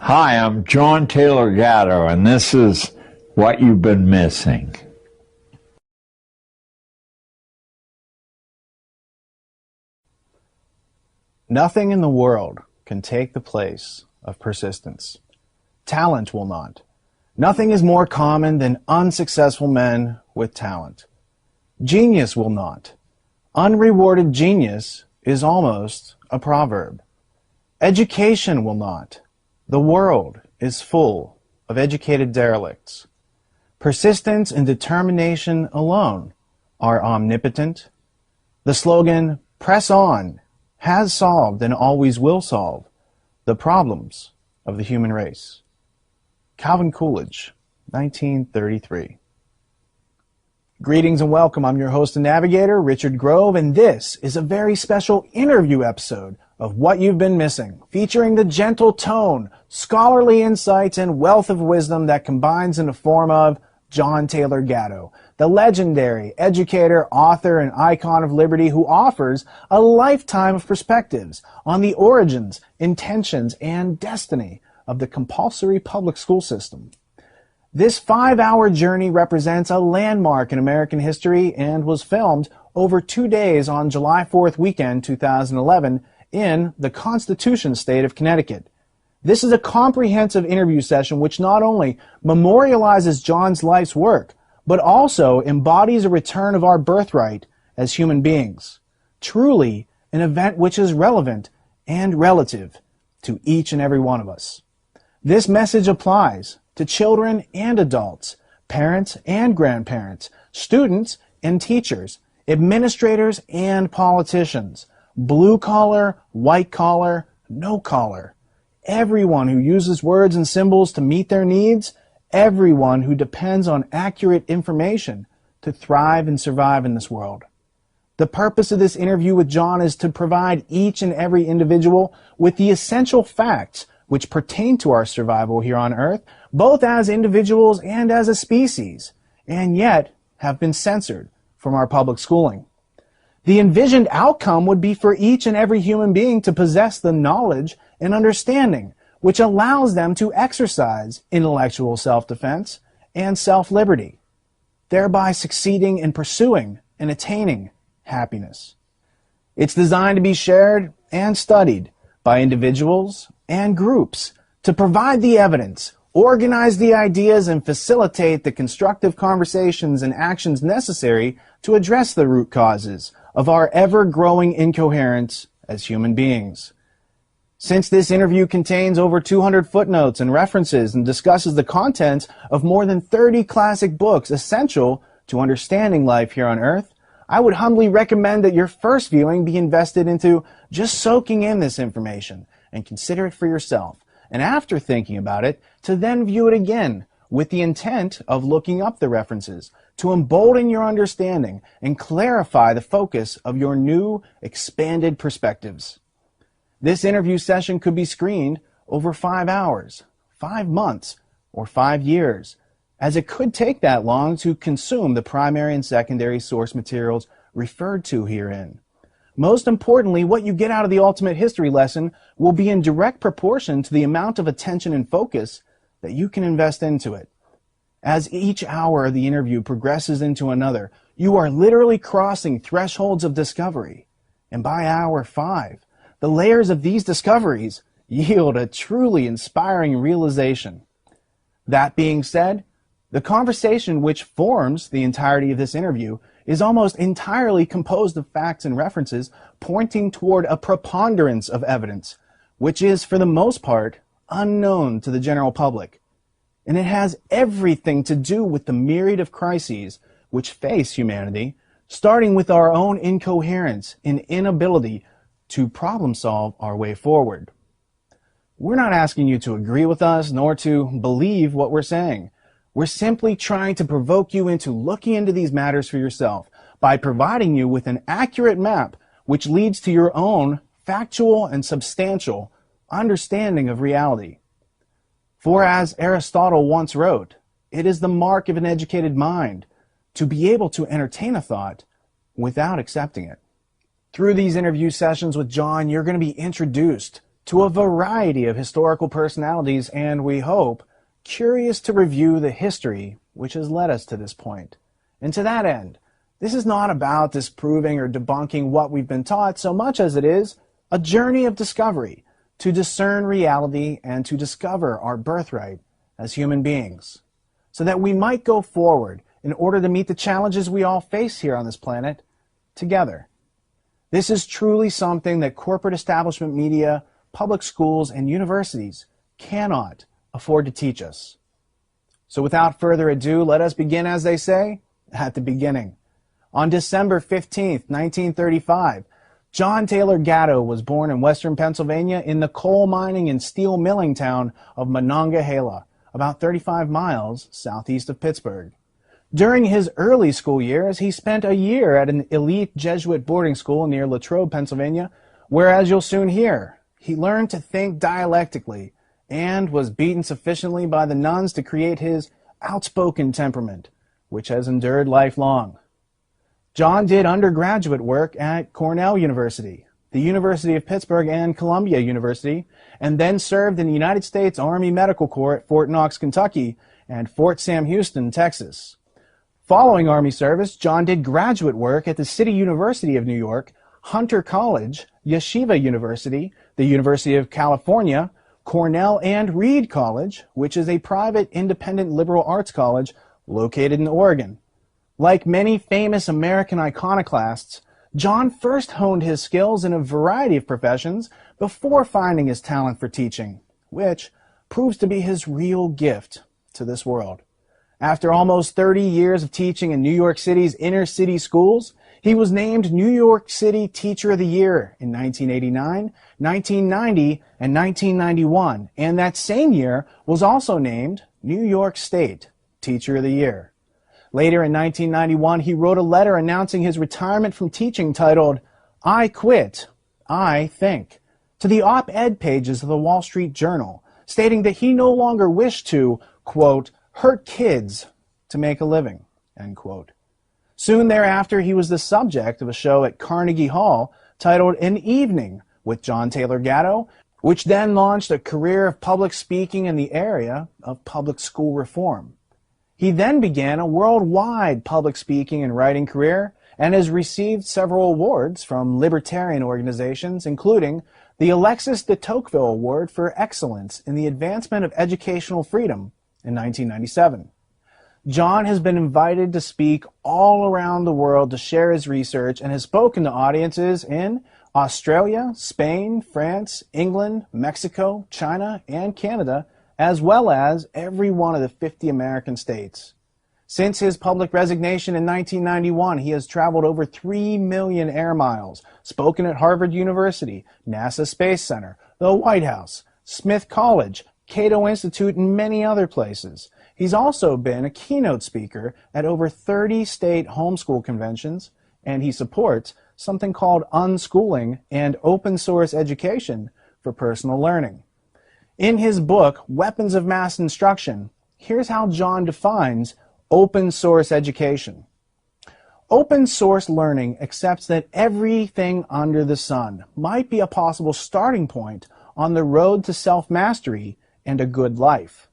Hi, I'm John Taylor Gatto, and this is What You've Been Missing. Nothing in the world can take the place of persistence. Talent will not. Nothing is more common than unsuccessful men with talent. Genius will not. Unrewarded genius is almost a proverb. Education will not. The world is full of educated derelicts. Persistence and determination alone are omnipotent. The slogan, "Press on," has solved and always will solve the problems of the human race. Calvin Coolidge, 1933. Greetings and welcome. I'm your host and navigator, Richard Grove, and this is a very special interview episode of What You've Been Missing, featuring the gentle tone, scholarly insights, and wealth of wisdom that combines in the form of John Taylor Gatto, the legendary educator, author, and icon of liberty who offers a lifetime of perspectives on the origins, intentions, and destiny of the compulsory public school system. This 5-hour journey represents a landmark in American history and was filmed over 2 days on July 4th weekend 2011 in the Constitution state of Connecticut. This is a comprehensive interview session which not only memorializes John's life's work, but also embodies a return of our birthright as human beings. Truly an event which is relevant and relative to each and every one of us. This message applies to children and adults, parents and grandparents, students and teachers, administrators and politicians, blue collar, white collar, no collar. Everyone who uses words and symbols to meet their needs, everyone who depends on accurate information to thrive and survive in this world. The purpose of this interview with John is to provide each and every individual with the essential facts which pertain to our survival here on Earth, both as individuals and as a species, and yet have been censored from our public schooling. The envisioned outcome would be for each and every human being to possess the knowledge and understanding which allows them to exercise intellectual self-defense and self-liberty, thereby succeeding in pursuing and attaining happiness. It's designed to be shared and studied by individuals and groups to provide the evidence, organize the ideas, and facilitate the constructive conversations and actions necessary to address the root causes of our ever-growing incoherence as human beings. Since this interview contains over 200 footnotes and references and discusses the contents of more than 30 classic books essential to understanding life here on Earth, I would humbly recommend that your first viewing be invested into just soaking in this information and consider it for yourself, and after thinking about it, to then view it again with the intent of looking up the references to embolden your understanding and clarify the focus of your new, expanded perspectives. This interview session could be screened over 5 hours, 5 months, or 5 years, as it could take that long to consume the primary and secondary source materials referred to herein. Most importantly, what you get out of the ultimate history lesson will be in direct proportion to the amount of attention and focus that you can invest into it. As each hour of the interview progresses into another, you are literally crossing thresholds of discovery. And by hour 5, the layers of these discoveries yield a truly inspiring realization. That being said, the conversation which forms the entirety of this interview is almost entirely composed of facts and references pointing toward a preponderance of evidence, which is, for the most part, unknown to the general public. And it has everything to do with the myriad of crises which face humanity, starting with our own incoherence and inability to problem solve our way forward. We're not asking you to agree with us nor to believe what we're saying. We're simply trying to provoke you into looking into these matters for yourself by providing you with an accurate map which leads to your own factual and substantial understanding of reality. For as Aristotle once wrote, it is the mark of an educated mind to be able to entertain a thought without accepting it. Through these interview sessions with John, you're going to be introduced to a variety of historical personalities and, we hope, curious to review the history which has led us to this point. And to that end, this is not about disproving or debunking what we've been taught so much as it is a journey of discovery to discern reality and to discover our birthright as human beings, so that we might go forward in order to meet the challenges we all face here on this planet together. This is truly something that corporate establishment media, public schools, and universities cannot afford to teach us. So without further ado, let us begin, as they say, at the beginning. On December 15th, 1935, John Taylor Gatto was born in western Pennsylvania in the coal mining and steel milling town of Monongahela, about 35 miles southeast of Pittsburgh. During his early school years, he spent a year at an elite Jesuit boarding school near Latrobe, Pennsylvania, where, as you'll soon hear, he learned to think dialectically and was beaten sufficiently by the nuns to create his outspoken temperament, which has endured lifelong. John did undergraduate work at Cornell University, the University of Pittsburgh, and Columbia University, and then served in the United States Army Medical Corps at Fort Knox, Kentucky, and Fort Sam Houston, Texas. Following Army service, John did graduate work at the City University of New York, Hunter College, Yeshiva University, the University of California, Cornell, and Reed College, which is a private independent liberal arts college located in Oregon. Like many famous American iconoclasts, John first honed his skills in a variety of professions before finding his talent for teaching, which proves to be his real gift to this world. After almost 30 years of teaching in New York City's inner-city schools, he was named New York City Teacher of the Year in 1989, 1990, and 1991, and that same year was also named New York State Teacher of the Year. Later in 1991, he wrote a letter announcing his retirement from teaching titled, "I Quit, I Think," to the op-ed pages of the Wall Street Journal, stating that he no longer wished to, quote, hurt kids to make a living, end quote. Soon thereafter, he was the subject of a show at Carnegie Hall titled An Evening with John Taylor Gatto, which then launched a career of public speaking in the area of public school reform. He then began a worldwide public speaking and writing career and has received several awards from libertarian organizations, including the Alexis de Tocqueville Award for Excellence in the Advancement of Educational Freedom in 1997. John has been invited to speak all around the world to share his research and has spoken to audiences in Australia, Spain, France, England, Mexico, China, and Canada, as well as every one of the 50 American states. Since his public resignation in 1991, he has traveled over 3 million air miles, spoken at Harvard University, NASA Space Center, the White House, Smith College, Cato Institute, and many other places. He's also been a keynote speaker at over 30 state homeschool conventions, and he supports something called unschooling and open source education for personal learning. In his book, Weapons of Mass Instruction, here's how John defines open source education. Open source learning accepts that everything under the sun might be a possible starting point on the road to self-mastery and a good life.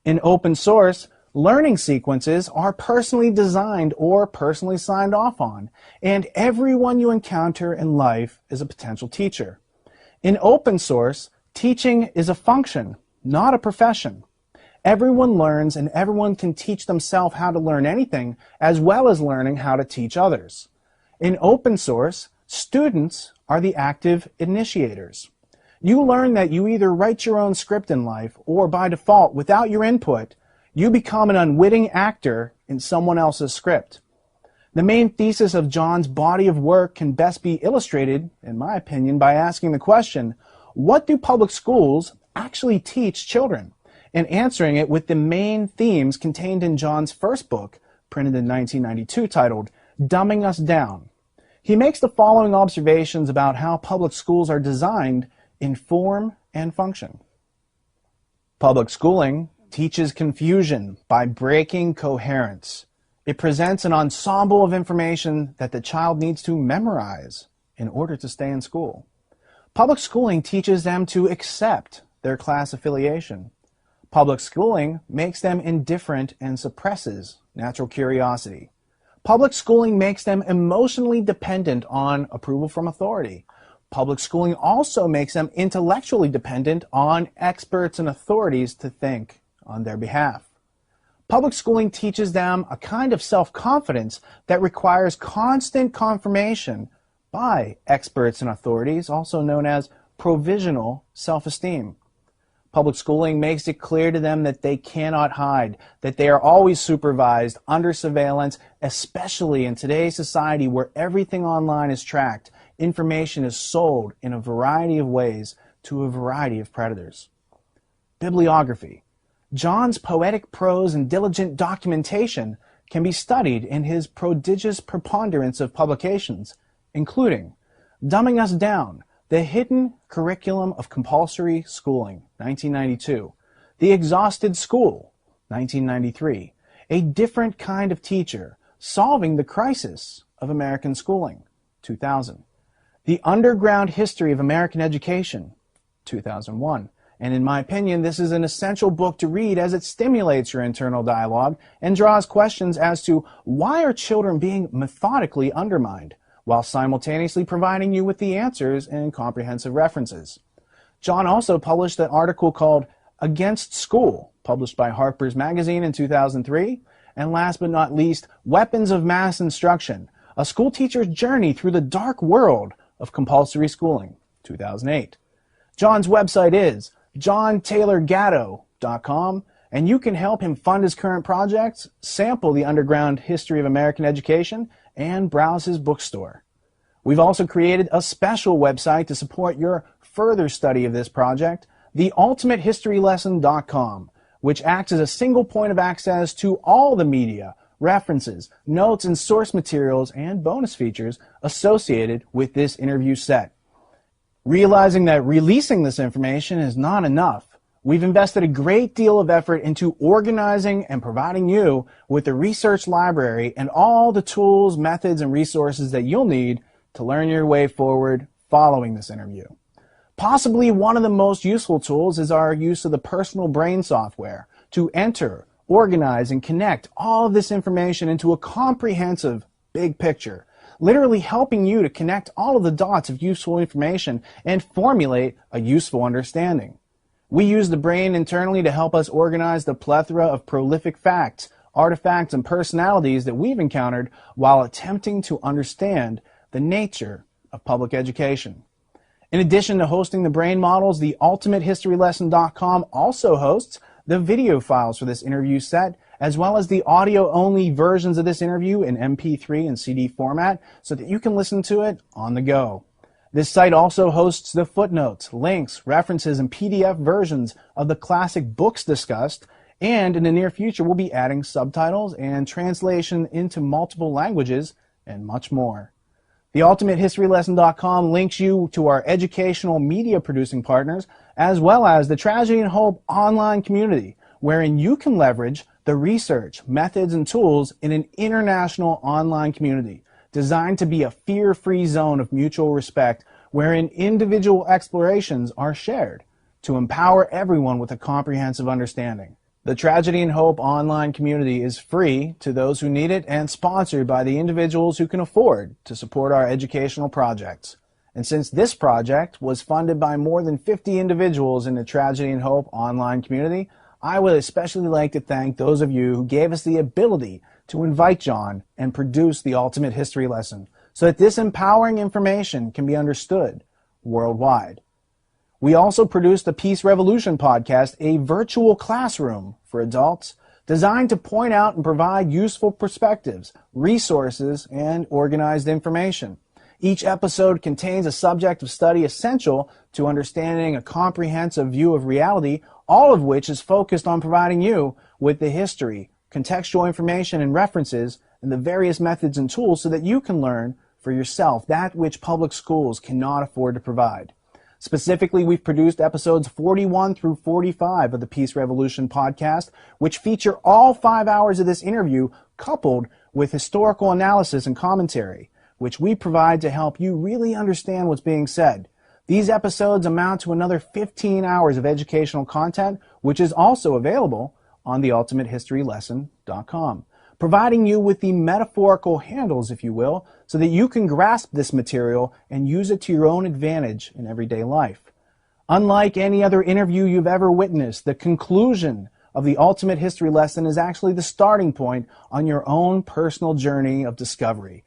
In open source, learning sequences are personally designed or personally signed off on, and everyone you encounter in life is a potential teacher. In open source, teaching is a function, not a profession. Everyone learns and everyone can teach themselves how to learn anything, as well as learning how to teach others. In open source, students are the active initiators. You learn that you either write your own script in life, or by default, without your input, you become an unwitting actor in someone else's script. The main thesis of John's body of work can best be illustrated, in my opinion, by asking the question, what do public schools actually teach children? And answering it with the main themes contained in John's first book, printed in 1992, titled Dumbing Us Down. He makes the following observations about how public schools are designed in form and function. Public schooling teaches confusion by breaking coherence. It presents an ensemble of information that the child needs to memorize in order to stay in school. Public schooling teaches them to accept their class affiliation. Public schooling makes them indifferent and suppresses natural curiosity. Public schooling makes them emotionally dependent on approval from authority. Public schooling also makes them intellectually dependent on experts and authorities to think on their behalf. Public schooling teaches them a kind of self-confidence that requires constant confirmation by experts and authorities, also known as provisional self-esteem. Public schooling makes it clear to them that they cannot hide, that they are always supervised, under surveillance, especially in today's society where everything online is tracked. Information is sold in a variety of ways to a variety of predators. Bibliography. John's poetic prose and diligent documentation can be studied in his prodigious preponderance of publications, including Dumbing Us Down, The Hidden Curriculum of Compulsory Schooling, 1992, The Exhausted School, 1993, A Different Kind of Teacher, Solving the Crisis of American Schooling, 2000, The Underground History of American Education, 2001, and in my opinion, this is an essential book to read as it stimulates your internal dialogue and draws questions as to why are children being methodically undermined, while simultaneously providing you with the answers and comprehensive references. John also published an article called Against School, published by Harper's Magazine in 2003, and last but not least, Weapons of Mass Instruction, A School Teacher's Journey Through the Dark World of Compulsory Schooling, 2008. John's website is johntaylorgatto.com, and you can help him fund his current projects, sample the underground history of American education, and browse his bookstore. We've also created a special website to support your further study of this project, theultimatehistorylesson.com, which acts as a single point of access to all the media, references, notes, and source materials and bonus features associated with this interview set. Realizing that releasing this information is not enough, we've invested a great deal of effort into organizing and providing you with a research library and all the tools, methods, and resources that you'll need to learn your way forward following this interview. Possibly one of the most useful tools is our use of the personal brain software to enter, organize, and connect all of this information into a comprehensive big picture, literally helping you to connect all of the dots of useful information and formulate a useful understanding. We use the brain internally to help us organize the plethora of prolific facts, artifacts, and personalities that we've encountered while attempting to understand the nature of public education. In addition to hosting the brain models, the ultimatehistorylesson.com also hosts the video files for this interview set, as well as the audio-only versions of this interview in MP3 and CD format so that you can listen to it on the go. This site also hosts the footnotes, links, references, and PDF versions of the classic books discussed, and in the near future we'll be adding subtitles and translation into multiple languages and much more. TheUltimateHistoryLesson.com links you to our educational media producing partners, as well as the Tragedy and Hope online community, wherein you can leverage the research, methods, and tools in an international online community designed to be a fear-free zone of mutual respect, wherein individual explorations are shared to empower everyone with a comprehensive understanding. The Tragedy and Hope online community is free to those who need it and sponsored by the individuals who can afford to support our educational projects. And since this project was funded by more than 50 individuals in the Tragedy and Hope online community, I would especially like to thank those of you who gave us the ability to invite John and produce the Ultimate History Lesson so that this empowering information can be understood worldwide. We also produced the Peace Revolution podcast, a virtual classroom for adults designed to point out and provide useful perspectives, resources, and organized information. Each episode contains a subject of study essential to understanding a comprehensive view of reality, all of which is focused on providing you with the history, contextual information and references, and the various methods and tools so that you can learn for yourself that which public schools cannot afford to provide. Specifically, we've produced episodes 41 through 45 of the Peace Revolution podcast, which feature all 5 hours of this interview coupled with historical analysis and commentary, which we provide to help you really understand what's being said. These episodes amount to another 15 hours of educational content, which is also available on theultimatehistorylesson.com, providing you with the metaphorical handles, if you will, so that you can grasp this material and use it to your own advantage in everyday life. Unlike any other interview you've ever witnessed, the conclusion of the Ultimate History Lesson is actually the starting point on your own personal journey of discovery.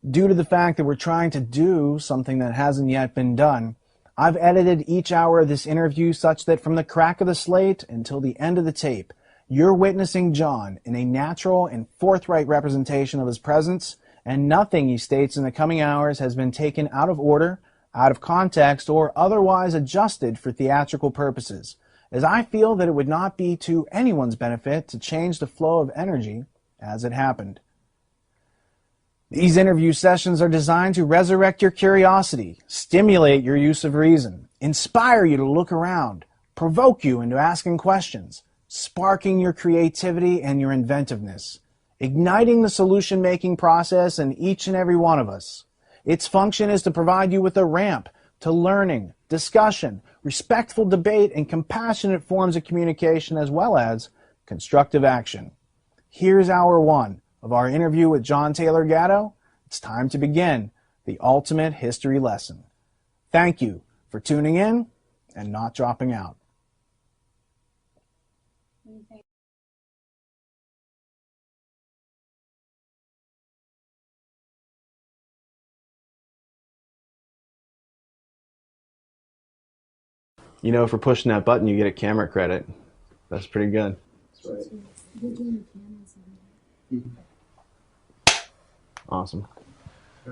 Due to the fact that we're trying to do something that hasn't yet been done, I've edited each hour of this interview such that from the crack of the slate until the end of the tape, you're witnessing John in a natural and forthright representation of his presence, and nothing he states in the coming hours has been taken out of order, out of context, or otherwise adjusted for theatrical purposes, as I feel that it would not be to anyone's benefit to change the flow of energy as it happened. These interview sessions are designed to resurrect your curiosity, stimulate your use of reason, inspire you to look around, provoke you into asking questions, sparking your creativity and your inventiveness, igniting the solution-making process in each and every one of us. Its function is to provide you with a ramp to learning, discussion, respectful debate, and compassionate forms of communication, as well as constructive action. Here's hour one of our interview with John Taylor Gatto. It's time to begin the Ultimate History Lesson. Thank you for tuning in and not dropping out. You know, for pushing that button, you get a camera credit. That's pretty good. That's right. Awesome. I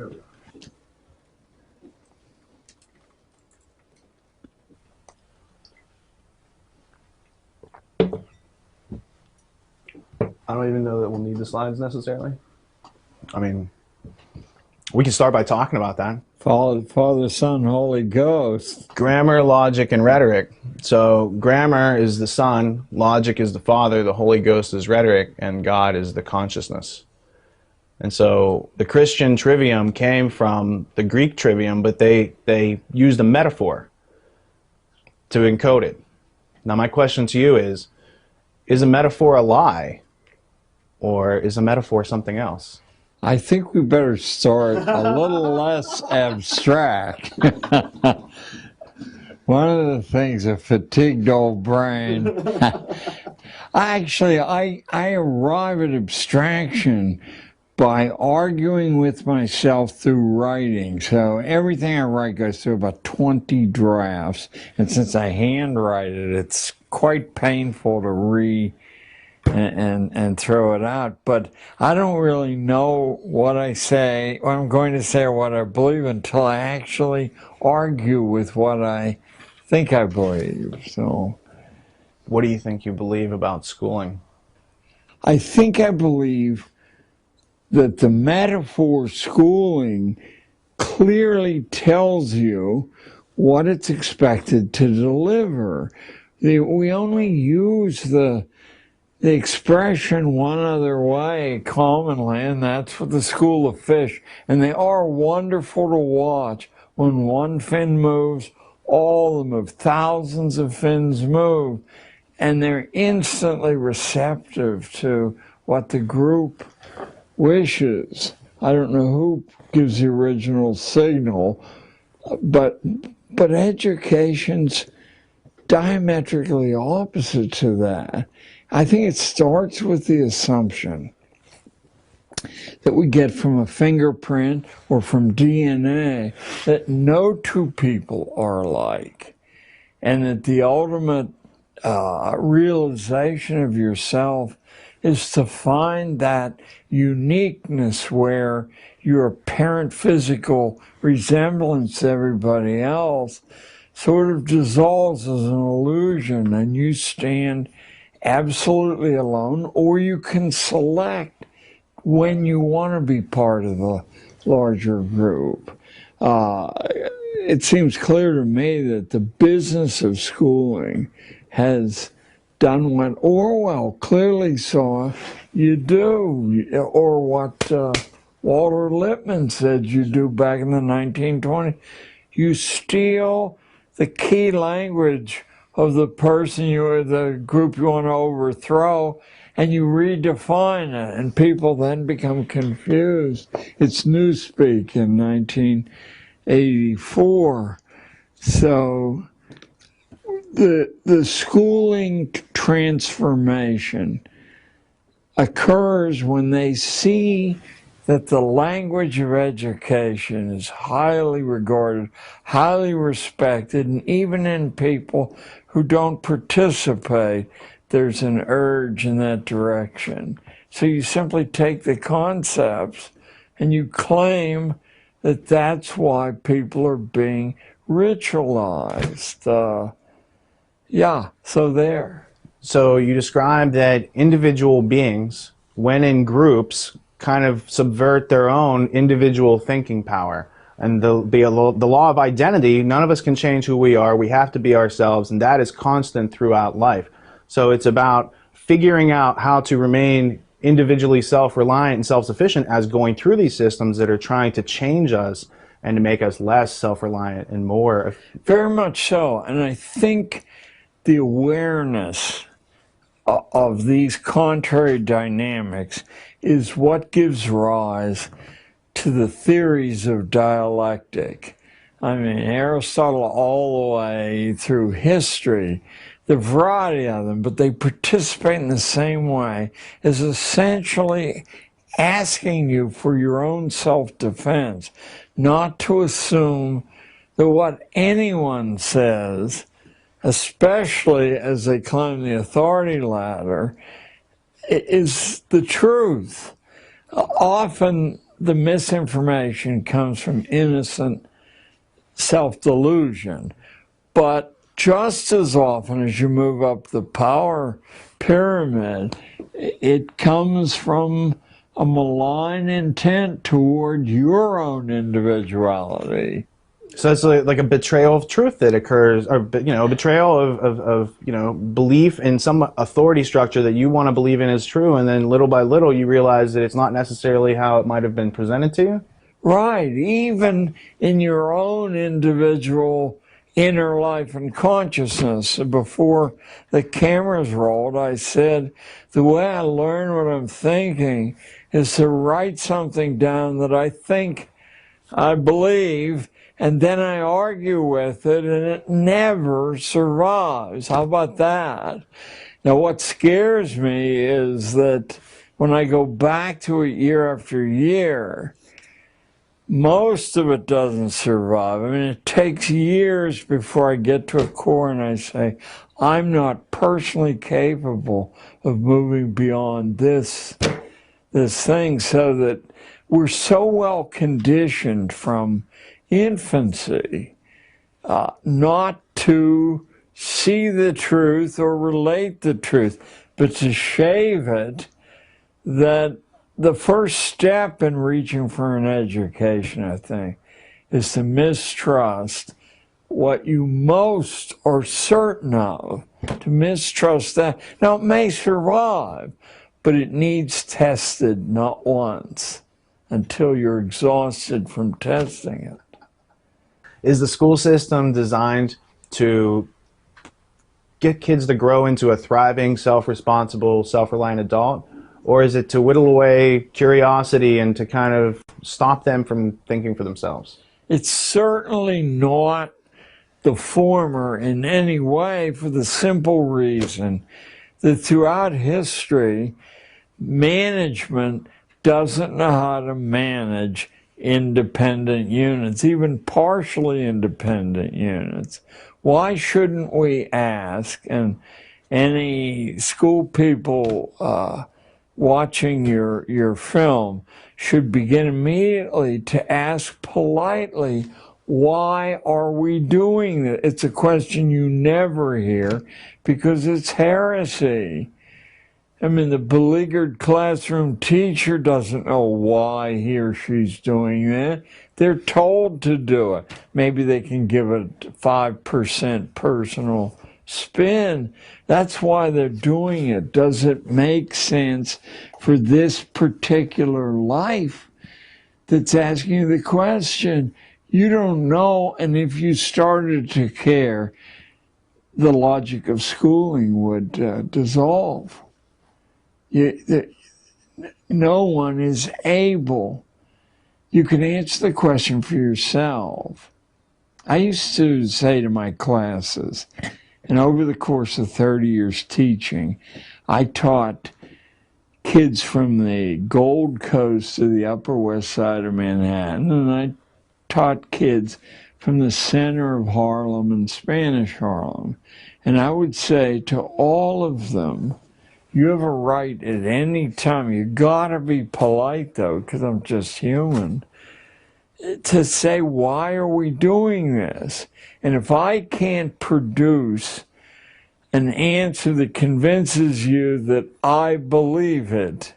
don't even know that we'll need the slides necessarily. I mean, we can start by talking about that. Father, Son, Holy Ghost. Grammar, logic, and rhetoric. So grammar is the Son, logic is the Father, the Holy Ghost is rhetoric, and God is the consciousness. And so the Christian trivium came from the Greek trivium, but they used a metaphor to encode it. Now my question to you is a metaphor a lie, or is a metaphor something else? I think we better start a little less abstract. One of the things, a fatigued old brain. I arrive at abstraction by arguing with myself through writing. So everything I write goes through about 20 drafts. And since I handwrite it, it's quite painful to read and throw it out. But I don't really know what I say, what I'm going to say, or what I believe until I actually argue with what I think I believe. So, what do you think you believe about schooling? I think I believe that the metaphor schooling clearly tells you what it's expected to deliver. We only use the expression one other way commonly, and that's with the school of fish. And they are wonderful to watch. When one fin moves, all of them move. Thousands of fins move. And they're instantly receptive to what the group wishes. I don't know who gives the original signal, but education's diametrically opposite to that. I think it starts with the assumption that we get from a fingerprint or from DNA that no two people are alike, and that the ultimate realization of yourself is to find that uniqueness where your apparent physical resemblance to everybody else sort of dissolves as an illusion, and you stand absolutely alone, or you can select when you want to be part of the larger group. It seems clear to me that the business of schooling has done what Orwell clearly saw you do, or what Walter Lippmann said you do back in the 1920s. You steal the key language of the person or the group you want to overthrow, and you redefine it, and people then become confused. It's Newspeak in 1984. So the schooling transformation occurs when they see that the language of education is highly regarded, highly respected, and even in people who don't participate, there's an urge in that direction. So you simply take the concepts and you claim that that's why people are being ritualized. Yeah, so there. So you described that individual beings, when in groups, kind of subvert their own individual thinking power. And the law of identity, none of us can change who we are. We have to be ourselves, and that is constant throughout life. So it's about figuring out how to remain individually self-reliant and self-sufficient as going through these systems that are trying to change us and to make us less self-reliant and more. Very much so. And I think the awareness of these contrary dynamics is what gives rise to the theories of dialectic. I mean, Aristotle all the way through history, the variety of them, but they participate in the same way, is essentially asking you for your own self-defense, not to assume that what anyone says, especially as they climb the authority ladder, is the truth. Often the misinformation comes from innocent self-delusion, but just as often as you move up the power pyramid, it comes from a malign intent toward your own individuality. So it's like a betrayal of truth that occurs, or a betrayal of belief in some authority structure that you want to believe in is true, and then little by little you realize that it's not necessarily how it might have been presented to you. Right, even in your own individual inner life and consciousness. Before the cameras rolled, I said, the way I learn what I'm thinking is to write something down that I think I believe, and then I argue with it, and it never survives. How about that? Now, what scares me is that when I go back to it year after year, most of it doesn't survive. I mean, it takes years before I get to a core and I say, I'm not personally capable of moving beyond this thing, so that we're so well conditioned from infancy not to see the truth or relate the truth, but to shave it, that the first step in reaching for an education, I think, is to mistrust what you most are certain of, to mistrust that. Now, it may survive, but it needs tested not once until you're exhausted from testing it. Is the school system designed to get kids to grow into a thriving, self-responsible, self-reliant adult? Or is it to whittle away curiosity and to kind of stop them from thinking for themselves? It's certainly not the former in any way, for the simple reason that throughout history, management doesn't know how to manage independent units, even partially independent units. Why shouldn't we ask, and any school people watching your film should begin immediately to ask politely, why are we doing this? It's a question you never hear because it's heresy. I mean, the beleaguered classroom teacher doesn't know why he or she's doing that. They're told to do it. Maybe they can give it 5% personal spin. That's why they're doing it. Does it make sense for this particular life that's asking you the question? you don't know, and if you started to care, the logic of schooling would dissolve. No one is able. You can answer the question for yourself. I used to say to my classes, and over the course of 30 years teaching, I taught kids from the Gold Coast to the Upper West Side of Manhattan, and I taught kids from the center of Harlem and Spanish Harlem. And I would say to all of them, you have a right at any time, you gotta be polite though, because I'm just human, to say, why are we doing this? And if I can't produce an answer that convinces you that I believe it,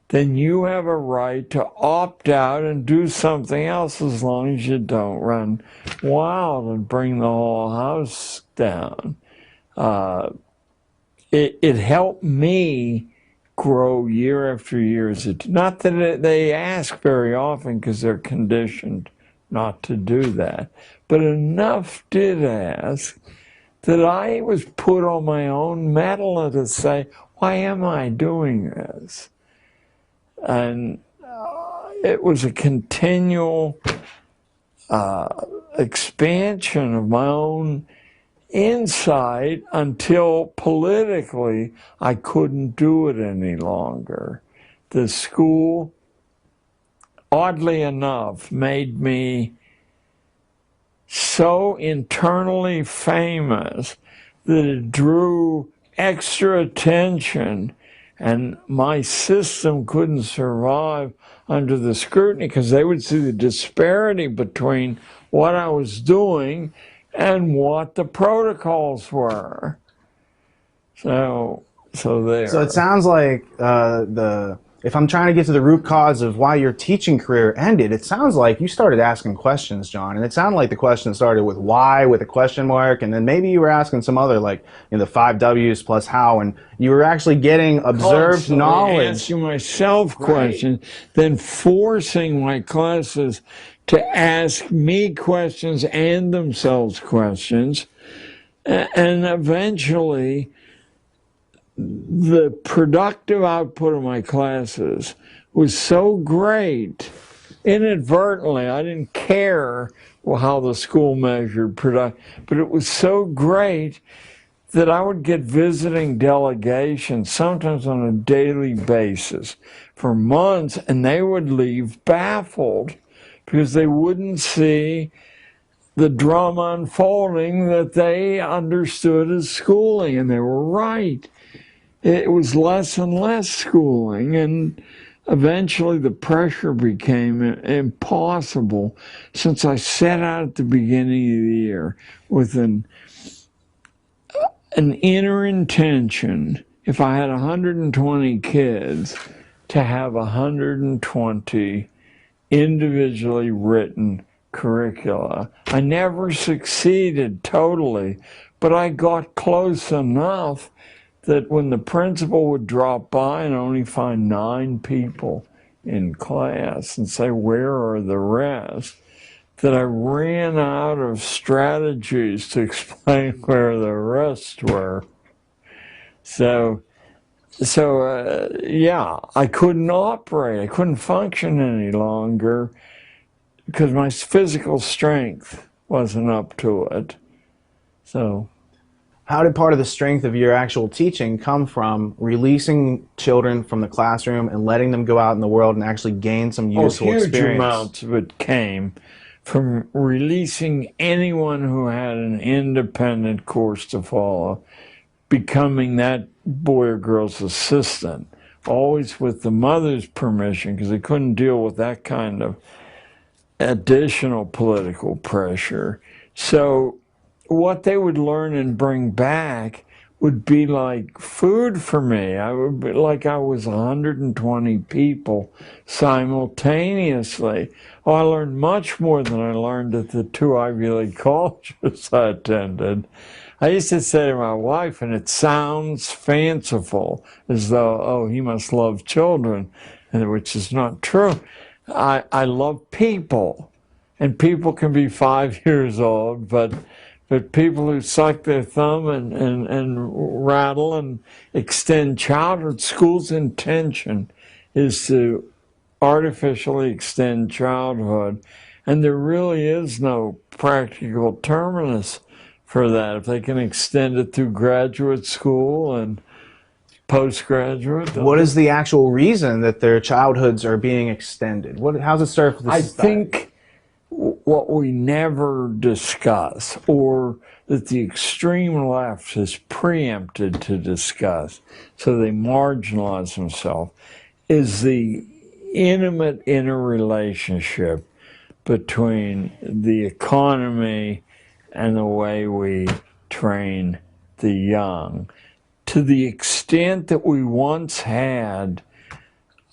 then you have a right to opt out and do something else, as long as you don't run wild and bring the whole house down. It helped me grow year after year. Not that they ask very often, because they're conditioned not to do that, but enough did ask that I was put on my own mettle to say, why am I doing this? And it was a continual expansion of my own insight until politically I couldn't do it any longer. The school, oddly enough, made me so internally famous that it drew extra attention, and my system couldn't survive under the scrutiny, because they would see the disparity between what I was doing and what the protocols were. So there. So it sounds like if I'm trying to get to the root cause of why your teaching career ended, it sounds like you started asking questions, John. And it sounded like the question started with why, with a question mark, and then maybe you were asking some other, like, the 5 W's plus how, and you were actually getting observed knowledge. Asking myself questions, then forcing my classes to ask me questions and themselves questions, and eventually the productive output of my classes was so great, inadvertently, I didn't care how the school measured product, but it was so great that I would get visiting delegations, sometimes on a daily basis, for months, and they would leave baffled because they wouldn't see the drama unfolding that they understood as schooling, and they were right. It was less and less schooling, and eventually the pressure became impossible, since I set out at the beginning of the year with an inner intention, if I had 120 kids, to have 120 individually written curricula. I never succeeded totally, but I got close enough that when the principal would drop by and only find 9 people in class and say, where are the rest, that I ran out of strategies to explain where the rest were. So yeah, I couldn't operate. I couldn't function any longer because my physical strength wasn't up to it. So how did part of the strength of your actual teaching come from releasing children from the classroom and letting them go out in the world and actually gain some useful experience? Huge amounts of it came from releasing anyone who had an independent course to follow, becoming that boy or girl's assistant, always with the mother's permission, because they couldn't deal with that kind of additional political pressure. So what they would learn and bring back would be like food for me. I would be like I was 120 people simultaneously. Oh, I learned much more than I learned at the 2 Ivy League colleges I attended. I used to say to my wife, and it sounds fanciful, as though, oh, he must love children, which is not true. I love people. And people can be 5 years old, but people who suck their thumb and rattle and extend childhood, school's intention is to artificially extend childhood. And there really is no practical terminus for that. If they can extend it through graduate school and postgraduate. What is the actual reason that their childhoods are being extended? How's it serve the society? I think what we never discuss, or that the extreme left has preempted to discuss, so they marginalize themselves, is the intimate interrelationship between the economy and the way we train the young. To the extent that we once had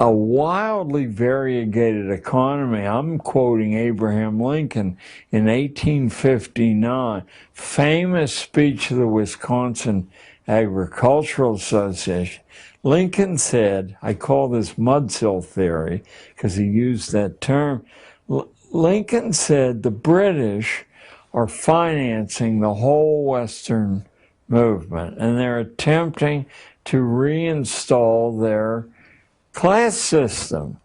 a wildly variegated economy. I'm quoting Abraham Lincoln in 1859, famous speech of the Wisconsin Agricultural Association. Lincoln said, I call this mudsill theory because he used that term. Lincoln said the British are financing the whole Western movement, and they're attempting to reinstall their class system.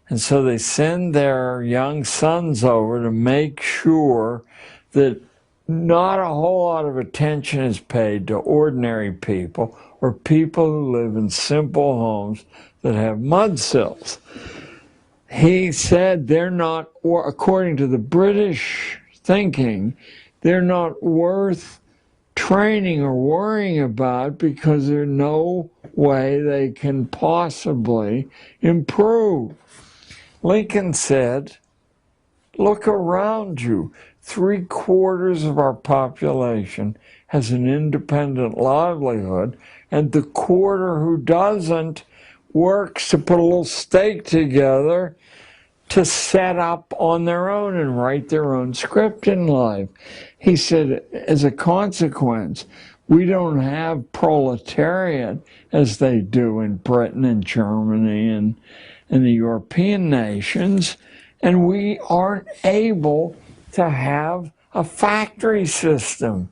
And so they send their young sons over to make sure that not a whole lot of attention is paid to ordinary people or people who live in simple homes that have mud sills. He said they're not, or according to the British thinking, they're not worth training or worrying about because there's no way they can possibly improve. Lincoln said, look around you. 3/4 of our population has an independent livelihood, and the quarter who doesn't works to put a little stake together to set up on their own and write their own script in life. He said, as a consequence, we don't have proletariat as they do in Britain and Germany and the European nations, and we aren't able to have a factory system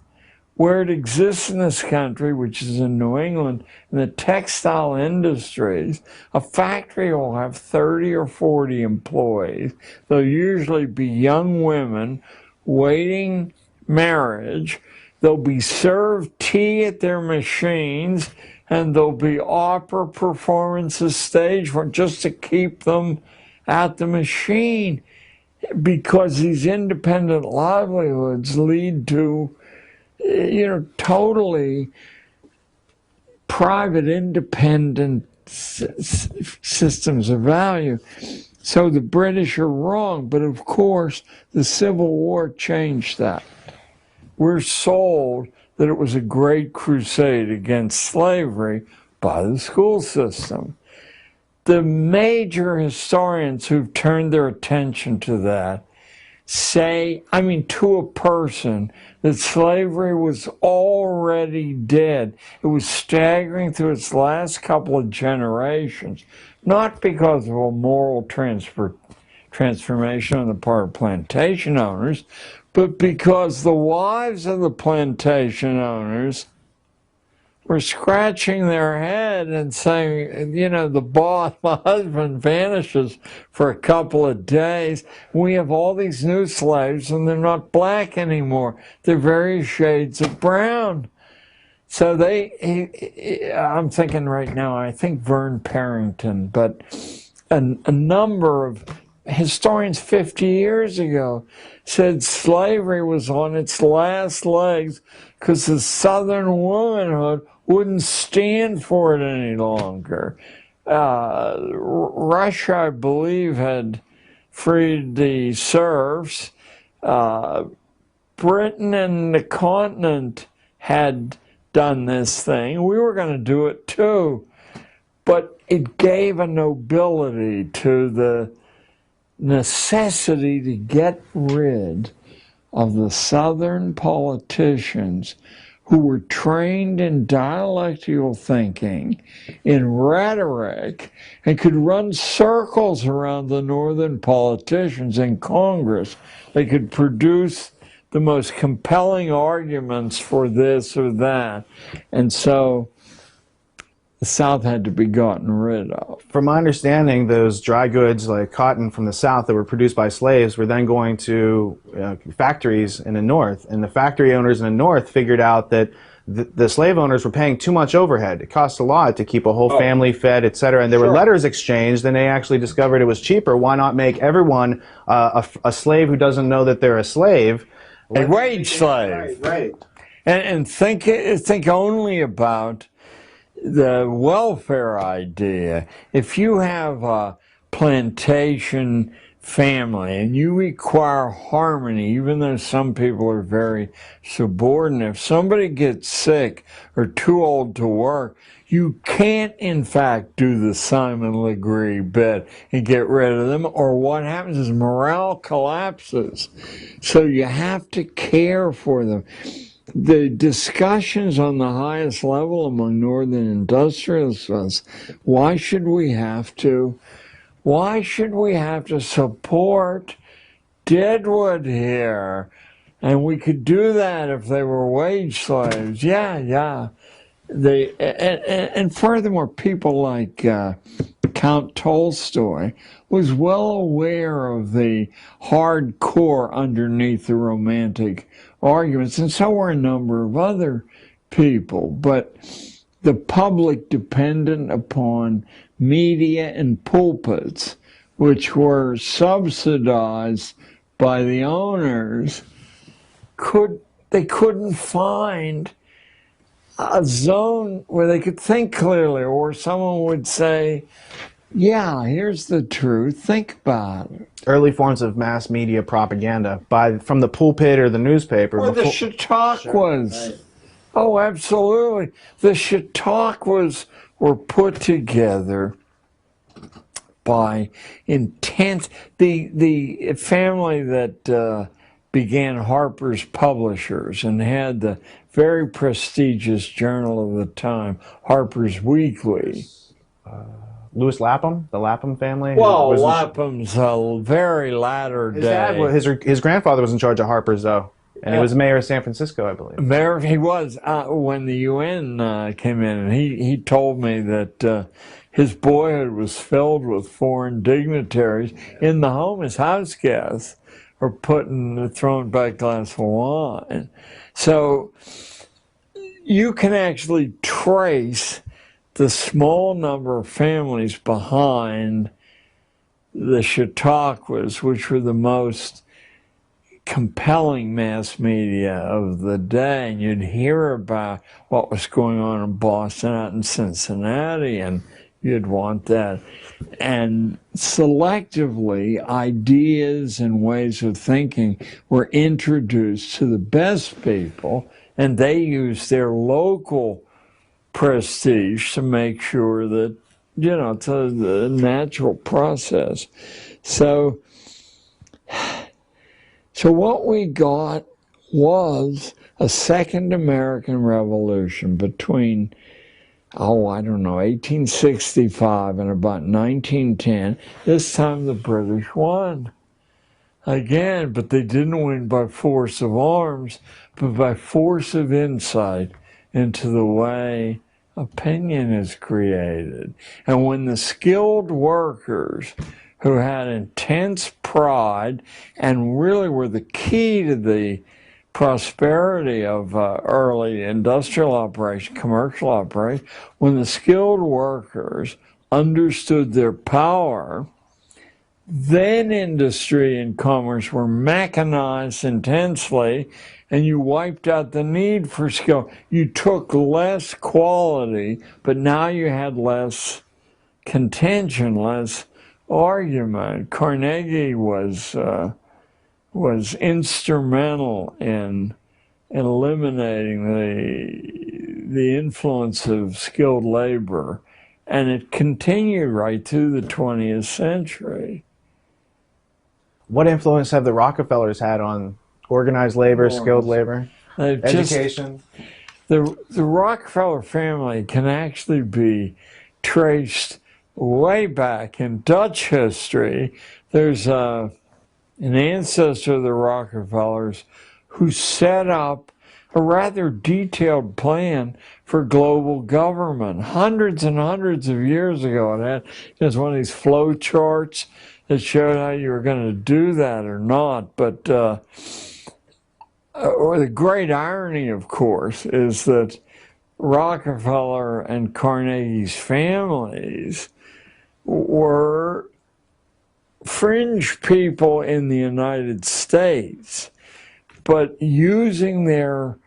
where it exists in this country, which is in New England, in the textile industries. A factory will have 30 or 40 employees. They'll usually be young women waiting marriage. They'll be served tea at their machines, and there'll be opera performances staged for just to keep them at the machine, because these independent livelihoods lead to, totally private, independent systems of value. So the British are wrong, but of course the Civil War changed that. We're sold that it was a great crusade against slavery by the school system. The major historians who've turned their attention to that say, to a person, that slavery was already dead. It was staggering through its last couple of generations, not because of a moral transformation on the part of plantation owners, but because the wives of the plantation owners were scratching their head and saying, the boss, my husband, vanishes for a couple of days. We have all these new slaves, and they're not black anymore. They're various shades of brown. So I'm thinking right now, I think Vern Parrington, but a number of historians 50 years ago said slavery was on its last legs because the Southern womanhood wouldn't stand for it any longer. Russia, I believe, had freed the serfs. Britain and the continent had done this thing. We were going to do it too. But it gave a nobility to the necessity to get rid of the Southern politicians who were trained in dialectical thinking, in rhetoric, and could run circles around the northern politicians in Congress. They could produce the most compelling arguments for this or that. And so the South had to be gotten rid of. From my understanding, those dry goods like cotton from the South that were produced by slaves were then going to factories in the North, and the factory owners in the North figured out that the slave owners were paying too much overhead. It cost a lot to keep a whole family fed, etc. And there were letters exchanged, and they actually discovered it was cheaper. Why not make everyone a slave who doesn't know that they're a slave? A wage slave. Right. And think only about the welfare idea. If you have a plantation family and you require harmony, even though some people are very subordinate, if somebody gets sick or too old to work, you can't in fact do the Simon Legree bit and get rid of them, or what happens is morale collapses. So you have to care for them. The discussions on the highest level among northern industrialists, why should we have to support Deadwood here? And we could do that if they were wage slaves. Yeah. And furthermore, people like Count Tolstoy was well aware of the hardcore underneath the romantic arguments, and so were a number of other people. But the public, dependent upon media and pulpits, which were subsidized by the owners, they couldn't find a zone where they could think clearly, or someone would say, yeah, here's the truth, think about it. Early forms of mass media propaganda from the pulpit or the newspaper. Or the Chautauquas. Right. Oh, absolutely. The Chautauquas were put together by intense... The family that began Harper's Publishers and had the very prestigious journal of the time, Harper's Weekly. Louis Lapham, the Lapham family? Well, Lapham's a very latter day. His grandfather was in charge of Harper's, though. And he was mayor of San Francisco, I believe. Mayor, he was when the UN came in, and he told me that his boyhood was filled with foreign dignitaries in the home as house guests, or throwing back a glass of wine. So you can actually trace the small number of families behind the Chautauquas, which were the most compelling mass media of the day. And you'd hear about what was going on in Boston, out in Cincinnati, and you'd want that. And selectively, ideas and ways of thinking were introduced to the best people, and they used their local prestige to make sure that, it's a natural process. So what we got was a second American Revolution between, 1865 and about 1910. This time the British won again, but they didn't win by force of arms, but by force of insight into the way opinion is created. And when the skilled workers who had intense pride and really were the key to the prosperity of early industrial operation, commercial operation, when the skilled workers understood their power, then industry and commerce were mechanized intensely, and you wiped out the need for skill. You took less quality, but now you had less contention, less argument. Carnegie was instrumental in eliminating the influence of skilled labor, and it continued right through the 20th century. What influence have the Rockefellers had on organized labor, skilled labor, education? the Rockefeller family can actually be traced way back in Dutch history. There's an ancestor of the Rockefellers who set up a rather detailed plan for global government hundreds and hundreds of years ago. It had just one of these flow charts that showed how you were going to do that or not. But or the great irony, of course, is that Rockefeller and Carnegie's families were fringe people in the United States, but using their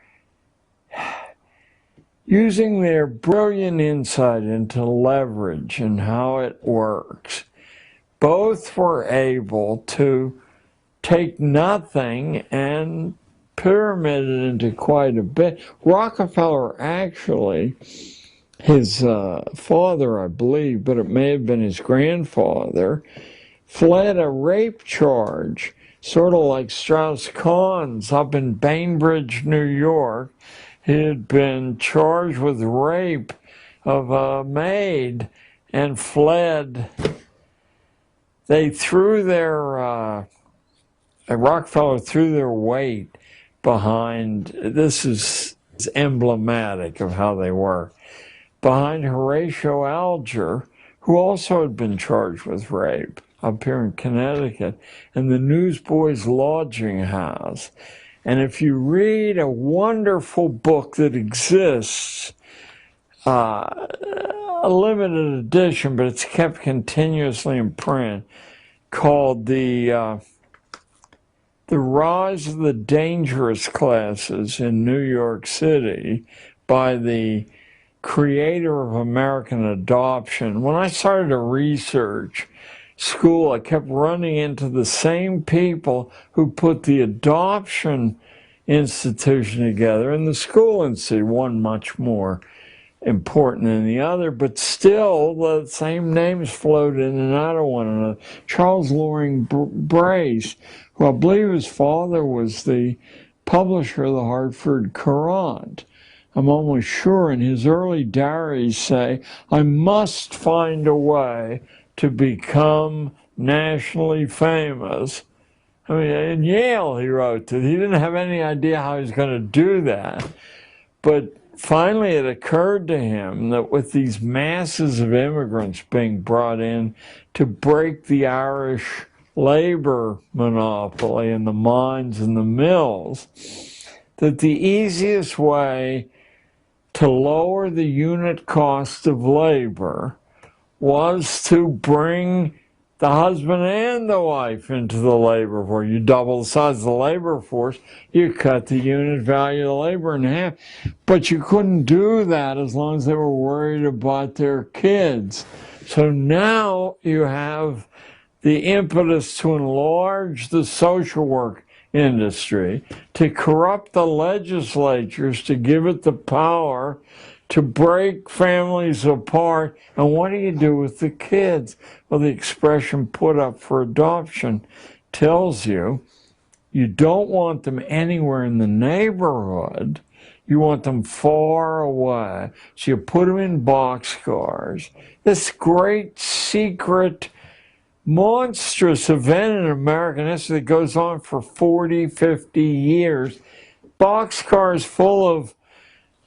brilliant insight into leverage and how it works, both were able to take nothing and pyramid it into quite a bit. Rockefeller actually, his father, I believe, but it may have been his grandfather, fled a rape charge, sort of like Strauss-Kahn's up in Bainbridge, New York. He had been charged with rape of a maid and fled. They threw their, Rockefeller threw their weight behind, this is emblematic of how they were, behind Horatio Alger, who also had been charged with rape up here in Connecticut, in the Newsboys Lodging House. And if you read a wonderful book that exists, a limited edition, but it's kept continuously in print, called The Rise of the Dangerous Classes in New York City by the creator of American adoption. When I started to research school, I kept running into the same people who put the adoption institution together and the school institute, one much more important than the other, but still the same names float in and out of one another. Charles Loring Brace, who I believe his father was the publisher of the Hartford Courant. I'm almost sure in his early diaries say, I must find a way to become nationally famous. I mean, in Yale he wrote that he didn't have any idea how he was going to do that. But finally it occurred to him that with these masses of immigrants being brought in to break the Irish labor monopoly in the mines and the mills, that the easiest way to lower the unit cost of labor was to bring the husband and the wife into the labor force. You double the size of the labor force, you cut the unit value of the labor in half. But you couldn't do that as long as they were worried about their kids. So now you have the impetus to enlarge the social work industry, to corrupt the legislatures, to give it the power to break families apart. And what do you do with the kids? Well, the expression put up for adoption tells you you don't want them anywhere in the neighborhood. You want them far away. So you put them in boxcars. This great secret, monstrous event in American history that goes on for 40, 50 years. Boxcars full of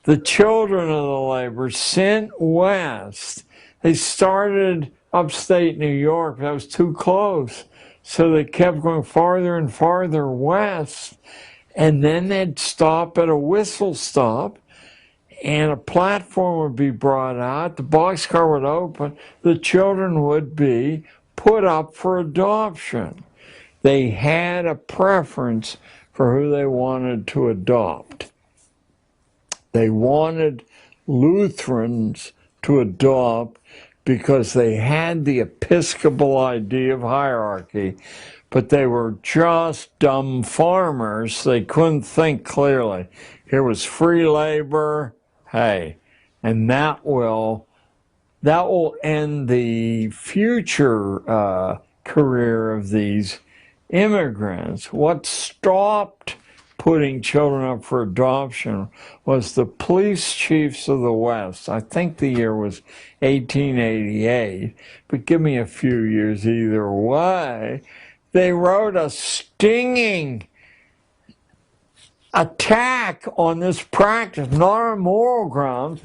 the children of the labor sent west. They started upstate New York. That was too close. So they kept going farther and farther west. And then they'd stop at a whistle stop and a platform would be brought out. The boxcar would open. The children would be put up for adoption. They had a preference for who they wanted to adopt. They wanted Lutherans to adopt because they had the Episcopal idea of hierarchy, but they were just dumb farmers. They couldn't think clearly. Here was free labor, hey, and that will end the future career of these immigrants. What stopped putting children up for adoption was the police chiefs of the West. I think the year was 1888, but give me a few years either way. They wrote a stinging attack on this practice, not on moral grounds,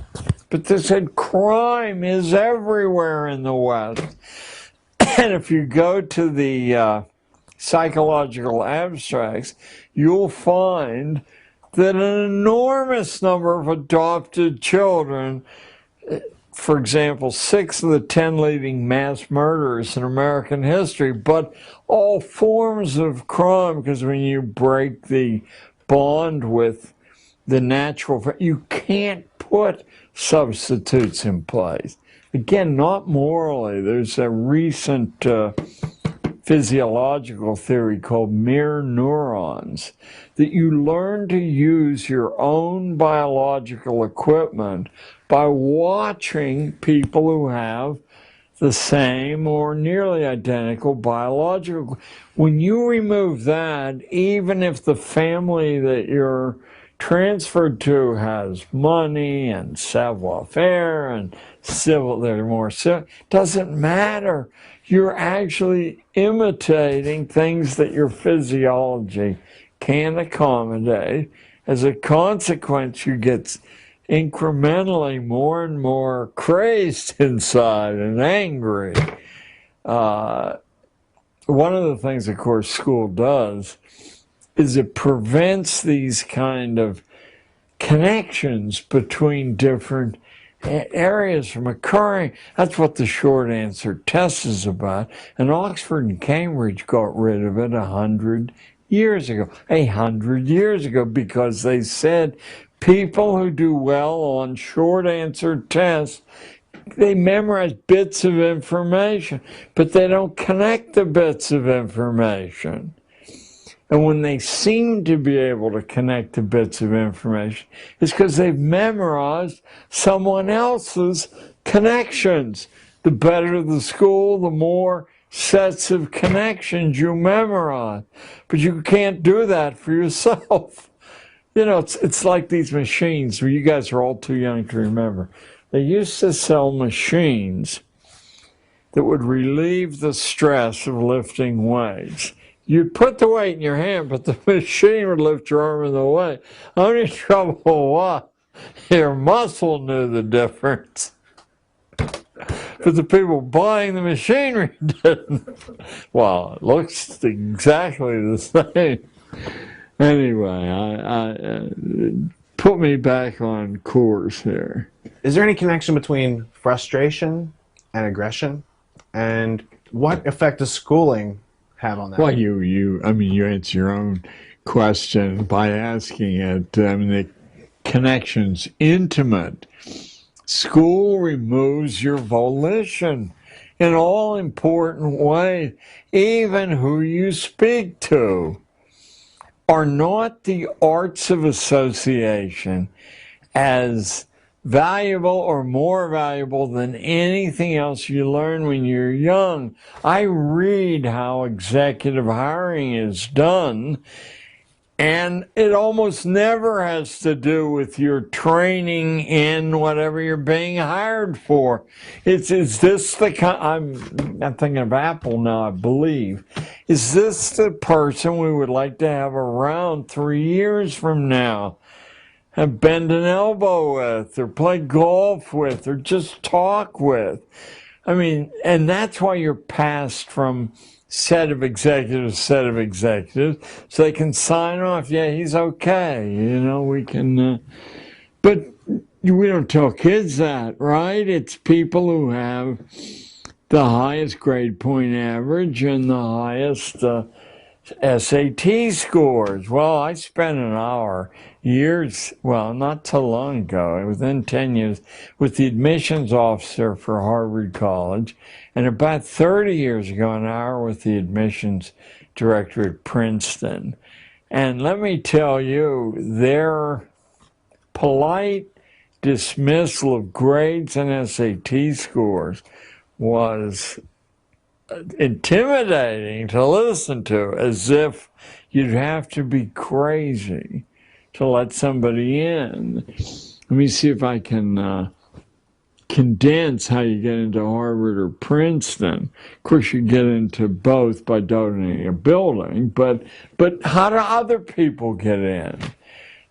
but they said crime is everywhere in the West. And if you go to the psychological abstracts, you'll find that an enormous number of adopted children, for example, 6 of the 10 leading mass murderers in American history, but all forms of crime, because when you break the bond with the natural, you can't put substitutes in place. Again, not morally. There's a recent physiological theory called mirror neurons, that you learn to use your own biological equipment by watching people who have the same or nearly identical biological. When you remove that, even if the family that you're transferred to has money and savoir-faire and civil, they're more civil, doesn't matter. You're actually imitating things that your physiology can accommodate. As a consequence, you get incrementally more and more crazed inside and angry. One of the things, of course, school does is it prevents these kind of connections between different areas from occurring. That's what the short answer test is about. And Oxford and Cambridge got rid of it 100 years ago. 100 years ago, because they said people who do well on short answer tests, they memorize bits of information, but they don't connect the bits of information. And when they seem to be able to connect the bits of information, it's because they've memorized someone else's connections. The better the school, the more sets of connections you memorize. But you can't do that for yourself. You know, it's like these machines where you guys are all too young to remember. They used to sell machines that would relieve the stress of lifting weights. You'd put the weight in your hand, but the machine would lift your arm in the way. Only trouble was your muscle knew the difference, but the people buying the machinery didn't. Well, it looks exactly the same. Anyway, put me back on course here. Is there any connection between frustration and aggression? And what effect does schooling have on that? Well, you answer your own question by asking it. I mean, the connection's intimate. School removes your volition in all important ways. Even who you speak to. Are not the arts of association as valuable or more valuable than anything else you learn when you're young? I read how executive hiring is done, and it almost never has to do with your training in whatever you're being hired for. Is this the kind, I'm thinking of Apple now, I believe. Is this the person we would like to have around 3 years from now? And bend an elbow with, or play golf with, or just talk with. I mean, and that's why you're passed from set of executives, so they can sign off, yeah, he's okay, you know, we can, but we don't tell kids that, right? It's people who have the highest grade point average and the highest SAT scores. Well, I spent an hour not too long ago, within 10 years, with the admissions officer for Harvard College, and about 30 years ago, an hour with the admissions director at Princeton. And let me tell you, their polite dismissal of grades and SAT scores was intimidating to listen to, as if, You'd have to be crazy to let somebody in. Let me see if I can condense how you get into Harvard or Princeton. Of course, you get into both by donating a building, but how do other people get in?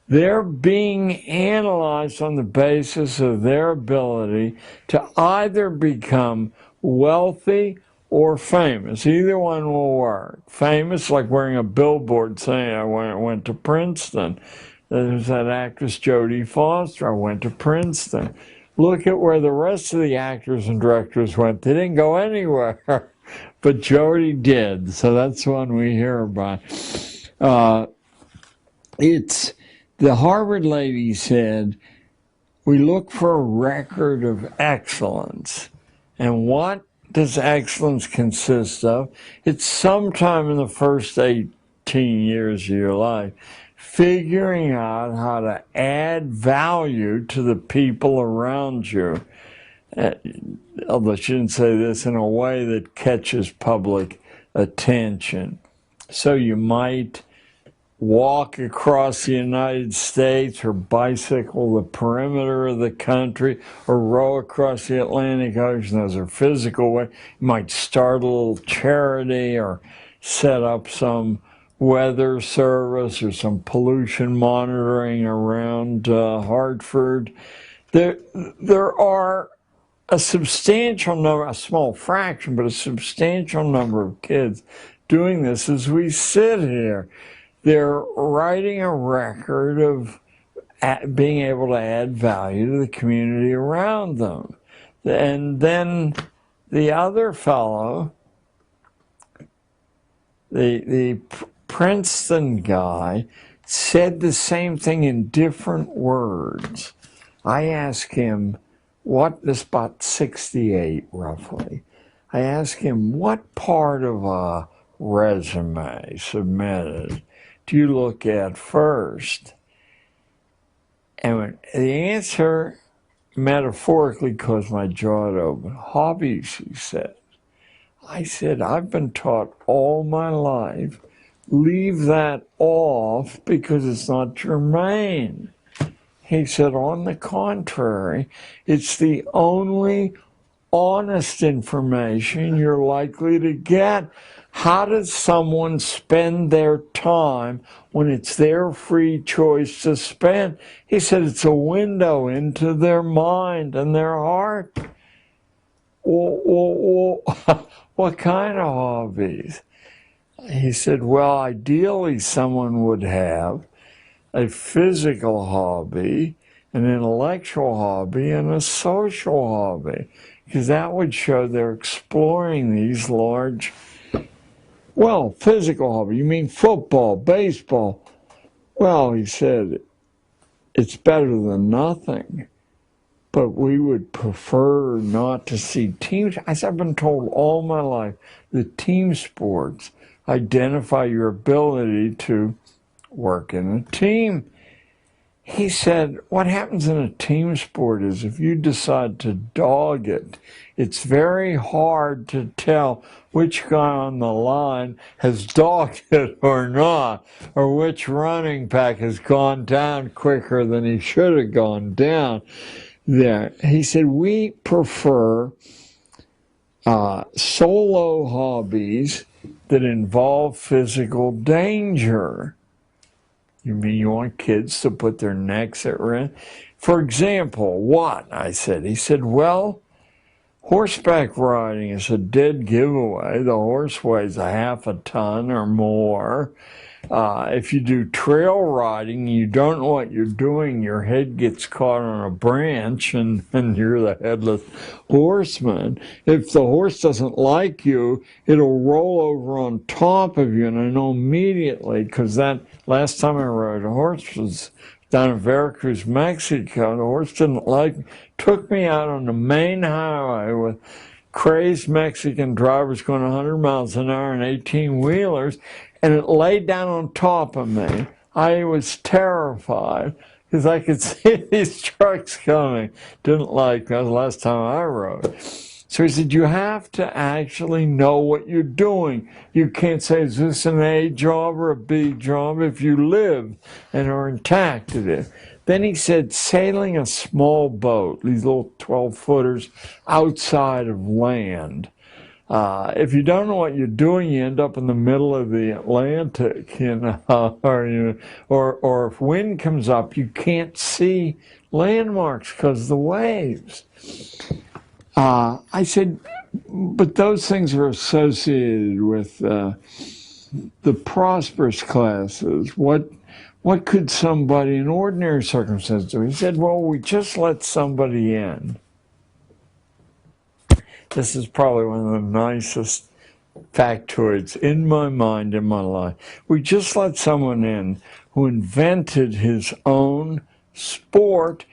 They're being analyzed on the basis of their ability to either become wealthy or famous. Either one will work. Famous, like wearing a billboard saying, I went to Princeton. There's that actress Jodie Foster, I went to Princeton. Look at where the rest of the actors and directors went. They didn't go anywhere, but Jodie did. So that's one we hear about. The Harvard lady said, we look for a record of excellence. And what does excellence consist of? It's sometime in the first 18 years of your life, figuring out how to add value to the people around you. Although she didn't say this, in a way that catches public attention. So you might walk across the United States or bicycle the perimeter of the country or row across the Atlantic Ocean. Those are physical ways. You might start a little charity or set up some weather service or some pollution monitoring around Hartford. There are a substantial number, a small fraction, but a substantial number of kids doing this as we sit here. They're writing a record of being able to add value to the community around them. And then the other fellow, the Princeton guy, said the same thing in different words. I asked him, this is about 68 roughly. I asked him, what part of a resume submitted do you look at first? And the answer metaphorically caused my jaw to open. Hobbies, he said. I said, I've been taught all my life, leave that off because it's not germane. He said, on the contrary, it's the only honest information you're likely to get. How does someone spend their time when it's their free choice to spend? He said it's a window into their mind and their heart. Well, what kind of hobbies? He said, well, ideally someone would have a physical hobby, an intellectual hobby, and a social hobby, because that would show they're exploring these large. Well, physical hobby, you mean football, baseball? Well, he said, it's better than nothing, but we would prefer not to see teams. As I've been told all my life, the team sports identify your ability to work in a team. He said, what happens in a team sport is if you decide to dog it, it's very hard to tell which guy on the line has dogged it or not, or which running back has gone down quicker than he should have gone down. There, he said, we prefer solo hobbies that involve physical danger. You mean you want kids to put their necks at risk? For example, what? I said. He said, well, horseback riding is a dead giveaway. The horse weighs a half a ton or more. If you do trail riding, you don't know what you're doing. Your head gets caught on a branch and you're the headless horseman. If the horse doesn't like you, it'll roll over on top of you. And I know immediately, because that last time I rode a horse was down in Veracruz, Mexico. The horse didn't like me. Took me out on the main highway with crazed Mexican drivers going 100 miles an hour in 18-wheelers. And it laid down on top of me. I was terrified because I could see these trucks coming. Didn't like that. Was the last time I rode. So he said, you have to actually know what you're doing. You can't say, is this an A job or a B job? If you live and are intact at it. Then he said, sailing a small boat, these little 12-footers outside of land. If you don't know what you're doing, you end up in the middle of the Atlantic, or if wind comes up, you can't see landmarks because of the waves. I said, but those things are associated with the prosperous classes. What could somebody in ordinary circumstances do? He said, well, we just let somebody in. This is probably one of the nicest factoids in my mind, in my life. We just let someone in who invented his own sport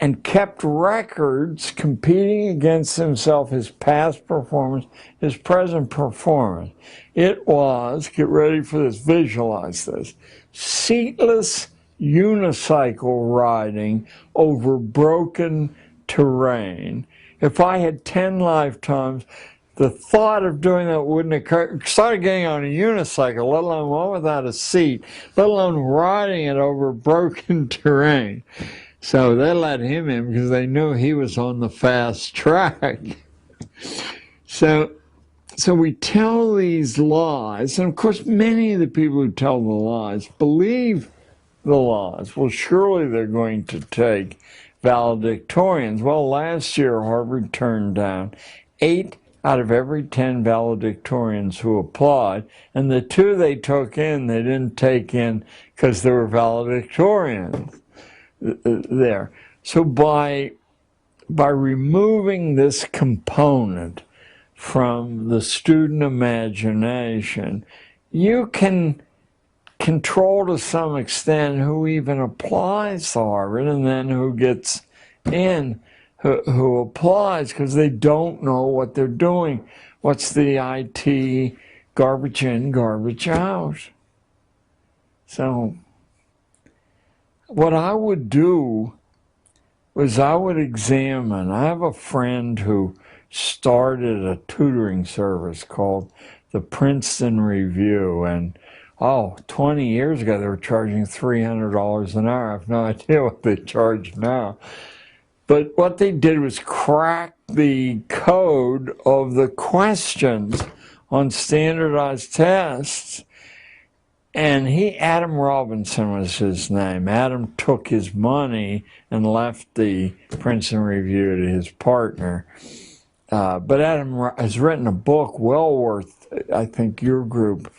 and kept records competing against himself, his past performance, his present performance. It was, get ready for this, visualize this, seatless unicycle riding over broken terrain. If I had 10 lifetimes, the thought of doing that wouldn't occur. Started getting on a unicycle, let alone one without a seat, let alone riding it over broken terrain. So they let him in because they knew he was on the fast track. So we tell these lies, and of course many of the people who tell the lies believe the lies. Well, surely they're going to take valedictorians. Well, last year Harvard turned down 8 out of every 10 valedictorians who applied, and the 2 they took in, they didn't take in because they were valedictorians there. So by removing this component from the student imagination, you can control to some extent who even applies to Harvard and then who gets in, who applies, because they don't know what they're doing. What's the IT garbage in, garbage out? So what I would do was I would examine. I have a friend who started a tutoring service called the Princeton Review, and 20 years ago, they were charging $300 an hour. I have no idea what they charge now. But what they did was crack the code of the questions on standardized tests. And Adam Robinson was his name. Adam took his money and left the Princeton Review to his partner. But Adam has written a book well worth, I think, your group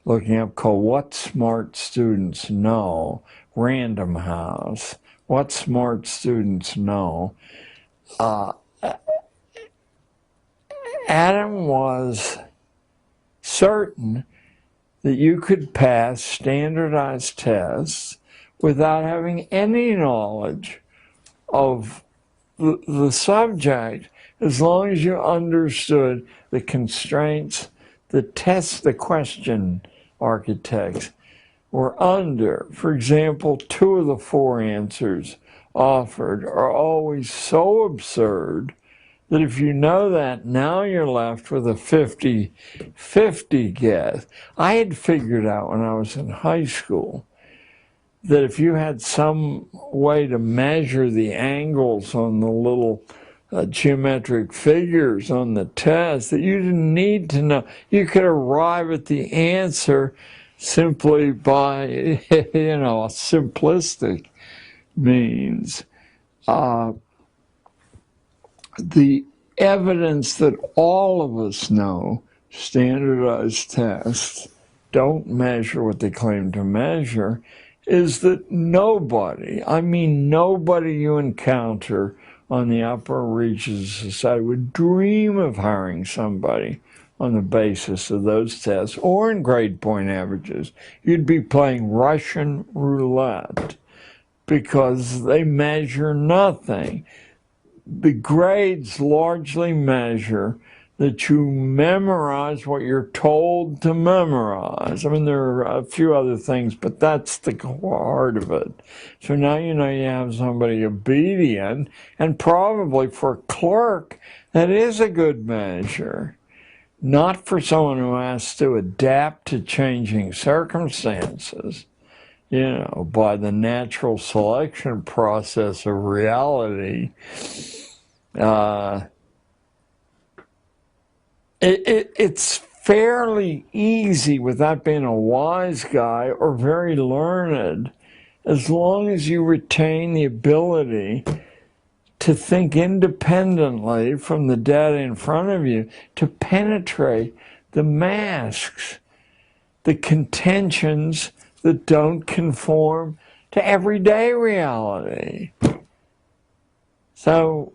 looking up, called What Smart Students Know, Random House, What Smart Students Know. Adam was certain that you could pass standardized tests without having any knowledge of the subject, as long as you understood the constraints, the test, the question architects were under. For example, 2 of the 4 answers offered are always so absurd that if you know that, now you're left with a 50-50 guess. I had figured out when I was in high school that if you had some way to measure the angles on the little geometric figures on the test, that you didn't need to know. You could arrive at the answer simply by, a simplistic means. The evidence that all of us know standardized tests don't measure what they claim to measure is that nobody, I mean nobody you encounter on the upper reaches of society would dream of hiring somebody on the basis of those tests or in grade point averages. You'd be playing Russian roulette because they measure nothing. The grades largely measure that you memorize what you're told to memorize. I mean, there are a few other things, but that's the heart of it. So now you know you have somebody obedient, and probably for a clerk, that is a good measure. Not for someone who has to adapt to changing circumstances, you know, by the natural selection process of reality. It's fairly easy without being a wise guy or very learned, as long as you retain the ability to think independently from the data in front of you, to penetrate the masks, the contentions that don't conform to everyday reality. So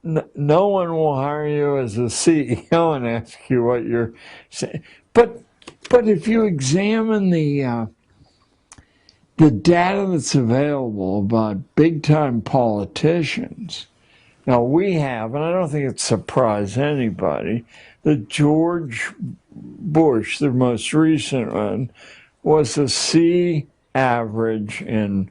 no one will hire you as a CEO and ask you what you're saying. But if you examine the data that's available about big-time politicians, now we have, and I don't think it surprised anybody, that George Bush, the most recent one, was a C average in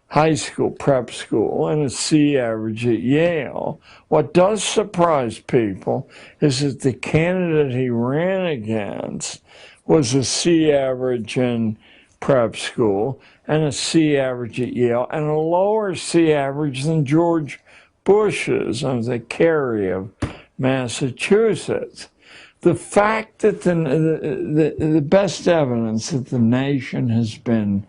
high school, prep school, and a C average at Yale. What does surprise people is that the candidate he ran against was a C average in prep school and a C average at Yale and a lower C average than George Bush's on the Kerry of Massachusetts. The fact that the best evidence that the nation has been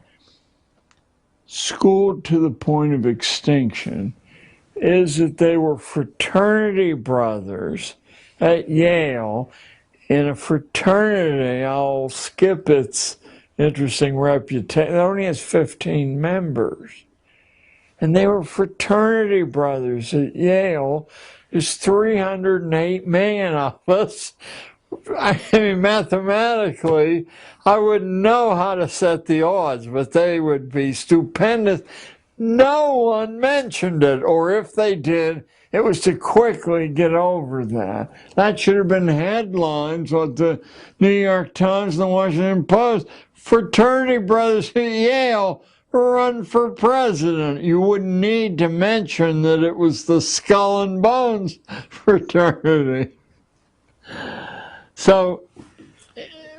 schooled to the point of extinction is that they were fraternity brothers at Yale in a fraternity. I'll skip its interesting reputation. It only has 15 members. And they were fraternity brothers at Yale. There's 308 million of us. I mean, mathematically, I wouldn't know how to set the odds, but they would be stupendous. No one mentioned it, or if they did, it was to quickly get over that. That should have been headlines with the New York Times and the Washington Post. Fraternity brothers at Yale run for president. You wouldn't need to mention that it was the Skull and Bones fraternity. So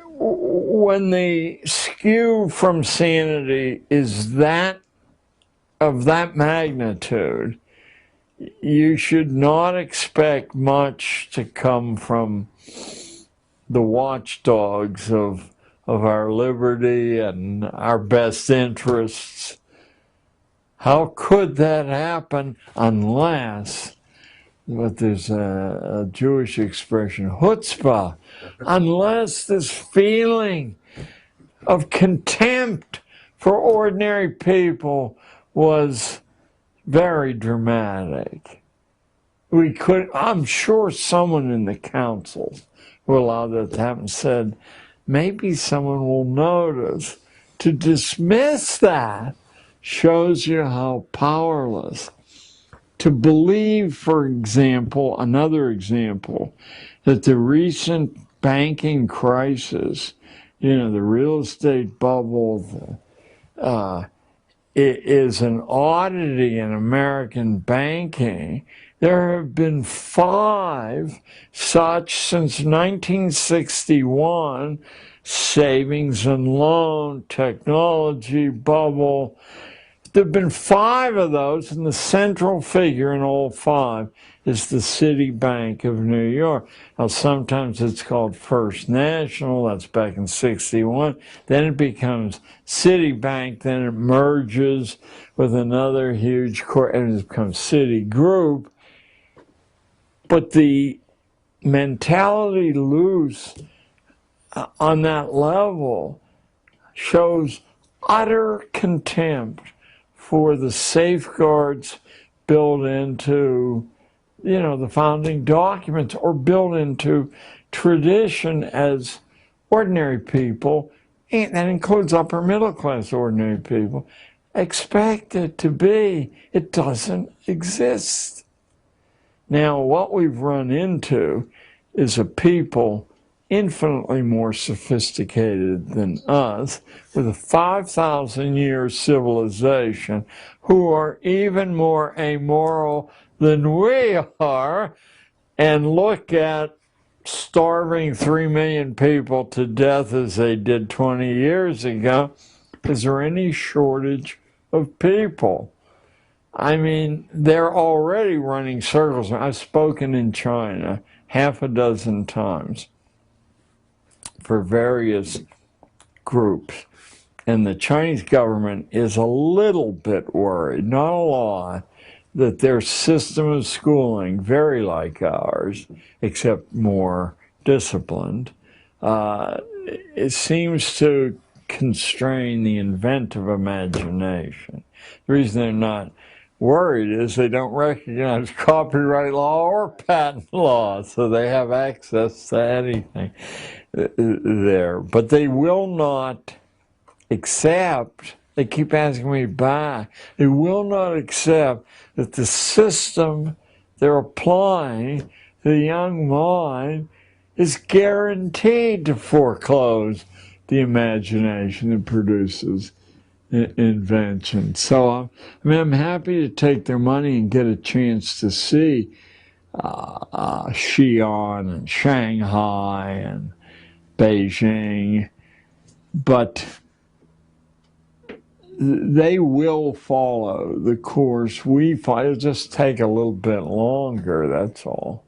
when the skew from sanity is that of that magnitude, you should not expect much to come from the watchdogs of our liberty and our best interests. How could that happen unless, but there's a Jewish expression, chutzpah, unless this feeling of contempt for ordinary people was very dramatic. I'm sure someone in the council who allowed that to happen said, maybe someone will notice. To dismiss that shows you how powerless. To believe, for example, another example, that the recent banking crisis, you know, the real estate bubble, it is an oddity in American banking. There have been 5 such since 1961, savings and loan, technology bubble. There have been 5 of those, and the central figure in all 5 is the Citibank of New York. Now, sometimes it's called First National, that's back in 61. Then it becomes Citibank, then it merges with another huge and it becomes Citigroup. But the mentality loose on that level shows utter contempt for the safeguards built into, you know, the founding documents or built into tradition as ordinary people, and that includes upper middle class ordinary people, expect it to be. It doesn't exist. Now, what we've run into is a people infinitely more sophisticated than us, with a 5,000-year civilization, who are even more amoral than we are, and look at starving 3 million people to death as they did 20 years ago. Is there any shortage of people? I mean, they're already running circles. I've spoken in China half a dozen times for various groups, and the Chinese government is a little bit worried, not a lot, that their system of schooling, very like ours, except more disciplined, it seems to constrain the inventive imagination. The reason they're not worried is they don't recognize copyright law or patent law, so they have access to anything there. But they will not accept, they keep asking me back, they will not accept that the system they're applying to the young mind is guaranteed to foreclose the imagination that produces invention. So I mean, I'm happy to take their money and get a chance to see Xi'an and Shanghai and Beijing, but they will follow the course we follow. It'll just take a little bit longer, that's all.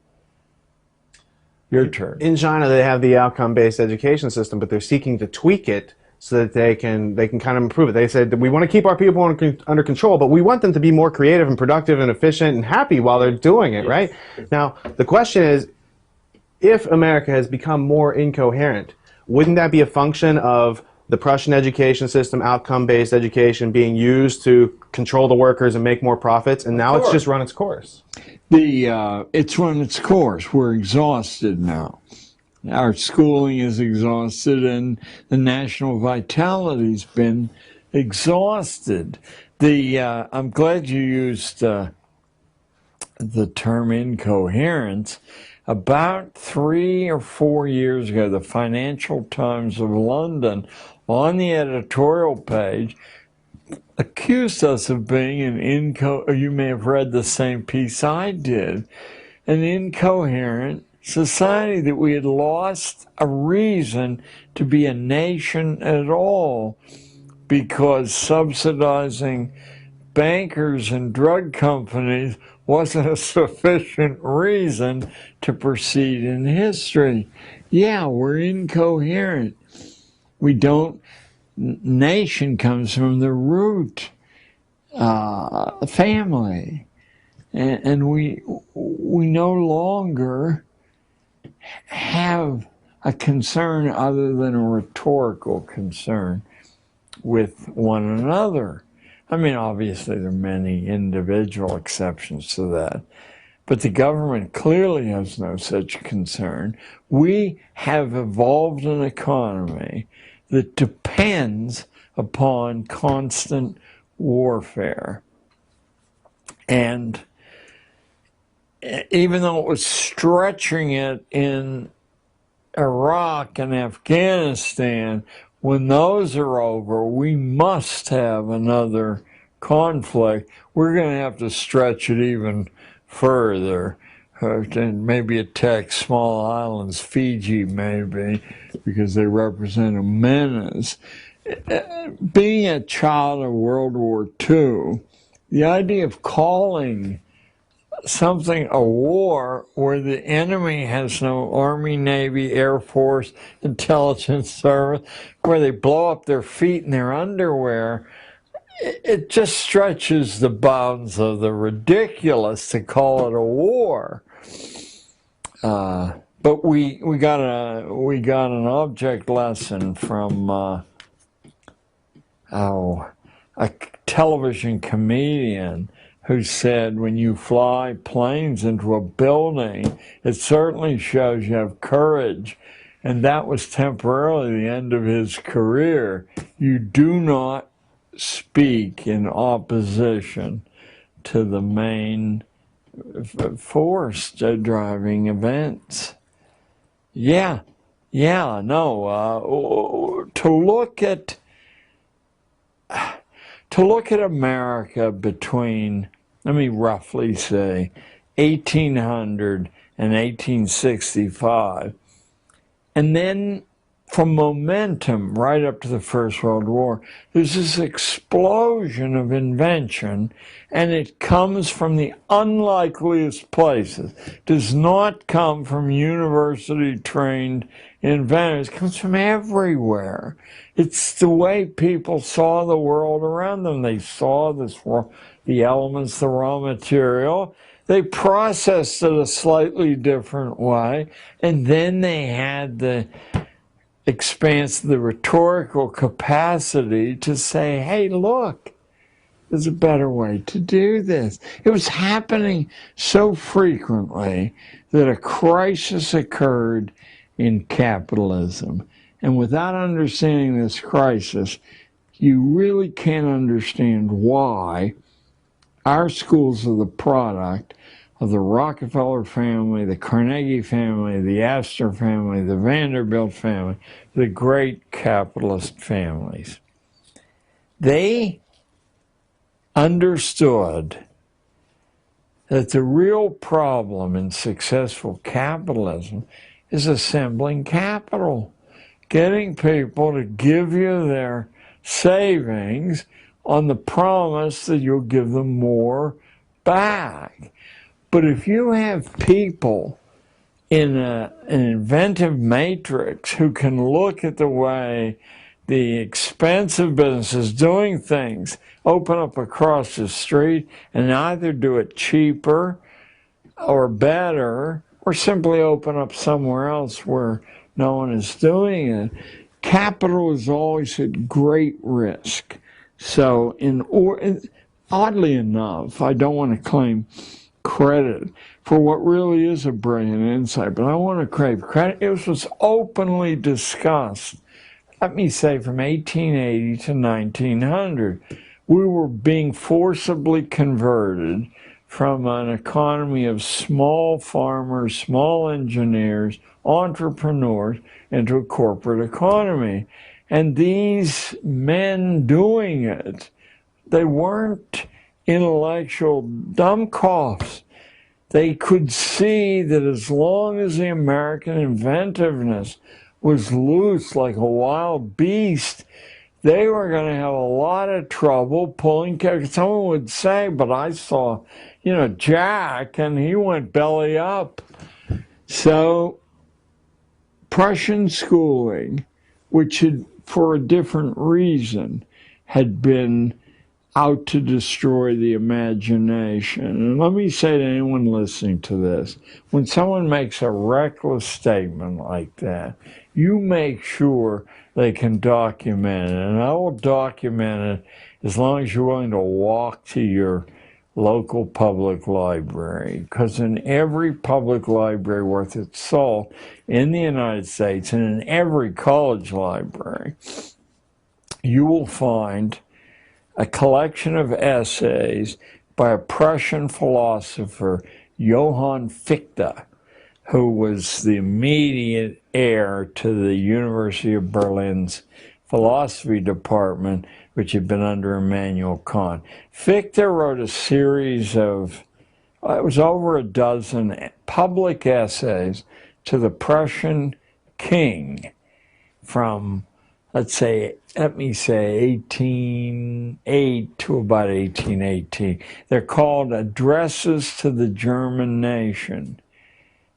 Your turn. In China, they have the outcome-based education system, but they're seeking to tweak it so that they can kind of improve it. They said that we want to keep our people under control, but we want them to be more creative and productive and efficient and happy while they're doing it, right? Now, the question is, if America has become more incoherent, wouldn't that be a function of the Prussian education system, outcome-based education, being used to control the workers and make more profits, and now it's just run its course? It's run its course. We're exhausted now. Our schooling is exhausted, and the national vitality's been exhausted. I'm glad you used the term incoherence. About 3 or 4 years ago, the Financial Times of London, on the editorial page, accused us of being you may have read the same piece I did, an incoherent society, that we had lost a reason to be a nation at all, because subsidizing bankers and drug companies wasn't a sufficient reason to proceed in history. Yeah, we're incoherent. We don't. Nation comes from the root family, and we no longer have a concern other than a rhetorical concern with one another. I mean, obviously there are many individual exceptions to that, but the government clearly has no such concern. We have evolved an economy that depends upon constant warfare. And even though it was stretching it in Iraq and Afghanistan, when those are over, we must have another conflict. We're going to have to stretch it even further and maybe attack small islands, Fiji maybe, because they represent a menace. Being a child of World War II, the idea of calling something a war where the enemy has no Army, Navy, Air Force, intelligence service, where they blow up their feet in their underwear, it just stretches the bounds of the ridiculous to call it a war. But we got an object lesson from a television comedian who said, when you fly planes into a building, it certainly shows you have courage. And that was temporarily the end of his career. You do not speak in opposition to the main force driving events. Yeah, yeah, no. To look at America between, let me roughly say, 1800 and 1865, and then from momentum right up to the First World War, there's this explosion of invention, and it comes from the unlikeliest places. It does not come from university-trained inventors. It comes from everywhere. It's the way people saw the world around them. They saw the elements, the raw material. They processed it a slightly different way, and then they had the the rhetorical capacity to say, hey, look, there's a better way to do this. It was happening so frequently that a crisis occurred in capitalism. And without understanding this crisis, you really can't understand why our schools are the product of the Rockefeller family, the Carnegie family, the Astor family, the Vanderbilt family, the great capitalist families. They understood that the real problem in successful capitalism is assembling capital, getting people to give you their savings on the promise that you'll give them more back. But if you have people in an inventive matrix who can look at the way the expensive businesses doing things open up across the street and either do it cheaper or better or simply open up somewhere else where no one is doing it, capital is always at great risk. So oddly enough, I don't want to claim credit for what really is a brilliant insight, but I want to crave credit. It was openly discussed, let me say, from 1880 to 1900. We were being forcibly converted from an economy of small farmers, small engineers, entrepreneurs, into a corporate economy. And these men doing it, they weren't intellectual dumbcoffs. They could see that as long as the American inventiveness was loose like a wild beast, they were going to have a lot of trouble pulling. Someone would say, but I saw, Jack, and he went belly up. So Prussian schooling, which had, for a different reason, had been out to destroy the imagination. And let me say to anyone listening to this, when someone makes a reckless statement like that, you make sure they can document it. And I will document it as long as you're willing to walk to your local public library. Because in every public library worth its salt in the United States, and in every college library, you will find a collection of essays by a Prussian philosopher, Johann Fichte, who was the immediate heir to the University of Berlin's philosophy department, which had been under Immanuel Kant. Fichte wrote a series of, it was over a dozen public essays to the Prussian king from, let me say 1808 to about 1818. They're called Addresses to the German Nation.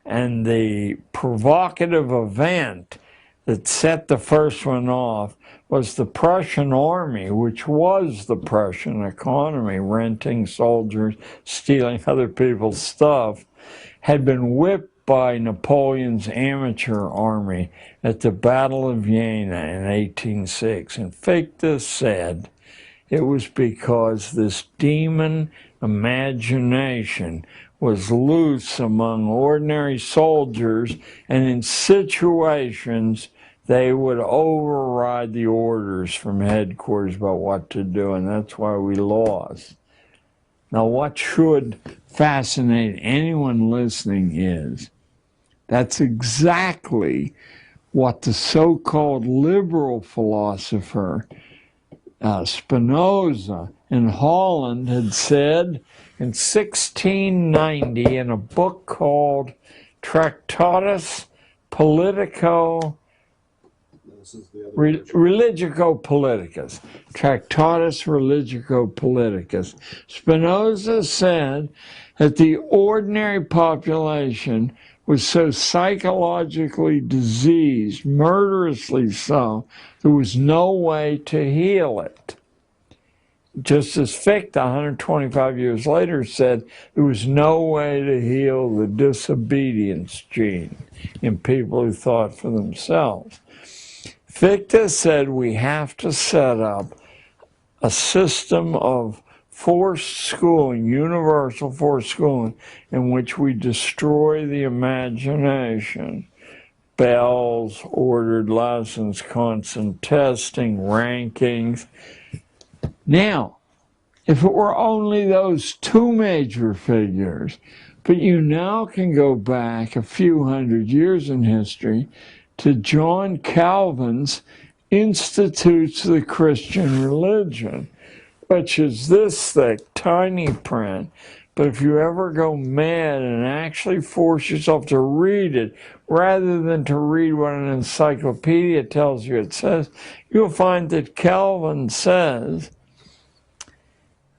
And the provocative event that set the first one off was the Prussian army, which was the Prussian economy, renting soldiers, stealing other people's stuff, had been whipped by Napoleon's amateur army at the Battle of Jena in 1806. And Fichte said it was because this demon imagination was loose among ordinary soldiers, and in situations they would override the orders from headquarters about what to do, and that's why we lost. Now, what should fascinate anyone listening is That's exactly what the so-called liberal philosopher Spinoza in Holland had said in 1690 in a book called Tractatus Politico Religico-Politicus. Tractatus Religico-Politicus. Spinoza said that the ordinary population was so psychologically diseased, murderously so, there was no way to heal it. Just as Fichte, 125 years later, said there was no way to heal the disobedience gene in people who thought for themselves. Fichte said we have to set up a system of forced schooling, universal forced schooling, in which we destroy the imagination. Bells, ordered lessons, constant testing, rankings. Now, if it were only those two major figures, but you now can go back a few hundred years in history to John Calvin's Institutes of the Christian Religion, which is this thick, tiny print. But if you ever go mad and actually force yourself to read it, rather than to read what an encyclopedia tells you it says, you'll find that Calvin says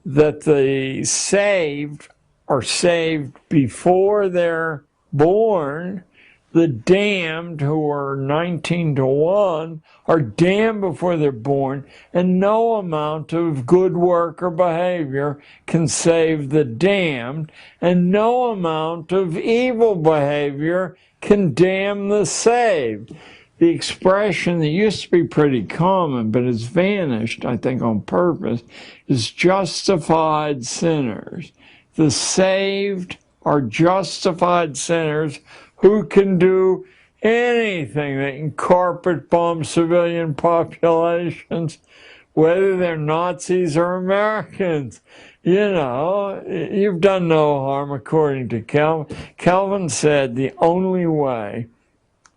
that the saved are saved before they're born. The damned, who are 19 to 1, are damned before they're born, and no amount of good work or behavior can save the damned, and no amount of evil behavior can damn the saved. The expression that used to be pretty common, but has vanished, I think on purpose, is justified sinners. The saved are justified sinners who can do anything. They can carpet bomb civilian populations, whether they're Nazis or Americans. You know, you've done no harm according to Calvin. Calvin said the only way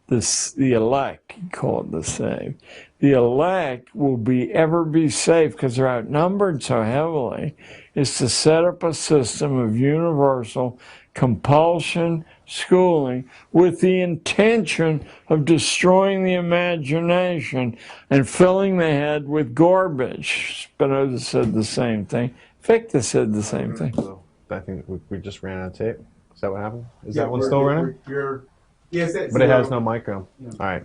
the elect, he called the saved, the elect will ever be safe because they're outnumbered so heavily, is to set up a system of universal compulsion schooling with the intention of destroying the imagination and filling the head with garbage. Spinoza said the same thing. Fichte said the same thing. So I think we just ran out of tape. Is that what happened? Is that one still running? Yes, but it has no micro. Yeah. All right.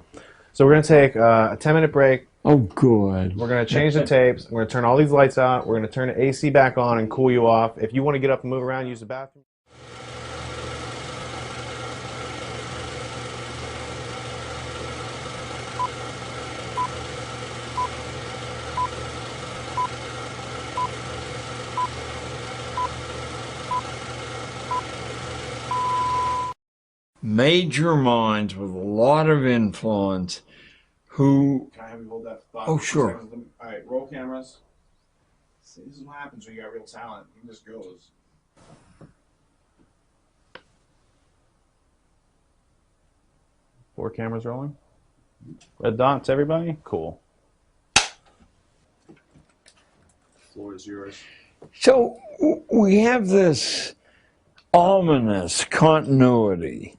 So we're going to take a 10-minute break. Oh, good. We're going to change the tapes. We're going to turn all these lights out. We're going to turn the AC back on and cool you off. If you want to get up and move around, use the bathroom. Major minds with a lot of influence who... Can I have you hold that thought? Oh, sure. All right, roll cameras. See, this is what happens when you got real talent. It just goes. 4 cameras rolling. Red dots, everybody? Cool. Floor is yours. So we have this ominous continuity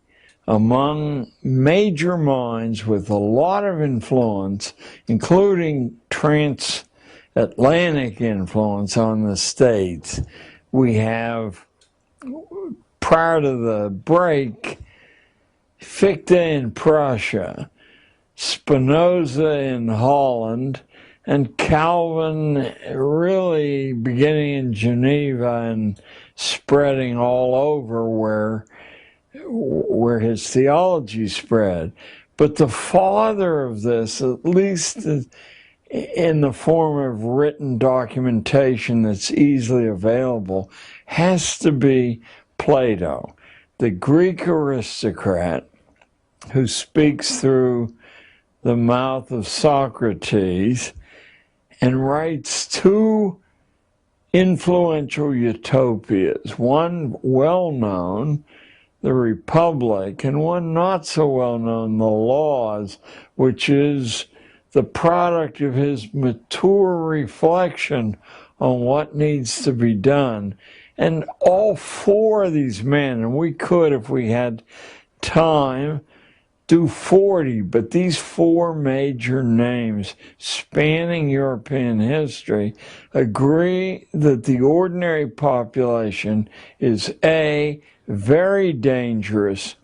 among major minds with a lot of influence, including transatlantic influence on the states. We have, prior to the break, Fichte in Prussia, Spinoza in Holland, and Calvin really beginning in Geneva and spreading all over where his theology spread. But the father of this, at least in the form of written documentation that's easily available, has to be Plato, the Greek aristocrat who speaks through the mouth of Socrates and writes 2 influential utopias. One well-known, the Republic, and one not so well known, the Laws, which is the product of his mature reflection on what needs to be done. And all four of these men, and we could, if we had time, do 40, but these four major names spanning European history agree that the ordinary population is A, very dangerous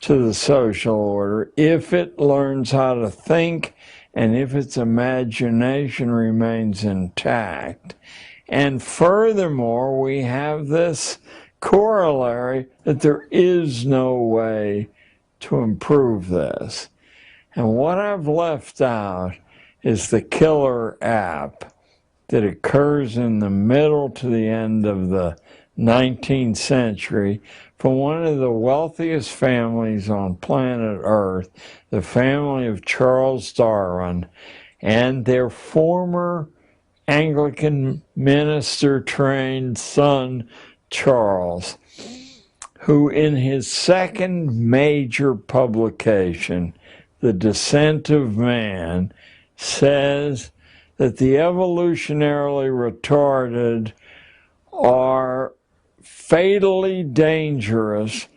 to the social order if it learns how to think and if its imagination remains intact. And furthermore, we have this corollary that there is no way to improve this. And what I've left out is the killer app that occurs in the middle to the end of the 19th century from one of the wealthiest families on planet Earth, the family of Charles Darwin, and their former Anglican minister-trained son, Charles, who in his second major publication, The Descent of Man, says that the evolutionarily retarded are fatally dangerous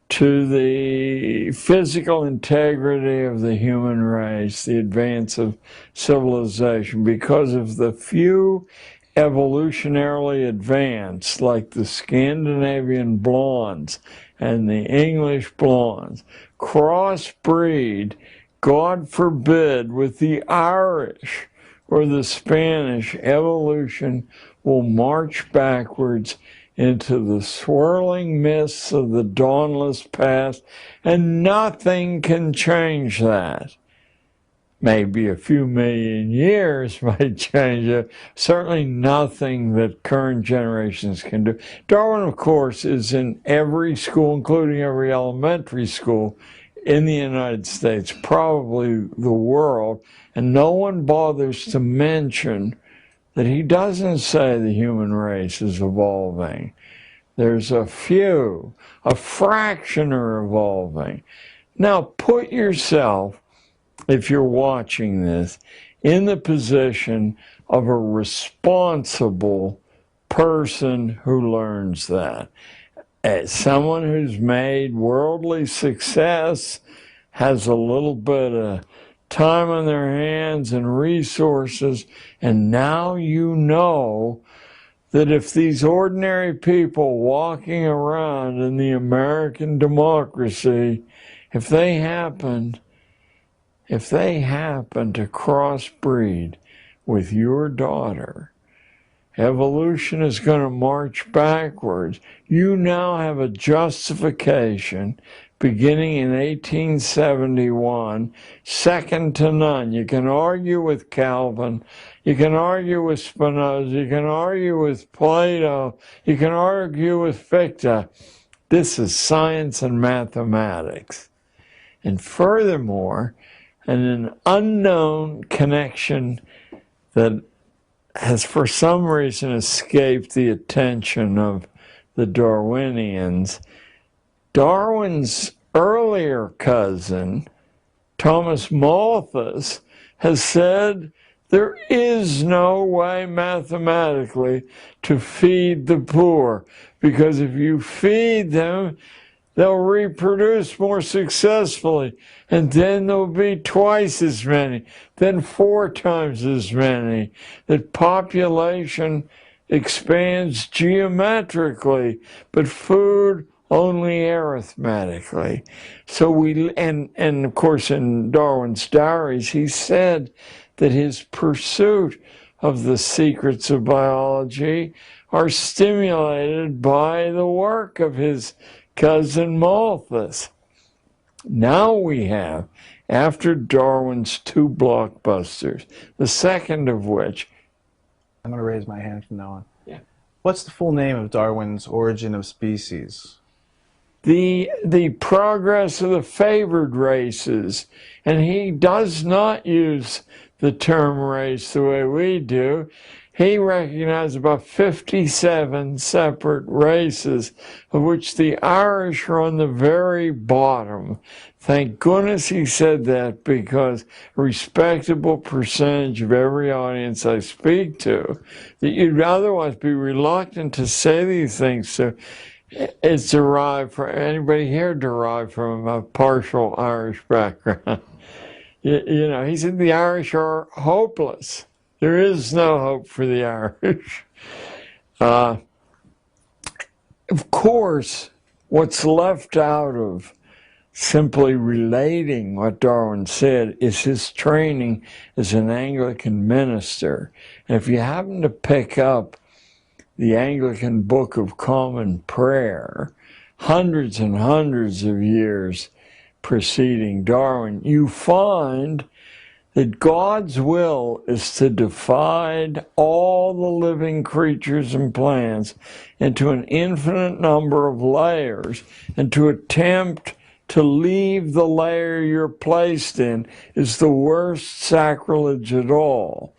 to the physical integrity of the human race, the advance of civilization, because of the few evolutionarily advanced, like the Scandinavian blondes and the English blondes, crossbreed, God forbid, with the Irish or the Spanish, evolution will march backwards into the swirling mists of the dawnless past, and nothing can change that. Maybe a few million years might change it. Certainly nothing that current generations can do. Darwin, of course, is in every school, including every elementary school in the United States, probably the world, and no one bothers to mention that he doesn't say the human race is evolving. There's a few, a fraction are evolving. Now put yourself, if you're watching this, in the position of a responsible person who learns that. As someone who's made worldly success, has a little bit of time on their hands and resources, and now you know that if these ordinary people walking around in the American democracy, if they happen to crossbreed with your daughter, evolution is going to march backwards. You now have a justification beginning in 1871, second to none. You can argue with Calvin, you can argue with Spinoza, you can argue with Plato, you can argue with Fichte. This is science and mathematics. And furthermore, an unknown connection that has for some reason escaped the attention of the Darwinians. Darwin's earlier cousin, Thomas Malthus, has said there is no way mathematically to feed the poor, because if you feed them, they'll reproduce more successfully, and then there'll be twice as many, then 4 times as many. That population expands geometrically, but food only arithmetically. So and of course in Darwin's diaries, he said that his pursuit of the secrets of biology are stimulated by the work of his cousin Malthus. Now we have, after Darwin's 2 blockbusters, the second of which... I'm going to raise my hand from now on. Yeah. What's the full name of Darwin's Origin of Species? The progress of the favored races, and he does not use the term race the way we do. he recognized about 57 separate races, of which the Irish are on the very bottom. Thank goodness he said that, because a respectable percentage of every audience I speak to, that you'd otherwise be reluctant to say these things to, is derived from, anybody here derived from a partial Irish background. You know, he said the Irish are hopeless. There is no hope for the Irish. Of course, what's left out of simply relating what Darwin said is his training as an Anglican minister. And if you happen to pick up the Anglican Book of Common Prayer, hundreds and hundreds of years preceding Darwin, you find that God's will is to divide all the living creatures and plants into an infinite number of layers, and to attempt to leave the layer you're placed in is the worst sacrilege at all.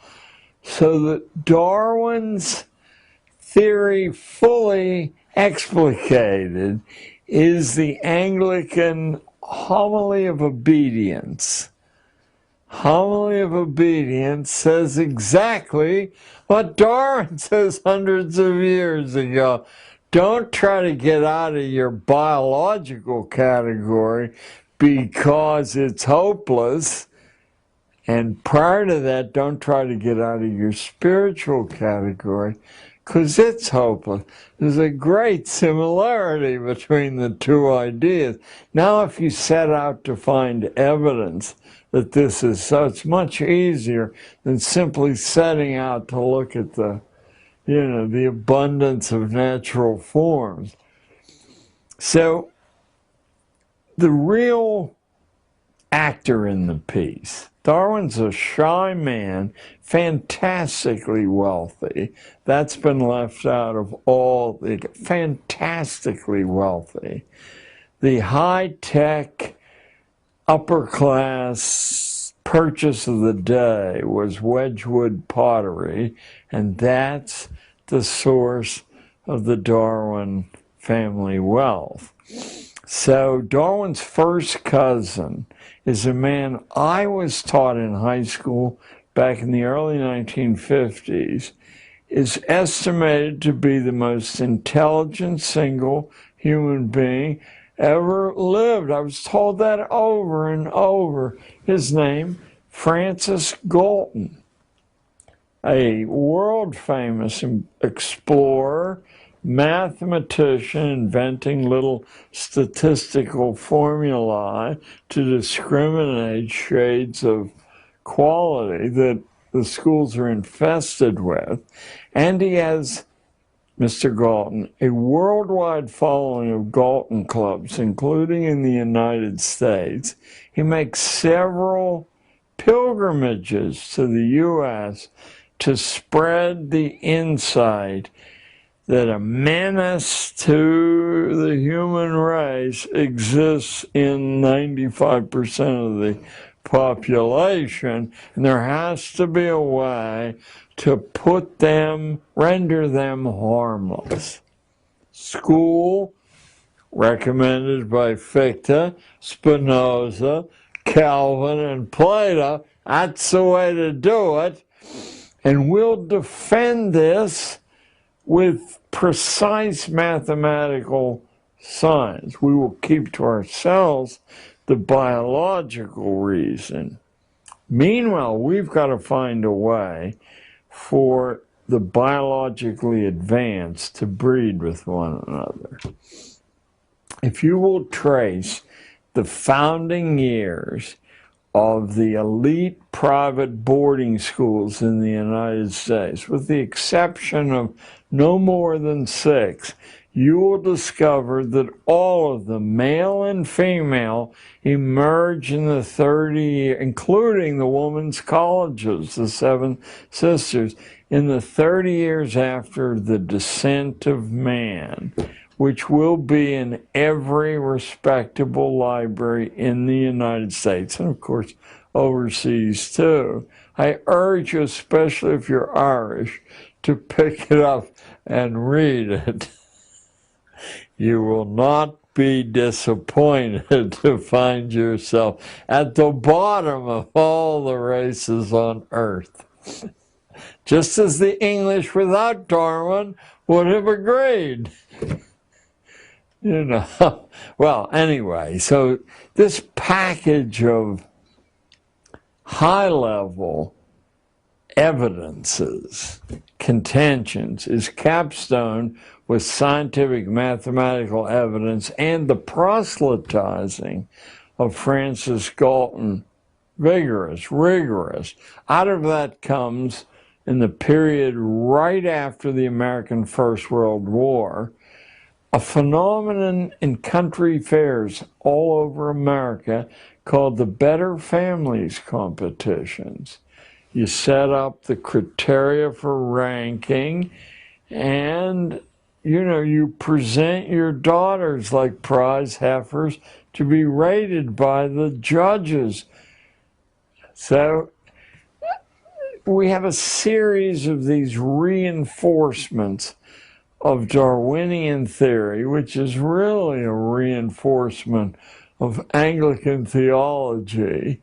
So that Darwin's theory, fully explicated, is the Anglican homily of obedience. Homily of obedience says exactly what Darwin says hundreds of years ago. Don't try to get out of your biological category because it's hopeless. And prior to that, don't try to get out of your spiritual category because it's hopeless. There's a great similarity between the two ideas. Now, if you set out to find evidence that this is so, it's much easier than simply setting out to look at the, you know, the abundance of natural forms. So the real actor in the piece, Darwin's a shy man, fantastically wealthy. That's been left out of all the fantastically wealthy. The high-tech, upper-class purchase of the day was Wedgwood pottery, and that's the source of the Darwin family wealth. So Darwin's first cousin is a man I was taught in high school back in the early 1950s, is estimated to be the most intelligent single human being ever lived. I was told that over and over. His name, Francis Galton, a world-famous explorer, mathematician, inventing little statistical formulae to discriminate shades of quality that the schools are infested with. And he has, Mr. Galton, a worldwide following of Galton clubs, including in the United States. He makes several pilgrimages to the U.S. to spread the insight that a menace to the human race exists in 95% of the population, and there has to be a way to put them, render them harmless. School, recommended by Fichte, Spinoza, Calvin, and Plato, that's the way to do it, and we'll defend this with precise mathematical science. We will keep to ourselves the biological reason. Meanwhile, we've got to find a way for the biologically advanced to breed with one another. If you will trace the founding years of the elite private boarding schools in the United States, with the exception of no more than 6, you will discover that all of them, male and female, emerge in the 30, including the women's colleges, the 7 sisters, in the 30 years after the descent of man, which will be in every respectable library in the United States, and of course overseas too. I urge you, especially if you're Irish, to pick it up and read it. You will not be disappointed to find yourself at the bottom of all the races on earth. Just as the English without Darwin would have agreed. You know, well, anyway, so this package of high-level evidences, contentions, is capstoned with scientific mathematical evidence and the proselytizing of Francis Galton, vigorous, rigorous. Out of that comes, in the period right after the American First World War, a phenomenon in country fairs all over America called the Better Families competitions. You set up the criteria for ranking, and you present your daughters like prize heifers to be rated by the judges. So we have a series of these reinforcements of Darwinian theory, which is really a reinforcement of Anglican theology,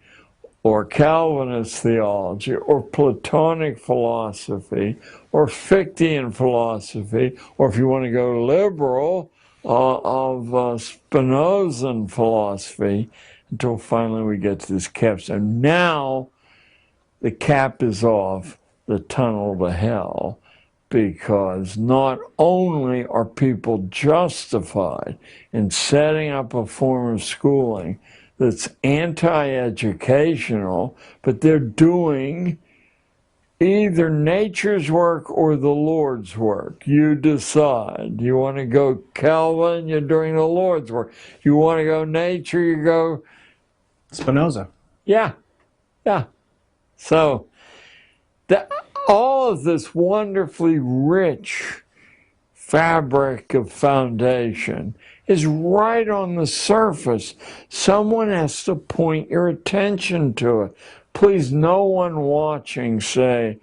or Calvinist theology, or Platonic philosophy, or Fichtean philosophy, or if you want to go liberal, of Spinozan philosophy, until finally we get to this capstone. Now the cap is off the tunnel to hell, because not only are people justified in setting up a form of schooling that's anti-educational, but they're doing either nature's work or the Lord's work. You decide. You want to go Calvin, you're doing the Lord's work. You want to go nature, you go Spinoza. Yeah. So all of this wonderfully rich fabric of foundation is right on the surface. Someone has to point your attention to it. Please, no one watching say,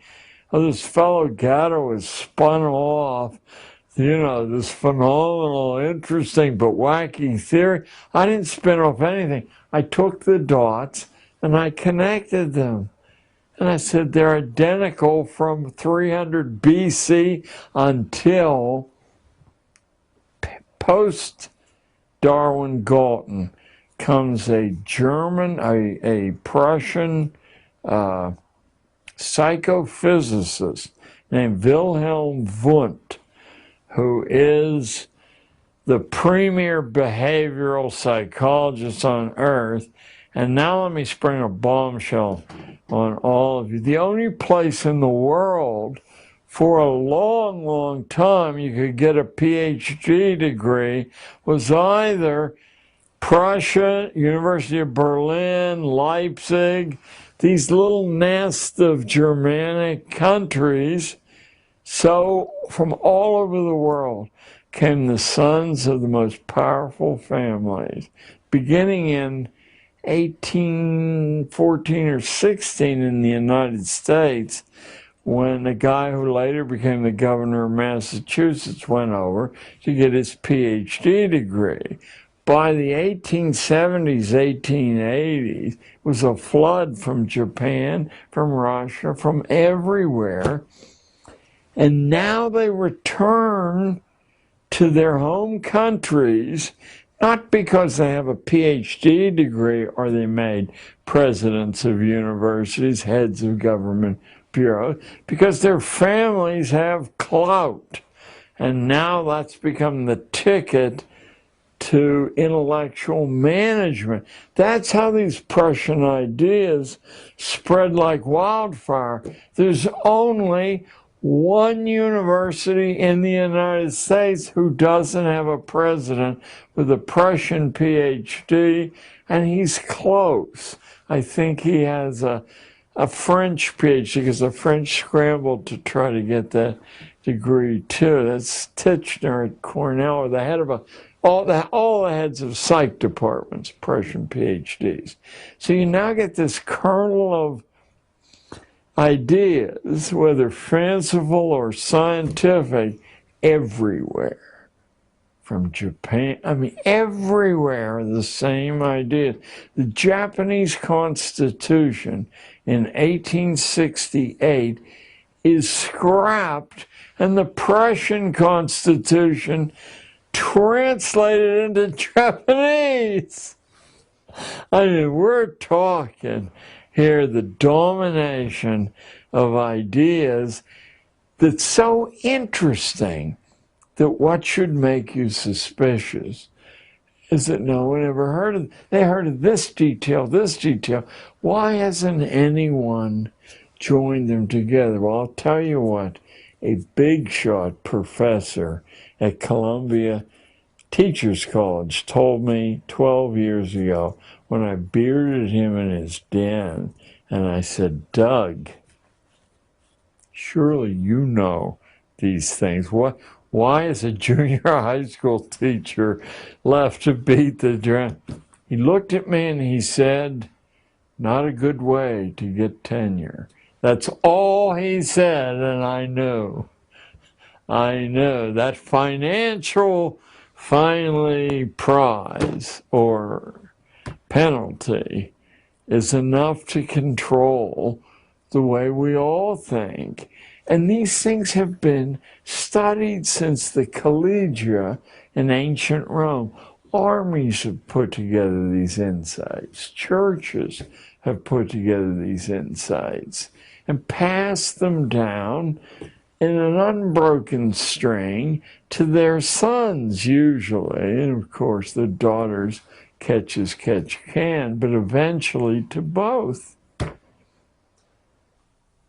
oh, this fellow Gatto is spun off, this phenomenal, interesting, but wacky theory. I didn't spin off anything. I took the dots and I connected them. And I said they're identical from 300 BC until post-Darwin Galton comes a German, a Prussian psychophysicist named Wilhelm Wundt, who is the premier behavioral psychologist on earth. And now let me spring a bombshell on all of you. The only place in the world for a long, long time you could get a PhD degree was either Prussia, University of Berlin, Leipzig, these little nests of Germanic countries. So from all over the world came the sons of the most powerful families, beginning in 1814 or 16 in the United States, when the guy who later became the governor of Massachusetts went over to get his PhD degree. By the 1870s, 1880s, it was a flood from Japan, from Russia, from everywhere. And now they return to their home countries, not because they have a PhD degree or they made presidents of universities, heads of government bureaus, because their families have clout. And now that's become the ticket to intellectual management. That's how these Prussian ideas spread like wildfire. There's only one university in the United States who doesn't have a president with a Prussian PhD, and he's close. I think he has a French PhD, because the French scrambled to try to get that degree too. That's Titchener at Cornell, or the head of all the heads of psych departments, Prussian PhDs. So you now get this kernel of ideas, whether fanciful or scientific, everywhere. From Japan, I mean, everywhere, the same ideas. The Japanese Constitution in 1868 is scrapped, and the Prussian Constitution translated into Japanese. I mean, we're talking here the domination of ideas that's so interesting that what should make you suspicious is that no one ever heard of, they heard of this detail, this detail. Why hasn't anyone joined them together? Well, I'll tell you what, a big shot professor at Columbia Teachers College told me 12 years ago when I bearded him in his den, and I said, Doug, surely you know these things. Why is a junior high school teacher left to beat the drum? He looked at me and he said, not a good way to get tenure. That's all he said, and I knew. That financial, finally, prize or penalty is enough to control the way we all think. And these things have been studied since the Collegia in ancient Rome. Armies have put together these insights. Churches have put together these insights and passed them down in an unbroken string to their sons, usually. And of course, the daughters catch as catch can, but eventually to both.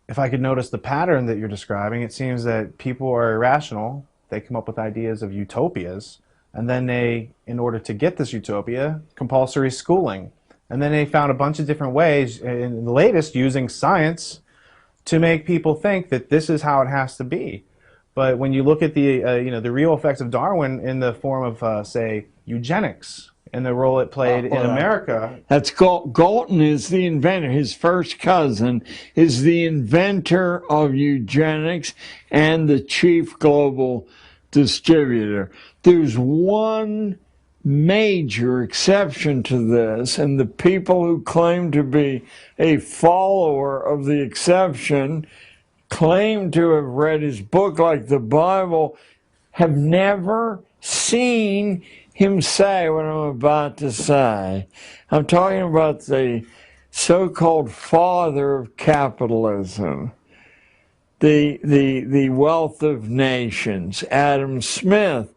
If I could notice the pattern that you're describing, it seems that people are irrational. They come up with ideas of utopias, and then they, in order to get this utopia, compulsory schooling. And then they found a bunch of different ways, in the latest using science, to make people think that this is how it has to be. But when you look at the, the real effects of Darwin in the form of, say, eugenics, and the role it played in America. That's Galton is the inventor. His first cousin is the inventor of eugenics and the chief global distributor. There's one major exception to this, and the people who claim to be a follower of the exception, claim to have read his book like the Bible, have never seen him say what I'm about to say. I'm talking about the so-called father of capitalism, the wealth of nations, Adam Smith,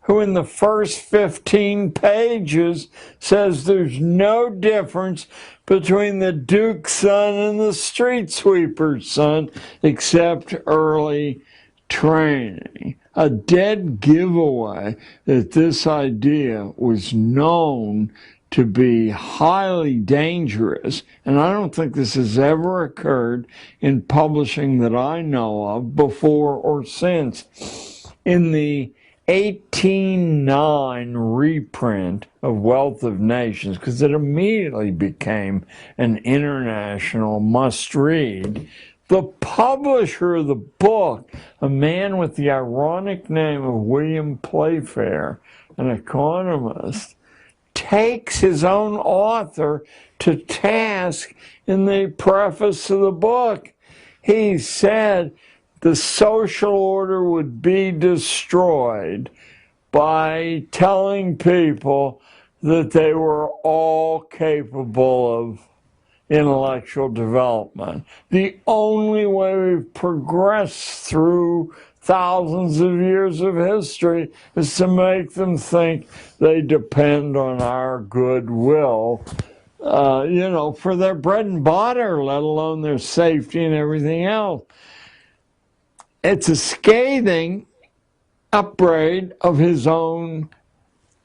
who in the first 15 pages says there's no difference between the duke's son and the street sweeper's son except early training. A dead giveaway that this idea was known to be highly dangerous, and I don't think this has ever occurred in publishing that I know of before or since. In the 1809 reprint of Wealth of Nations, because it immediately became an international must-read, the publisher of the book, a man with the ironic name of William Playfair, an economist, takes his own author to task in the preface of the book. He said the social order would be destroyed by telling people that they were all capable of intellectual development. The only way we've progressed through thousands of years of history is to make them think they depend on our goodwill, for their bread and butter, let alone their safety and everything else. It's a scathing upbraid of his own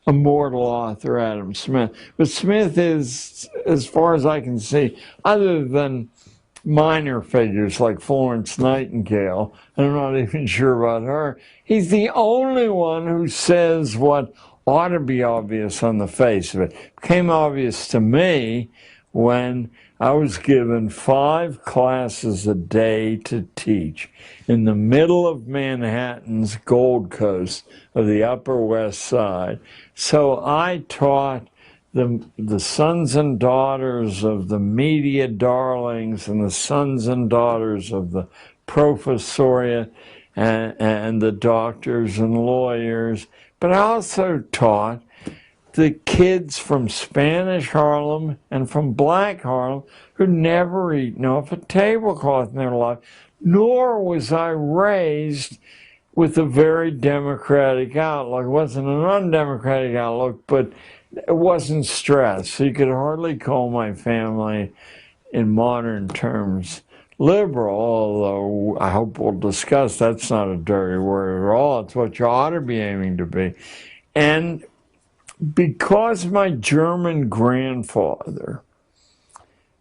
immortal author, Adam Smith. But Smith is, as far as I can see, other than minor figures like Florence Nightingale, and I'm not even sure about her, he's the only one who says what ought to be obvious on the face of it. It became obvious to me when I was given 5 classes a day to teach in the middle of Manhattan's Gold Coast of the Upper West Side. So I taught the sons and daughters of the media darlings and the sons and daughters of the professoriate and the doctors and lawyers, but I also taught the kids from Spanish Harlem and from Black Harlem who never eaten off a tablecloth in their life, nor was I raised with a very democratic outlook. It wasn't an undemocratic outlook, but it wasn't stress. So you could hardly call my family, in modern terms, liberal, although I hope we'll discuss that's not a dirty word at all. It's what you ought to be aiming to be. And because my German grandfather,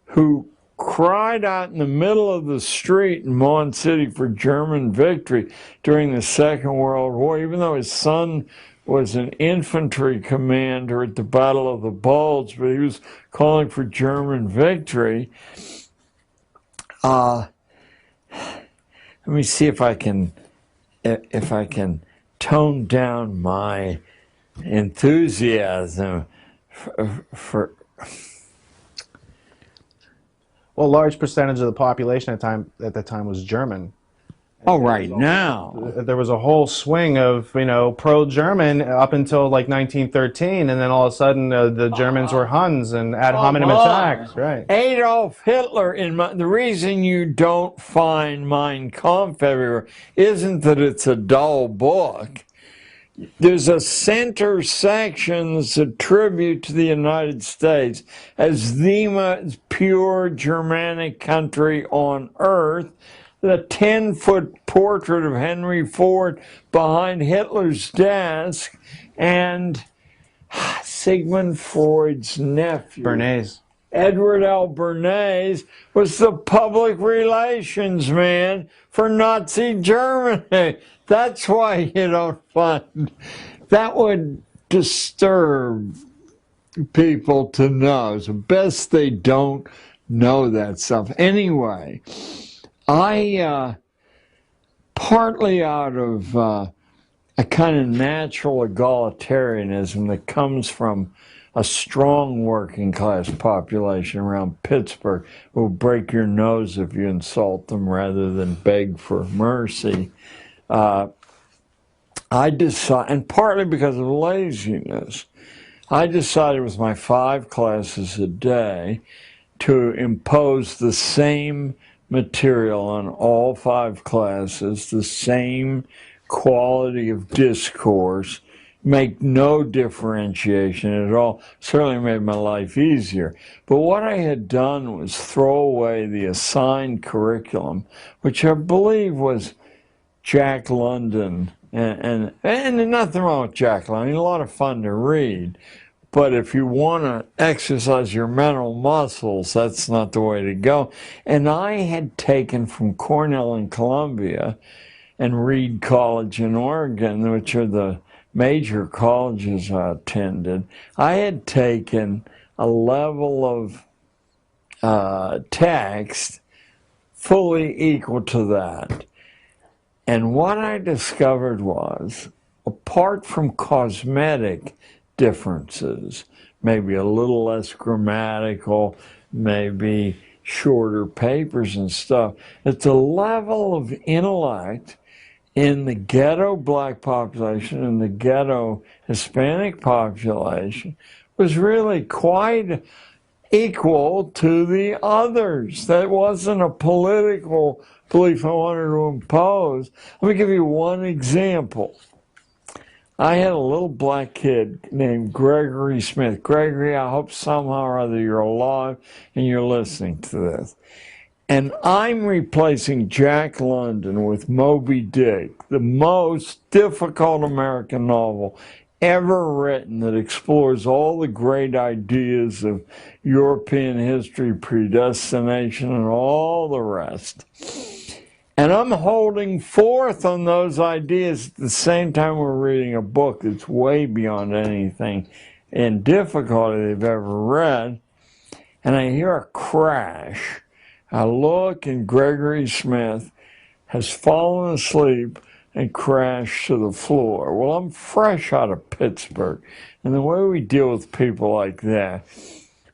who cried out in the middle of the street in Mon City for German victory during the Second World War, even though his son was an infantry commander at the Battle of the Bulge, but he was calling for German victory. Let me see if I can tone down my enthusiasm for Well, a large percentage of the population at the time was German. Oh, right now. There was a whole swing of, pro-German up until like 1913, and then all of a sudden the Germans were Huns and ad hominem attacks. Right. Adolf Hitler, the reason you don't find Mein Kampf everywhere isn't that it's a dull book. There's a center section that's a tribute to the United States as the most pure Germanic country on earth. The 10-foot portrait of Henry Ford behind Hitler's desk, and Sigmund Freud's nephew, Bernays. Edward L. Bernays, was the public relations man for Nazi Germany. That's why you don't find that would disturb people to know. It's best they don't know that stuff. Anyway, I, partly out of a kind of natural egalitarianism that comes from a strong working class population around Pittsburgh who will break your nose if you insult them rather than beg for mercy, I decided, and partly because of laziness, I decided with my 5 classes a day to impose the same material on all 5 classes, the same quality of discourse, make no differentiation at all. Certainly made my life easier. But what I had done was throw away the assigned curriculum, which I believe was Jack London. And nothing wrong with Jack London. He's a lot of fun to read. But if you want to exercise your mental muscles, that's not the way to go. And I had taken from Cornell and Columbia and Reed College in Oregon, which are the major colleges I attended, I had taken a level of text fully equal to that. And what I discovered was, apart from cosmetic differences, maybe a little less grammatical, maybe shorter papers and stuff, that the level of intellect in the ghetto black population and the ghetto Hispanic population was really quite equal to the others. That wasn't a political belief I wanted to impose. Let me give you one example. I had a little black kid named Gregory Smith. Gregory, I hope somehow or other you're alive and you're listening to this. And I'm replacing Jack London with Moby Dick, the most difficult American novel ever written that explores all the great ideas of European history, predestination, and all the rest. And I'm holding forth on those ideas at the same time we're reading a book that's way beyond anything in difficulty they've ever read. and I hear a crash. I look, and Gregory Smith has fallen asleep and crashed to the floor. Well, I'm fresh out of Pittsburgh, and the way we deal with people like that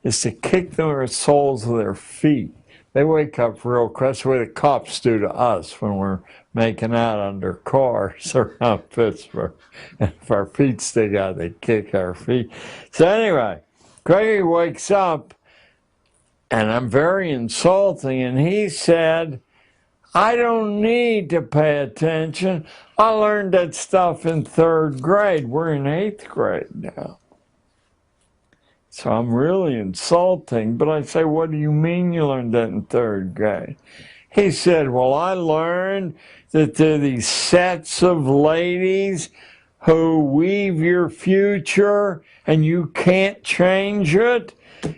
is to kick their soles of their feet. They wake up real quick. That's the way the cops do to us when we're making out under cars around Pittsburgh. And if our feet stick out, they kick our feet. So anyway, Gregory wakes up, and I'm very insulting, and he said, I don't need to pay attention. I learned that stuff in 3rd grade. We're in 8th grade now. So I'm really insulting, but I say, what do you mean you learned that in 3rd grade? He said, well, I learned that there are these sets of ladies who weave your future and you can't change it.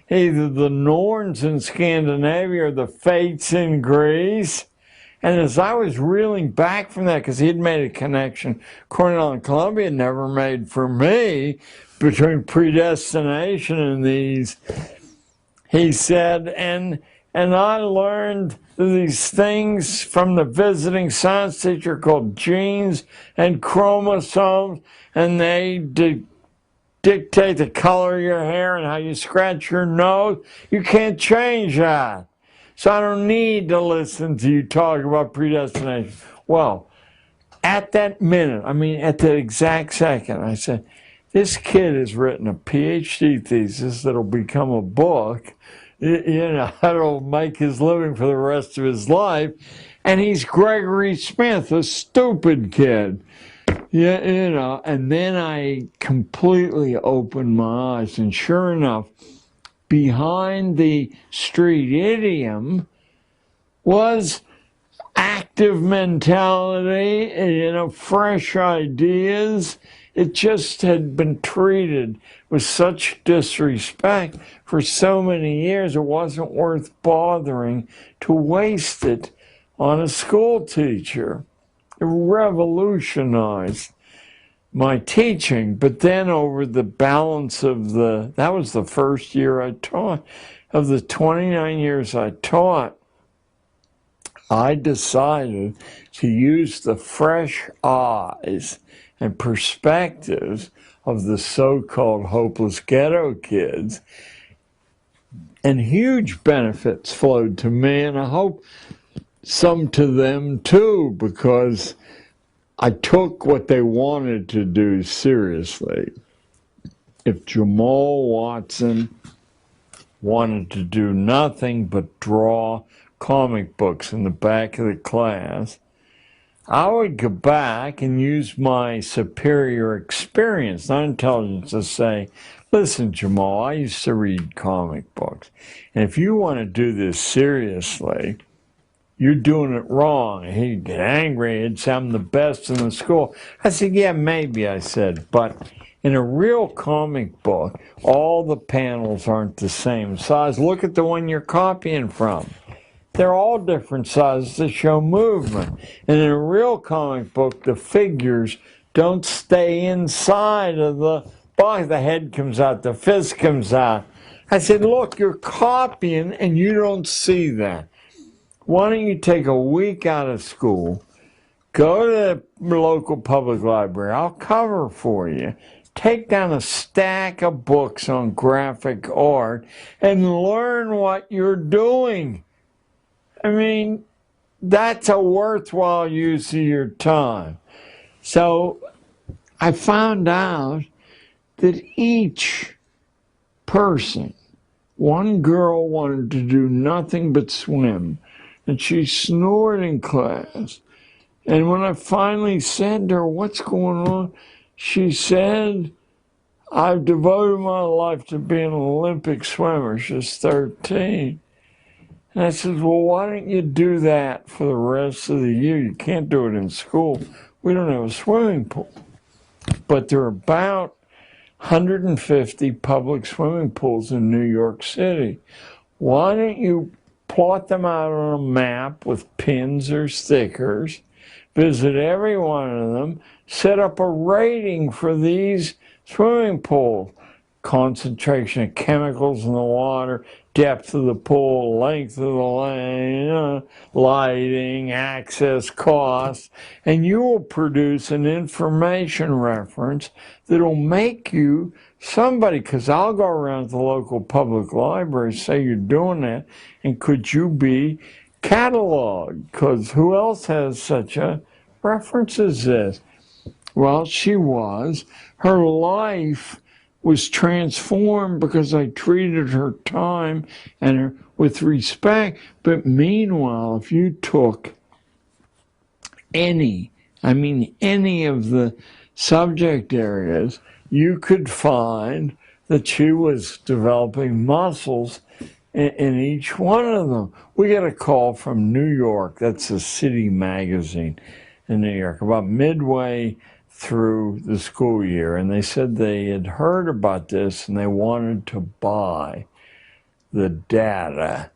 Either the Norns in Scandinavia or the Fates in Greece. And as I was reeling back from that, because he had made a connection Cornell and Columbia never made for me between predestination and these, he said, and I learned these things from the visiting science teacher called genes and chromosomes, and they dictate the color of your hair and how you scratch your nose. You can't change that. So I don't need to listen to you talk about predestination. Well, at that minute, I mean, at the exact second, I said, this kid has written a PhD thesis that'll become a book, you know, that'll make his living for the rest of his life, and he's Gregory Smith, a stupid kid. Yeah, you know, and then I completely opened my eyes, and sure enough, behind the street idiom was active mentality, you know, fresh ideas. It just had been treated with such disrespect for so many years, it wasn't worth bothering to waste it on a school teacher. It revolutionized my teaching, but then over the balance of that was the first year I taught. Of the 29 years I taught, I decided to use the fresh eyes and perspectives of the so-called hopeless ghetto kids, and huge benefits flowed to me, and I hope some to them too, because I took what they wanted to do seriously. If Jamal Watson wanted to do nothing but draw comic books in the back of the class, I would go back and use my superior experience, not intelligence, to say, listen, Jamal, I used to read comic books, and if you want to do this seriously, you're doing it wrong. He'd get angry. He'd say, I'm the best in the school. I said, yeah, maybe, I said, but in a real comic book, all the panels aren't the same size. Look at the one you're copying from. They're all different sizes to show movement. And in a real comic book, the figures don't stay inside of the box. The head comes out, the fist comes out. I said, look, you're copying and you don't see that. Why don't you take a week out of school, go to the local public library, I'll cover for you, take down a stack of books on graphic art and learn what you're doing. I mean, that's a worthwhile use of your time. So I found out that each person, one girl wanted to do nothing but swim, and she snored in class. And when I finally said to her, what's going on? She said, I've devoted my life to being an Olympic swimmer. She's 13. And I said, well, why don't you do that for the rest of the year? You can't do it in school. We don't have a swimming pool. But there are about 150 public swimming pools in New York City. Why don't you plot them out on a map with pins or stickers, visit every one of them, set up a rating for these swimming pools. concentration of chemicals in the water, depth of the pool, length of the lane, lighting, access, cost, and you will produce an information reference that will make you somebody, because I'll go around to the local public library, say you're doing that, and could you be cataloged? Because who else has such a reference as this? Well, she was. Her life was transformed because I treated her time and her with respect. But meanwhile, if you took any of the subject areas, you could find that she was developing muscles in each one of them. We got a call from New York, that's a city magazine in New York, about midway through the school year, and they said they had heard about this and they wanted to buy the data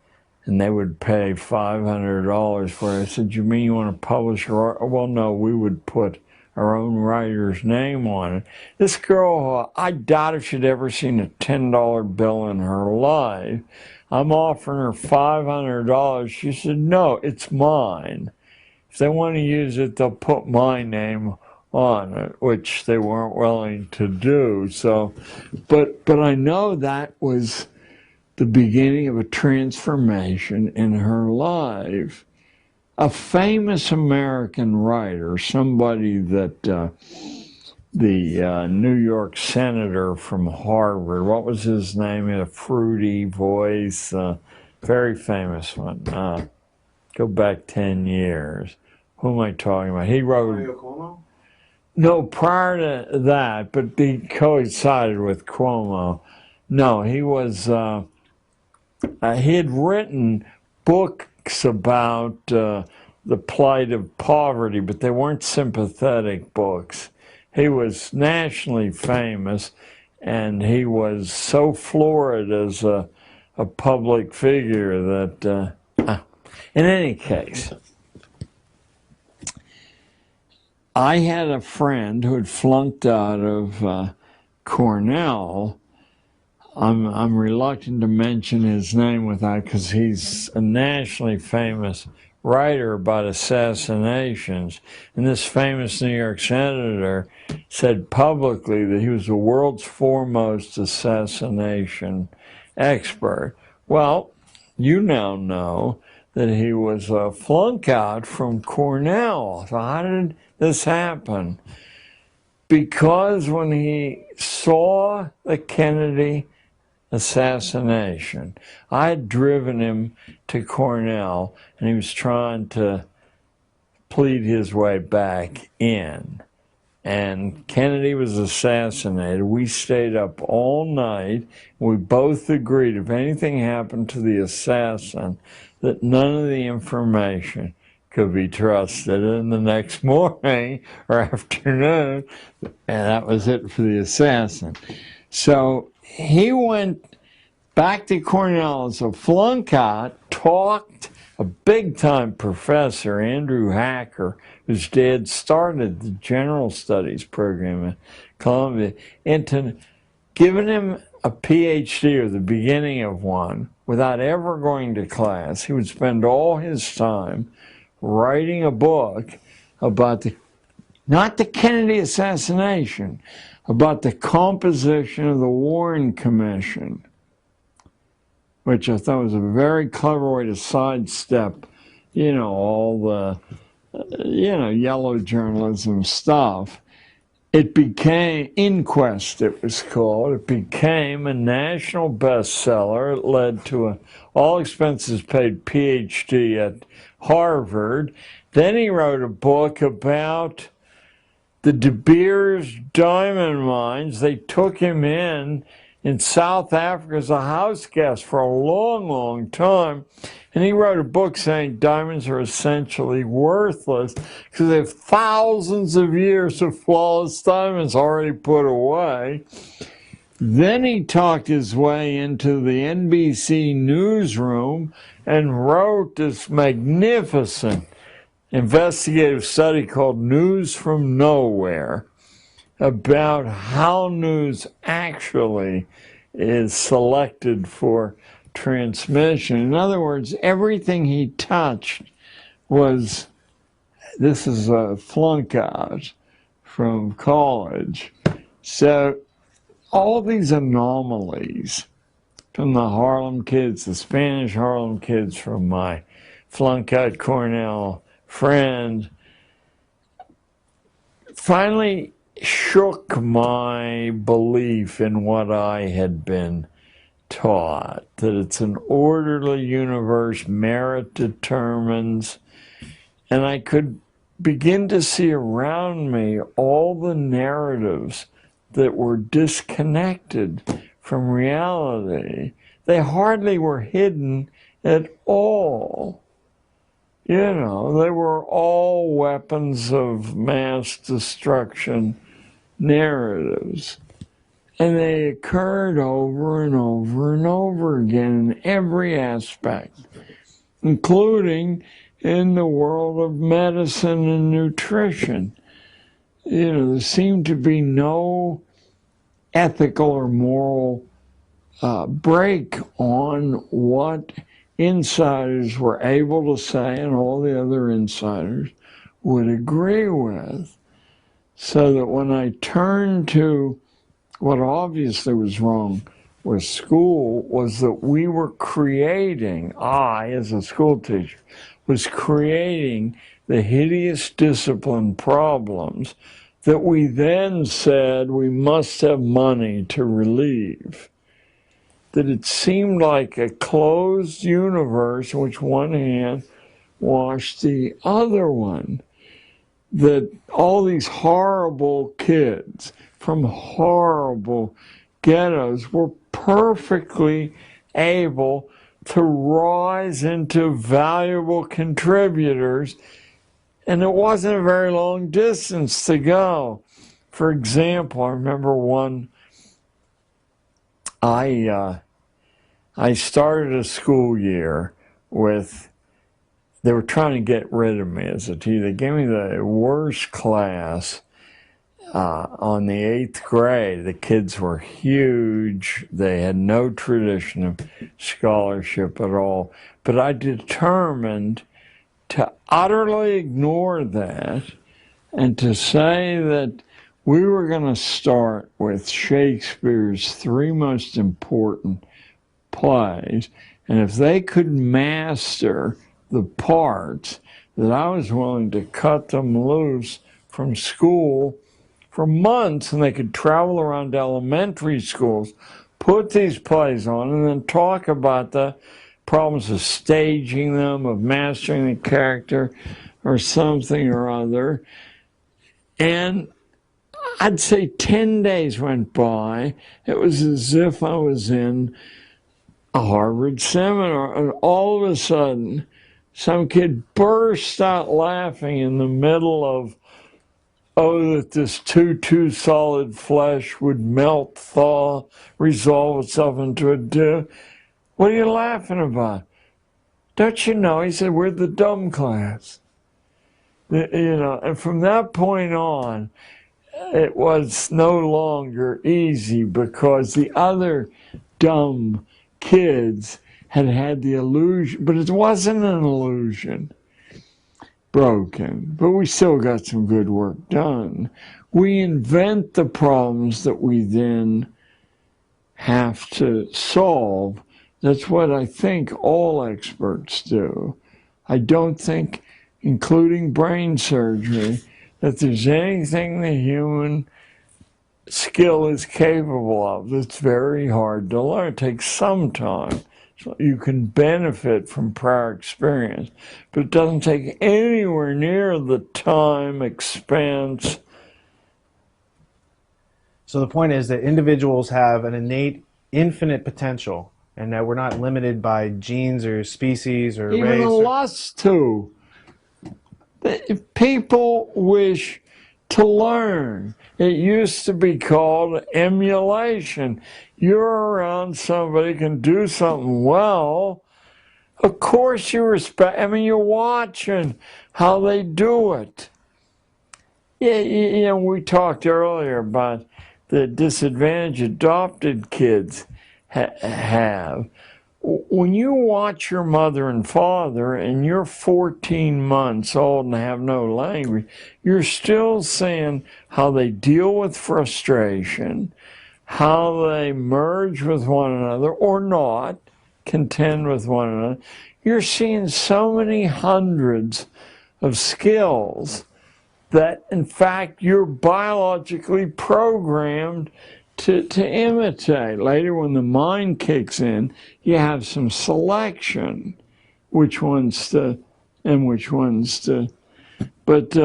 and they would pay $500 for it. I said, you mean you want to publish your, well, no, we would put our own writer's name on it. This girl, I doubt if she'd ever seen a $10 bill in her life. I'm offering her $500. She said, no, it's mine. If they want to use it, they'll put my name on it, which they weren't willing to do. So, but I know that was the beginning of a transformation in her life. A famous American writer, somebody that the New York senator from Harvard, what was his name? He had a fruity voice, very famous one. Go back 10 years. Who am I talking about? He wrote... No, prior to that, but he coincided with Cuomo. No, he was... he had written books about the plight of poverty, but they weren't sympathetic books. He was nationally famous, and he was so florid as a public figure that, in any case, I had a friend who had flunked out of Cornell. I'm reluctant to mention his name without, because he's a nationally famous writer about assassinations. And this famous New York senator said publicly that he was the world's foremost assassination expert. Well, you now know that he was a flunk out from Cornell. So how did this happen? Because when he saw the Kennedy assassination, I had driven him to Cornell, and he was trying to plead his way back in. And Kennedy was assassinated. We stayed up all night. We both agreed if anything happened to the assassin, that none of the information could be trusted. And the next morning or afternoon, and that was it for the assassin. So he went back to Cornell as a flunk out, talked a big-time professor, Andrew Hacker, whose dad started the general studies program at Columbia, into giving him a PhD or the beginning of one without ever going to class. He would spend all his time writing a book about not the Kennedy assassination, about the composition of the Warren Commission, which I thought was a very clever way to sidestep, all the, yellow journalism stuff. It became, Inquest it was called, it became a national bestseller. It led to an all-expenses-paid PhD at Harvard. Then he wrote a book about the De Beers diamond mines. They took him in South Africa as a house guest for a long, long time. And he wrote a book saying diamonds are essentially worthless because they have thousands of years of flawless diamonds already put away. Then he talked his way into the NBC newsroom and wrote this magnificent investigative study called News from Nowhere. about how news actually is selected for transmission. In other words, everything he touched was, this is a flunk out from college. So all these anomalies from the Harlem kids, the Spanish Harlem kids, from my flunk out Cornell friend, finally shook my belief in what I had been taught, that it's an orderly universe, merit determines, and I could begin to see around me all the narratives that were disconnected from reality. They hardly were hidden at all. You know, they were all weapons of mass destruction narratives. And they occurred over and over and over again in every aspect, including in the world of medicine and nutrition. You know, there seemed to be no ethical or moral break on what insiders were able to say and all the other insiders would agree with. So that when I turned to what obviously was wrong with school was that we were creating, I as a school teacher, was creating the hideous discipline problems that we then said we must have money to relieve. That it seemed like a closed universe in which one hand washed the other one. That all these horrible kids from horrible ghettos were perfectly able to rise into valuable contributors, and it wasn't a very long distance to go. For example, I remember one, I started a school year with, they were trying to get rid of me as a teacher. They gave me the worst class on the 8th grade. The kids were huge. They had no tradition of scholarship at all. But I determined to utterly ignore that and to say that we were going to start with Shakespeare's 3 most important plays, and if they could master the parts, that I was willing to cut them loose from school for months, and they could travel around elementary schools, put these plays on, and then talk about the problems of staging them, of mastering the character, or something or other. And I'd say 10 days went by. It was as if I was in a Harvard seminar, and all of a sudden, some kid burst out laughing in the middle of, oh, that this too solid flesh would melt, thaw, resolve itself into a dew. What are you laughing about? Don't you know? He said, we're the dumb class. You know, and from that point on, it was no longer easy because the other dumb kids had had the illusion, but it wasn't an illusion, broken, but we still got some good work done. We invent the problems that we then have to solve. That's what I think all experts do. I don't think, including brain surgery, that there's anything the human skill is capable of that's very hard to learn. It takes some time. So you can benefit from prior experience, but it doesn't take anywhere near the time, expense. So the point is that individuals have an innate, infinite potential, and that we're not limited by genes or species or Even race. a lust to. People wish to learn. It used to be called emulation. You're around somebody who can do something well, of course you respect, I mean, you're watching how they do it. Yeah, you know, we talked earlier about the disadvantage adopted kids have. When you watch your mother and father and you're 14 months old and have no language, you're still seeing how they deal with frustration, how they merge with one another or not, contend with one another. You're seeing so many hundreds of skills that, in fact, you're biologically programmed to imitate. Later, when the mind kicks in, you have some selection, which ones to, and which ones to. But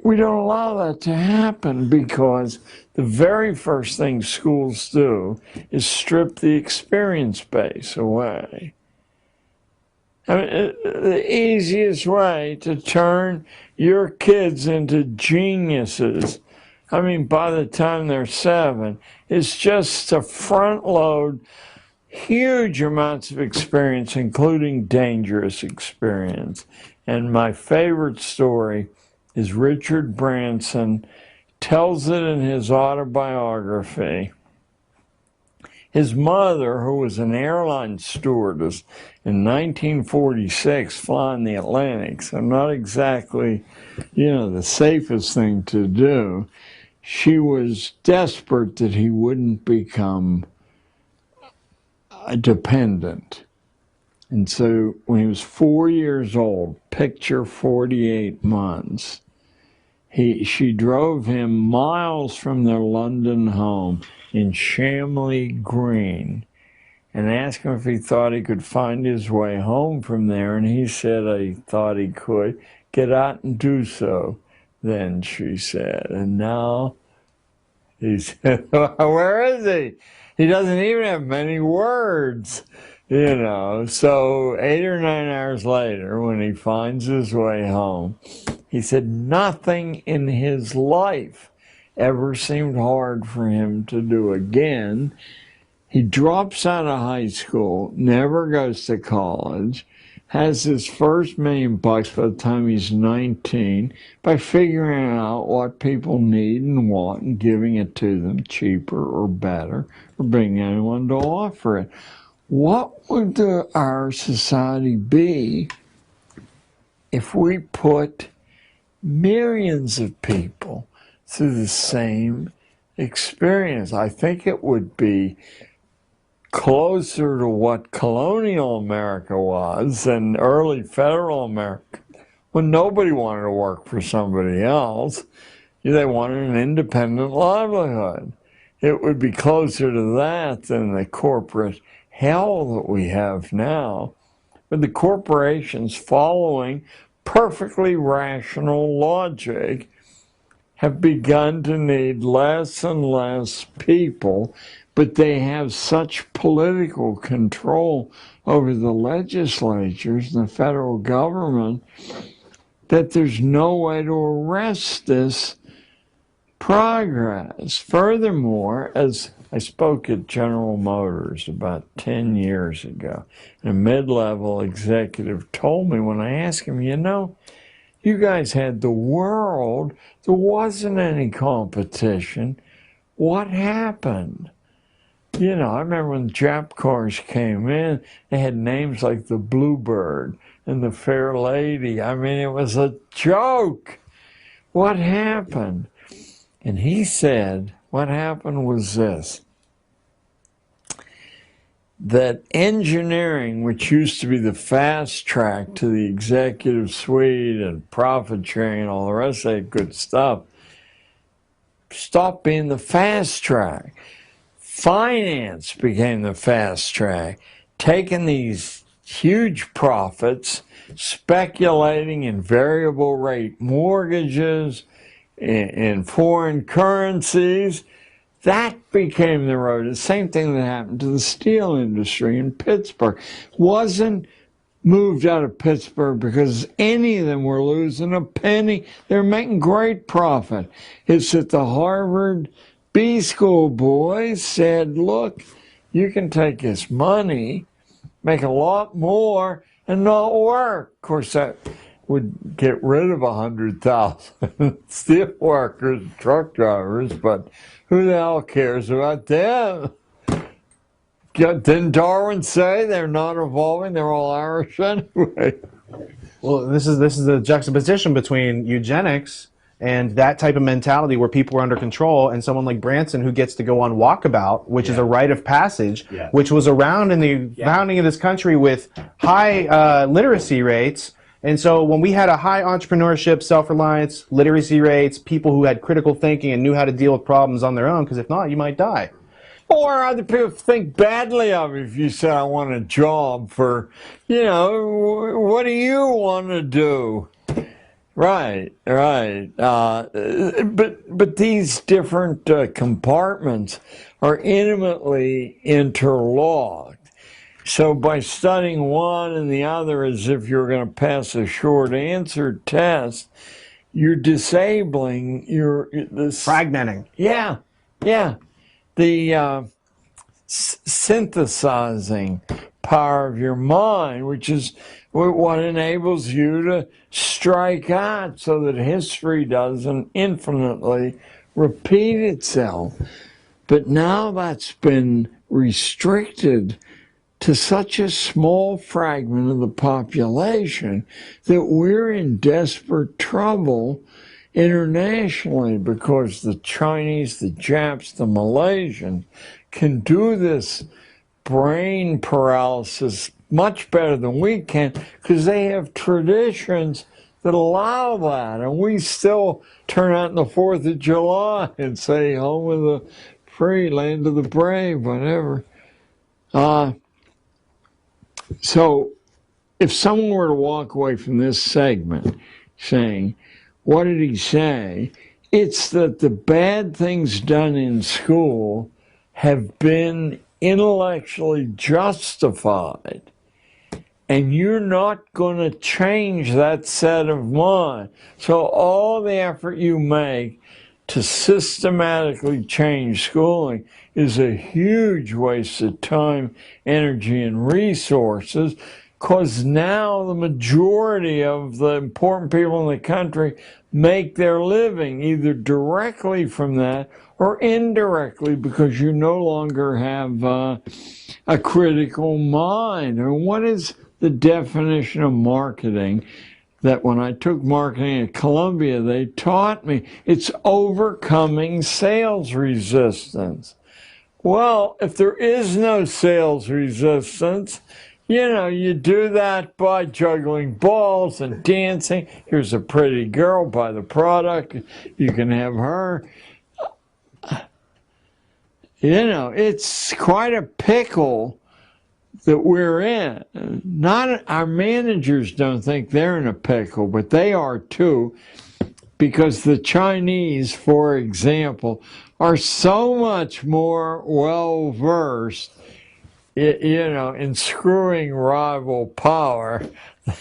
we don't allow that to happen because the very first thing schools do is strip the experience base away. I mean, the easiest way to turn your kids into geniuses, I mean, by the time they're 7, is just to front load huge amounts of experience, including dangerous experience. And my favorite story is Richard Branson tells it in his autobiography. His mother, who was an airline stewardess in 1946, flying the Atlantic, so not exactly, you know, the safest thing to do, she was desperate that he wouldn't become a dependent. And so when he was 4 years old, picture 48 months, she drove him miles from their London home in Shamley Green and asked him if he thought he could find his way home from there. And he said he thought he could. Get out and do so, then, she said. And now he said, where is he? He doesn't even have many words, you know. So 8 or 9 hours later, when he finds his way home, he said nothing in his life ever seemed hard for him to do again. He drops out of high school, never goes to college, has his first $1 million by the time he's 19 by figuring out what people need and want and giving it to them cheaper or better or bringing anyone to offer it. What would our society be if we put millions of people through the same experience? I think it would be closer to what colonial America was and early federal America, when nobody wanted to work for somebody else. They wanted an independent livelihood. It would be closer to that than the corporate hell that we have now, with the corporations following perfectly rational logic have begun to need less and less people, but they have such political control over the legislatures and the federal government that there's no way to arrest this progress. Furthermore, as I spoke at General Motors about 10 years ago, and a mid-level executive told me, when I asked him, you know, you guys had the world, there wasn't any competition. What happened? You know, I remember when Jap cars came in, they had names like the Bluebird and the Fair Lady. I mean, it was a joke. What happened? And he said, what happened was this: that engineering, which used to be the fast track to the executive suite and profit sharing and all the rest of that good stuff, stopped being the fast track. Finance became the fast track, taking these huge profits, speculating in variable rate mortgages, in foreign currencies. That became the road. The same thing that happened to the steel industry in Pittsburgh. Wasn't moved out of Pittsburgh because any of them were losing a penny. They were making great profit. It's that the Harvard B school boys said, look, you can take this money, make a lot more, and not work. Of course, that would get rid of 100,000 steel workers, truck drivers, but who the hell cares about them? Didn't Darwin say they're not evolving, they're all Irish anyway? Well, this is the juxtaposition between eugenics and that type of mentality where people are under control, and someone like Branson who gets to go on walkabout, which is a rite of passage, which was around in the founding of this country with high literacy rates. And so when we had a high entrepreneurship, self-reliance, literacy rates, people who had critical thinking and knew how to deal with problems on their own, because if not, you might die. Or other people think badly of it if you say, I want a job for, what do you want to do? Right. But these different compartments are intimately interlocked. So by studying one and the other as if you're going to pass a short answer test, you're disabling fragmenting. Yeah. The synthesizing power of your mind, which is what enables you to strike out so that history doesn't infinitely repeat itself. But now that's been restricted to such a small fragment of the population that we're in desperate trouble internationally, because the Chinese, the Japs, the Malaysians can do this brain paralysis much better than we can, because they have traditions that allow that, and we still turn out on the 4th of July and say, home of the free, land of the brave, whatever. So if someone were to walk away from this segment saying, what did he say? It's that the bad things done in school have been intellectually justified, and you're not going to change that set of mind. So all the effort you make to systematically change schooling is a huge waste of time, energy, and resources, because now the majority of the important people in the country make their living either directly from that or indirectly, because you no longer have a critical mind. And what is the definition of marketing that when I took marketing at Columbia, they taught me? It's overcoming sales resistance. Well, if there is no sales resistance, you do that by juggling balls and dancing. Here's a pretty girl, buy the product, you can have her. It's quite a pickle that we're in. Not our managers don't think they're in a pickle, but they are too, because the Chinese, for example, are so much more well-versed in screwing rival power.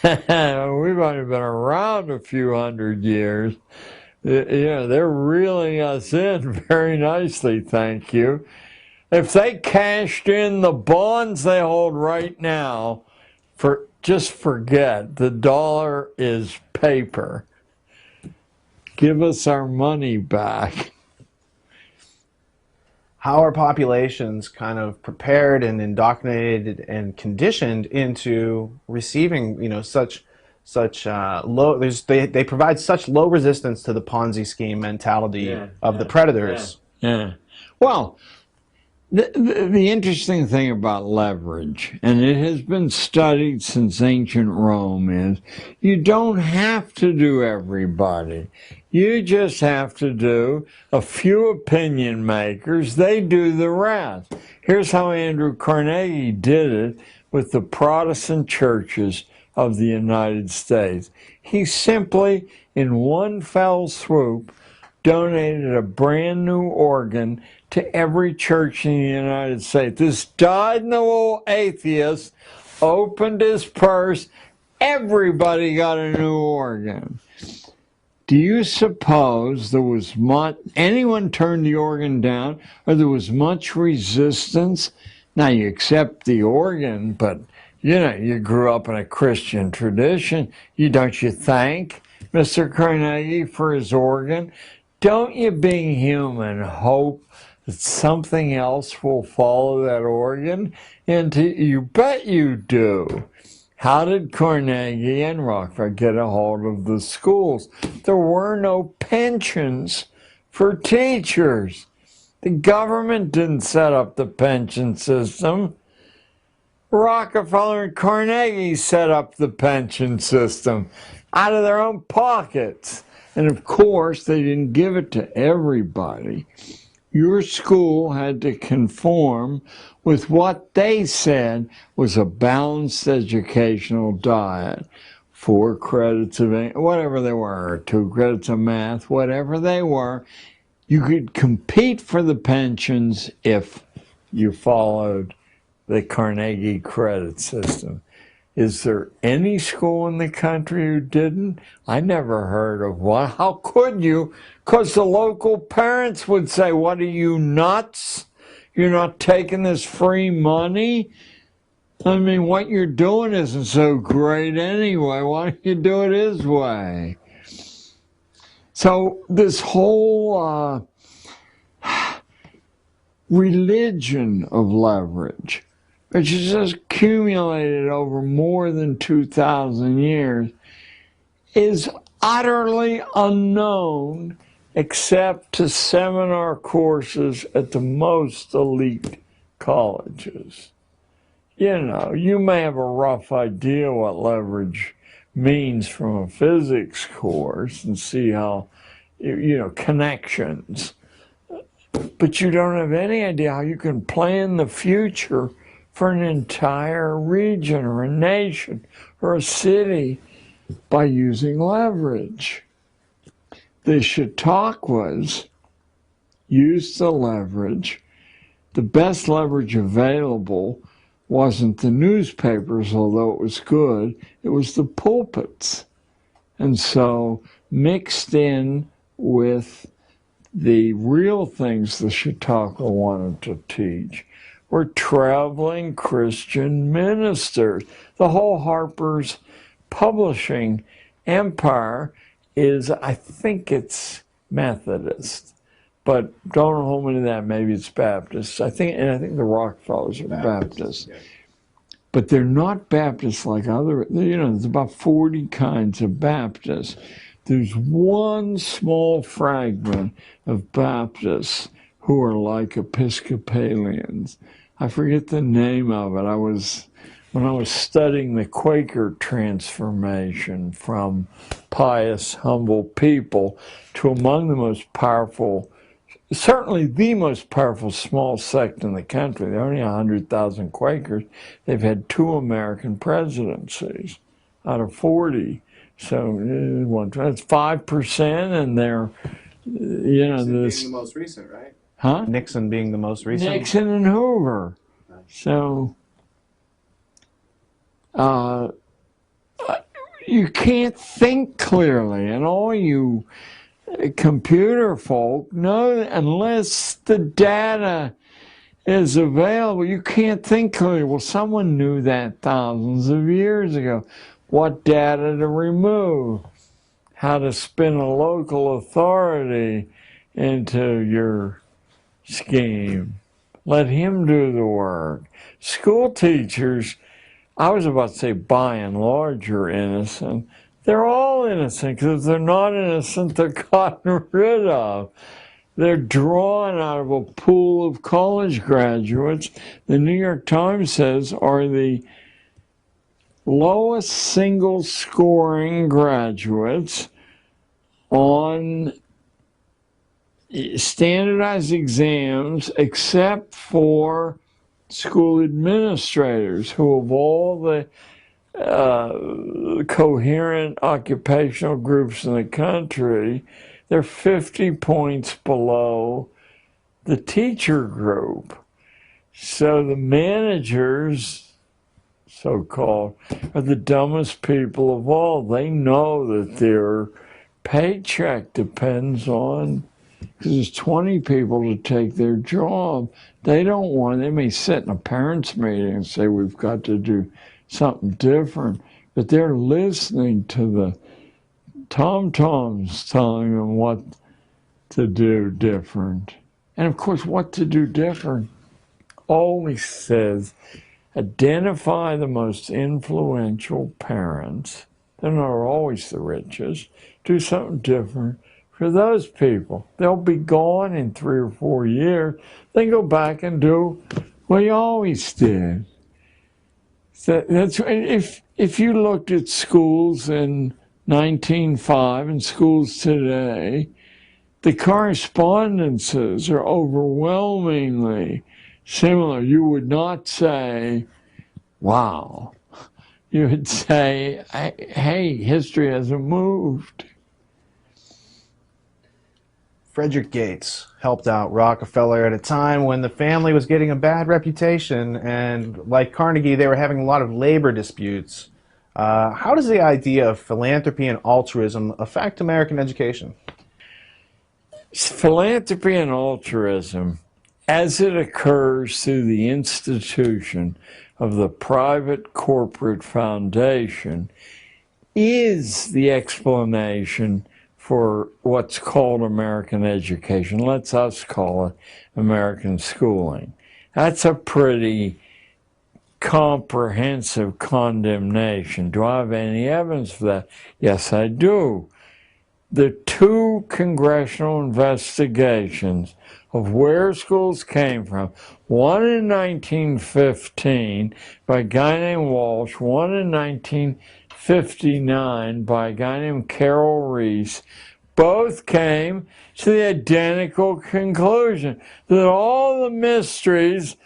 We've only been around a few hundred years. They're reeling us in very nicely, thank you. If they cashed in the bonds they hold right now, just forget, the dollar is paper. Give us our money back. How are populations kind of prepared and indoctrinated and conditioned into receiving, such low? They provide such low resistance to the Ponzi scheme mentality of the predators. Yeah. Well, the interesting thing about leverage, and it has been studied since ancient Rome, is you don't have to do everybody. You just have to do a few opinion makers. They do the rest. Here's how Andrew Carnegie did it with the Protestant churches of the United States. He simply, in one fell swoop, donated a brand new organ to every church in the United States. This dyed-in-the-wool atheist opened his purse. Everybody got a new organ. Do you suppose there was anyone turned the organ down, or there was much resistance? Now, you accept the organ, but You know, you grew up in a Christian tradition. Don't you thank Mr. Carnegie for his organ? Don't you, being human, hope that something else will follow that organ? And you bet you do. How did Carnegie and Rockefeller get a hold of the schools? There were no pensions for teachers. The government didn't set up the pension system. Rockefeller and Carnegie set up the pension system out of their own pockets. And of course, they didn't give it to everybody. Your school had to conform with what they said was a balanced educational diet. 4 credits of whatever they were, or 2 credits of math, whatever they were. You could compete for the pensions if you followed the Carnegie credit system. Is there any school in the country who didn't? I never heard of one. How could you? Because the local parents would say, what are you, nuts? You're not taking this free money? I mean, what you're doing isn't so great anyway. Why don't you do it his way? So this whole religion of leverage, which has just accumulated over more than 2,000 years, is utterly unknown except to seminar courses at the most elite colleges. You know, you may have a rough idea what leverage means from a physics course and see how, you know, connections. But you don't have any idea how you can plan the future for an entire region or a nation or a city by using leverage. The Chautauquas used the leverage. The best leverage available wasn't the newspapers, although it was good. It was the pulpits. And so mixed in with the real things the Chautauqua wanted to teach were traveling Christian ministers. The whole Harper's publishing empire is, I think it's Methodist, but don't hold me to that. Maybe it's Baptist. I think the Rockefellers are Baptist. Yeah. But they're not Baptists like other, you know, there's about 40 kinds of Baptists. There's one small fragment of Baptists who are like Episcopalians. I forget the name of it. When I was studying the Quaker transformation from pious, humble people to among the most powerful, certainly the most powerful small sect in the country. There are only 100,000 Quakers. They've had 2 American presidencies out of 40. So that's 5%, and they're, you know, this being the most recent, right? Huh? Nixon being the most recent. Nixon and Hoover. So you can't think clearly, and all you computer folk know, unless the data is available, you can't think clearly. Well, someone knew that thousands of years ago. What data to remove, how to spin a local authority into your scheme. Let him do the work. School teachers, I was about to say by and large are innocent. They're all innocent, because if they're not innocent, they're gotten rid of. They're drawn out of a pool of college graduates. The New York Times says are the lowest single scoring graduates on standardized exams, except for school administrators, who of all the coherent occupational groups in the country, they're 50 points below the teacher group. So the managers, so-called, are the dumbest people of all. They know that their paycheck depends on, because there's 20 people to take their job. They don't want, they may sit in a parents' meeting and say, we've got to do something different, but they're listening to the tom-toms telling them what to do different. And of course, what to do different always says, identify the most influential parents. They're not always the richest. Do something different for those people. They'll be gone in 3 or 4 years. Then go back and do what you always did. So that's if you looked at schools in 1905 and schools today, the correspondences are overwhelmingly similar. You would not say, wow. You would say, hey, history hasn't moved. Frederick Gates helped out Rockefeller at a time when the family was getting a bad reputation, and like Carnegie, they were having a lot of labor disputes. How does the idea of philanthropy and altruism affect American education? Philanthropy and altruism, as it occurs through the institution of the private corporate foundation, is the explanation for what's called American education. Let's us call it American schooling. That's a pretty comprehensive condemnation. Do I have any evidence for that? Yes, I do. The 2 congressional investigations of where schools came from, one in 1915 by a guy named Walsh, one in 1959 by a guy named Carroll Reese, both came to the identical conclusion that all the mysteries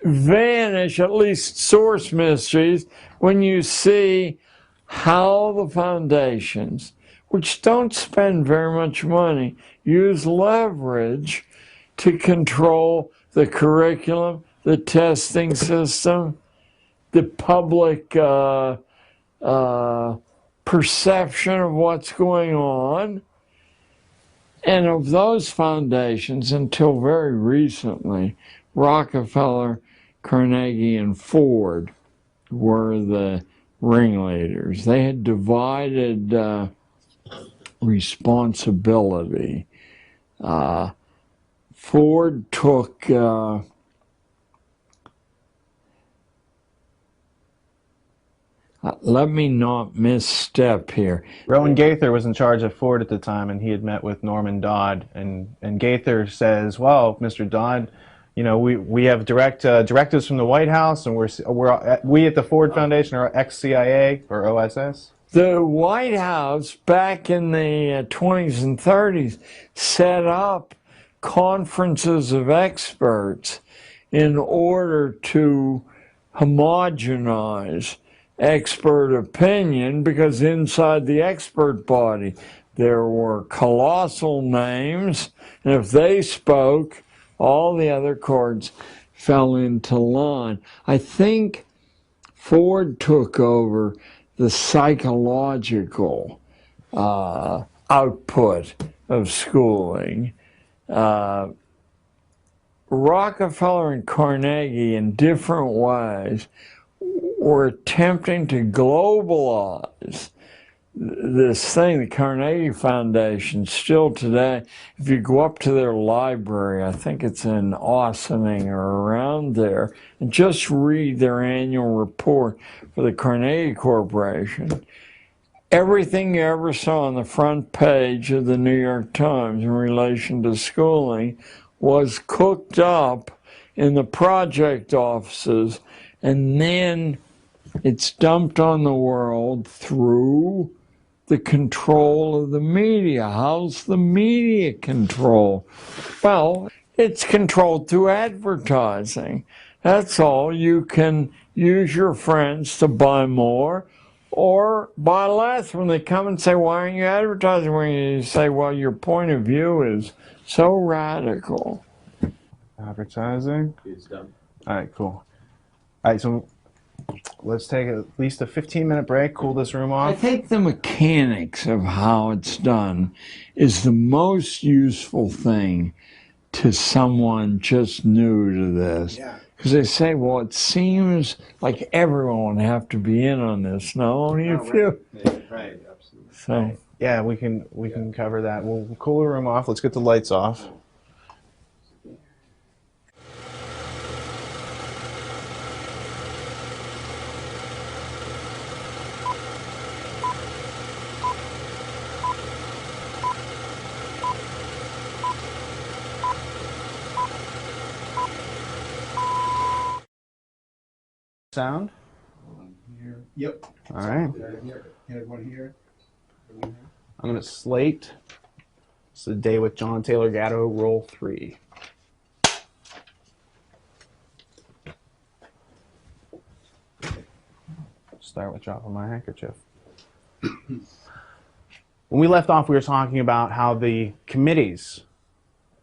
vanish, at least source mysteries, when you see how the foundations, which don't spend very much money, use leverage to control the curriculum, the testing system, the public perception of what's going on. And of those foundations, until very recently, Rockefeller, Carnegie, and Ford were the ringleaders. They had divided responsibility. Ford took let me not misstep here. Rowan Gaither was in charge of Ford at the time, and he had met with Norman Dodd, and Gaither says, well, Mr. Dodd, you know, we have directives from the White House, and we at the Ford Foundation are ex-CIA or OSS. The White House, back in the 20s and 30s, set up conferences of experts in order to homogenize expert opinion, because inside the expert body there were colossal names, and if they spoke, all the other chords fell into line. I think Ford took over the psychological output of schooling. Rockefeller and Carnegie, in different ways, were attempting to globalize this thing. The Carnegie Foundation, still today, if you go up to their library, I think it's in Ossining or around there, and just read their annual report for the Carnegie Corporation, everything you ever saw on the front page of the New York Times in relation to schooling was cooked up in the project offices, and then it's dumped on the world through the control of the media. How's the media control? Well, it's controlled through advertising. That's all. You can use your friends to buy more or buy less. When they come and say, why aren't you advertising? When you say, well, your point of view is so radical. Advertising? It's done. All right, cool. All right, so let's take at least a 15-minute break, cool this room off. I think the mechanics of how it's done is the most useful thing to someone just new to this. Yeah. Because they say, well, it seems like everyone would have to be in on this. No, only a few. Right, absolutely. So, Yeah, we can cover that. We'll cool the room off. Let's get the lights off. Sound? Here. Yep. All right. One here. I'm going to slate. It's the Day with John Taylor Gatto, roll 3. Start with dropping my handkerchief. When we left off, we were talking about how the committees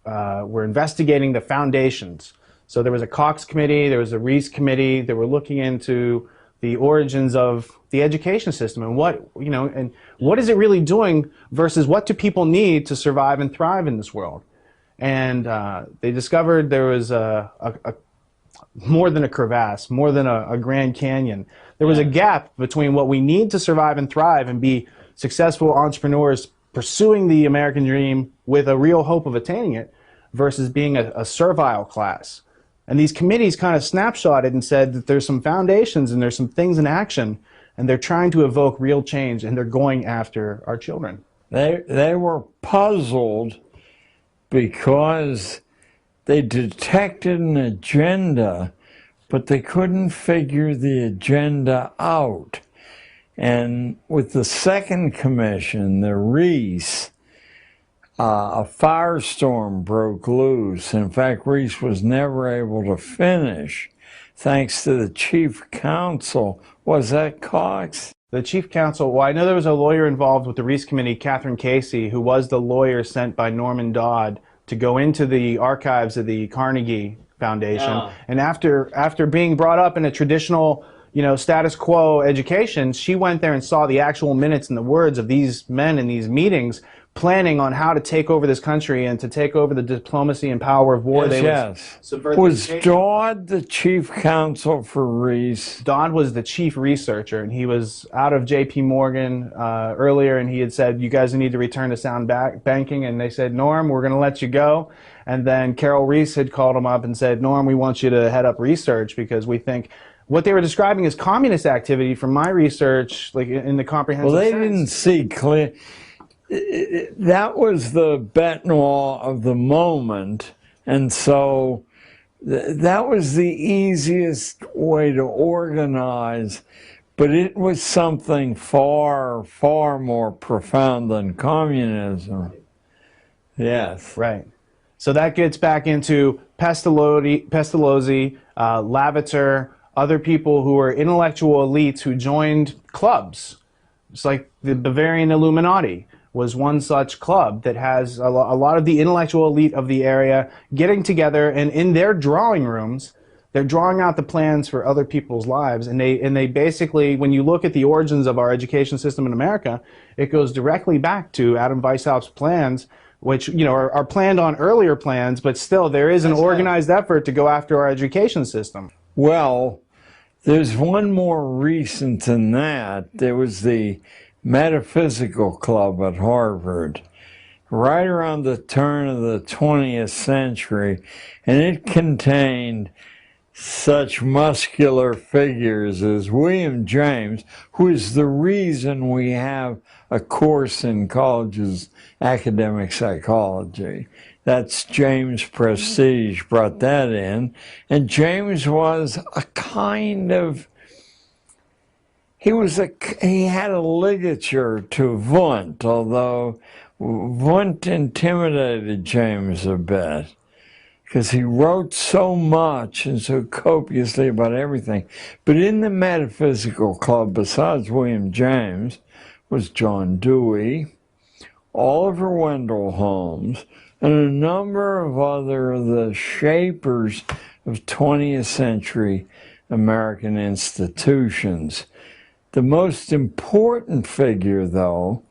were investigating the foundations. So there was a Cox committee, there was a Reese committee that were looking into the origins of the education system and what is it really doing versus what do people need to survive and thrive in this world. And they discovered there was more than a crevasse, more than a Grand Canyon. There was a gap between what we need to survive and thrive and be successful entrepreneurs pursuing the American dream with a real hope of attaining it versus being a servile class. And these committees kind of snapshotted and said that there's some foundations and there's some things in action, and they're trying to evoke real change, and they're going after our children. they were puzzled because they detected an agenda, but they couldn't figure the agenda out. And with the second commission, the Reese, a firestorm broke loose. In fact, Reese was never able to finish, thanks to the chief counsel. Was that Cox? The chief counsel, well, I know there was a lawyer involved with the Reese Committee, Catherine Casey, who was the lawyer sent by Norman Dodd to go into the archives of the Carnegie Foundation. Oh. And after being brought up in a traditional, status quo education, she went there and saw the actual minutes and the words of these men in these meetings, planning on how to take over this country and to take over the diplomacy and power of war. Yes. Subvert Was education. Dodd the chief counsel for Reese? Dodd was the chief researcher, and he was out of J.P. Morgan earlier, and he had said, you guys need to return to sound banking, and they said, Norm, we're going to let you go. And then Carol Reese had called him up and said, Norm, we want you to head up research because we think what they were describing as communist activity from my research, like in the comprehensive Well, they sense. didn't see clear. That was the Benoit of the moment, and so that was the easiest way to organize, but it was something far, far more profound than communism. Yes. Right. So that gets back into Pestalozzi, Lavater, other people who were intellectual elites who joined clubs. It's like the Bavarian Illuminati was one such club that has a lot of the intellectual elite of the area getting together, and in their drawing rooms, they're drawing out the plans for other people's lives. And they basically, when you look at the origins of our education system in America, it goes directly back to Adam Weishaupt's plans, which are planned on earlier plans, but still there is an organized effort to go after our education system. Well, there's one more recent than that. There was the Metaphysical Club at Harvard, right around the turn of the 20th century, and it contained such muscular figures as William James, who is the reason we have a course in colleges, academic psychology. That's James Prestige brought that in, and James was a kind of, he had a ligature to Wundt, although Wundt intimidated James a bit because he wrote so much and so copiously about everything. But in the Metaphysical Club, besides William James, was John Dewey, Oliver Wendell Holmes, and a number of other the shapers of 20th century American institutions. The most important figure, though,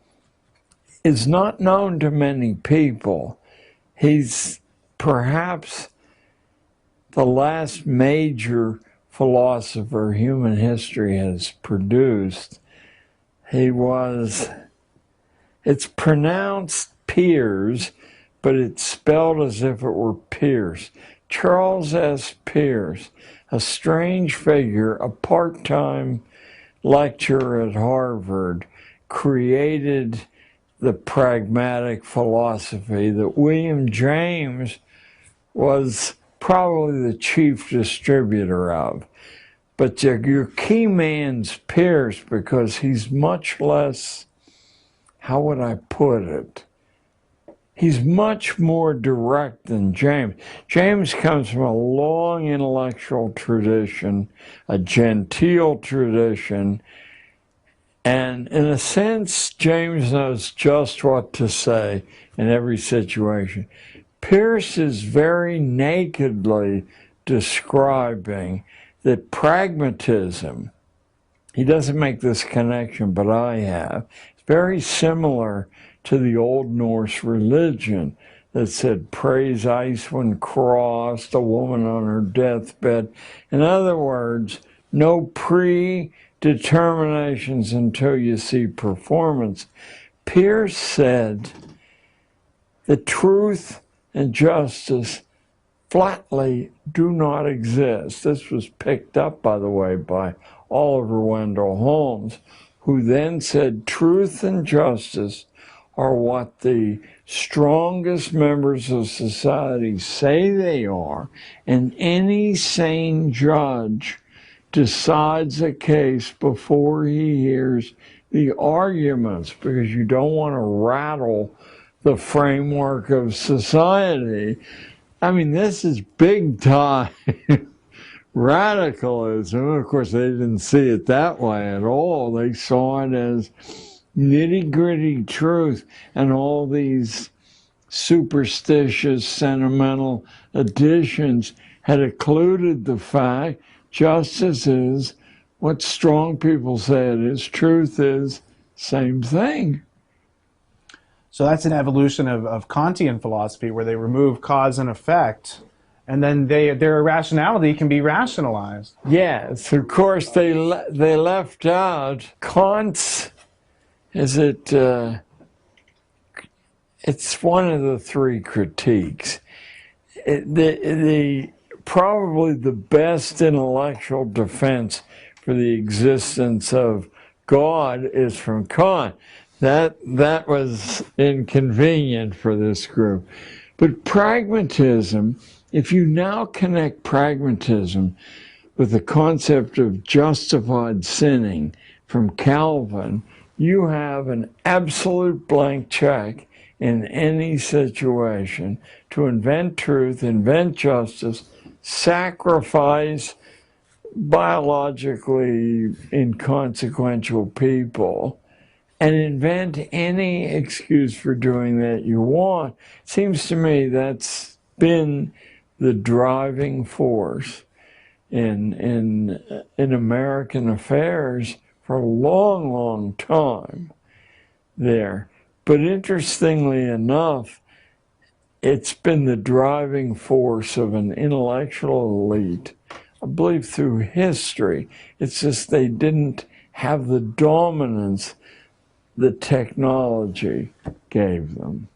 is not known to many people. He's perhaps the last major philosopher human history has produced. It's pronounced Peirce, but it's spelled as if it were Pierce. Charles S. Peirce, a strange figure, a part-time lecturer at Harvard, created the pragmatic philosophy that William James was probably the chief distributor of. But your key man's Peirce, because he's much less, how would I put it? He's much more direct than James. James comes from a long intellectual tradition, a genteel tradition, and in a sense, James knows just what to say in every situation. Peirce is very nakedly describing that pragmatism, he doesn't make this connection, but I have, it's very similar to the Old Norse religion that said, praise ice when crossed, a woman on her deathbed. In other words, no predeterminations until you see performance. Peirce said that truth and justice flatly do not exist. This was picked up, by the way, by Oliver Wendell Holmes, who then said truth and justice are what the strongest members of society say they are, and any sane judge decides a case before he hears the arguments, because you don't want to rattle the framework of society. I mean, this is big time radicalism. Of course, they didn't see it that way at all. They saw it as nitty-gritty truth, and all these superstitious, sentimental additions had occluded the fact justice is what strong people say it is, truth is, same thing. So that's an evolution of Kantian philosophy, where they remove cause and effect, and then their irrationality can be rationalized. Yes, of course, they left out Kant's. It's one of the three critiques. Probably the best intellectual defense for the existence of God is from Kant. That was inconvenient for this group. But pragmatism, if you now connect pragmatism with the concept of justified sinning from Calvin, you have an absolute blank check in any situation to invent truth, invent justice, sacrifice biologically inconsequential people, and invent any excuse for doing that you want. It seems to me that's been the driving force in American affairs for a long, long time there. But interestingly enough, it's been the driving force of an intellectual elite, I believe, through history. It's just they didn't have the dominance the technology gave them.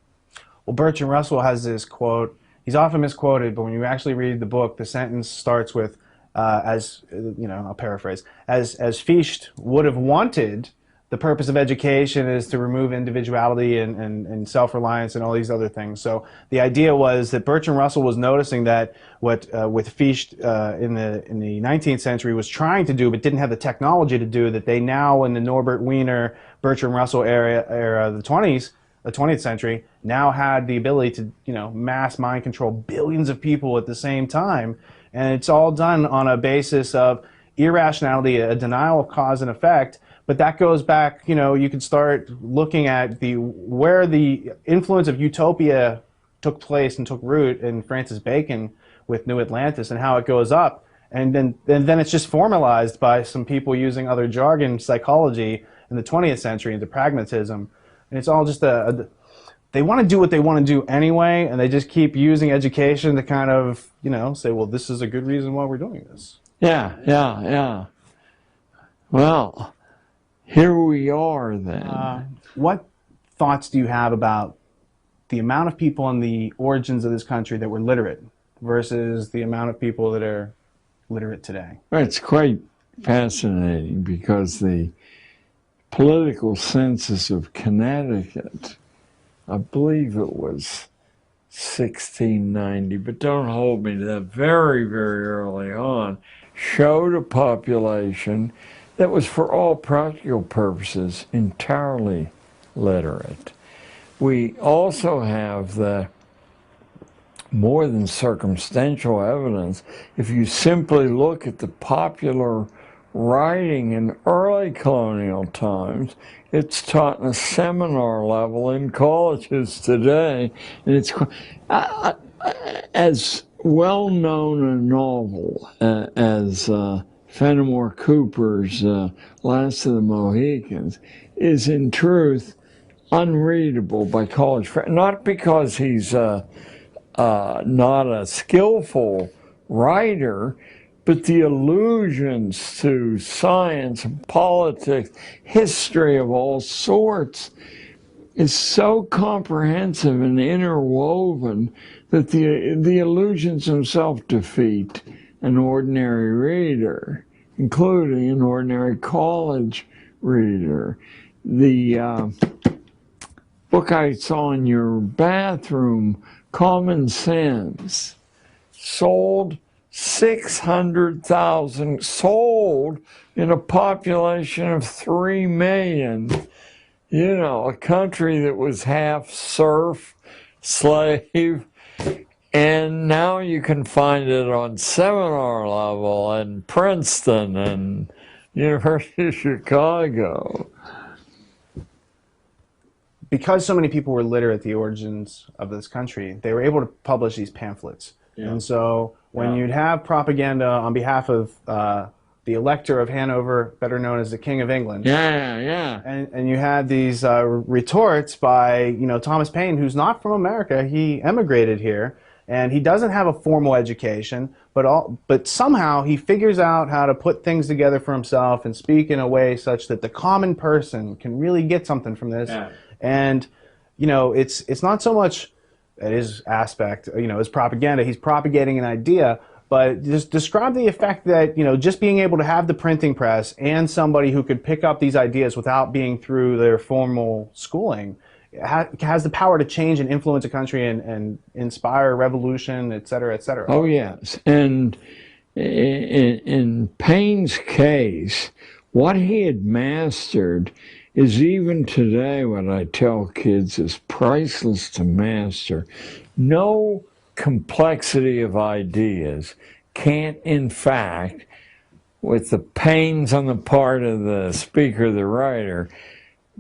Well, Bertrand Russell has this quote. He's often misquoted, but when you actually read the book, the sentence starts with, I'll paraphrase, as Fichte would have wanted, the purpose of education is to remove individuality and self-reliance and all these other things. So the idea was that Bertrand Russell was noticing that what with Fichte in the 19th century was trying to do but didn't have the technology to do, that they now in the Norbert Wiener, Bertrand Russell era, the 20th century, now had the ability to mass mind control billions of people at the same time, and it's all done on a basis of irrationality, a denial of cause and effect. But that goes back, you can start looking at where the influence of utopia took place and took root in Francis Bacon with New Atlantis, and how it goes up, and then it's just formalized by some people using other jargon, psychology in the 20th century into pragmatism, and it's all just they want to do what they want to do anyway, and they just keep using education to kind of, you know, say, well, this is a good reason why we're doing this. Yeah. Well, here we are then. What thoughts do you have about the amount of people in the origins of this country that were literate versus the amount of people that are literate today? It's quite fascinating because the political census of Connecticut, I believe it was 1690, but don't hold me to that, very, very early on, showed a population that was, for all practical purposes, entirely literate. We also have the more than circumstantial evidence. If you simply look at the popular writing in early colonial times, it's taught in a seminar level in colleges today, and it's as well known a novel as Fenimore Cooper's Last of the Mohicans is in truth unreadable by college friends. Not because he's not a skillful writer, but the allusions to science and politics, history of all sorts, is so comprehensive and interwoven that the allusions themselves defeat an ordinary reader, including an ordinary college reader. The book I saw in your bathroom, Common Sense, sold 600,000, sold in a population of 3 million. You know, a country that was half serf, slave, and now you can find it on seminar level in Princeton and University of Chicago. Because so many people were literate at the origins of this country, they were able to publish these pamphlets. Yeah. And so when you'd have propaganda on behalf of the Elector of Hanover, better known as the King of England. And you had these retorts by, you know, Thomas Paine, who's not from America. He emigrated here, and he doesn't have a formal education, but somehow he figures out how to put things together for himself and speak in a way such that the common person can really get something from this. Yeah. And, you know, it's not so much his aspect, you know, as propaganda. He's propagating an idea, but just describe the effect that, you know, just being able to have the printing press and somebody who could pick up these ideas without being through their formal schooling has the power to change and influence a country and inspire revolution, et cetera, et cetera. Oh, yes. And in Paine's case, what he had mastered is even today what I tell kids is priceless to master. No complexity of ideas can't, in fact, with the pains on the part of the speaker, the writer,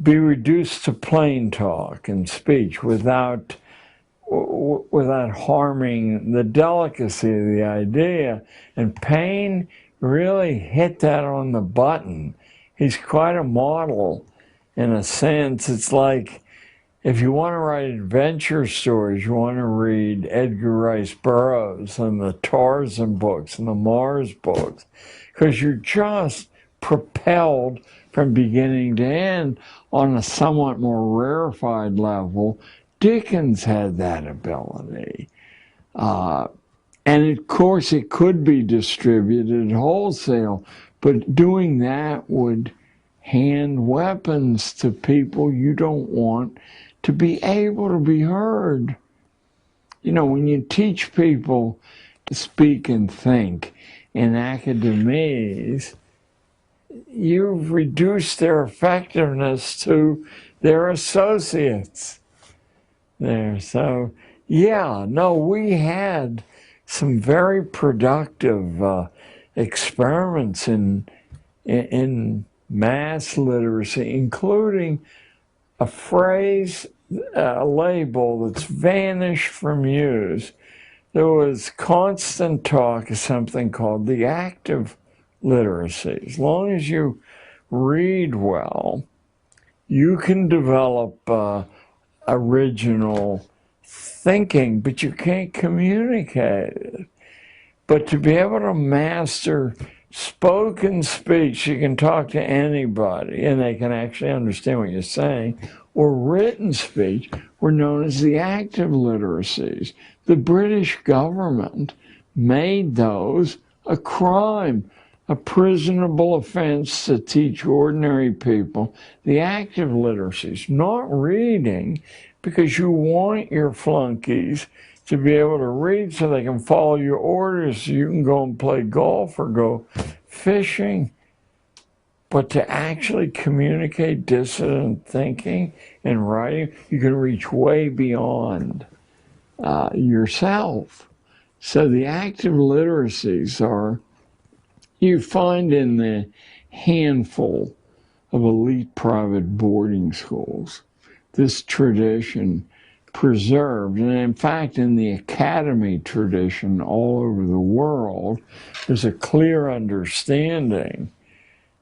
be reduced to plain talk and speech without harming the delicacy of the idea. And Paine really hit that on the button. He's quite a model. In a sense, it's like if you want to write adventure stories, you want to read Edgar Rice Burroughs and the Tarzan books and the Mars books, because you're just propelled from beginning to end on a somewhat more rarefied level. Dickens had that ability. And of course, it could be distributed wholesale, but doing that would hand weapons to people you don't want to be able to be heard. You know, when you teach people to speak and think in academies, you've reduced their effectiveness to their associates there. So, yeah, no, we had some very productive experiments in mass literacy, including a phrase, a label that's vanished from use. There was constant talk of something called the active literacy. As long as you read well, you can develop original thinking, but you can't communicate it. But to be able to master spoken speech, you can talk to anybody and they can actually understand what you're saying, or written speech were known as the active literacies. The British government made those a crime, a prisonable offense to teach ordinary people the active literacies, not reading, because you want your flunkies to be able to read so they can follow your orders so you can go and play golf or go fishing. But to actually communicate dissident thinking and writing, you can reach way beyond yourself. So the active literacies are, you find in the handful of elite private boarding schools, this tradition preserved. And in fact, in the academy tradition all over the world, there's a clear understanding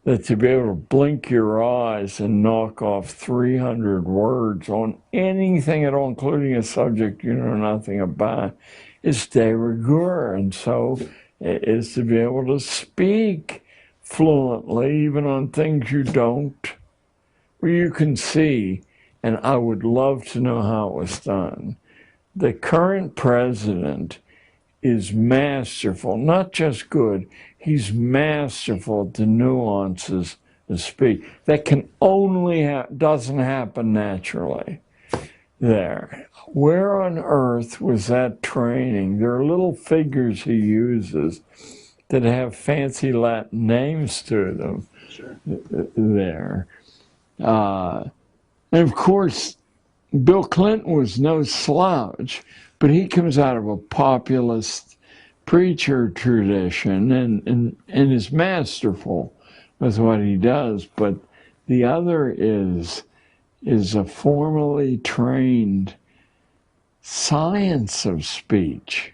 that to be able to blink your eyes and knock off 300 words on anything at all, including a subject you know nothing about, is de rigueur. And so it is to be able to speak fluently, even on things you don't, where you can see, and I would love to know how it was done. The current president is masterful, not just good, he's masterful at the nuances of speech. That can only, doesn't happen naturally there. Where on earth was that training? There are little figures he uses that have fancy Latin names to them. Sure. There. And of course, Bill Clinton was no slouch, but he comes out of a populist preacher tradition and is masterful with what he does. But the other is a formally trained science of speech.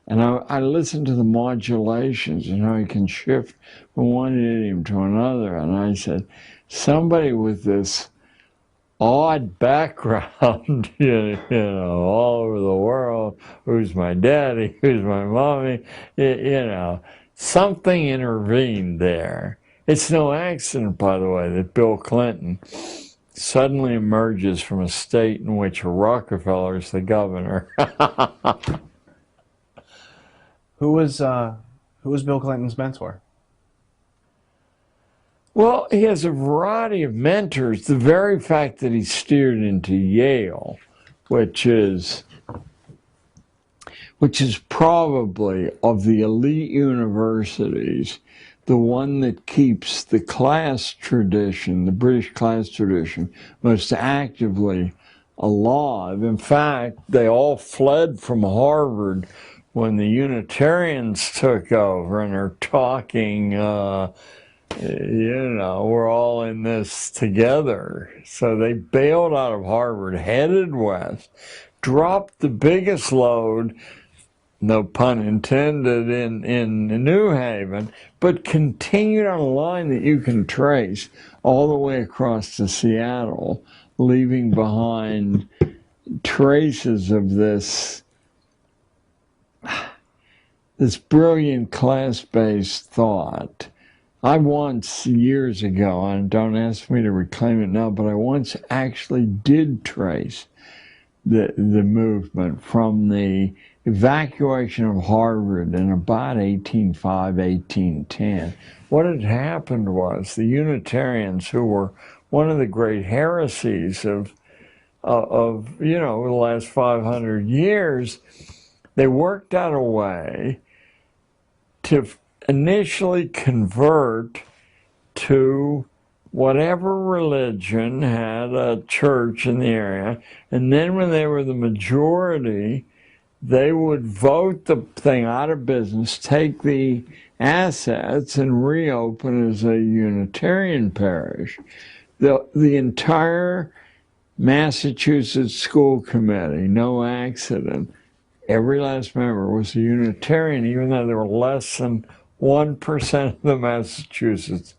And I listen to the modulations and how he can shift from one idiom to another. And I said, somebody with this odd background, you know, all over the world, who's my daddy, who's my mommy, you know, something intervened there. It's no accident, by the way, that Bill Clinton suddenly emerges from a state in which Rockefeller is the governor. Who was Bill Clinton's mentor? Well, he has a variety of mentors. The very fact that he steered into Yale, which is probably, of the elite universities, the one that keeps the class tradition, the British class tradition, most actively alive. In fact, they all fled from Harvard when the Unitarians took over and are talking, you know, we're all in this together. So they bailed out of Harvard, headed west, dropped the biggest load, no pun intended, in New Haven, but continued on a line that you can trace all the way across to Seattle, leaving behind traces of this brilliant class-based thought. I once, years ago, and don't ask me to reclaim it now, but I once actually did trace the movement from the evacuation of Harvard in about 1805, 1810. What had happened was the Unitarians, who were one of the great heresies of you know, the last 500 years, they worked out a way to initially convert to whatever religion had a church in the area, and then when they were the majority, they would vote the thing out of business, take the assets, and reopen as a Unitarian parish. The entire Massachusetts school committee, no accident, every last member was a Unitarian, even though there were less than 1% of the Massachusetts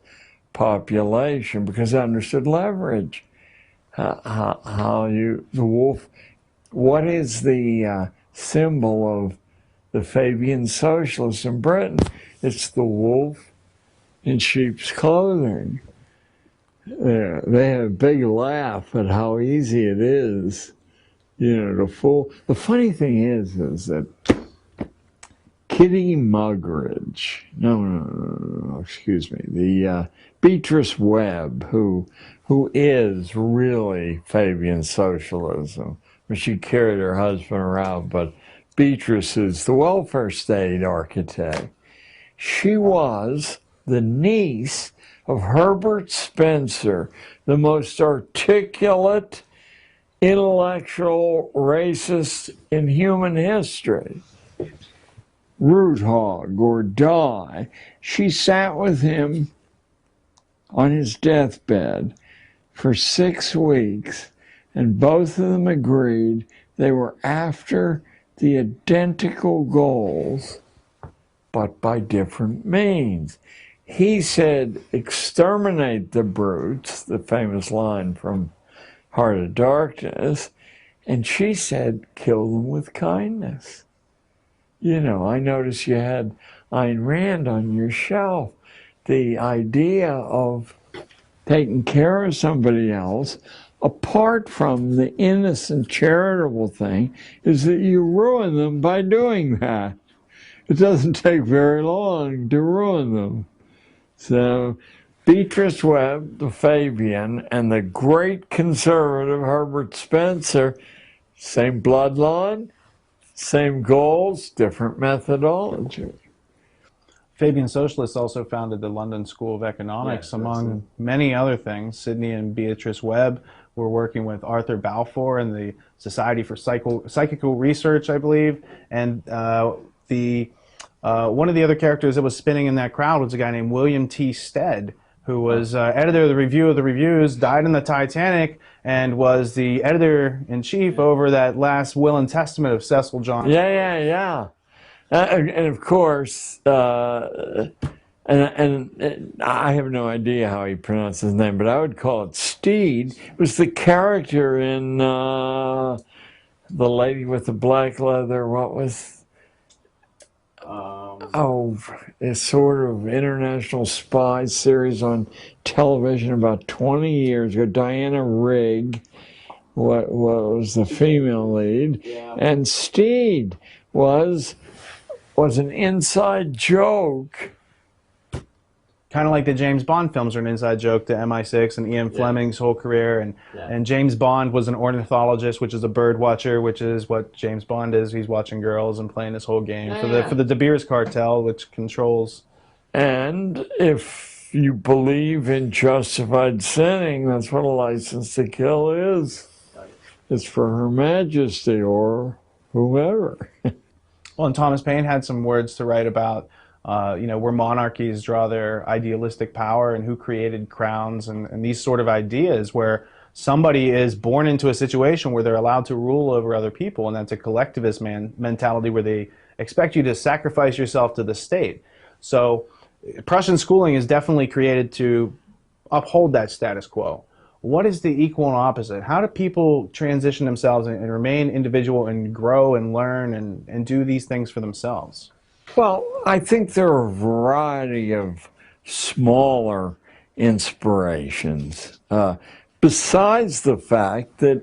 population, because they understood leverage. how the wolf, what is the symbol of the Fabian socialists in Britain? It's the wolf in sheep's clothing. They have a big laugh at how easy it is, to fool. The funny thing is that Kitty Muggeridge, no, excuse me, the Beatrice Webb, who is really Fabian socialism. She carried her husband around, but Beatrice is the welfare state architect. She was the niece of Herbert Spencer, the most articulate intellectual racist in human history. Root hog or die. She sat with him on his deathbed for 6 weeks, and both of them agreed they were after the identical goals, but by different means. He said, exterminate the brutes, the famous line from Heart of Darkness, and she said, kill them with kindness. I noticed you had Ayn Rand on your shelf. The idea of taking care of somebody else, apart from the innocent charitable thing, is that you ruin them by doing that. It doesn't take very long to ruin them. So Beatrice Webb, the Fabian, and the great conservative Herbert Spencer, same bloodline, same goals, different methodology. Fabian socialists also founded the London School of Economics, among many other things. Sidney and Beatrice Webb were working with Arthur Balfour and the Society for Psychical Research, I believe, and one of the other characters that was spinning in that crowd was a guy named William T. Stead, who was editor of the Review of the Reviews, died in the Titanic, and was the editor-in-chief over that last will and testament of Cecil Johnson. Yeah. And of course, and I have no idea how he pronounced his name, but I would call it Steed. It was the character in The Lady with the Black Leather, what was... a sort of international spy series on television about 20 years ago. Diana Rigg was the female lead, and Steed was an inside joke. Kind of like the James Bond films are an inside joke to MI6 and Ian Fleming's whole career. And James Bond was an ornithologist, which is a bird watcher, which is what James Bond is. He's watching girls and playing this whole game for the De Beers cartel, which controls. And if you believe in justified sinning, that's what a license to kill is. It's for Her Majesty or whomever. Well, and Thomas Paine had some words to write about where monarchies draw their idealistic power and who created crowns and these sort of ideas where somebody is born into a situation where they're allowed to rule over other people, and that's a collectivist mentality where they expect you to sacrifice yourself to the state. So Prussian schooling is definitely created to uphold that status quo. What is the equal and opposite? How do people transition themselves and remain individual and grow and learn and do these things for themselves? Well, I think there are a variety of smaller inspirations. Besides the fact that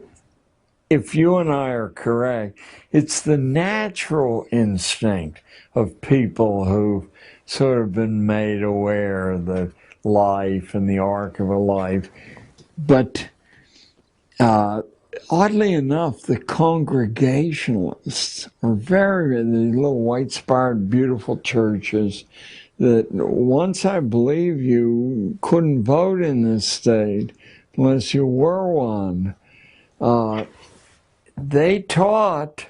if you and I are correct, it's the natural instinct of people who've sort of been made aware of the life and the arc of a life. But oddly enough, the Congregationalists are the little white-spired, beautiful churches that once I believe you couldn't vote in this state unless you were one. They taught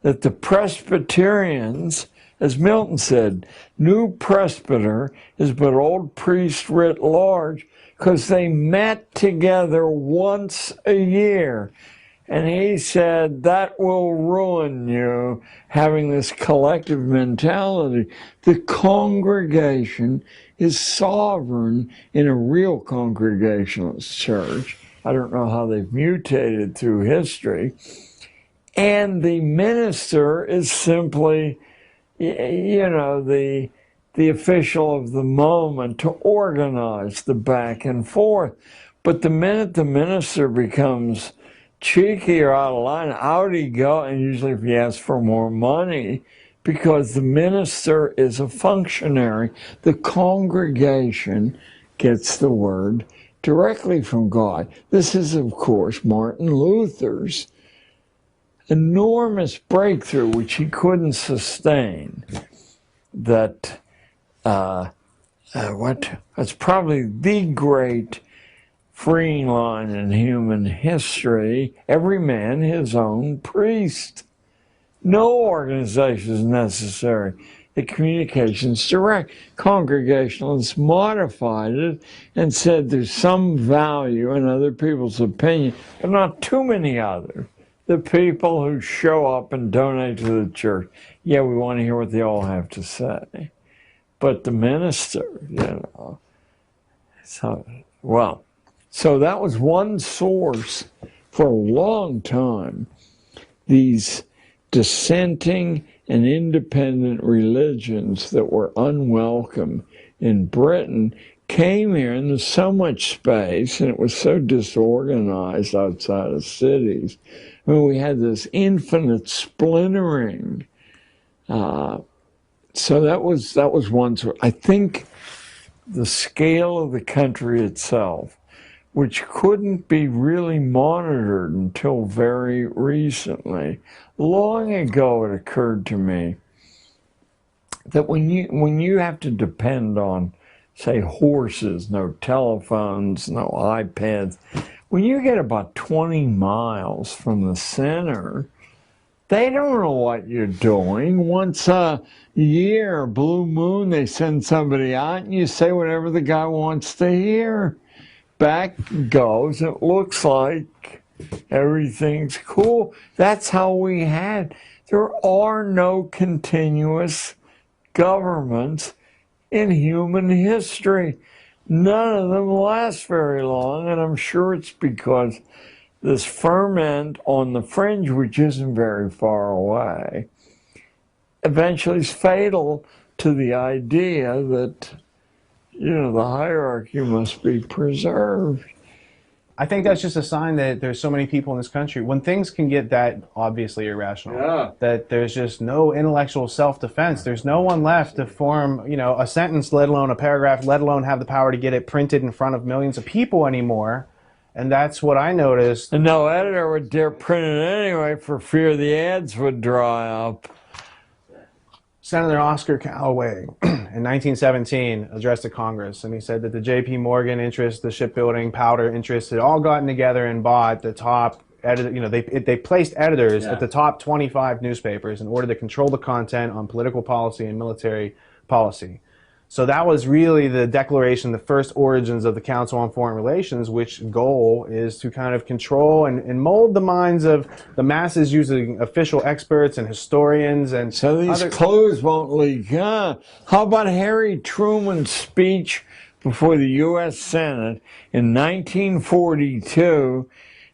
that the Presbyterians, as Milton said, new presbyter is but old priest writ large, because they met together once a year. And he said, that will ruin you, having this collective mentality. The congregation is sovereign in a real Congregationalist church. I don't know how they've mutated through history. And the minister is simply, you know, the official of the moment to organize the back and forth. But the minute the minister becomes cheeky or out of line, out he goes, and usually if he asks for more money, because the minister is a functionary. The congregation gets the word directly from God. This is, of course, Martin Luther's enormous breakthrough, which he couldn't sustain. That's probably the great freeing line in human history. Every man his own priest. No organization is necessary. The communication's direct. Congregationalists modified it and said there's some value in other people's opinion, but not too many others. The people who show up and donate to the church, yeah, we want to hear what they all have to say. But the minister, you know. So that was one source for a long time. These dissenting and independent religions that were unwelcome in Britain came here, and there's so much space, and it was so disorganized outside of cities. I mean, we had this infinite splintering. So that was one sort. I think the scale of the country itself, which couldn't be really monitored until very recently. Long ago, it occurred to me that when you have to depend on, say, horses, no telephones, no iPads, when you get about 20 miles from the center, they don't know what you're doing. Once a year, blue moon, they send somebody out and you say whatever the guy wants to hear. Back goes, it looks like everything's cool. That's how we had. There are no continuous governments in human history. None of them last very long, and I'm sure it's because this ferment on the fringe, which isn't very far away, eventually is fatal to the idea that, you know, the hierarchy must be preserved. I think that's just a sign that there's so many people in this country. When things can get that obviously irrational, that there's just no intellectual self-defense. There's no one left to form, you know, a sentence, let alone a paragraph, let alone have the power to get it printed in front of millions of people anymore. And that's what I noticed. And no editor would dare print it anyway for fear the ads would dry up. Senator Oscar Callaway in 1917 addressed to Congress, and he said that the J.P. Morgan interests, the shipbuilding, powder interests, had all gotten together and bought the top editor. You know, they placed editors at the top 25 newspapers in order to control the content on political policy and military policy. So that was really the declaration, the first origins of the Council on Foreign Relations, which goal is to kind of control and mold the minds of the masses using official experts and historians. And so these clues won't leak. How about Harry Truman's speech before the U.S. Senate in 1942,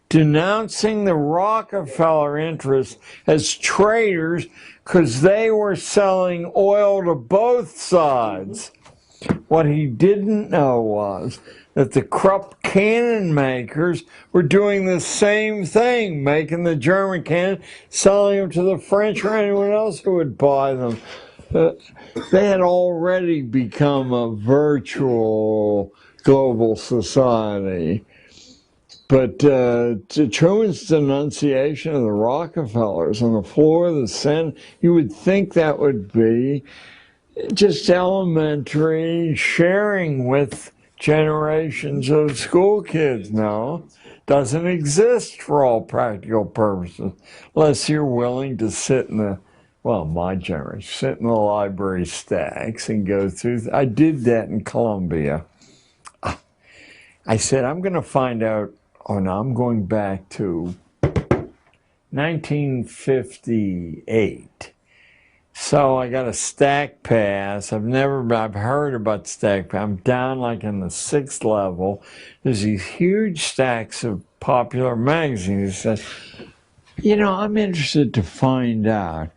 denouncing the Rockefeller interests as traitors because they were selling oil to both sides. What he didn't know was that the Krupp cannon makers were doing the same thing, making the German cannon, selling them to the French or anyone else who would buy them. They had already become a virtual global society. But Truman's denunciation of the Rockefellers on the floor of the Senate, you would think that would be just elementary sharing with generations of school kids. No, doesn't exist for all practical purposes, unless you're willing to sit in the, well, my generation, sit in the library stacks and go through. I did that in Columbia. I said, I'm going to find out. Oh, no, I'm going back to 1958. So I got a stack pass. I've heard about stack pass. I'm down like in the 6th level. There's these huge stacks of popular magazines. He says, you know, I'm interested to find out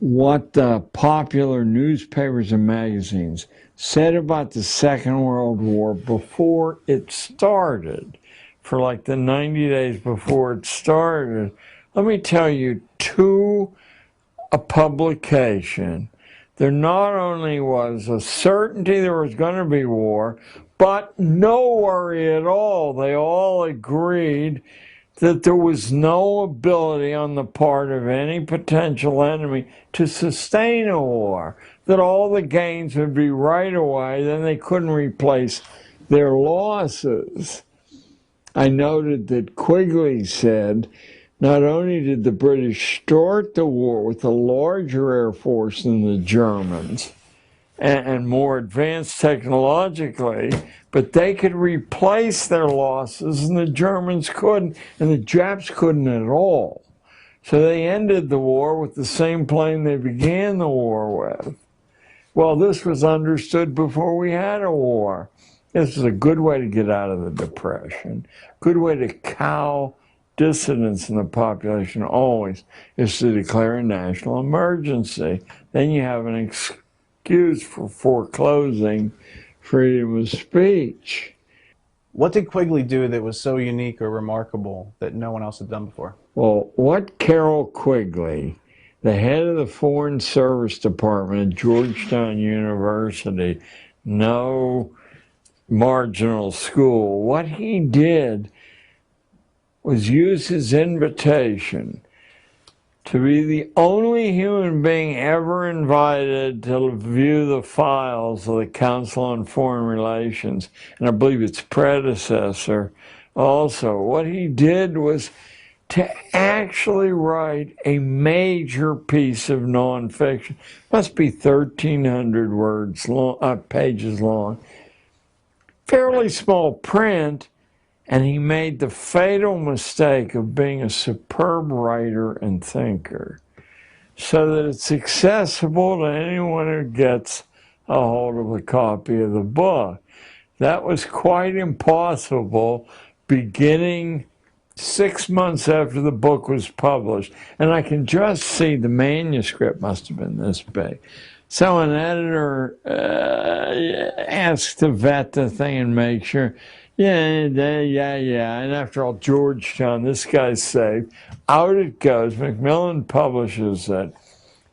what the popular newspapers and magazines said about the Second World War before it started, for like the 90 days before it started. Let me tell you, to a publication, there not only was a certainty there was going to be war, but no worry at all. They all agreed that there was no ability on the part of any potential enemy to sustain a war, that all the gains would be right away, then they couldn't replace their losses. I noted that Quigley said, not only did the British start the war with a larger air force than the Germans, and more advanced technologically, but they could replace their losses and the Germans couldn't, and the Japs couldn't at all. So they ended the war with the same plane they began the war with. Well, this was understood before we had a war. This is a good way to get out of the Depression. Good way to cow dissidents in the population always is to declare a national emergency. Then you have an excuse for foreclosing freedom of speech. What did Quigley do that was so unique or remarkable that no one else had done before? Well, what Carroll Quigley, the head of the Foreign Service Department at Georgetown University, no marginal school, what he did was use his invitation to be the only human being ever invited to view the files of the Council on Foreign Relations, and I believe its predecessor also. What he did was to actually write a major piece of nonfiction. Must be 1,300 words long, pages long. Fairly small print, and he made the fatal mistake of being a superb writer and thinker, so that it's accessible to anyone who gets a hold of a copy of the book. That was quite impossible beginning 6 months after the book was published. And I can just see the manuscript must have been this big. So an editor asked to vet the thing and make sure, yeah. And after all, Georgetown, this guy's safe. Out it goes. Macmillan publishes it,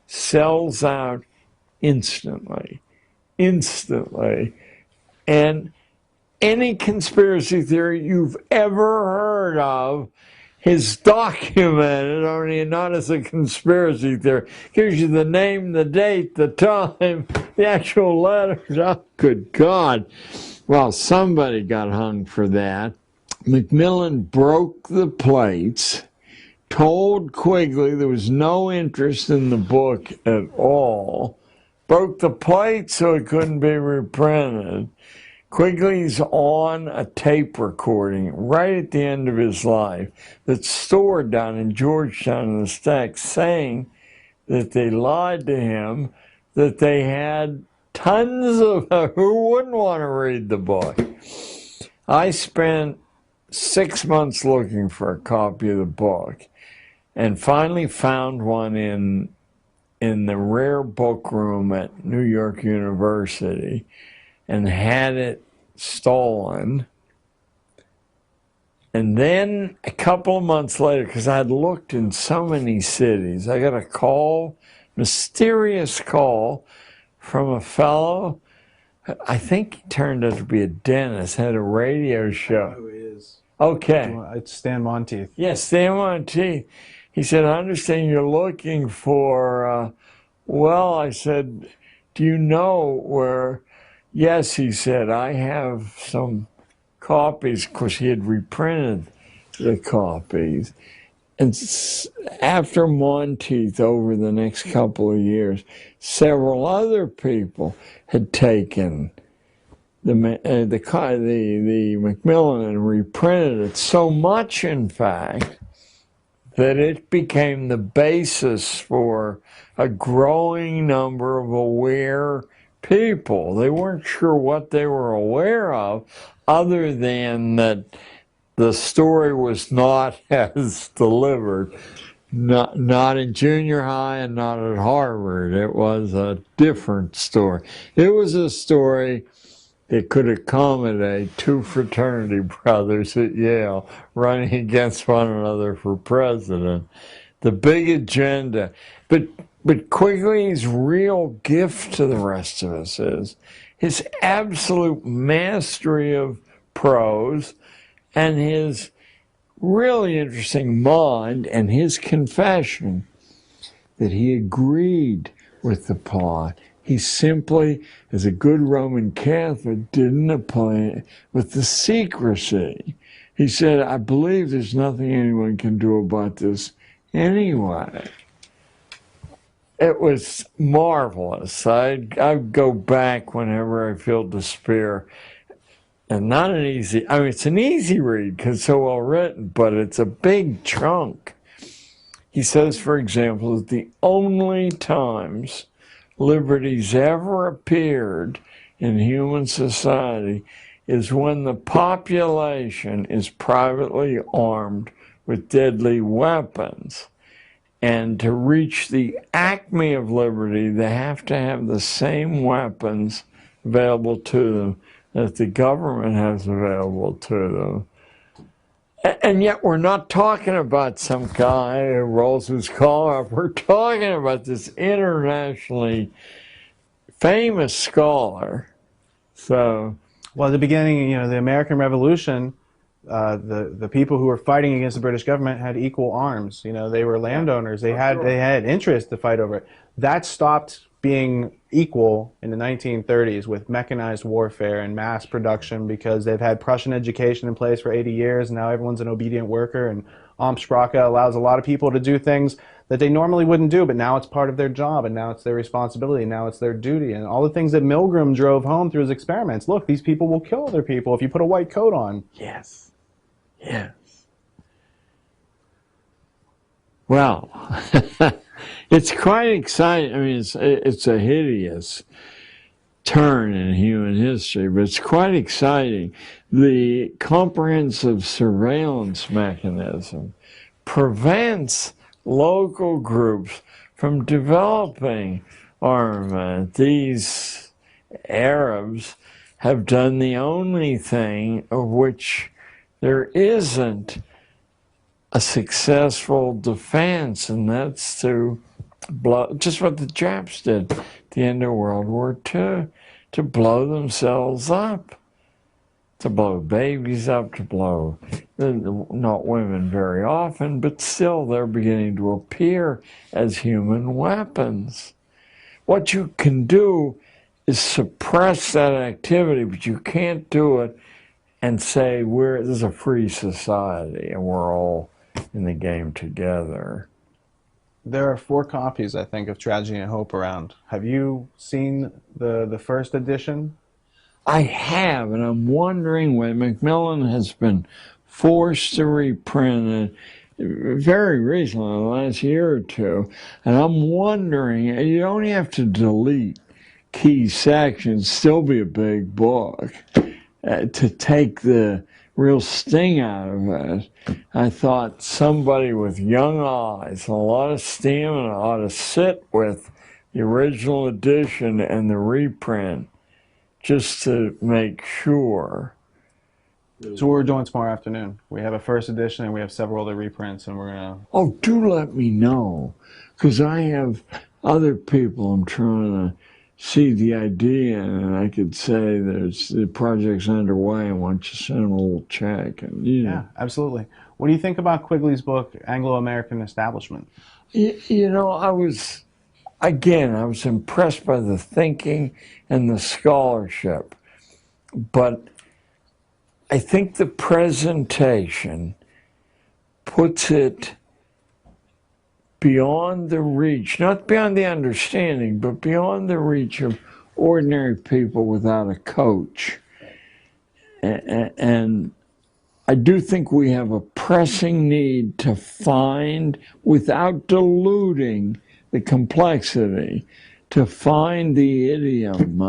sells out instantly. And any conspiracy theory you've ever heard of is documented, only not as a conspiracy theory. Gives you the name, the date, the time, the actual letters. Oh, good God. Well, somebody got hung for that. Macmillan broke the plates, told Quigley there was no interest in the book at all, broke the plates so it couldn't be reprinted. Quigley's on a tape recording right at the end of his life that's stored down in Georgetown in the stacks, saying that they lied to him, that they had tons of who wouldn't want to read the book. I spent 6 months looking for a copy of the book and finally found one in the rare book room at New York University and had it stolen. And then a couple of months later, because I'd looked in so many cities, I got a call, mysterious call, from a fellow, I think he turned out to be a dentist, had a radio show. Who is? Okay. It's Stan Monteith. Yes, Stan Monteith. He said, I understand you're looking for, well, I said, do you know where? Yes, he said, I have some copies, because he had reprinted the copies. And after Monteith, over the next couple of years, several other people had taken the Macmillan and reprinted it. So much, in fact, that it became the basis for a growing number of aware people. They weren't sure what they were aware of, other than that the story was not as delivered. Not in junior high and not at Harvard. It was a different story. It was a story that could accommodate two fraternity brothers at Yale running against one another for president. The big agenda. But Quigley's real gift to the rest of us is his absolute mastery of prose and his really interesting mind, and his confession that he agreed with the plot. He simply, as a good Roman Catholic, didn't apply with the secrecy. He said, I believe there's nothing anyone can do about this anyway. It was marvelous. I'd go back whenever I feel despair. And not an easy, I mean, it's an easy read because it's so well written, but it's a big chunk. He says, for example, that the only times liberties ever appeared in human society is when the population is privately armed with deadly weapons. And to reach the acme of liberty, they have to have the same weapons available to them that the government has available to them. And yet we're not talking about some guy who rolls his collar up. We're talking about this internationally famous scholar. So, well, at the beginning, the American Revolution, the people who were fighting against the British government had equal arms. They were landowners. They had interest to fight over it. That stopped being equal in the 1930s with mechanized warfare and mass production, because they've had Prussian education in place for 80 years, and now everyone's an obedient worker, and Amtssprache allows a lot of people to do things that they normally wouldn't do, but now it's part of their job, and now it's their responsibility, now it's their duty, and all the things that Milgram drove home through his experiments. Look, these people will kill other people if you put a white coat on. Yes. Yes. Well, it's quite exciting. I mean, it's a hideous turn in human history, but it's quite exciting. The comprehensive surveillance mechanism prevents local groups from developing armament. These Arabs have done the only thing of which there isn't a successful defense, and that's to blow, just what the Japs did at the end of World War II, to blow themselves up, to blow babies up, to blow, not women very often, but still they're beginning to appear as human weapons. What you can do is suppress that activity, but you can't do it and say, this is a free society and we're all in the game together. There are 4 copies, I think, of Tragedy and Hope around. Have you seen the first edition? I have, and I'm wondering when Macmillan has been forced to reprint it very recently, the last year or two, and I'm wondering, you only have to delete key sections, still be a big book, to take the real sting out of it. I thought somebody with young eyes and a lot of stamina ought to sit with the original edition and the reprint just to make sure. So what we're doing tomorrow afternoon, we have a first edition and we have several other reprints, and we're going to... Oh, do let me know, because I have other people I'm trying to see the idea, and I could say the project's underway, and why don't you send them a little check? And, Yeah, absolutely. What do you think about Quigley's book, Anglo-American Establishment? I was impressed by the thinking and the scholarship, but I think the presentation puts it beyond the reach, not beyond the understanding, but beyond the reach of ordinary people without a coach. And I do think we have a pressing need to find, without diluting the complexity, to find the idiom.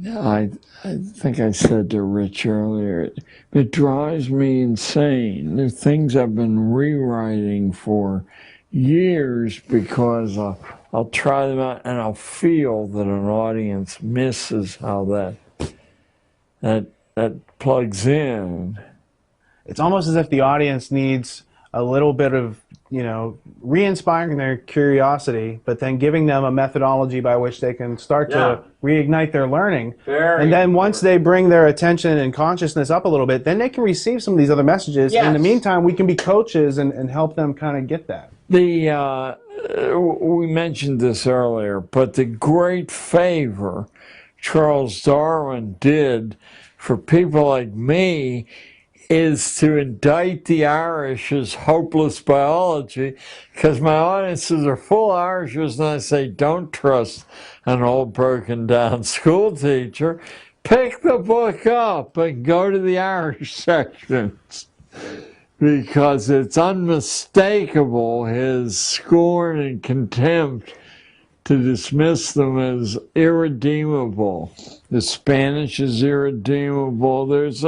I think I said to Rich earlier, it drives me insane. There are things I've been rewriting for years because I'll try them out and I'll feel that an audience misses how that plugs in. It's almost as if the audience needs a little bit of, re-inspiring their curiosity, but then giving them a methodology by which they can start to reignite their learning. And then once they bring their attention and consciousness up a little bit, then they can receive some of these other messages. Yes. In the meantime, we can be coaches and help them kind of get that. We mentioned this earlier, but the great favor Charles Darwin did for people like me is to indict the Irish as hopeless biology, because my audiences are full of Irishers, and I say, don't trust an old broken down school teacher. Pick the book up and go to the Irish sections, because it's unmistakable, his scorn and contempt to dismiss them as irredeemable. The Spanish is irredeemable. There's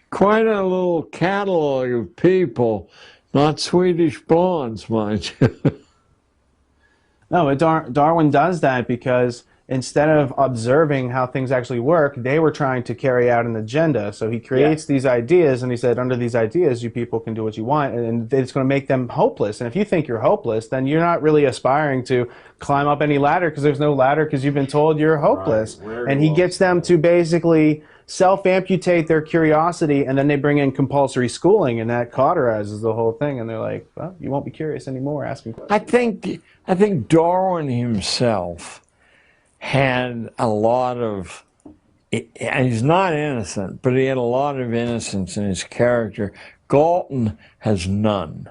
quite a little catalog of people, not Swedish bonds, mind you. No, but Darwin does that because instead of observing how things actually work, they were trying to carry out an agenda. So he creates these ideas, and he said, under these ideas, you people can do what you want, and it's going to make them hopeless. And if you think you're hopeless, then you're not really aspiring to climb up any ladder, because there's no ladder because you've been told you're hopeless. Right. And he gets them to basically self-amputate their curiosity, and then they bring in compulsory schooling, and that cauterizes the whole thing. And they're like, well, you won't be curious anymore asking questions. I think Darwin himself had a lot of, and he's not innocent, but he had a lot of innocence in his character. Galton has none.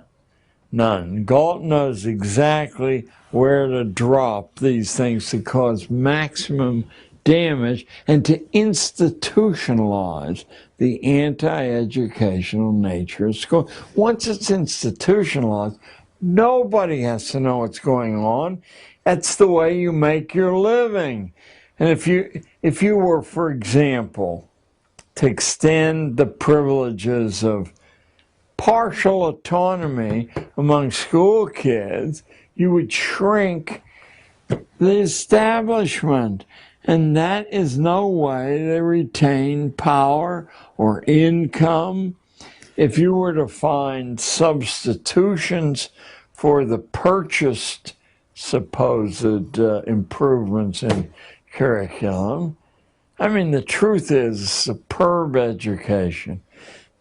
None. Galton knows exactly where to drop these things to cause maximum damage and to institutionalize the anti-educational nature of school. Once it's institutionalized, nobody has to know what's going on. That's the way you make your living. And if you were, for example, to extend the privileges of partial autonomy among school kids, you would shrink the establishment. And that is no way to retain power or income. If you were to find substitutions for the purchased supposed improvements in curriculum, I mean, the truth is, superb education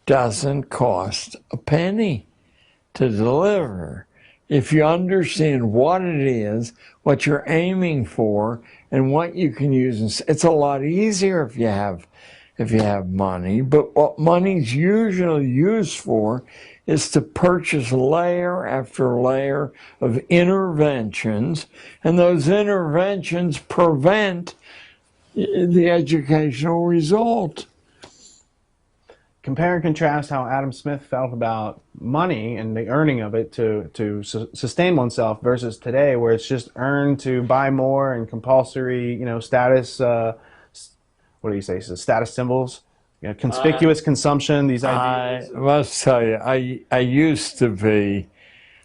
doesn't cost a penny to deliver. If you understand what it is, what you're aiming for, and what you can use, it's a lot easier if you have money. But what money's usually used for is to purchase layer after layer of interventions, and those interventions prevent the educational result. Compare and contrast how Adam Smith felt about money and the earning of it to sustain oneself versus today, where it's just earned to buy more and compulsory, status, what do you say, status symbols, conspicuous consumption, these ideas. I must tell you, I used to be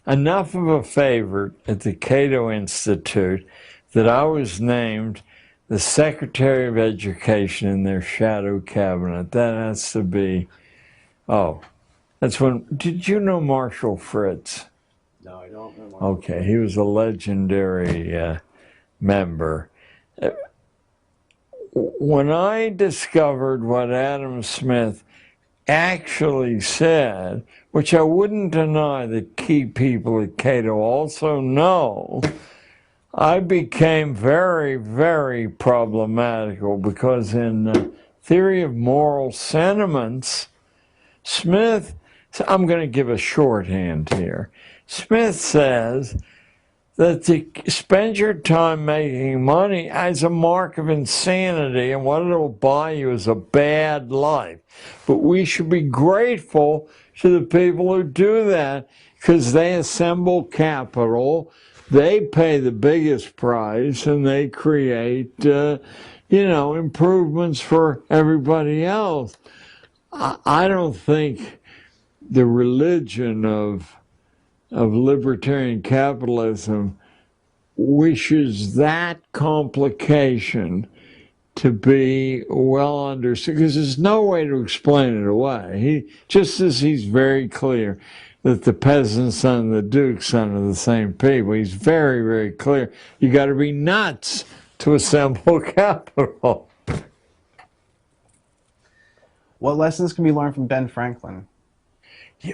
enough of a favorite at the Cato Institute that I was named the Secretary of Education in their shadow cabinet. That has to be, that's when, did you know Marshall Fritz? No, I don't know Marshall. Okay, he was a legendary member. When I discovered what Adam Smith actually said, which I wouldn't deny that key people at Cato also know, I became very, very problematical, because in Theory of Moral Sentiments, Smith, I'm going to give a shorthand here. Smith says that to spend your time making money as a mark of insanity, and what it'll buy you is a bad life. But we should be grateful to the people who do that, because they assemble capital, they pay the biggest price, and they create, improvements for everybody else. I don't think the religion of libertarian capitalism wishes that complication to be well understood, because there's no way to explain it away. Just as he's very clear that the peasant's son and the duke's son are the same people, he's very, very clear. You got to be nuts to assemble capital. What lessons can be learned from Ben Franklin?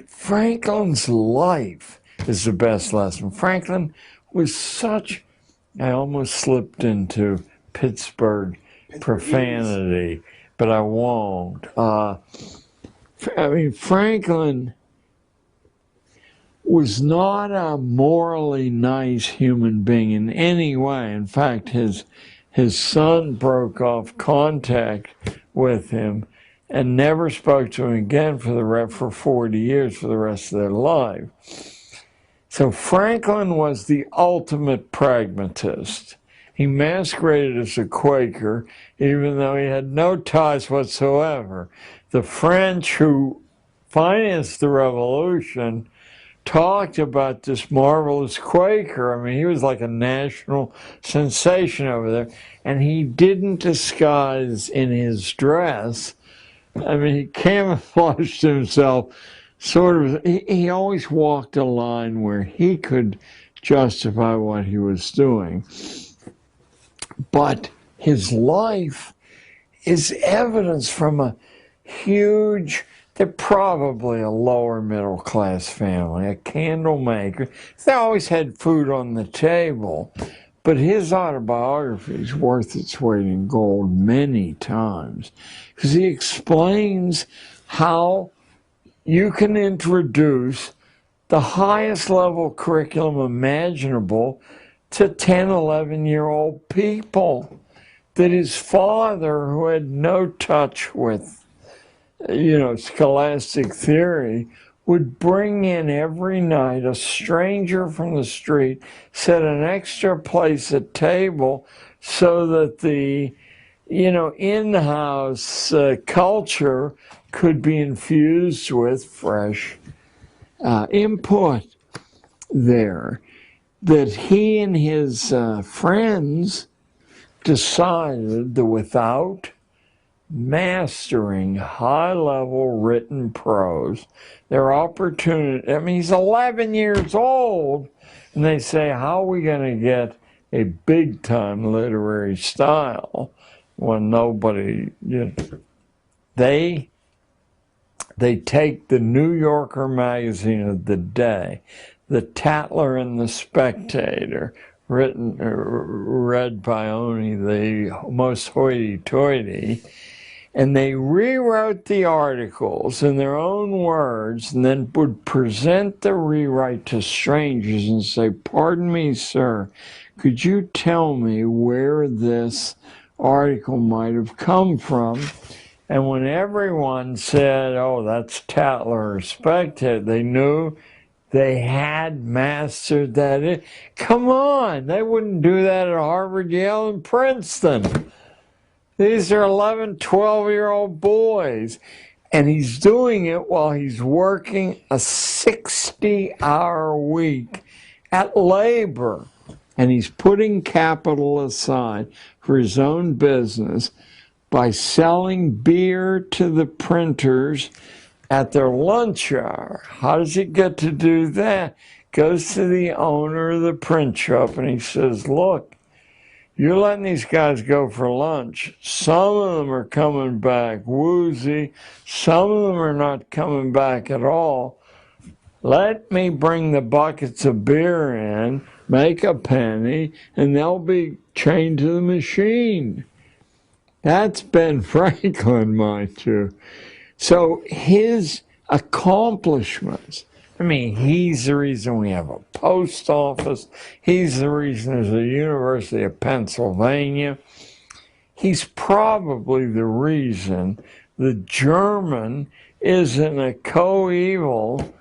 Franklin's life is the best lesson. Franklin was such, I almost slipped into Pittsburgh profanity, but I won't. Franklin was not a morally nice human being in any way. In fact, his son broke off contact with him and never spoke to him again for 40 years, for the rest of their life. So Franklin was the ultimate pragmatist. He masqueraded as a Quaker, even though he had no ties whatsoever. The French who financed the revolution talked about this marvelous Quaker. I mean, he was like a national sensation over there. And he didn't disguise in his dress. I mean, he camouflaged himself sort of. He always walked a line where he could justify what he was doing. But his life is evidence from a huge, they're probably a lower middle class family, a candle maker. They always had food on the table. But his autobiography is worth its weight in gold many times, because he explains how you can introduce the highest level curriculum imaginable to 10, 11-year-old people. That his father, who had no touch with, scholastic theory, would bring in every night a stranger from the street, set an extra place at table so that the, in-house culture could be infused with fresh input there. That he and his friends decided that without mastering high-level written prose, their opportunity, he's 11 years old, and they say, how are we going to get a big-time literary style when nobody, They take the New Yorker magazine of the day, the Tatler and the Spectator, read by only the most hoity-toity, and they rewrote the articles in their own words and then would present the rewrite to strangers and say, pardon me, sir, could you tell me where this article might have come from? And when everyone said, oh, that's Tatler or Spectator, they knew they had mastered that. Come on, they wouldn't do that at Harvard, Yale, and Princeton. These are 11, 12-year-old boys. And he's doing it while he's working a 60-hour week at labor. And he's putting capital aside for his own business by selling beer to the printers at their lunch hour. How does he get to do that? Goes to the owner of the print shop and he says, look, you're letting these guys go for lunch. Some of them are coming back woozy. Some of them are not coming back at all. Let me bring the buckets of beer in, make a penny, and they'll be chained to the machine. That's Ben Franklin, mind you. So his accomplishments I mean, he's the reason we have a post office. He's the reason there's a University of Pennsylvania. He's probably the reason the German isn't a coeval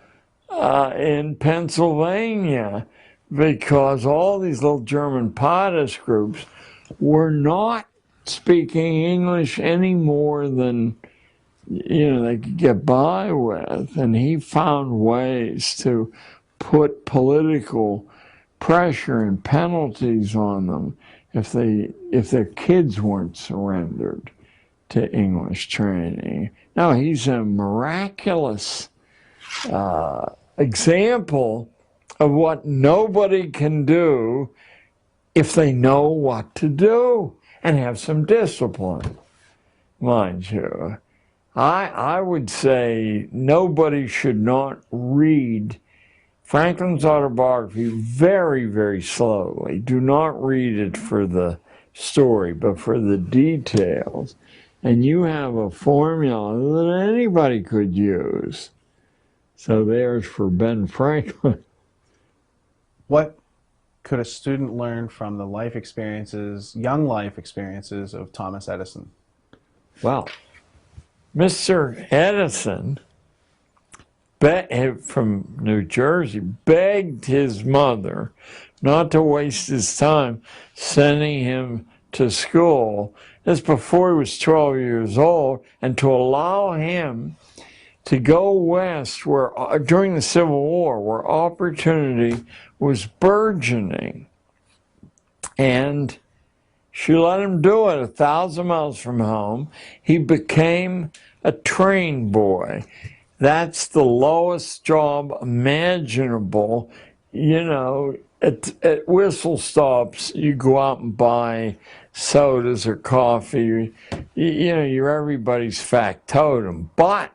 in Pennsylvania, because all these little German pietist groups were not speaking English any more than, you know, they could get by with. And he found ways to put political pressure and penalties on them if their kids weren't surrendered to English training. Now, he's a miraculous example of what nobody can do if they know what to do and have some discipline, mind you. I would say nobody should not read Franklin's autobiography very, very slowly. Do not read it for the story, but for the details. And you have a formula that anybody could use. So there's for Ben Franklin. What could a student learn from the life experiences, young life experiences of Thomas Edison? Well, Mr. Edison, from New Jersey, begged his mother not to waste his time sending him to school. This before he was 12 years old, and to allow him to go west where during the Civil War, where opportunity was burgeoning. And she let him do it 1,000 miles from home. He became a train boy. That's the lowest job imaginable. You know, at whistle stops, you go out and buy sodas or coffee. You know, you're everybody's factotum. But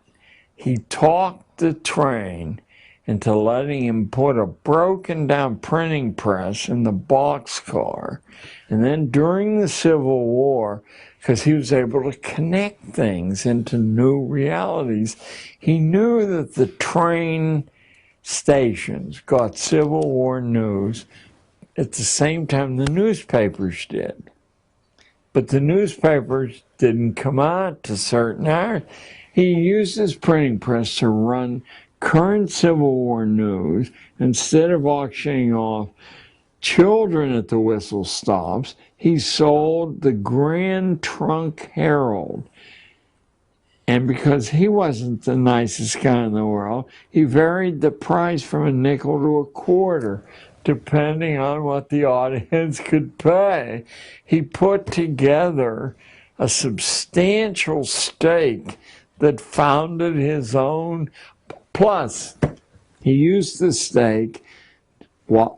he talked the train into letting him put a broken down printing press in the boxcar. And then during the Civil War, because he was able to connect things into new realities, he knew that the train stations got Civil War news at the same time the newspapers did. But the newspapers didn't come out to certain hours. He used his printing press to run current Civil War news instead of auctioning off children at the whistle stops. He sold the Grand Trunk Herald. And because he wasn't the nicest guy in the world, he varied the price from a nickel to a quarter, depending on what the audience could pay. He put together a substantial stake that founded his own. Plus, he used the stake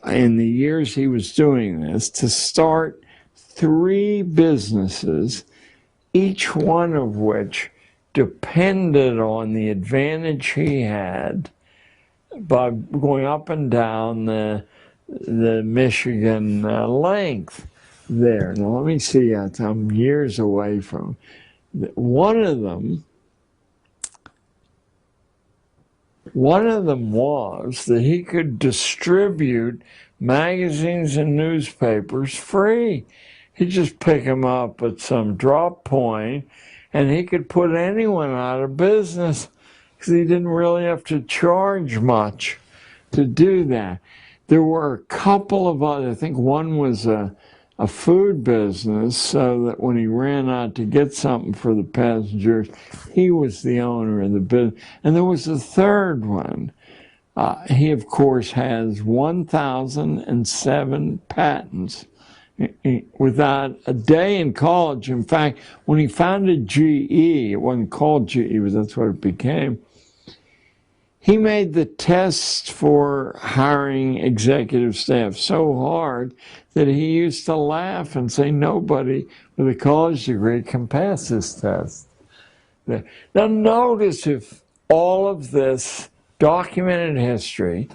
in the years he was doing this to start 3 businesses, each one of which depended on the advantage he had by going up and down the Michigan length there. Now, let me see. I'm years away from one of them. One of them was that he could distribute magazines and newspapers free. He'd just pick them up at some drop point, and he could put anyone out of business because he didn't really have to charge much to do that. There were a couple of other, I think one was a food business, so that when he ran out to get something for the passengers, he was the owner of the business. And there was a third one. He, of course, has 1,007 patents without a day in college. In fact, when he founded GE, it wasn't called GE, but that's what it became, he made the test for hiring executive staff so hard that he used to laugh and say nobody with a college degree can pass this test. Now notice if all of this documented history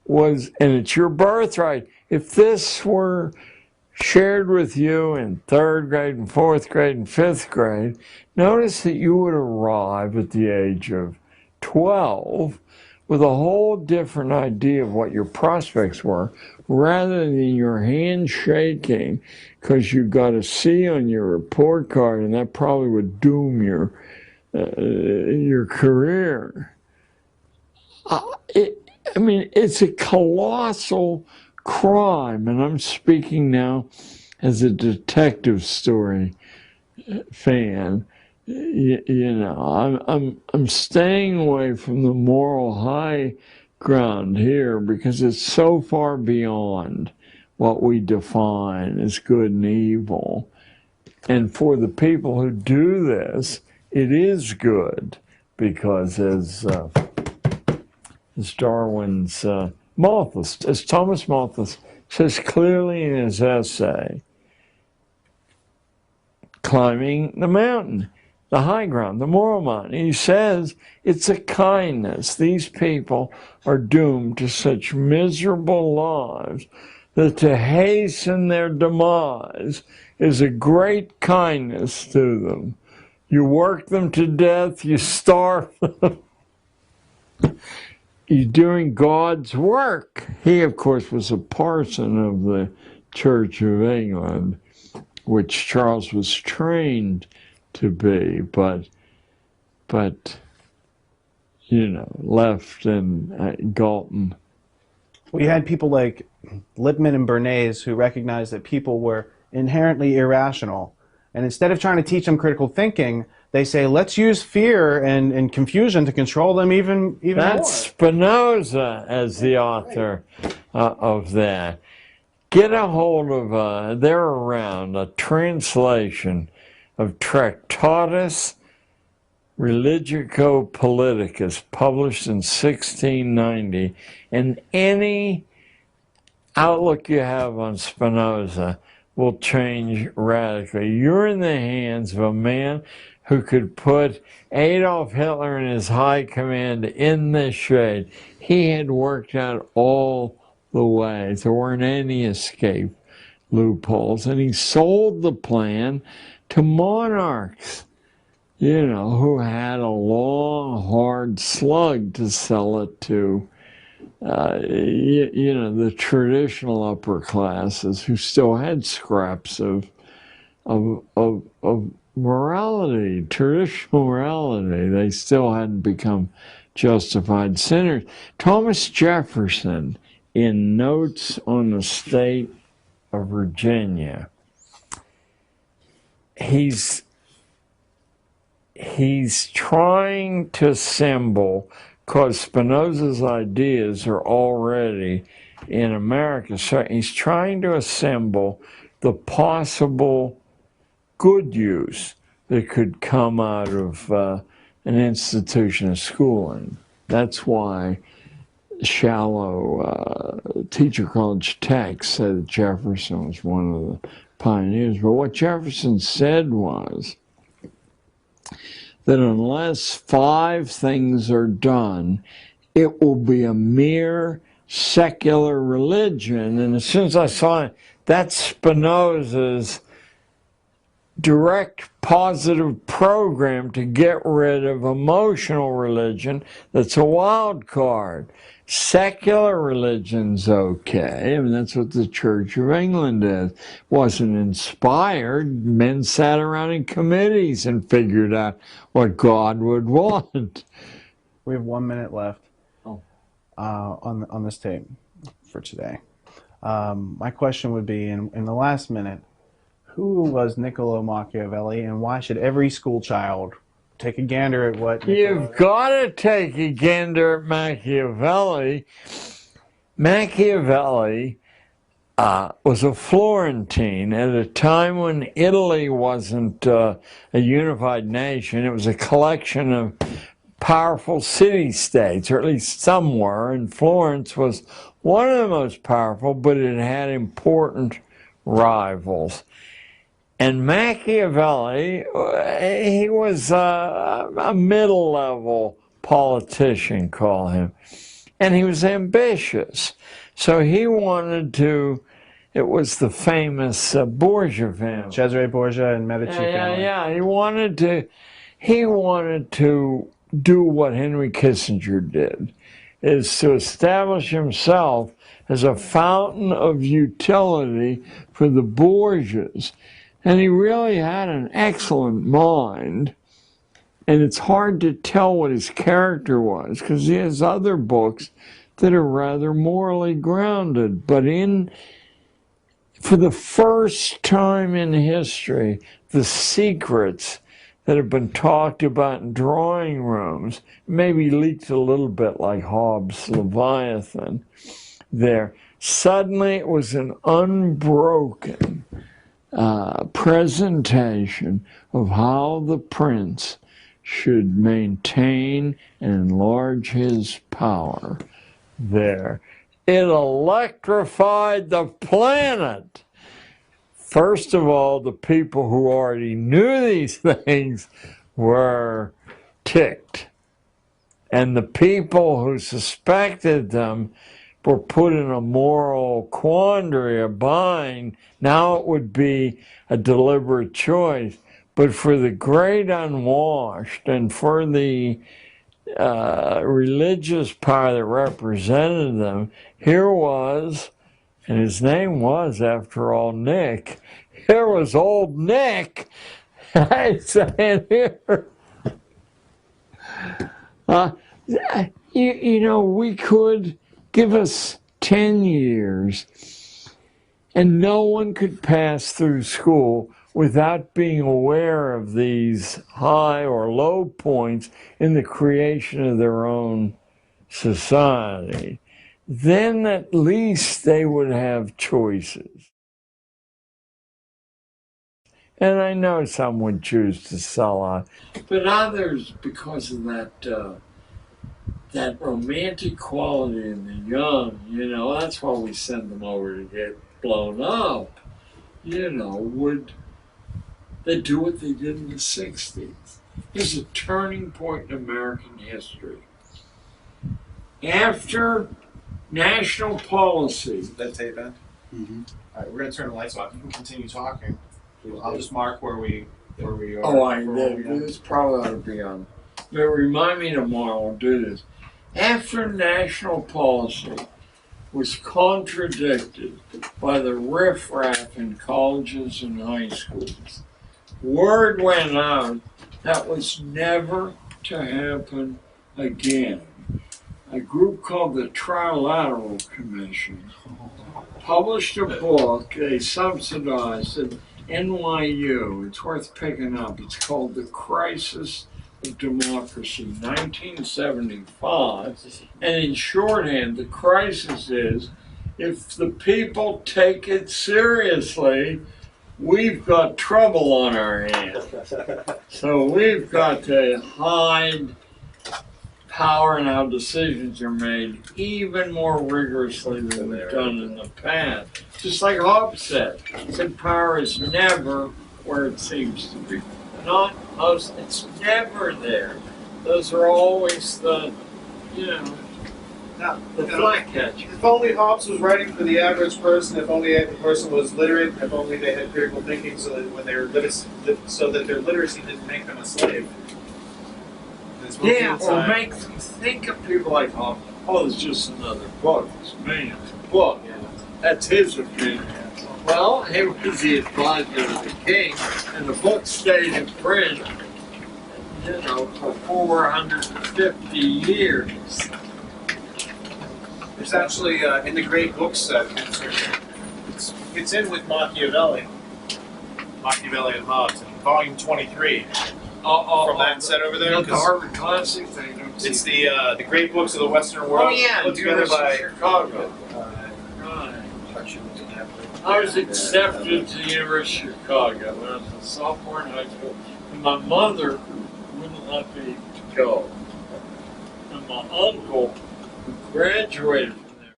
was, and it's your birthright, if this were shared with you in 3rd grade and 4th grade and 5th grade, notice that you would arrive at the age of 12 with a whole different idea of what your prospects were, rather than your hand shaking because you got a C on your report card, and that probably would doom your career. I mean, it's a colossal crime, and I'm speaking now as a detective story fan. You know, I'm staying away from the moral high ground here because it's so far beyond what we define as good and evil. And for the people who do this, it is good because as Darwin's Malthus, as Thomas Malthus says clearly in his essay, Climbing the Mountain, the high ground, the moral mountain. He says it's a kindness. These people are doomed to such miserable lives that to hasten their demise is a great kindness to them. You work them to death, you starve them. You're doing God's work. He, of course, was a parson of the Church of England, which Charles was trained to be, but you know, left in Galton. We had people like Lippmann and Bernays who recognized that people were inherently irrational. And instead of trying to teach them critical thinking, they say, let's use fear and confusion to control them even more. That's Spinoza as the author of that. Get a hold of, they're around, a translation of Tractatus Religico-Politicus, published in 1690. And any outlook you have on Spinoza will change radically. You're in the hands of a man who could put Adolf Hitler and his high command in the shade. He had worked out all the ways. There weren't any escape loopholes. And he sold the plan to monarchs, you know, who had a long, hard slug to sell it to, you know, the traditional upper classes who still had scraps of morality, traditional morality. They still hadn't become justified sinners. Thomas Jefferson, in Notes on the State of Virginia, he's trying to assemble, because Spinoza's ideas are already in America, so he's trying to assemble the possible good use that could come out of an institution of schooling. That's why shallow teacher college texts said that Jefferson was one of the pioneers. But what Jefferson said was that unless 5 things are done, it will be a mere secular religion. And as soon as I saw it, that's Spinoza's direct positive program to get rid of emotional religion. That's a wild card. Secular religion's okay. I mean, that's what the Church of England is. Wasn't inspired. Men sat around in committees and figured out what God would want. We have 1 minute left on this tape for today. My question would be, in the last minute, who was Niccolo Machiavelli, and why should every school child take a gander at what You've got to take a gander at Machiavelli. Machiavelli was a Florentine at a time when Italy wasn't a unified nation. It was a collection of powerful city-states, or at least some were, and Florence was one of the most powerful, but it had important rivals. And Machiavelli, he was a middle-level politician, call him. And he was ambitious. So he wanted to, it was the famous Borgia family. Cesare Borgia and Medici family. Yeah, he wanted to do what Henry Kissinger did. is to establish himself as a fountain of utility for the bourgeois. And he really had an excellent mind. And it's hard to tell what his character was, because he has other books that are rather morally grounded. But for the first time in history, the secrets that have been talked about in drawing rooms, maybe leaked a little bit like Hobbes' Leviathan there. Suddenly it was an unbroken presentation of how the prince should maintain and enlarge his power there. It electrified the planet. First of all, the people who already knew these things were ticked. And the people who suspected them were put in a moral quandary, a bind. Now it would be a deliberate choice. But for the great unwashed and for the religious power that represented them, here was, and his name was, after all, Nick. Here was old Nick. I saying here, you know, we could give us 10 years and no one could pass through school without being aware of these high or low points in the creation of their own society. Then at least they would have choices. And I know some would choose to sell out, but others, because of that romantic quality in the young, you know, that's why we send them over to get blown up, you know, they do what they did in the 60s. There's a turning point in American history. After national policy. That tape end? Mm-hmm. All right, we're going to turn the lights off. You can continue talking. I'll just mark where we are. Oh, this probably ought to be on. But remind me tomorrow, we'll do this. After national policy was contradicted by the riffraff in colleges and high schools, word went out that was never to happen again. A group called the Trilateral Commission published a book they subsidized at NYU. It's worth picking up. It's called The Crisis of Democracy, 1975. And in shorthand, the crisis is, if the people take it seriously, we've got trouble on our hands. So we've got to hide power and how decisions are made even more rigorously than we've done in the past. Just like Hobbes said power is never where it seems to be. Not most, it's never there. Those are always the, you know, the flag catcher. If only Hobbes was writing for the average person, if only the person was literate, if only they had critical thinking so that when they were so that their literacy didn't make them a slave. Yeah, or make them think of people like Hobbes. Oh, it's just another book. It's man's book. Yeah. That's his opinion. Well, he was the advisor of the king, and the book stayed in print, you know, for 450 years. There's actually, in the great book set, it's in with Machiavelli and Hobbes, in volume 23. From that set over there. The Harvard Classic thing. It's the great books of the Western world. Oh yeah, put together by Chicago. Right. I was accepted to the University of Chicago when I was a sophomore in high school, and my mother wouldn't let me go. And my uncle, who graduated from there.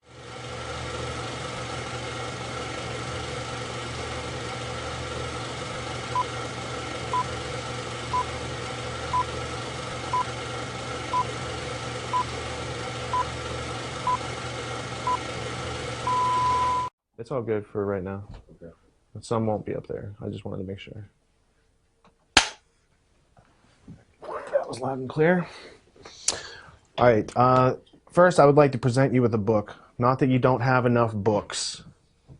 It's all good for right now. Okay. Some won't be up there. I just wanted to make sure. That was loud and clear. All right. First, I would like to present you with a book. Not that you don't have enough books,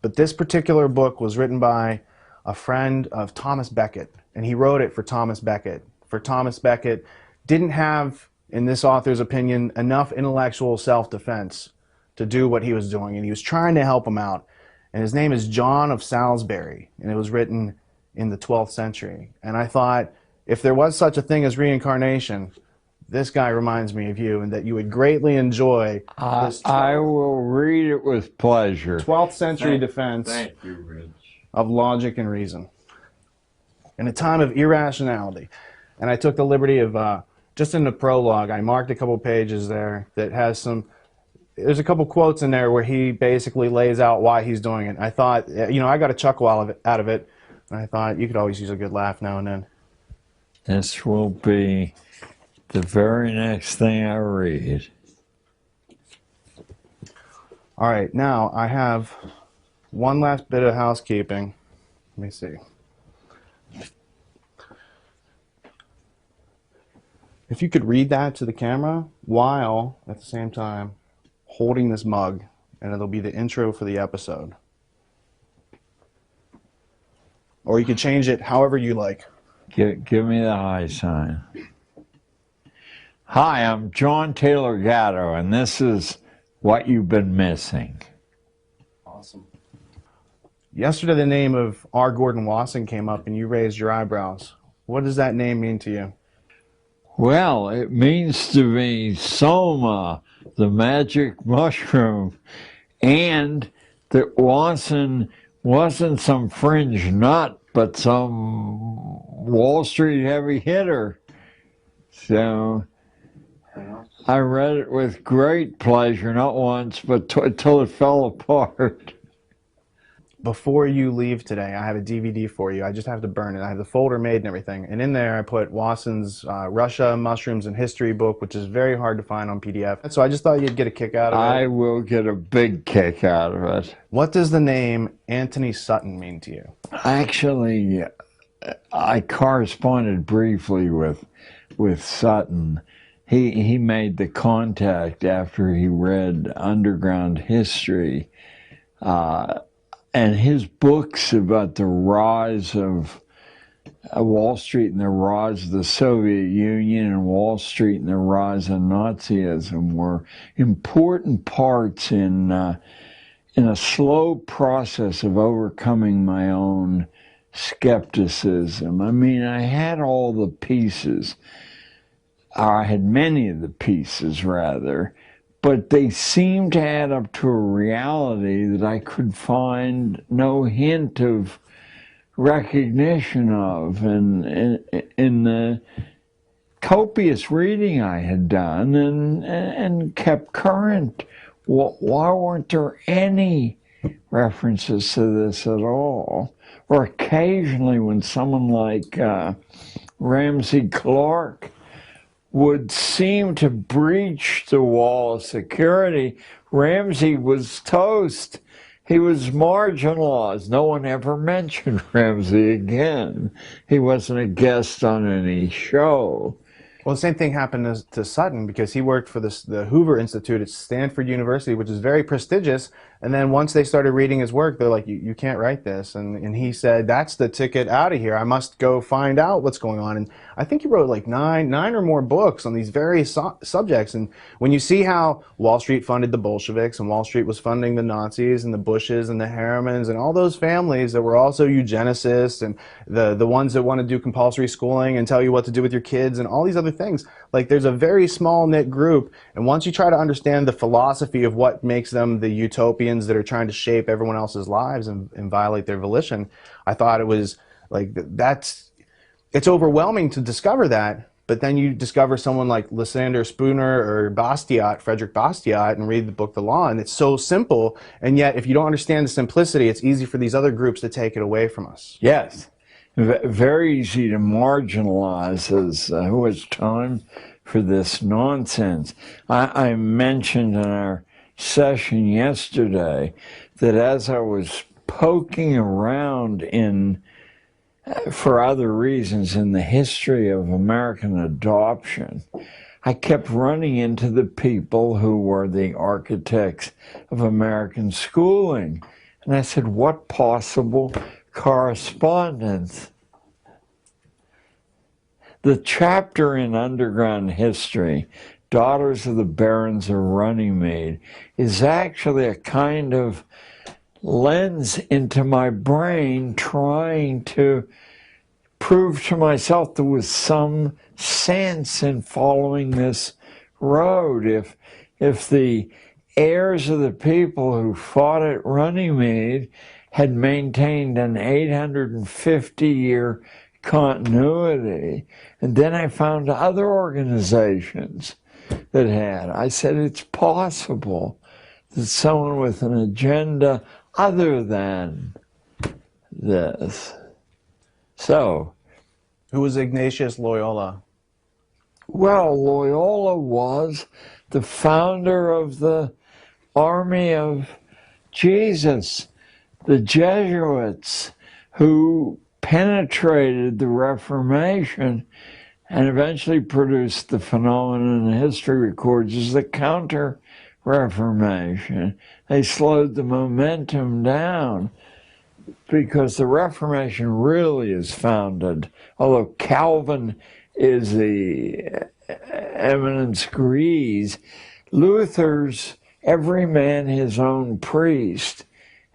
but this particular book was written by a friend of Thomas Becket, and he wrote it for Thomas Becket. For Thomas Becket didn't have, in this author's opinion, enough intellectual self-defense to do what he was doing, and he was trying to help him out. And his name is John of Salisbury, and it was written in the 12th century. And I thought, if there was such a thing as reincarnation, this guy reminds me of you, and that you would greatly enjoy this. I will read it with pleasure. 12th century defense Thank you, Rich. of logic and reason in a time of irrationality. And I took the liberty of, just in the prologue, I marked a couple pages there that has there's a couple quotes in there where he basically lays out why he's doing it. I thought, you know, I got a chuckle out of it, and I thought you could always use a good laugh now and then. This will be the very next thing I read. All right, now I have one last bit of housekeeping. Let me see. If you could read that to the camera while, at the same time, holding this mug, and it'll be the intro for the episode. Or you could change it however you like. Give me the high sign. Hi, I'm John Taylor Gatto, and this is What You've Been Missing. Awesome. Yesterday the name of R. Gordon Wasson came up and you raised your eyebrows. What does that name mean to you? Well, it means to me soma, the magic mushroom, and that Wasson wasn't some fringe nut, but some Wall Street heavy hitter. So I read it with great pleasure, not once, but until it fell apart. Before you leave today, I have a DVD for you. I just have to burn it. I have the folder made and everything. And in there, I put Wasson's Russia, Mushrooms, and History book, which is very hard to find on PDF. So I just thought you'd get a kick out of it. I will get a big kick out of it. What does the name Anthony Sutton mean to you? Actually, I corresponded briefly with Sutton. He made the contact after he read Underground History. And his books about the rise of Wall Street and the rise of the Soviet Union and Wall Street and the rise of Nazism were important parts in a slow process of overcoming my own skepticism. I mean, I had all the pieces. I had many of the pieces, rather. But they seemed to add up to a reality that I could find no hint of recognition of. And in the copious reading I had done and kept current, why weren't there any references to this at all? Or occasionally when someone like Ramsey Clark would seem to breach the wall of security, Ramsey was toast. He was marginalized. No one ever mentioned Ramsey again. He wasn't a guest on any show. Well, the same thing happened to Sutton, because he worked for the Hoover Institute at Stanford University, which is very prestigious. And then once they started reading his work, they're like, you can't write this. And he said, that's the ticket out of here. I must go find out what's going on. And I think he wrote like nine or more books on these various subjects. And when you see how Wall Street funded the Bolsheviks, and Wall Street was funding the Nazis and the Bushes and the Harrimans and all those families that were also eugenicists, and the ones that want to do compulsory schooling and tell you what to do with your kids and all these other things, like there's a very small knit group. And once you try to understand the philosophy of what makes them the utopians that are trying to shape everyone else's lives and violate their volition, I thought it was like, it's overwhelming to discover that. But then you discover someone like Lysander Spooner or Bastiat, Frederick Bastiat, and read the book The Law, and it's so simple. And yet, if you don't understand the simplicity, it's easy for these other groups to take it away from us. Yes. Very easy to marginalize as who has time for this nonsense. I mentioned in our session yesterday that as I was poking around for other reasons in the history of American adoption, I kept running into the people who were the architects of American schooling. And I said, what possible correspondence? The chapter in Underground History, Daughters of the Barons of Runnymede, is actually a kind of lens into my brain trying to prove to myself there was some sense in following this road. If the heirs of the people who fought at Runnymede had maintained an 850-year continuity, and then I found other organizations that had, I said it's possible that someone with an agenda other than this. So, Who was Ignatius Loyola? well, Loyola was the founder of the Army of Jesus, the Jesuits, who penetrated the Reformation and eventually produced the phenomenon history records as the Counter-Reformation. They slowed the momentum down because the Reformation really is founded, although Calvin is the eminence grise, Luther's every man his own priest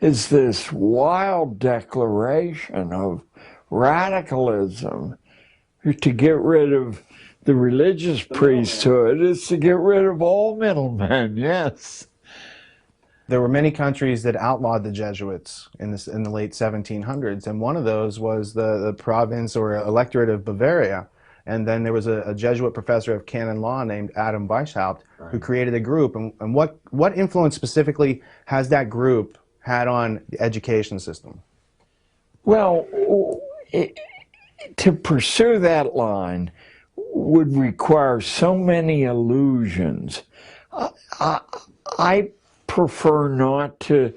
is this wild declaration of radicalism. To get rid of the religious priesthood is to get rid of all middlemen, yes. There were many countries that outlawed the Jesuits in the late 1700s, and one of those was the province or electorate of Bavaria. And then there was a Jesuit professor of canon law named Adam Weishaupt who created a group. And what influence specifically has that group had on the education system? Well, to pursue that line would require so many illusions. I prefer not to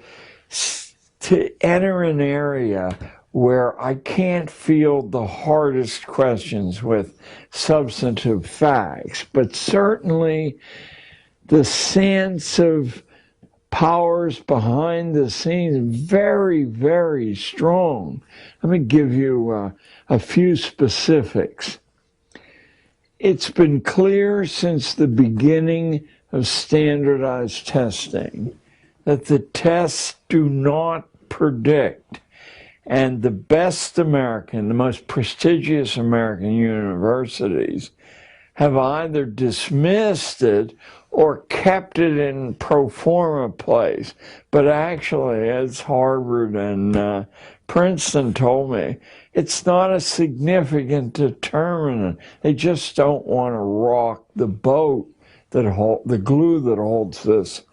enter an area where I can't field the hardest questions with substantive facts, but certainly the sense of powers behind the scenes very, very strong. Let me give you a few specifics. It's been clear since the beginning of standardized testing that the tests do not predict. And the best American, the most prestigious American universities have either dismissed it or kept it in pro forma place. But actually, as Harvard and Princeton told me, it's not a significant determinant. They just don't want to rock the boat, the glue that holds this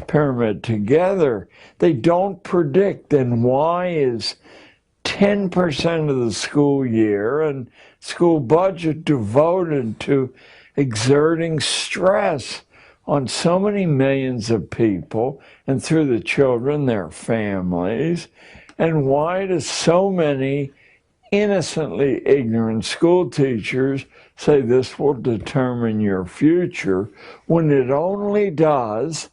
pyramid together. They don't predict. Then why is 10% of the school year and school budget devoted to exerting stress on so many millions of people and through the children, their families? And why do so many innocently ignorant school teachers say this will determine your future when it only does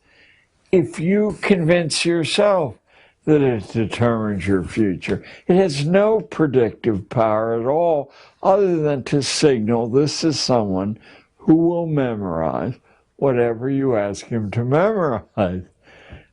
if you convince yourself that it determines your future? It has no predictive power at all other than to signal this is someone who will memorize whatever you ask him to memorize.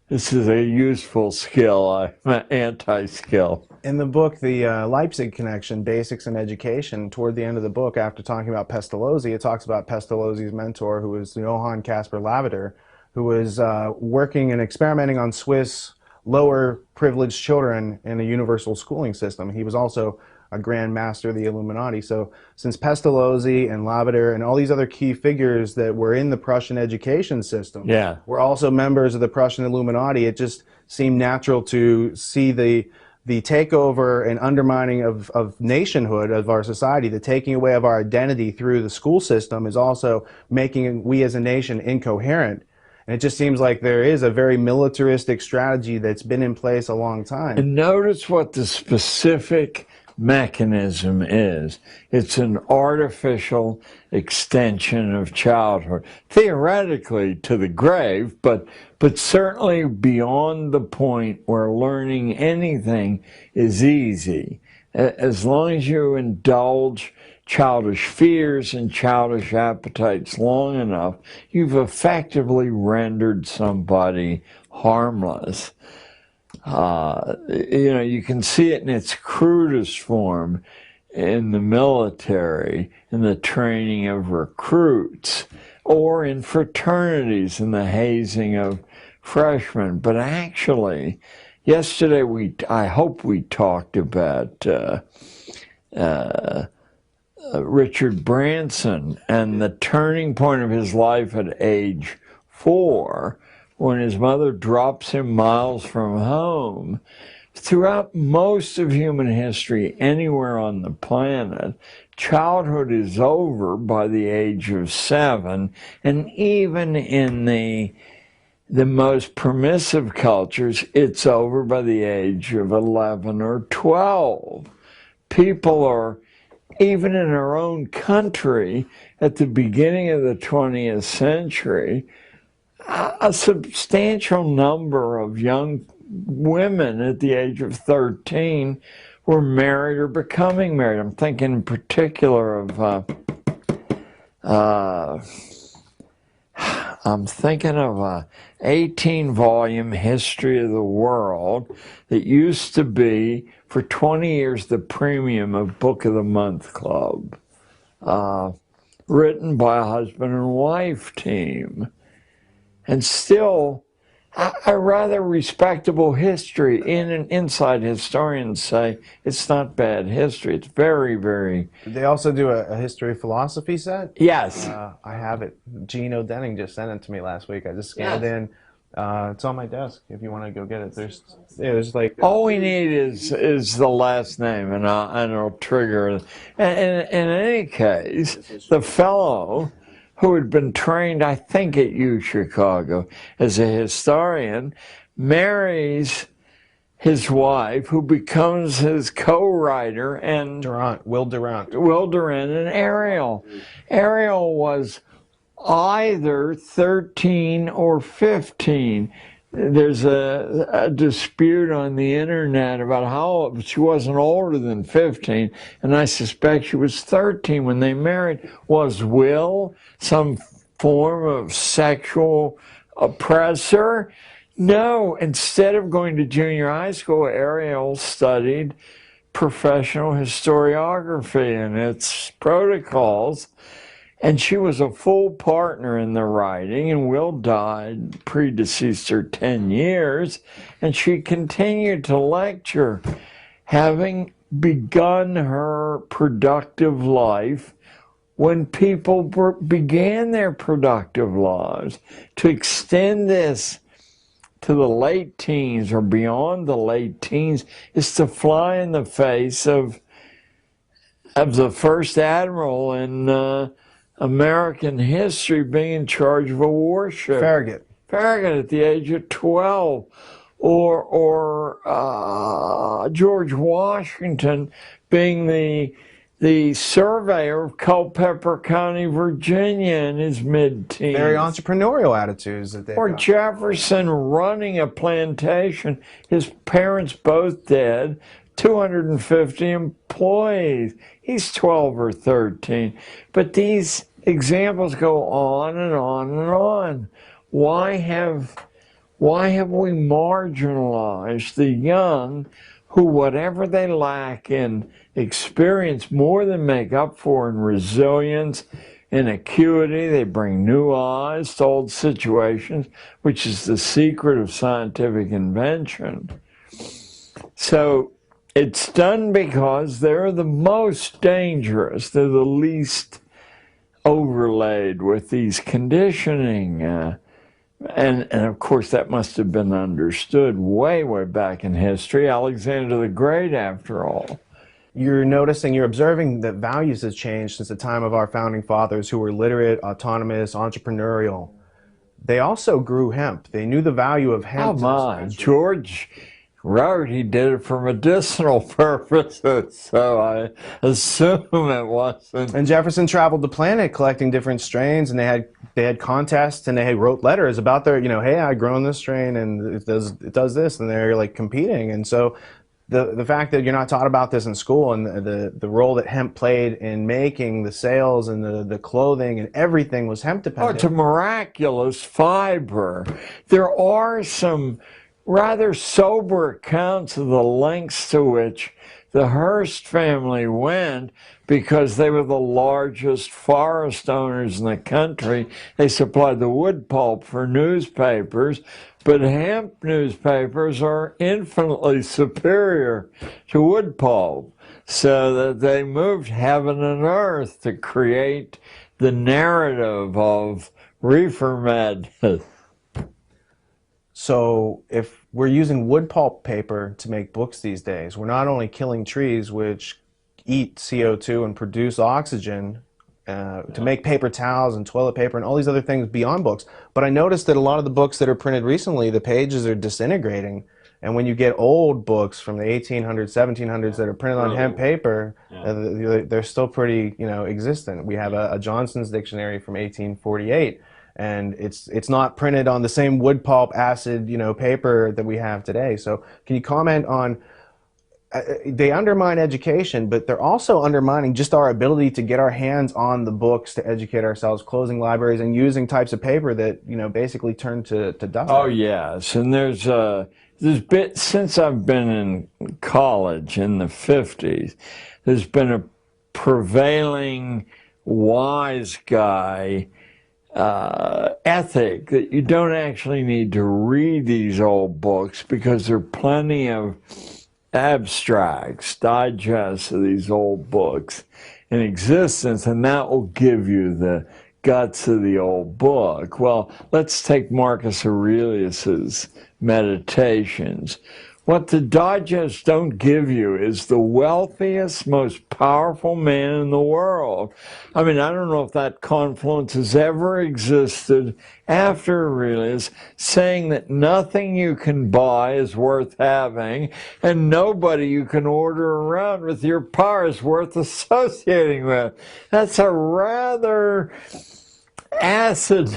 This is a useful skill. I'm an anti-skill. In the book, the Leipzig Connection, Basics in Education, toward the end of the book, after talking about Pestalozzi, it talks about Pestalozzi's mentor, who was Johann Caspar Lavater, who was working and experimenting on Swiss lower privileged children in a universal schooling system. He was also a Grand Master of the Illuminati. So since Pestalozzi and Lavater and all these other key figures that were in the Prussian education system were also members of the Prussian Illuminati, it just seemed natural to see the takeover and undermining of nationhood of our society, the taking away of our identity through the school system is also making we as a nation incoherent. And it just seems like there is a very militaristic strategy that's been in place a long time. And notice what the specific mechanism is. It's an artificial extension of childhood, theoretically to the grave, but certainly beyond the point where learning anything is easy. As long as you indulge childish fears and childish appetites long enough, you've effectively rendered somebody harmless. You can see it in its crudest form in the military, in the training of recruits, or in fraternities, in the hazing of freshmen. But actually, yesterday I hope we talked about Richard Branson and the turning point of his life at age 4, when his mother drops him miles from home. Throughout most of human history, anywhere on the planet, childhood is over by the age of 7, and even in the most permissive cultures, it's over by the age of 11 or 12. People are, even in our own country, at the beginning of the 20th century, a substantial number of young women at the age of 13 were married or becoming married. I'm thinking in particular of I'm thinking of a 18-volume history of the world that used to be for 20 years the premium of Book of the Month Club, written by a husband and wife team. And still, a rather respectable history. Inside historians say it's not bad history. It's very, very... They also do a history of philosophy set? Yes. I have it. Gene O'Denning just sent it to me last week. I just scanned it in. It's on my desk if you want to go get it. There's like... All we need is the last name, and it'll trigger. And in any case, the fellow who had been trained, I think, at UChicago as a historian, marries his wife, who becomes his co-writer, and Will Durant and Ariel. Ariel was either 13 or 15. There's a dispute on the internet about how she wasn't older than 15, and I suspect she was 13 when they married. Was Will some form of sexual oppressor? No. Instead of going to junior high school, Ariel studied professional historiography and its protocols. And she was a full partner in the writing, and Will died, predeceased her 10 years, and she continued to lecture, having begun her productive life when people began their productive lives. To extend this to the late teens or beyond the late teens is to fly in the face of the first admiral in American history being in charge of a warship. Farragut at the age of 12. Or George Washington being the surveyor of Culpeper County, Virginia in his mid-teens. Very entrepreneurial attitudes that they Or got. Jefferson running a plantation, his parents both dead, 250 employees. He's 12 or 13. But these examples go on and on and on. Why have we marginalized the young who, whatever they lack in experience, more than make up for in resilience and acuity? They bring new eyes to old situations, which is the secret of scientific invention. So it's done because they're the most dangerous. They're the least overlaid with these conditioning. And of course, that must have been understood way, way back in history. Alexander the Great, after all. You're observing that values have changed since the time of our founding fathers, who were literate, autonomous, entrepreneurial. They also grew hemp. They knew the value of hemp. Oh my, George wrote he did it for medicinal purposes, so I assume it wasn't. And Jefferson traveled the planet collecting different strains, and they had contests, and they wrote letters about their, hey, I grown this strain, and it does this, and they're like competing. And so the fact that you're not taught about this in school, and the role that hemp played in making the sails and the clothing and everything was hemp dependent. Oh, it's a miraculous fiber. There are some rather sober accounts of the lengths to which the Hearst family went because they were the largest forest owners in the country. They supplied the wood pulp for newspapers, but hemp newspapers are infinitely superior to wood pulp, so that they moved heaven and earth to create the narrative of reefer madness. So if we're using wood pulp paper to make books these days, we're not only killing trees, which eat CO2 and produce oxygen to make paper towels and toilet paper and all these other things beyond books, but I noticed that a lot of the books that are printed recently, the pages are disintegrating. And when you get old books from the 1800s, 1700s that are printed on hemp paper, they're still pretty, existent. We have a Johnson's dictionary from 1848. And it's not printed on the same wood pulp acid, paper that we have today. So can you comment on, they undermine education, but they're also undermining just our ability to get our hands on the books to educate ourselves, closing libraries and using types of paper that, basically turn to dust. Oh, yes. And there's been, since I've been in college in the 50s, there's been a prevailing wise guy ethic that you don't actually need to read these old books because there are plenty of abstracts, digests of these old books in existence, and that will give you the guts of the old book. Well, let's take Marcus Aurelius's Meditations. What the digests don't give you is the wealthiest, most powerful man in the world. I mean, I don't know if that confluence has ever existed after Aurelius, saying that nothing you can buy is worth having, and nobody you can order around with your power is worth associating with. That's a rather acid.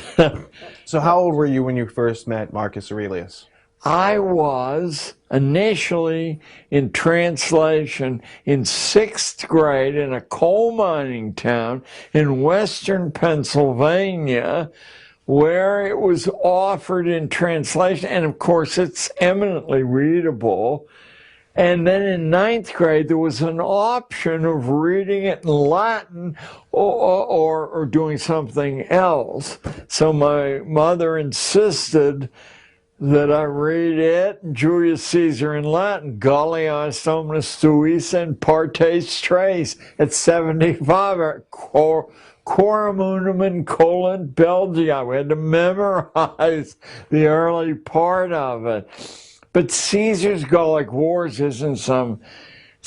So how old were you when you first met Marcus Aurelius? I was initially in translation in 6th grade in a coal mining town in western Pennsylvania, where it was offered in translation, and of course it's eminently readable. And then in 9th grade, there was an option of reading it in Latin or doing something else. So my mother insisted that I read it, Julius Caesar in Latin, Gallias omnes suis and partes tres at 75, Quorum unum in colon Belgia. We had to memorize the early part of it. But Caesar's Gallic Wars isn't some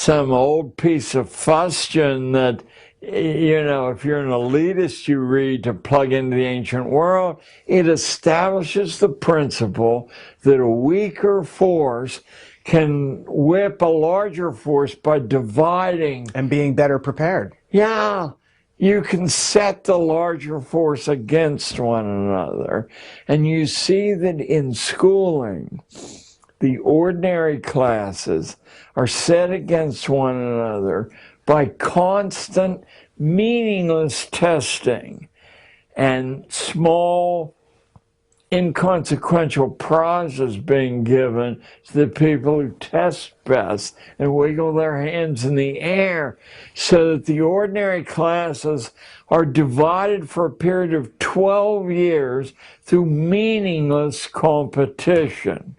old piece of fustian that, if you're an elitist, you read to plug into the ancient world. It establishes the principle that a weaker force can whip a larger force by dividing. And being better prepared. Yeah. You can set the larger force against one another. And you see that in schooling, the ordinary classes are set against one another by constant, meaningless testing and small, inconsequential prizes being given to the people who test best and wiggle their hands in the air, so that the ordinary classes are divided for a period of 12 years through meaningless competition.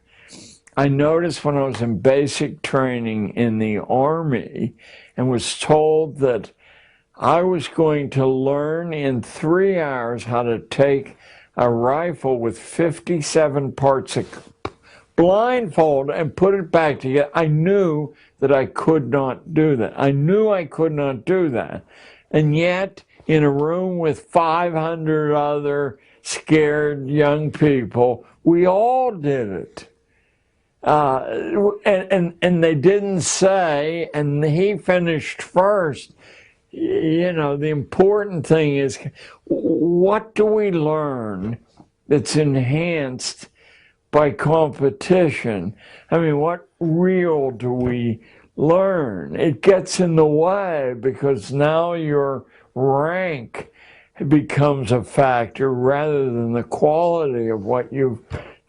I noticed when I was in basic training in the Army and was told that I was going to learn in 3 hours how to take a rifle with 57 parts of blindfold and put it back together. I knew that I could not do that. I knew I could not do that. And yet, in a room with 500 other scared young people, we all did it. And they didn't say, and he finished first. You know, the important thing is, what do we learn that's enhanced by competition? I mean, what real do we learn? It gets in the way because now your rank becomes a factor rather than the quality of what you've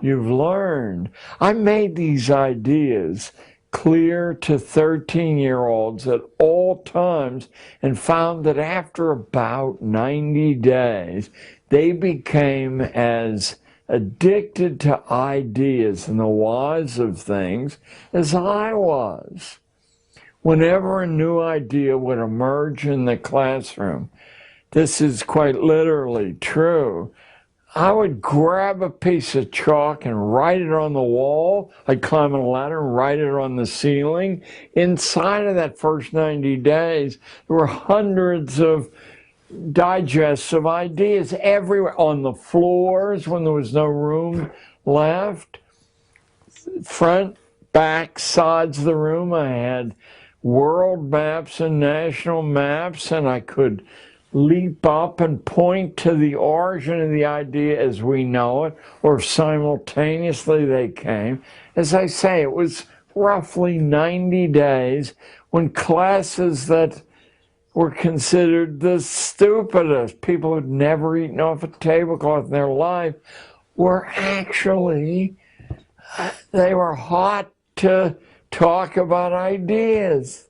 learned. I made these ideas clear to 13-year-olds at all times and found that after about 90 days, they became as addicted to ideas and the whys of things as I was. Whenever a new idea would emerge in the classroom, this is quite literally true, I would grab a piece of chalk and write it on the wall. I'd climb a ladder and write it on the ceiling. Inside of that first 90 days, there were hundreds of digests of ideas everywhere, on the floors when there was no room left, front, back, sides of the room. I had world maps and national maps, and I could leap up and point to the origin of the idea as we know it, or simultaneously they came. As I say, it was roughly 90 days when classes that were considered the stupidest, people who'd never eaten off a tablecloth in their life, were actually, they were hot to talk about ideas.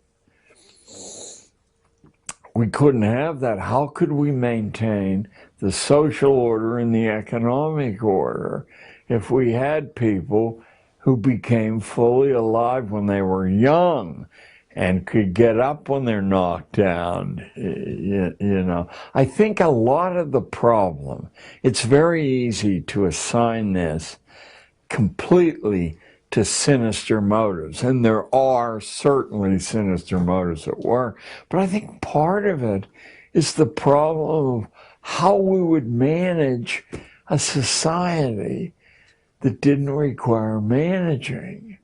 We couldn't have that. How could we maintain the social order and the economic order if we had people who became fully alive when they were young and could get up when they're knocked down? You know, I think a lot of the problem, it's very easy to assign this completely to sinister motives, and there are certainly sinister motives at work, but I think part of it is the problem of how we would manage a society that didn't require managing.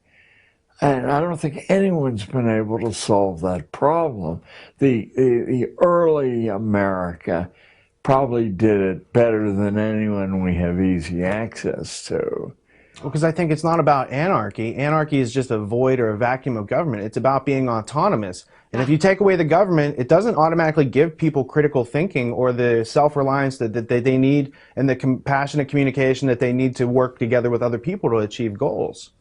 And I don't think anyone's been able to solve that problem. The early America probably did it better than anyone we have easy access to. Because I think it's not about anarchy. Anarchy is just a void or a vacuum of government. It's about being autonomous. And if you take away the government, it doesn't automatically give people critical thinking or the self-reliance that they need and the compassionate communication that they need to work together with other people to achieve goals.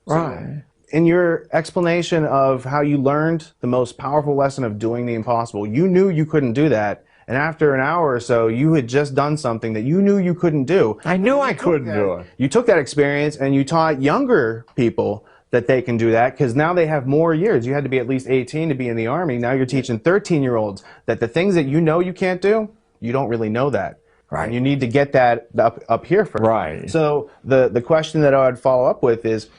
Right. So, in your explanation of how you learned the most powerful lesson of doing the impossible, you knew you couldn't do that. And after an hour or so, you had just done something that you knew you couldn't do. I knew I couldn't do it. You took that experience and you taught younger people that they can do that because now they have more years. You had to be at least 18 to be in the Army. Now you're teaching 13-year-olds that the things that you know you can't do, you don't really know that. Right. And you need to get that up here first. Right. So the question that I would follow up with is,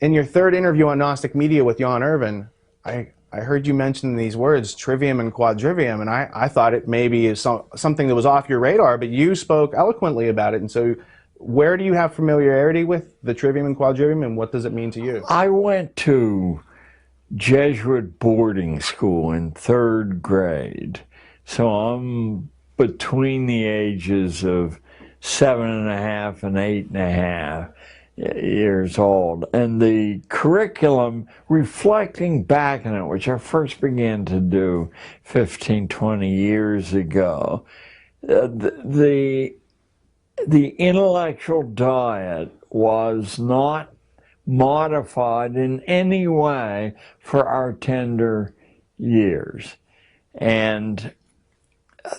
in your third interview on Gnostic Media with Jan Irvin, I heard you mention these words, trivium and quadrivium, and I thought it maybe is something that was off your radar, but you spoke eloquently about it. And so where do you have familiarity with the trivium and quadrivium, and what does it mean to you? I went to Jesuit boarding school in third grade, so I'm between the ages of 7.5 and 8.5 years old, and the curriculum, reflecting back on it, which I first began to do 15, 20 years ago, the intellectual diet was not modified in any way for our tender years, and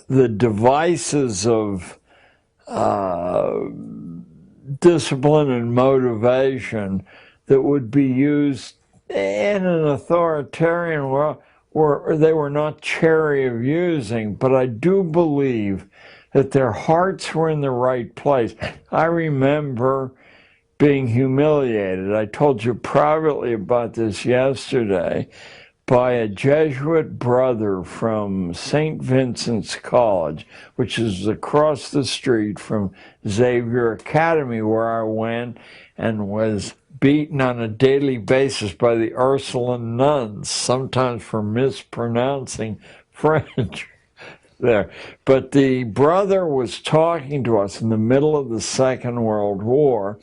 the devices of discipline and motivation that would be used in an authoritarian world, they were not chary of using, but I do believe that their hearts were in the right place. I remember being humiliated. I told you privately about this yesterday, by a Jesuit brother from St. Vincent's College, which is across the street from Xavier Academy, where I went and was beaten on a daily basis by the Ursuline nuns, sometimes for mispronouncing French there. But the brother was talking to us in the middle of the Second World War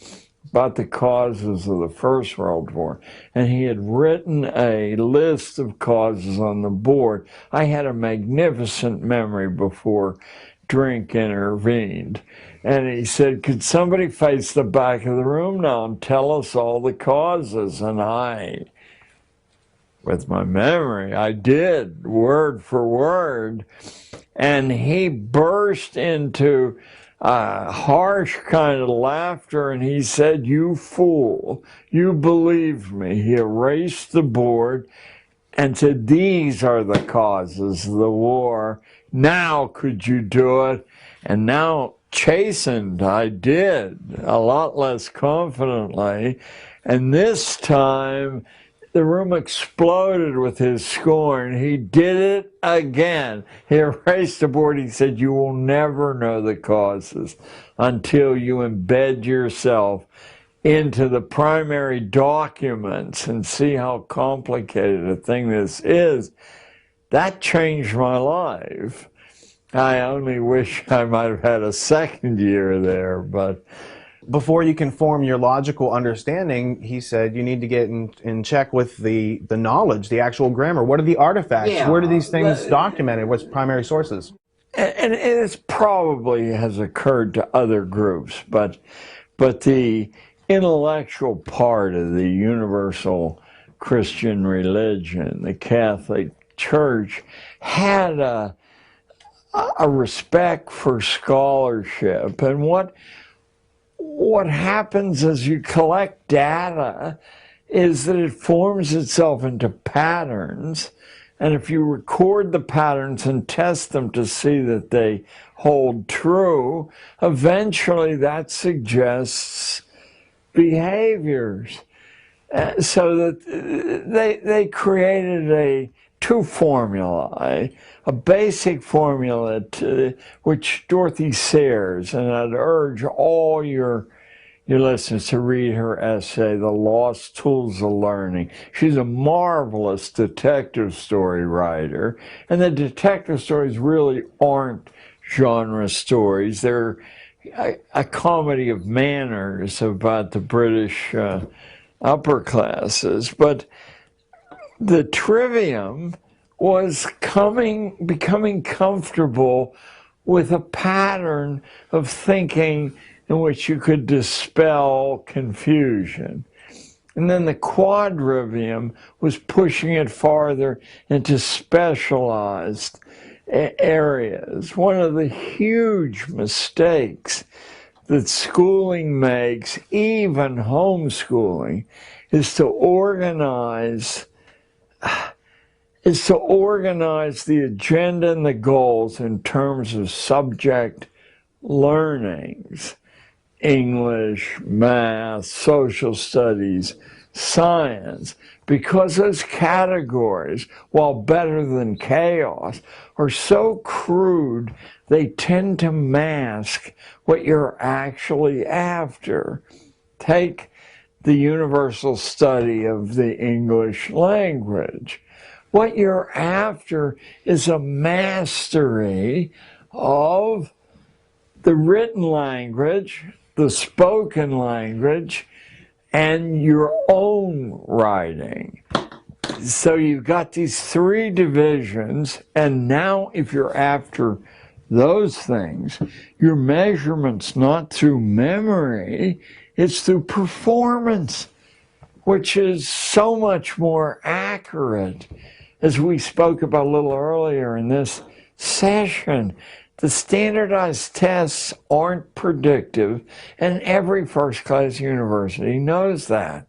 about the causes of the First World War. And he had written a list of causes on the board. I had a magnificent memory before drink intervened. And he said, could somebody face the back of the room now and tell us all the causes? And I, with my memory, I did, word for word. And he burst into harsh kind of laughter, and he said, you fool, you believed me. He erased the board and said, these are the causes of the war. Now could you do it? And now, chastened, I did, a lot less confidently. And this time, the room exploded with his scorn. He did it again. He erased the board. He said, you will never know the causes until you embed yourself into the primary documents and see how complicated a thing this is. That changed my life. I only wish I might have had a second year there, but before you can form your logical understanding, he said you need to get in check with the knowledge, the actual grammar. What are the artifacts? Yeah, where do these things documented? What's primary sources? And it probably has occurred to other groups, but the intellectual part of the universal Christian religion, the Catholic Church, had a respect for scholarship. And what happens as you collect data is that it forms itself into patterns, and if you record the patterns and test them to see that they hold true, eventually that suggests behaviors. So that they created two formulae, a basic formula which Dorothy Sayers, and I'd urge all your listeners to read her essay, The Lost Tools of Learning. She's a marvelous detective story writer, and the detective stories really aren't genre stories. They're a comedy of manners about the British upper classes, but the trivium was becoming comfortable with a pattern of thinking in which you could dispel confusion. And then the quadrivium was pushing it farther into specialized areas. One of the huge mistakes that schooling makes, even homeschooling, is to organize the agenda and the goals in terms of subject learnings: English, math, social studies, science, because those categories, while better than chaos, are so crude they tend to mask what you're actually after. Take the universal study of the English language. What you're after is a mastery of the written language, the spoken language, and your own writing. So you've got these three divisions, and now if you're after those things, your measurement's not through memory, it's through performance, which is so much more accurate. As we spoke about a little earlier in this session, the standardized tests aren't predictive, and every first-class university knows that.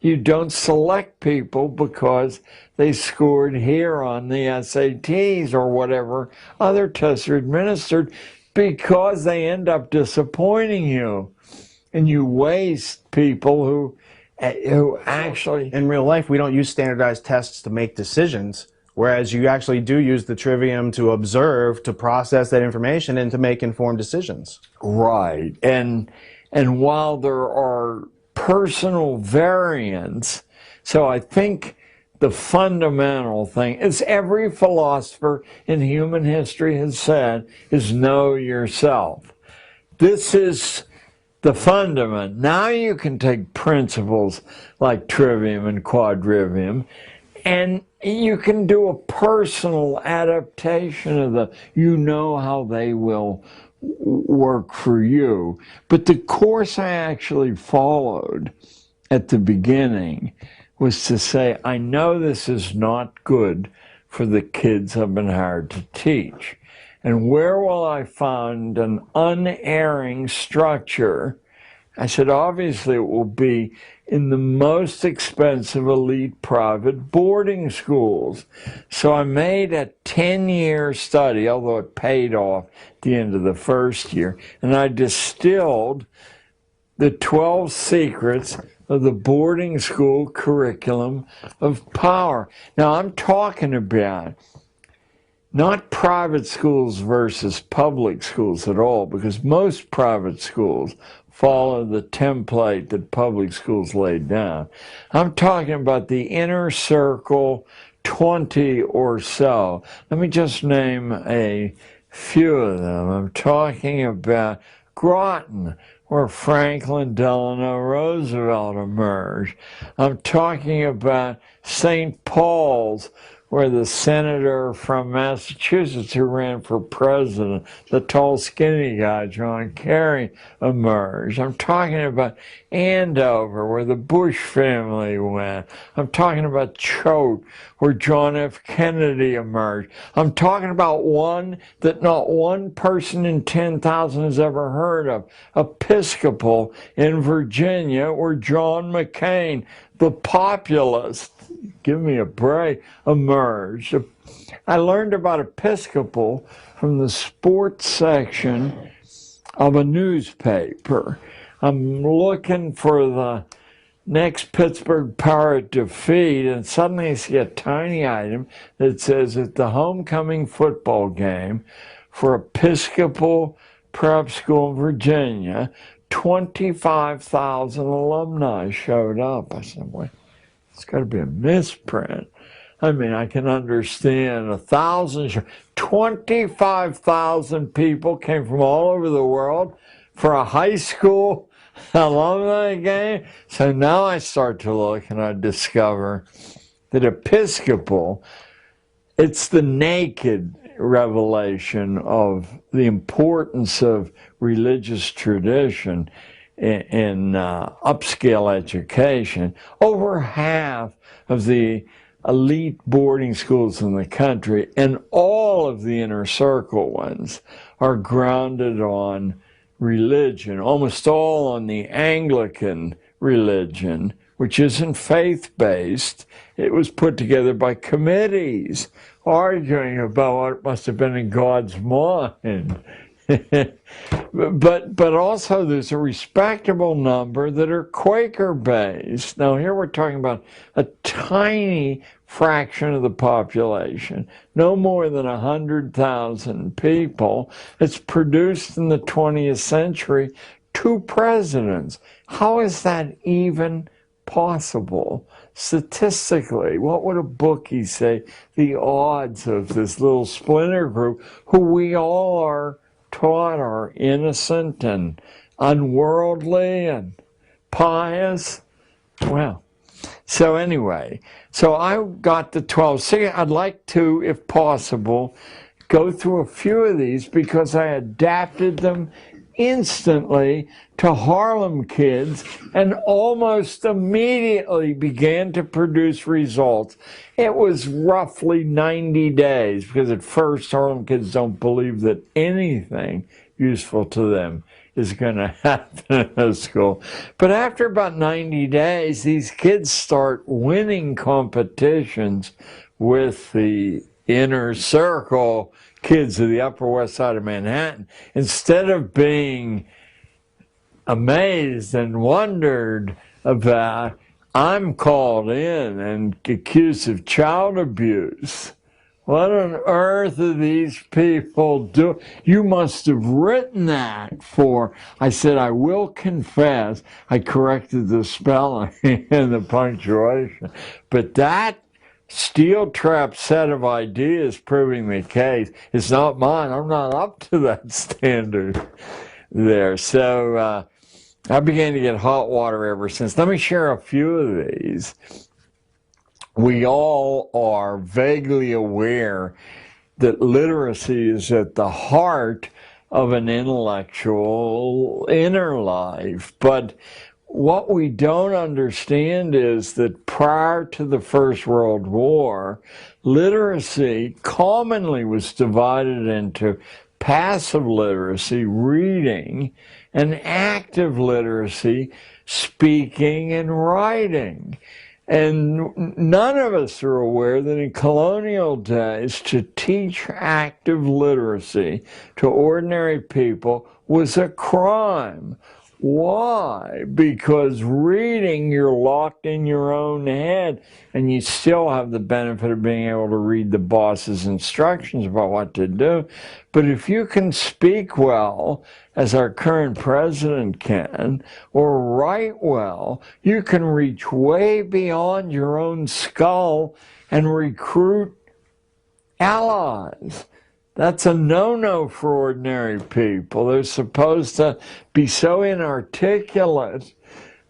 You don't select people because they scored here on the SATs or whatever other tests are administered, because they end up disappointing you. And you waste people who who actually... In real life, we don't use standardized tests to make decisions, whereas you actually do use the trivium to observe, to process that information, and to make informed decisions. Right. And while there are personal variants, so I think the fundamental thing is every philosopher in human history has said is know yourself. This is the fundament. Now you can take principles like trivium and quadrivium and you can do a personal adaptation of the, you know how they will work for you. But the course I actually followed at the beginning was to say, I know this is not good for the kids I've been hired to teach. And where will I find an unerring structure? I said, obviously it will be in the most expensive elite private boarding schools. So I made a 10-year study, although it paid off at the end of the first year, and I distilled the 12 secrets of the boarding school curriculum of power. Now I'm talking about not private schools versus public schools at all, because most private schools follow the template that public schools laid down. I'm talking about the inner circle, 20 or so. Let me just name a few of them. I'm talking about Groton, where Franklin Delano Roosevelt emerged. I'm talking about St. Paul's, where the senator from Massachusetts who ran for president, the tall, skinny guy, John Kerry, emerged. I'm talking about Andover, where the Bush family went. I'm talking about Choate, where John F. Kennedy emerged. I'm talking about one that not one person in 10,000 has ever heard of, Episcopal in Virginia, where John McCain, the populist, give me a break, emerged. I learned about Episcopal from the sports section of a newspaper. I'm looking for the next Pittsburgh Pirate defeat, and suddenly I see a tiny item that says at the homecoming football game for Episcopal Prep School in Virginia, 25,000 alumni showed up. I said, wait, it's got to be a misprint. I mean, I can understand 1,000, 25,000 people came from all over the world for a high school alumni game. So now I start to look and I discover that Episcopal, it's the naked revelation of the importance of religious tradition in upscale education. Over half of the elite boarding schools in the country and all of the inner circle ones are grounded on religion, almost all on the Anglican religion, which isn't faith-based. It was put together by committees arguing about what must have been in God's mind. But also there's a respectable number that are Quaker-based. Now here we're talking about a tiny fraction of the population, no more than 100,000 people. It's produced in the 20th century 2 presidents. How is that even possible? Statistically, what would a bookie say the odds of this little splinter group, who we all are taught are innocent and unworldly and pious? Well, so anyway, so I got the 12. So I'd like to, if possible, go through a few of these because I adapted them instantly to Harlem kids and almost immediately began to produce results. It was roughly 90 days because at first Harlem kids don't believe that anything useful to them is going to happen in a school. But after about 90 days, these kids start winning competitions with the inner circle kids of the Upper West Side of Manhattan. Instead of being amazed and wondered about I'm called in and accused of child abuse. What on earth are these people doing? You must have written that for, I said, I will confess, I corrected the spelling and the punctuation, but that steel-trap set of ideas proving the case is not mine. I'm not up to that standard there. So I began to get hot water ever since. Let me share a few of these. We all are vaguely aware that literacy is at the heart of an intellectual inner life. But what we don't understand is that prior to the First World War, literacy commonly was divided into passive literacy, reading, and active literacy, speaking and writing. And none of us are aware that in colonial days, to teach active literacy to ordinary people was a crime. Why? Because reading, you're locked in your own head, and you still have the benefit of being able to read the boss's instructions about what to do. But if you can speak well, as our current president can, or write well, you can reach way beyond your own skull and recruit allies. That's a no-no for ordinary people. They're supposed to be so inarticulate,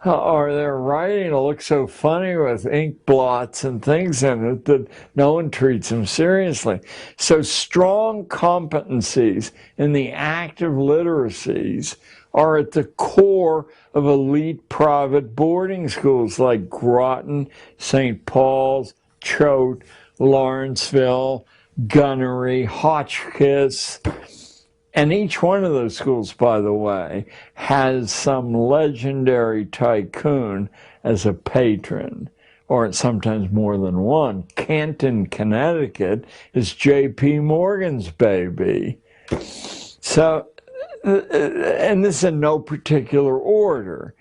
or their writing will look so funny with ink blots and things in it that no one treats them seriously. So strong competencies in the active literacies are at the core of elite private boarding schools like Groton, St. Paul's, Choate, Lawrenceville, Gunnery, Hotchkiss, and each one of those schools, by the way, has some legendary tycoon as a patron, or sometimes more than one. Canton, Connecticut is J.P. Morgan's baby. So, and this is in no particular order.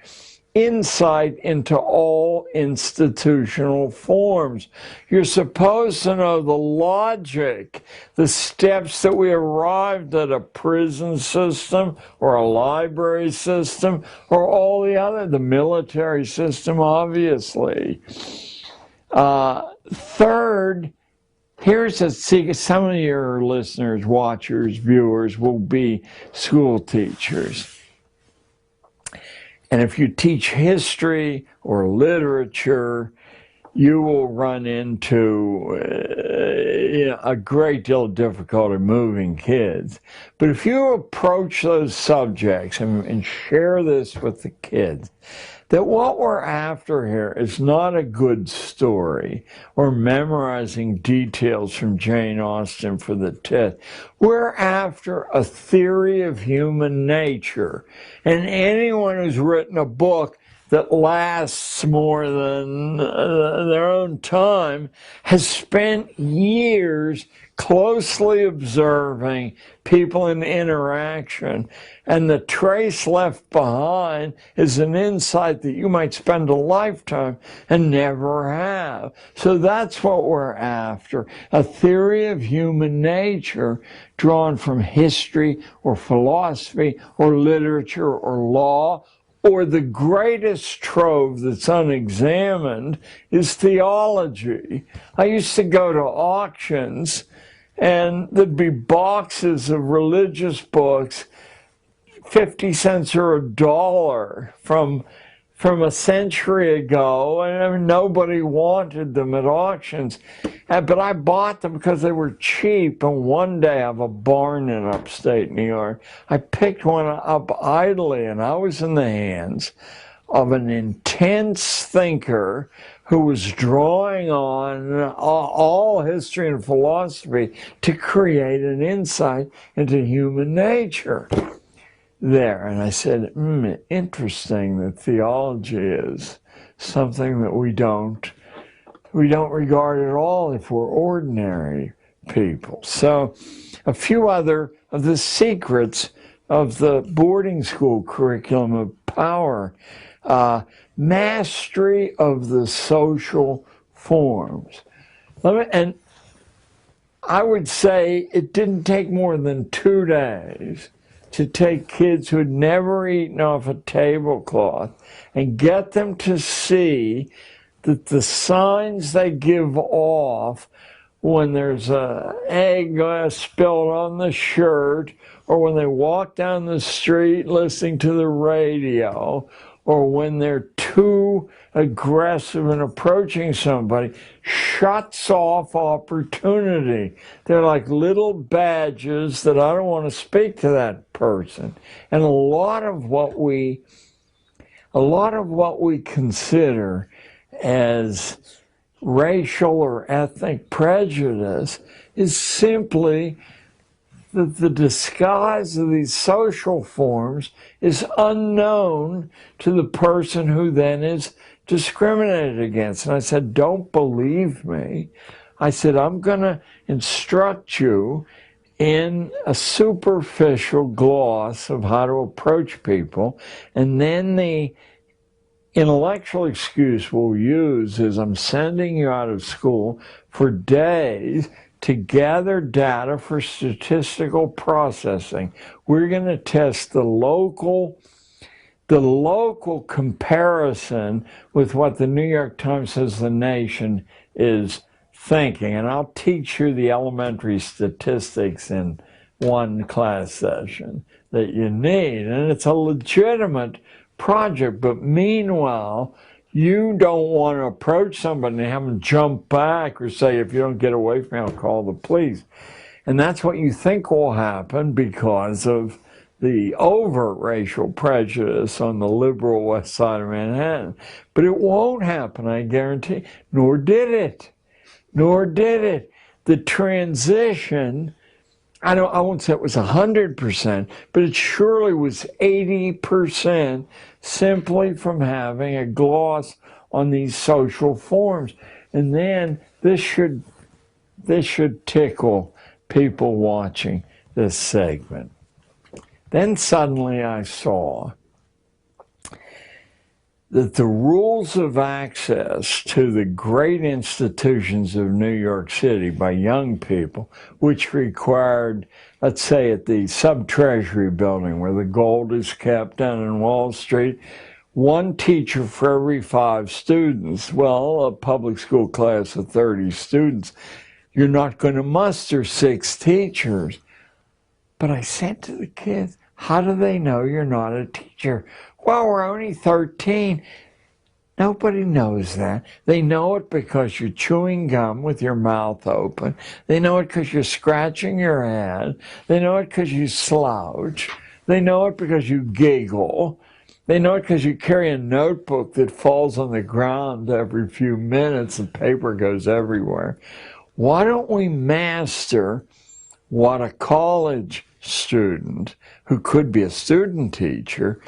Insight into all institutional forms. You're supposed to know the logic, the steps that we arrived at a prison system or a library system or all the other, the military system, obviously. Third, here's a secret. Some of your listeners, watchers, viewers will be school teachers. And if you teach history or literature, you will run into a great deal of difficulty moving kids. But if you approach those subjects and share this with the kids, that what we're after here is not a good story or memorizing details from Jane Austen for the test. We're after a theory of human nature. And anyone who's written a book that lasts more than their own time has spent years closely observing people in interaction, and the trace left behind is an insight that you might spend a lifetime and never have. So that's what we're after, a theory of human nature drawn from history or philosophy or literature or law, or the greatest trove that's unexamined is theology. I used to go to auctions, and there'd be boxes of religious books, 50 cents or $1 from a century ago, and I mean, nobody wanted them at auctions. But I bought them because they were cheap, and one day I have a barn in upstate New York. I picked one up idly, and I was in the hands of an intense thinker who was drawing on all history and philosophy to create an insight into human nature there. And I said, interesting that theology is something that we don't regard at all if we're ordinary people. So a few other of the secrets of the boarding school curriculum of willpower. Mastery of the social forms. And I would say it didn't take more than 2 days to take kids who had never eaten off a tablecloth and get them to see that the signs they give off when there's an egg spilled on the shirt, or when they walk down the street listening to the radio, or when they're too aggressive in approaching somebody, shuts off opportunity. They're like little badges that I don't want to speak to that person. And a lot of what we consider as racial or ethnic prejudice is simply that the disguise of these social forms is unknown to the person who then is discriminated against. And I said, don't believe me. I said, I'm going to instruct you in a superficial gloss of how to approach people, and then the intellectual excuse we'll use is I'm sending you out of school for days to gather data for statistical processing. We're going to test the local comparison with what the New York Times says the nation is thinking. And I'll teach you the elementary statistics in one class session that you need. And it's a legitimate project, but meanwhile, you don't want to approach somebody and have them jump back or say, if you don't get away from me, I'll call the police. And that's what you think will happen because of the overt racial prejudice on the liberal west side of Manhattan. But it won't happen, I guarantee. Nor did it. Nor did it. The transition, I won't say it was 100%, but it surely was 80% simply from having a gloss on these social forms. And then this should tickle people watching this segment. Then suddenly I saw that the rules of access to the great institutions of New York City by young people, which required, let's say at the Sub-Treasury building where the gold is kept down in Wall Street, 1 teacher for every 5 students. Well, a public school class of 30 students, you're not going to muster 6 teachers. But I said to the kids, how do they know you're not a teacher? Well, we're only 13. Nobody knows that. They know it because you're chewing gum with your mouth open. They know it because you're scratching your head. They know it because you slouch. They know it because you giggle. They know it because you carry a notebook that falls on the ground every few minutes. The paper goes everywhere. Why don't we master what a college student, who could be a student teacher,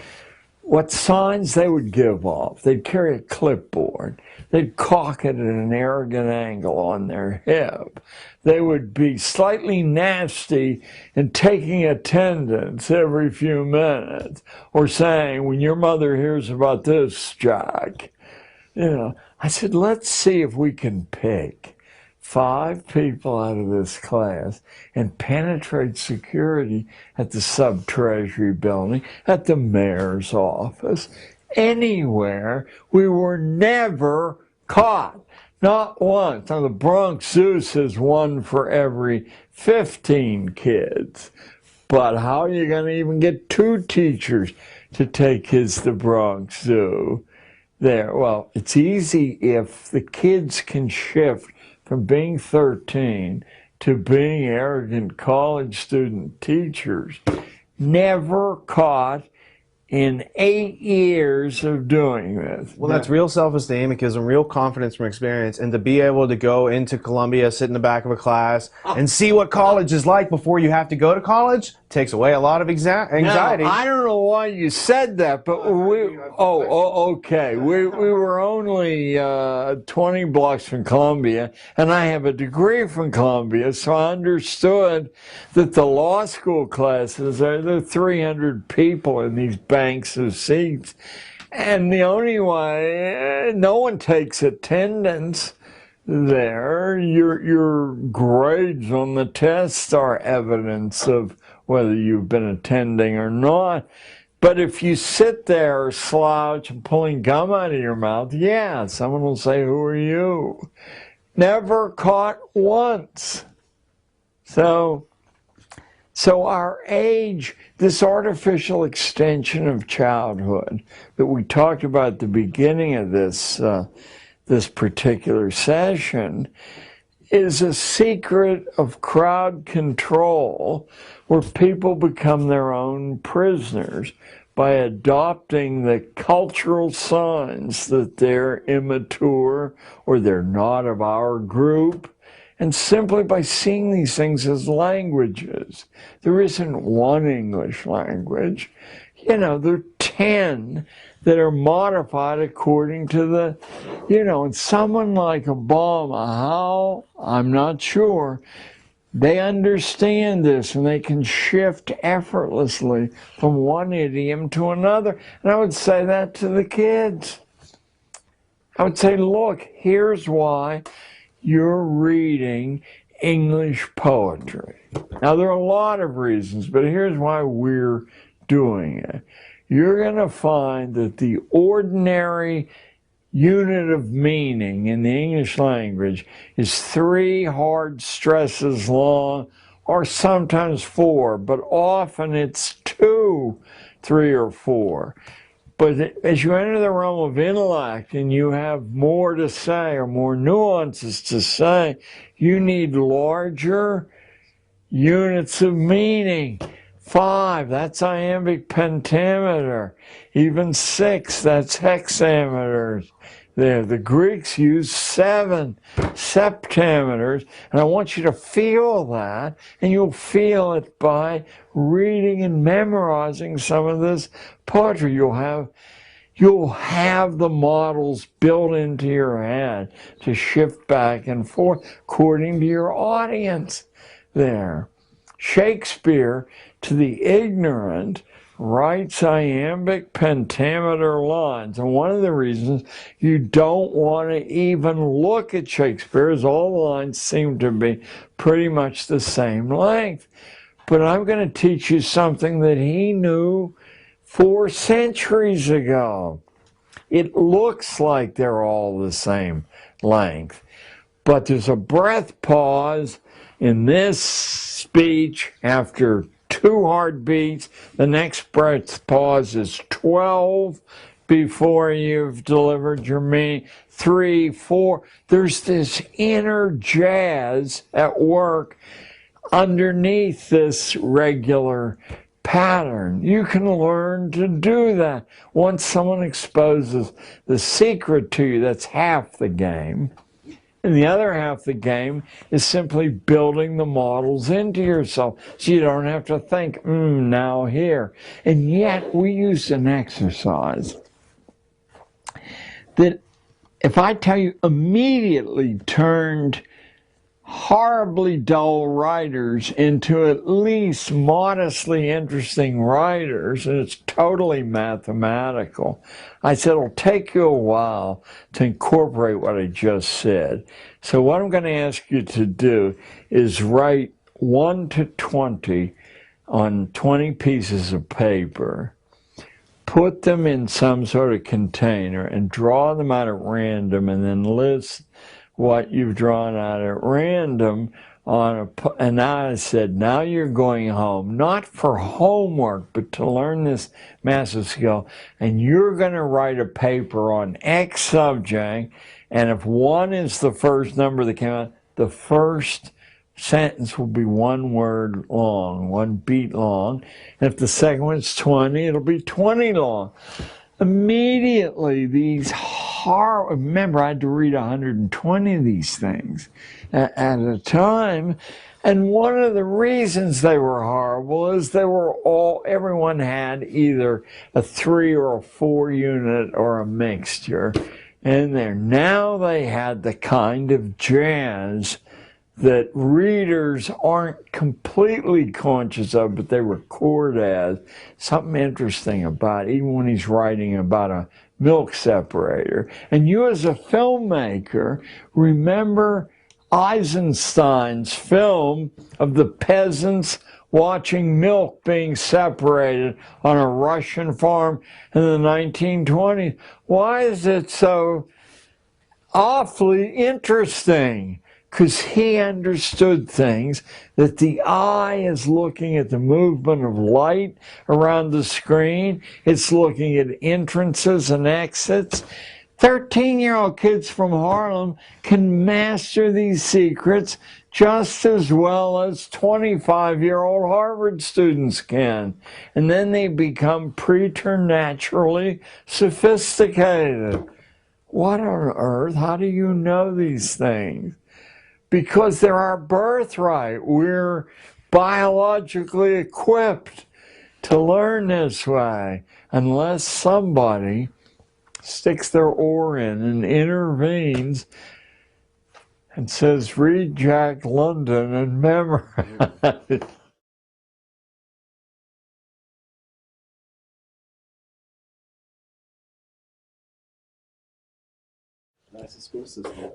what signs they would give off? They'd carry a clipboard. They'd cock it at an arrogant angle on their hip. They would be slightly nasty in taking attendance every few minutes, or saying, when your mother hears about this, Jack. I said, let's see if we can pick 5 people out of this class and penetrate security at the Sub-Treasury building, at the mayor's office, anywhere. We were never caught. Not once. Now, the Bronx Zoo says 1 for every 15 kids. But how are you going to even get 2 teachers to take kids to the Bronx Zoo there? Well, it's easy if the kids can shift from being 13 to being arrogant college student teachers. Never caught in 8 years of doing this. Well, that's real self-esteem. It gives them real confidence from experience. And to be able to go into Columbia, sit in the back of a class, and see what college is like before you have to go to college takes away a lot of anxiety. Now, I don't know why you said that, but okay. We were only 20 blocks from Columbia, and I have a degree from Columbia, so I understood that the law school classes, there are 300 people in these banks of seats. And the only way, no one takes attendance there. Your grades on the test are evidence of whether you've been attending or not. But if you sit there slouch and pulling gum out of your mouth, yeah, someone will say, who are you? Never caught once. So our age, this artificial extension of childhood that we talked about at the beginning of this particular session, is a secret of crowd control where people become their own prisoners by adopting the cultural signs that they're immature or they're not of our group, and simply by seeing these things as languages. There isn't one English language. You know, there are 10 that are modified according to the, and someone like Obama, how? I'm not sure. They understand this and they can shift effortlessly from one idiom to another. And I would say that to the kids. I would say, look, here's why you're reading English poetry. Now, there are a lot of reasons, but here's why we're doing it. You're going to find that the ordinary unit of meaning in the English language is 3 hard stresses long, or sometimes 4, but often it's 2, 3, or 4. But as you enter the realm of intellect and you have more to say or more nuances to say, you need larger units of meaning. 5, that's iambic pentameter. Even 6, that's hexameters. There, the Greeks used 7 septameters, and I want you to feel that, and you'll feel it by reading and memorizing some of this poetry. You'll have the models built into your head to shift back and forth according to your audience there. Shakespeare, to the ignorant, writes iambic pentameter lines. And one of the reasons you don't want to even look at Shakespeare is all the lines seem to be pretty much the same length. But I'm going to teach you something that he knew 4 centuries ago. It looks like they're all the same length, but there's a breath pause in this speech after 2 heartbeats. The next breath pause is 12 before you've delivered your meaning. 3, 4. There's this inner jazz at work underneath this regular pattern. You can learn to do that. Once someone exposes the secret to you, that's half the game. And the other half of the game is simply building the models into yourself so you don't have to think, now here. And yet we use an exercise that, if I tell you, immediately turned horribly dull writers into at least modestly interesting writers, and it's totally mathematical. I said it'll take you a while to incorporate what I just said. So what I'm going to ask you to do is write 1 to 20 on 20 pieces of paper, put them in some sort of container, and draw them out at random, and then list what you've drawn out at random on and now I said, now you're going home, not for homework, but to learn this massive skill, and you're going to write a paper on X subject, and if 1 is the first number that came out, the first sentence will be 1 word long, 1 beat long, and if the second one's 20, it'll be 20 long. Immediately, these remember, I had to read 120 of these things at a time, and one of the reasons they were horrible is everyone had either a 3 or a 4 unit or a mixture in there. Now they had the kind of jazz that readers aren't completely conscious of, but they record as something interesting about, even when he's writing about a milk separator. And you as a filmmaker, remember Eisenstein's film of the peasants watching milk being separated on a Russian farm in the 1920s. Why is it so awfully interesting? Because he understood things, that the eye is looking at the movement of light around the screen. It's looking at entrances and exits. 13-year-old kids from Harlem can master these secrets just as well as 25-year-old Harvard students can. And then they become preternaturally sophisticated. What on earth? How do you know these things? Because they're our birthright. We're biologically equipped to learn this way, unless somebody sticks their oar in and intervenes and says, read Jack London and memorize it. That's the school system.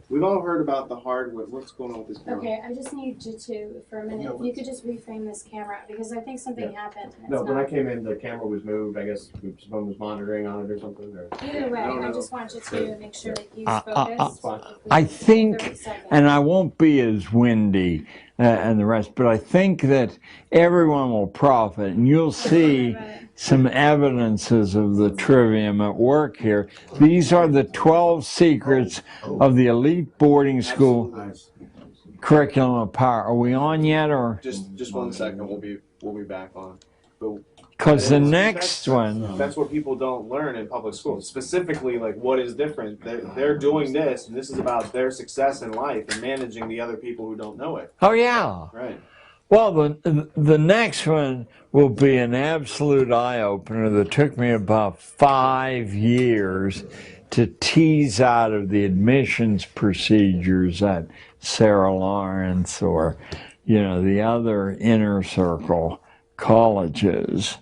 We've all heard about the hardware. What's going on with this camera? Okay, I just need you to, for a minute, if you could just reframe this camera, because I think something happened. And No, it's when I not. came in, the camera was moved. I guess someone was monitoring on it or something. Or Either way, I just want you to make sure that he's focused. fine. I think, 30 seconds. and I won't be as windy and the rest, but I think that everyone will profit, and you'll see some evidences of the trivium at work here. These are the 12 secrets of the elite boarding school curriculum of power. Are we on yet, or? Just 1 second. We'll be back on. Because the next one. That's what people don't learn in public schools. Specifically, like what is different. They're doing this, and this is about their success in life and managing the other people who don't know it. Oh yeah. Right. Well, the next one will be an absolute eye-opener that took me about 5 years to tease out of the admissions procedures at Sarah Lawrence or, you know, the other inner circle colleges.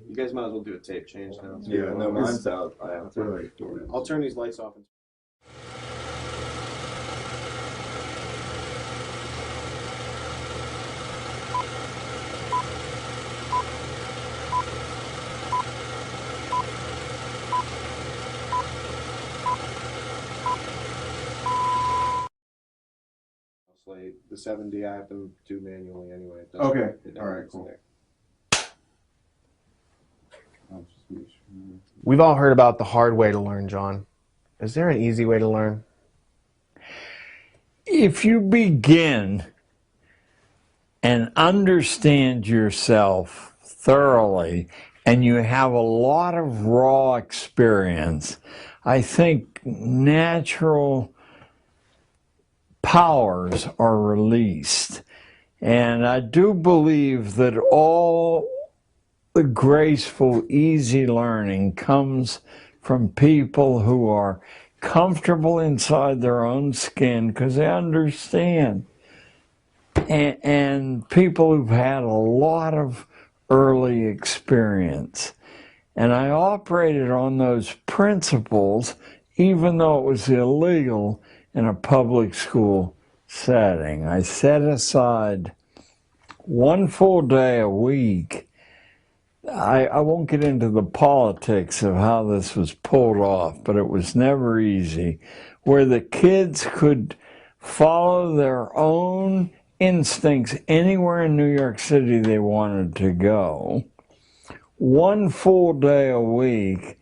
You guys might as well do a tape change now. Yeah, no, mine's out. I have to. Really? I'll turn these lights off. The 7D I have to do manually anyway. It doesn't- Okay. it All right, doesn't cool. stick. I'll just make sure. We've all heard about the hard way to learn, John. Is there an easy way to learn? If you begin and understand yourself thoroughly and you have a lot of raw experience, I think natural powers are released. And I do believe that all the graceful, easy learning comes from people who are comfortable inside their own skin because they understand. And people who've had a lot of early experience. And I operated on those principles even though it was illegal in a public school setting. I set aside 1 full day a week. I won't get into the politics of how this was pulled off, but it was never easy, where the kids could follow their own instincts anywhere in New York City they wanted to go. 1 full day a week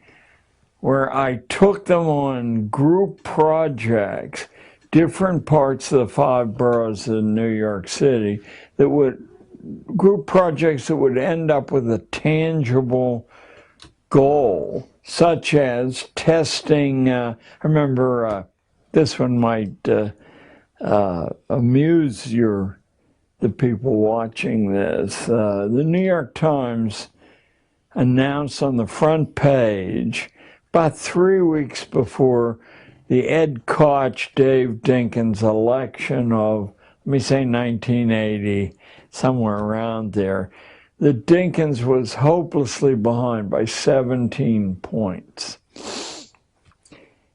where I took them on group projects, different parts of the 5 boroughs in New York City, group projects that would end up with a tangible goal, such as testing. I remember this one might amuse the people watching this. The New York Times announced on the front page about 3 weeks before the Ed Koch, Dave Dinkins election of, let me say 1980, somewhere around there, that Dinkins was hopelessly behind by 17 points.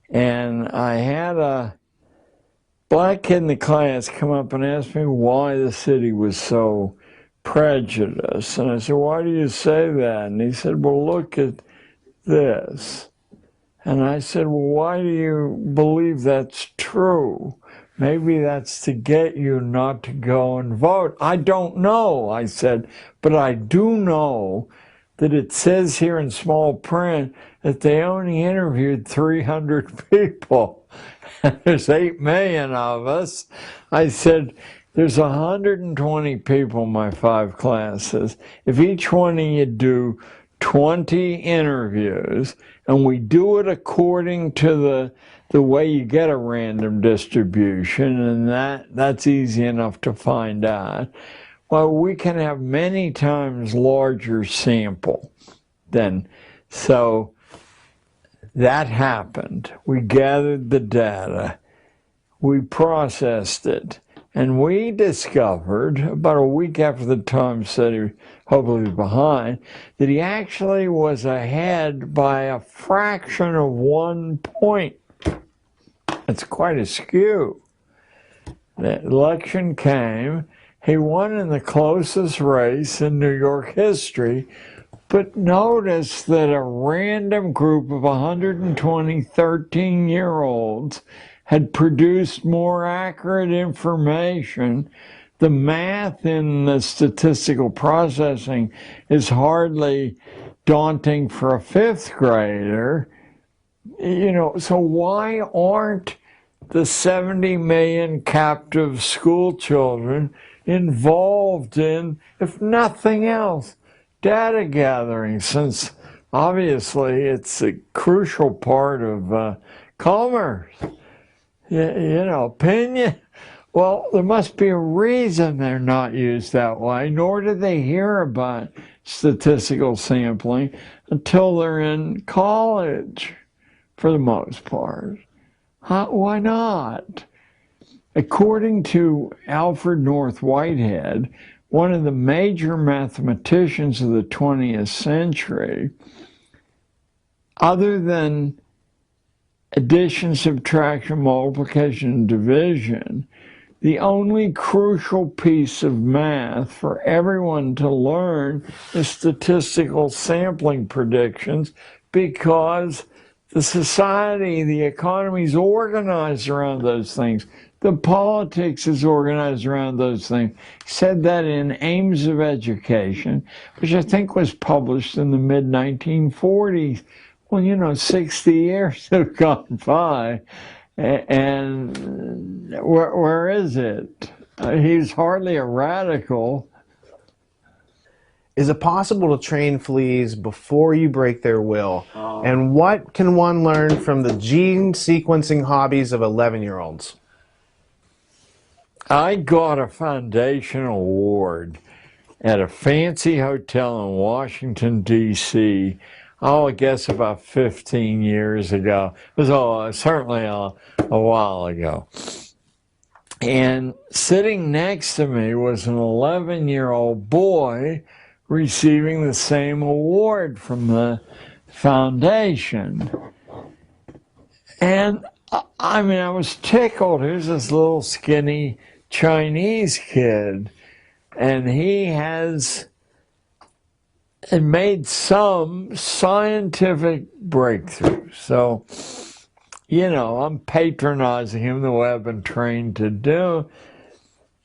And I had a black kid in the class come up and ask me why the city was so prejudiced. And I said, why do you say that? And he said, well, look at this. And I said, well, why do you believe that's true? Maybe that's to get you not to go and vote. I don't know, I said, but I do know that it says here in small print that they only interviewed 300 people. There's 8 million of us. I said, there's 120 people in my 5 classes. If each one of you do 20 interviews, and we do it according to the way you get a random distribution, and that's easy enough to find out, well, we can have many times larger sample than, so that happened. We gathered the data, we processed it, and we discovered, about a week after the Times said he was hopefully behind, that he actually was ahead by a fraction of 1 point. That's quite a skew. The election came, he won in the closest race in New York history, but notice that a random group of 120 13-year-olds had produced more accurate information. The math in the statistical processing is hardly daunting for a 5th grader. You know, so why aren't the 70 million captive school children involved in, if nothing else, data gathering, since obviously it's a crucial part of commerce? You know, opinion. Well, there must be a reason they're not used that way, nor do they hear about statistical sampling until they're in college, for the most part. Why not? According to Alfred North Whitehead, one of the major mathematicians of the 20th century, other than addition, subtraction, multiplication, and division, the only crucial piece of math for everyone to learn is statistical sampling predictions, because the society, the economy is organized around those things. The politics is organized around those things. He said that in Aims of Education, which I think was published in the mid-1940s. Well, you know, 60 years have gone by, and where is it? He's hardly a radical. Is it possible to train fleas before you break their will? And what can one learn from the gene sequencing hobbies of 11-year-olds? I got a foundation award at a fancy hotel in Washington, D.C., I guess about 15 years ago. It was certainly a while ago. And sitting next to me was an 11-year-old boy receiving the same award from the foundation. And I mean, I was tickled. Here's this little skinny Chinese kid, and he has made some scientific breakthrough. So, you know, I'm patronizing him the way I've been trained to do.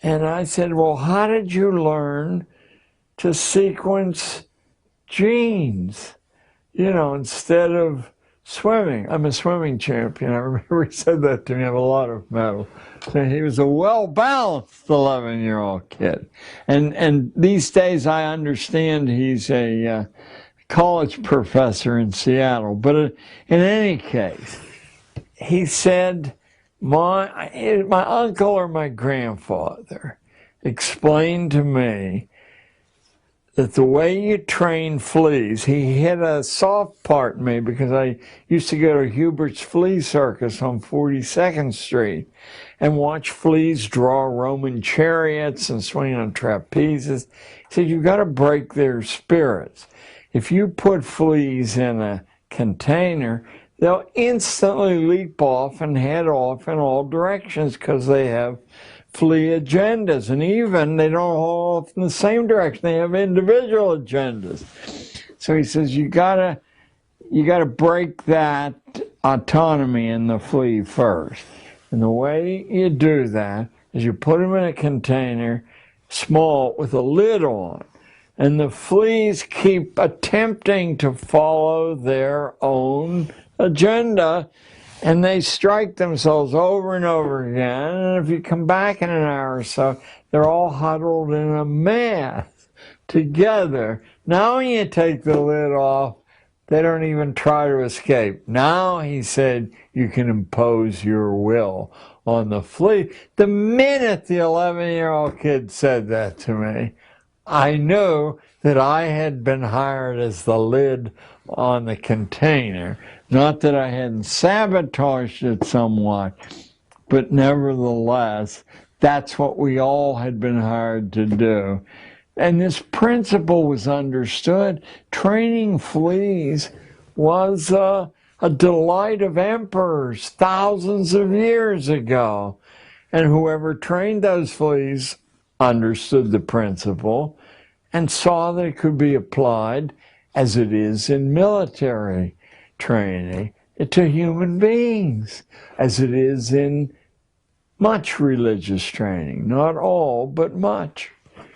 And I said, well, how did you learn to sequence genes, you know, instead of swimming? I'm a swimming champion. I remember he said that to me. I have a lot of medals. So he was a well-balanced 11-year-old kid. And these days I understand he's a college professor in Seattle. But in any case, he said, my uncle or my grandfather explained to me that the way you train fleas, he hit a soft part in me because I used to go to Hubert's Flea Circus on 42nd Street and watch fleas draw Roman chariots and swing on trapezes. He said, you've got to break their spirits. If you put fleas in a container, they'll instantly leap off and head off in all directions because they have flea agendas, and even they don't all off in the same direction. They have individual agendas. So he says you gotta break that autonomy in the flea first. And the way you do that is you put them in a container, small, with a lid on. And the fleas keep attempting to follow their own agenda, and they strike themselves over and over again. And if you come back in an hour or so, they're all huddled in a mass together. Now when you take the lid off, they don't even try to escape. Now, he said, you can impose your will on the flea. The minute the 11-year-old kid said that to me, I knew that I had been hired as the lid on the container. Not that I hadn't sabotaged it somewhat, but nevertheless, that's what we all had been hired to do. And this principle was understood. Training fleas was a delight of emperors thousands of years ago. And whoever trained those fleas understood the principle and saw that it could be applied, as it is in military training, to human beings, as it is in much religious training. Not all, but much.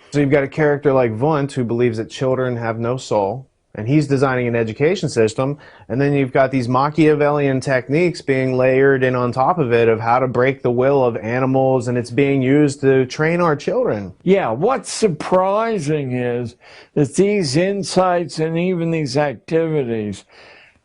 So you've got a character like Wundt who believes that children have no soul, and he's designing an education system, and then you've got these Machiavellian techniques being layered in on top of it of how to break the will of animals, and it's being used to train our children. Yeah, what's surprising is that these insights and even these activities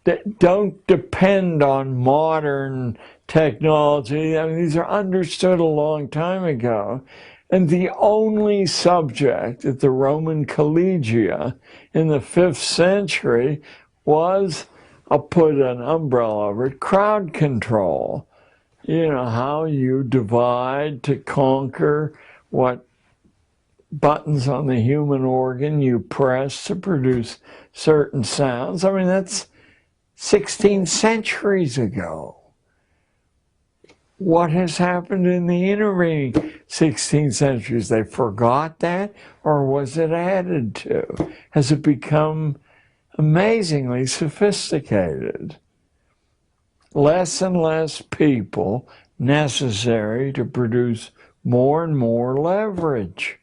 that don't depend on modern technology. I mean, these are understood a long time ago. And the only subject at the Roman collegia in the 5th century was, I'll put an umbrella over it, crowd control. You know, how you divide to conquer, what buttons on the human organ you press to produce certain sounds. I mean, that's 16 centuries ago. What has happened in the intervening 16 centuries? They forgot that, or was it added to? Has it become amazingly sophisticated? Less and less people necessary to produce more and more leverage.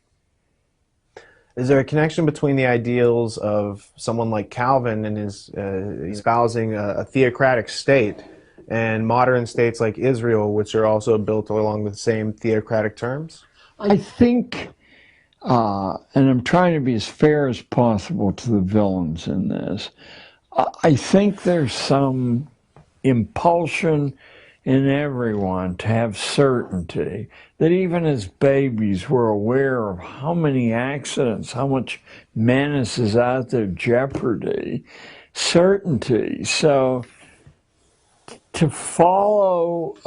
Is there a connection between the ideals of someone like Calvin and his espousing a theocratic state and modern states like Israel, which are also built along the same theocratic terms? I think, and I'm trying to be as fair as possible to the villains in this, I think there's some impulsion in everyone to have certainty, that even as babies we're aware of how many accidents, how much menace is out there, jeopardy, certainty. So to follow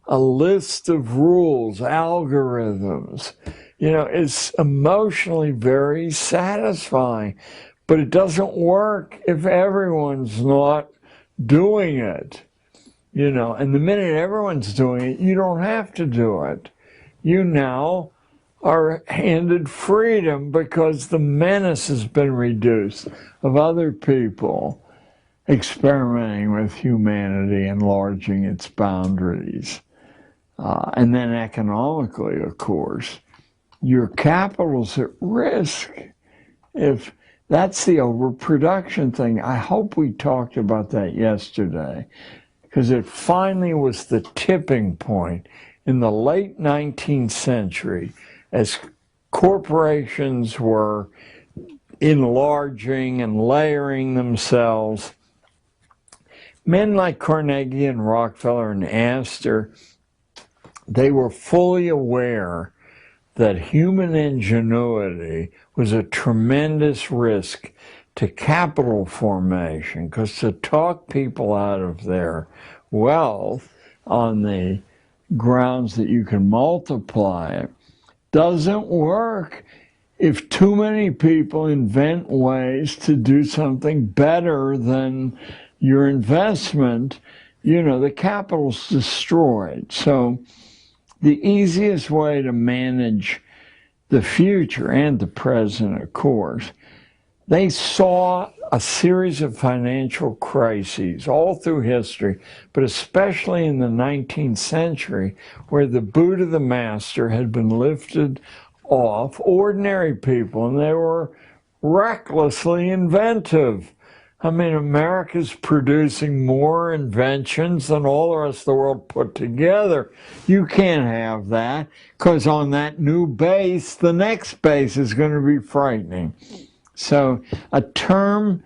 a list of rules, algorithms, you know, is emotionally very satisfying, but it doesn't work if everyone's not doing it. You know, and the minute everyone's doing it, you don't have to do it. You now are handed freedom because the menace has been reduced of other people experimenting with humanity, enlarging its boundaries. And then economically, of course, your capital's at risk. If that's the overproduction thing. I hope we talked about that yesterday, because it finally was the tipping point in the late 19th century as corporations were enlarging and layering themselves. Men like Carnegie and Rockefeller and Astor, they were fully aware that human ingenuity was a tremendous risk to capital formation, because to talk people out of their wealth on the grounds that you can multiply it doesn't work if too many people invent ways to do something better than your investment. You know, the capital's destroyed. So the easiest way to manage the future and the present, of course, they saw a series of financial crises all through history, but especially in the 19th century, where the boot of the master had been lifted off ordinary people, and they were recklessly inventive. I mean, America's producing more inventions than all the rest of the world put together. You can't have that, because on that new base, the next base is going to be frightening. So a term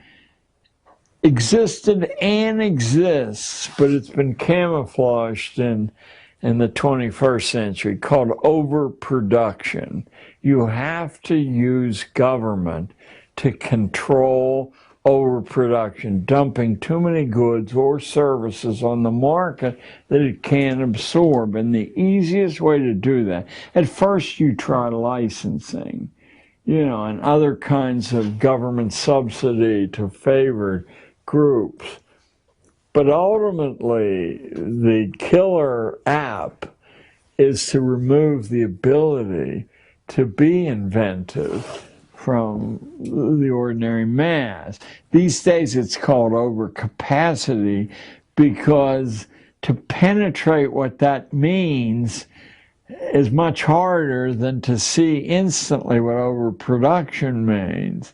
existed and exists, but it's been camouflaged in the 21st century, called overproduction. You have to use government to control overproduction, dumping too many goods or services on the market that it can't absorb. And the easiest way to do that, at first you try licensing, you know, and other kinds of government subsidy to favored groups. But ultimately, the killer app is to remove the ability to be inventive from the ordinary mass. These days it's called overcapacity, because to penetrate what that means is much harder than to see instantly what overproduction means.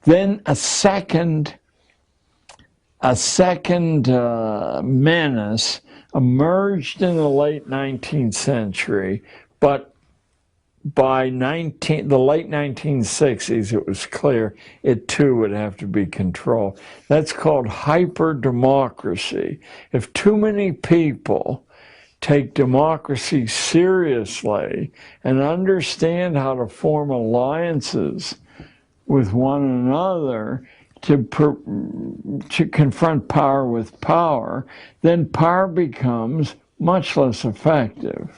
Then a second menace emerged in the late 19th century, but by the late 1960s, it was clear it too would have to be controlled. That's called hyper-democracy. If too many people take democracy seriously and understand how to form alliances with one another to confront power with power, then power becomes much less effective.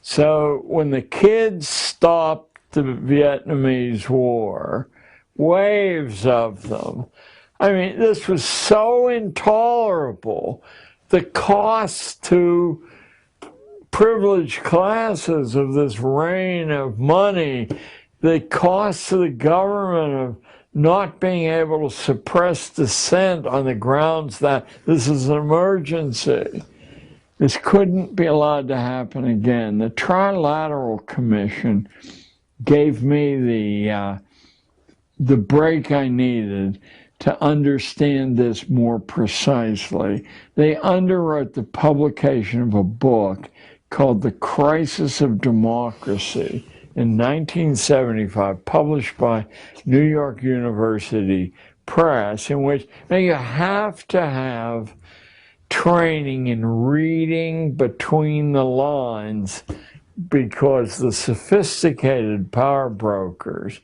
So when the kids stopped the Vietnamese War, waves of them, I mean, this was so intolerable. The cost to privileged classes of this rain of money, the cost to the government of not being able to suppress dissent on the grounds that this is an emergency. This couldn't be allowed to happen again. The Trilateral Commission gave me the break I needed to understand this more precisely. They underwrote the publication of a book called The Crisis of Democracy in 1975, published by New York University Press, in which now you have to have training in reading between the lines, because the sophisticated power brokers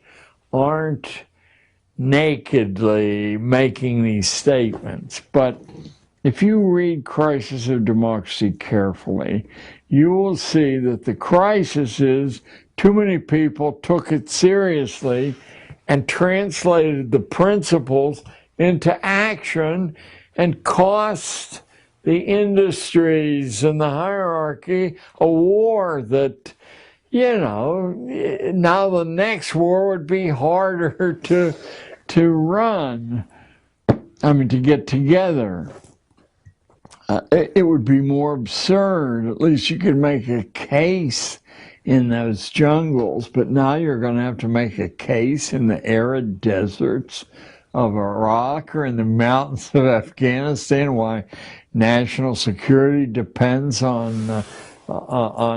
aren't nakedly making these statements. But if you read Crisis of Democracy carefully, you will see that the crisis is too many people took it seriously and translated the principles into action and cost the industries and the hierarchy a war that, you know, now the next war would be harder to run. I mean, to get together. It would be more absurd. At least you could make a case in those jungles, but now you're going to have to make a case in the arid deserts of Iraq or in the mountains of Afghanistan why national security depends on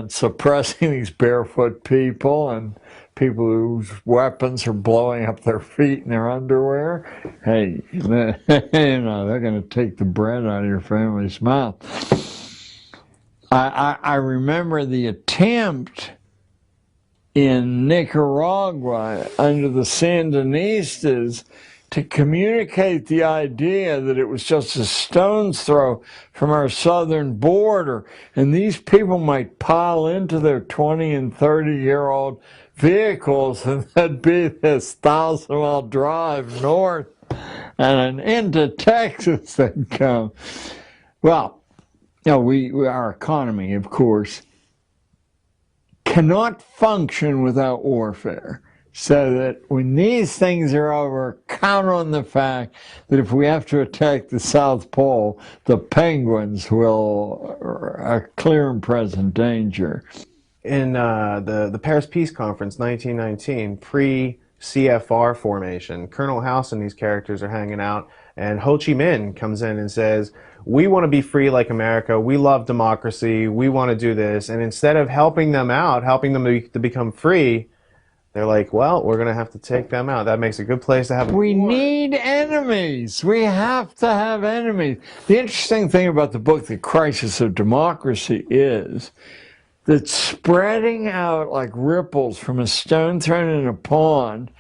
suppressing these barefoot people and people whose weapons are blowing up their feet in their underwear. Hey, you know, they're going to take the bread out of your family's mouth. I remember the attempt in Nicaragua under the Sandinistas to communicate the idea that it was just a stone's throw from our southern border, and these people might pile into their 20 and 30-year-old vehicles, and there'd be this 1,000-mile drive north, and into Texas they'd come. Well, you know, our economy, of course, cannot function without warfare. So that when these things are over, count on the fact that if we have to attack the South Pole, the penguins are clear and present danger. In the Paris Peace Conference, 1919, pre-CFR formation, Colonel House and these characters are hanging out, and Ho Chi Minh comes in and says, we want to be free like America, we love democracy, we want to do this, and instead of helping them out, helping them to become free, they're like, well, we're going to have to take them out. That makes a good place to have a We war. need enemies. We have to have enemies. The interesting thing about the book, The Crisis of Democracy, is that spreading out like ripples from a stone thrown in a pond,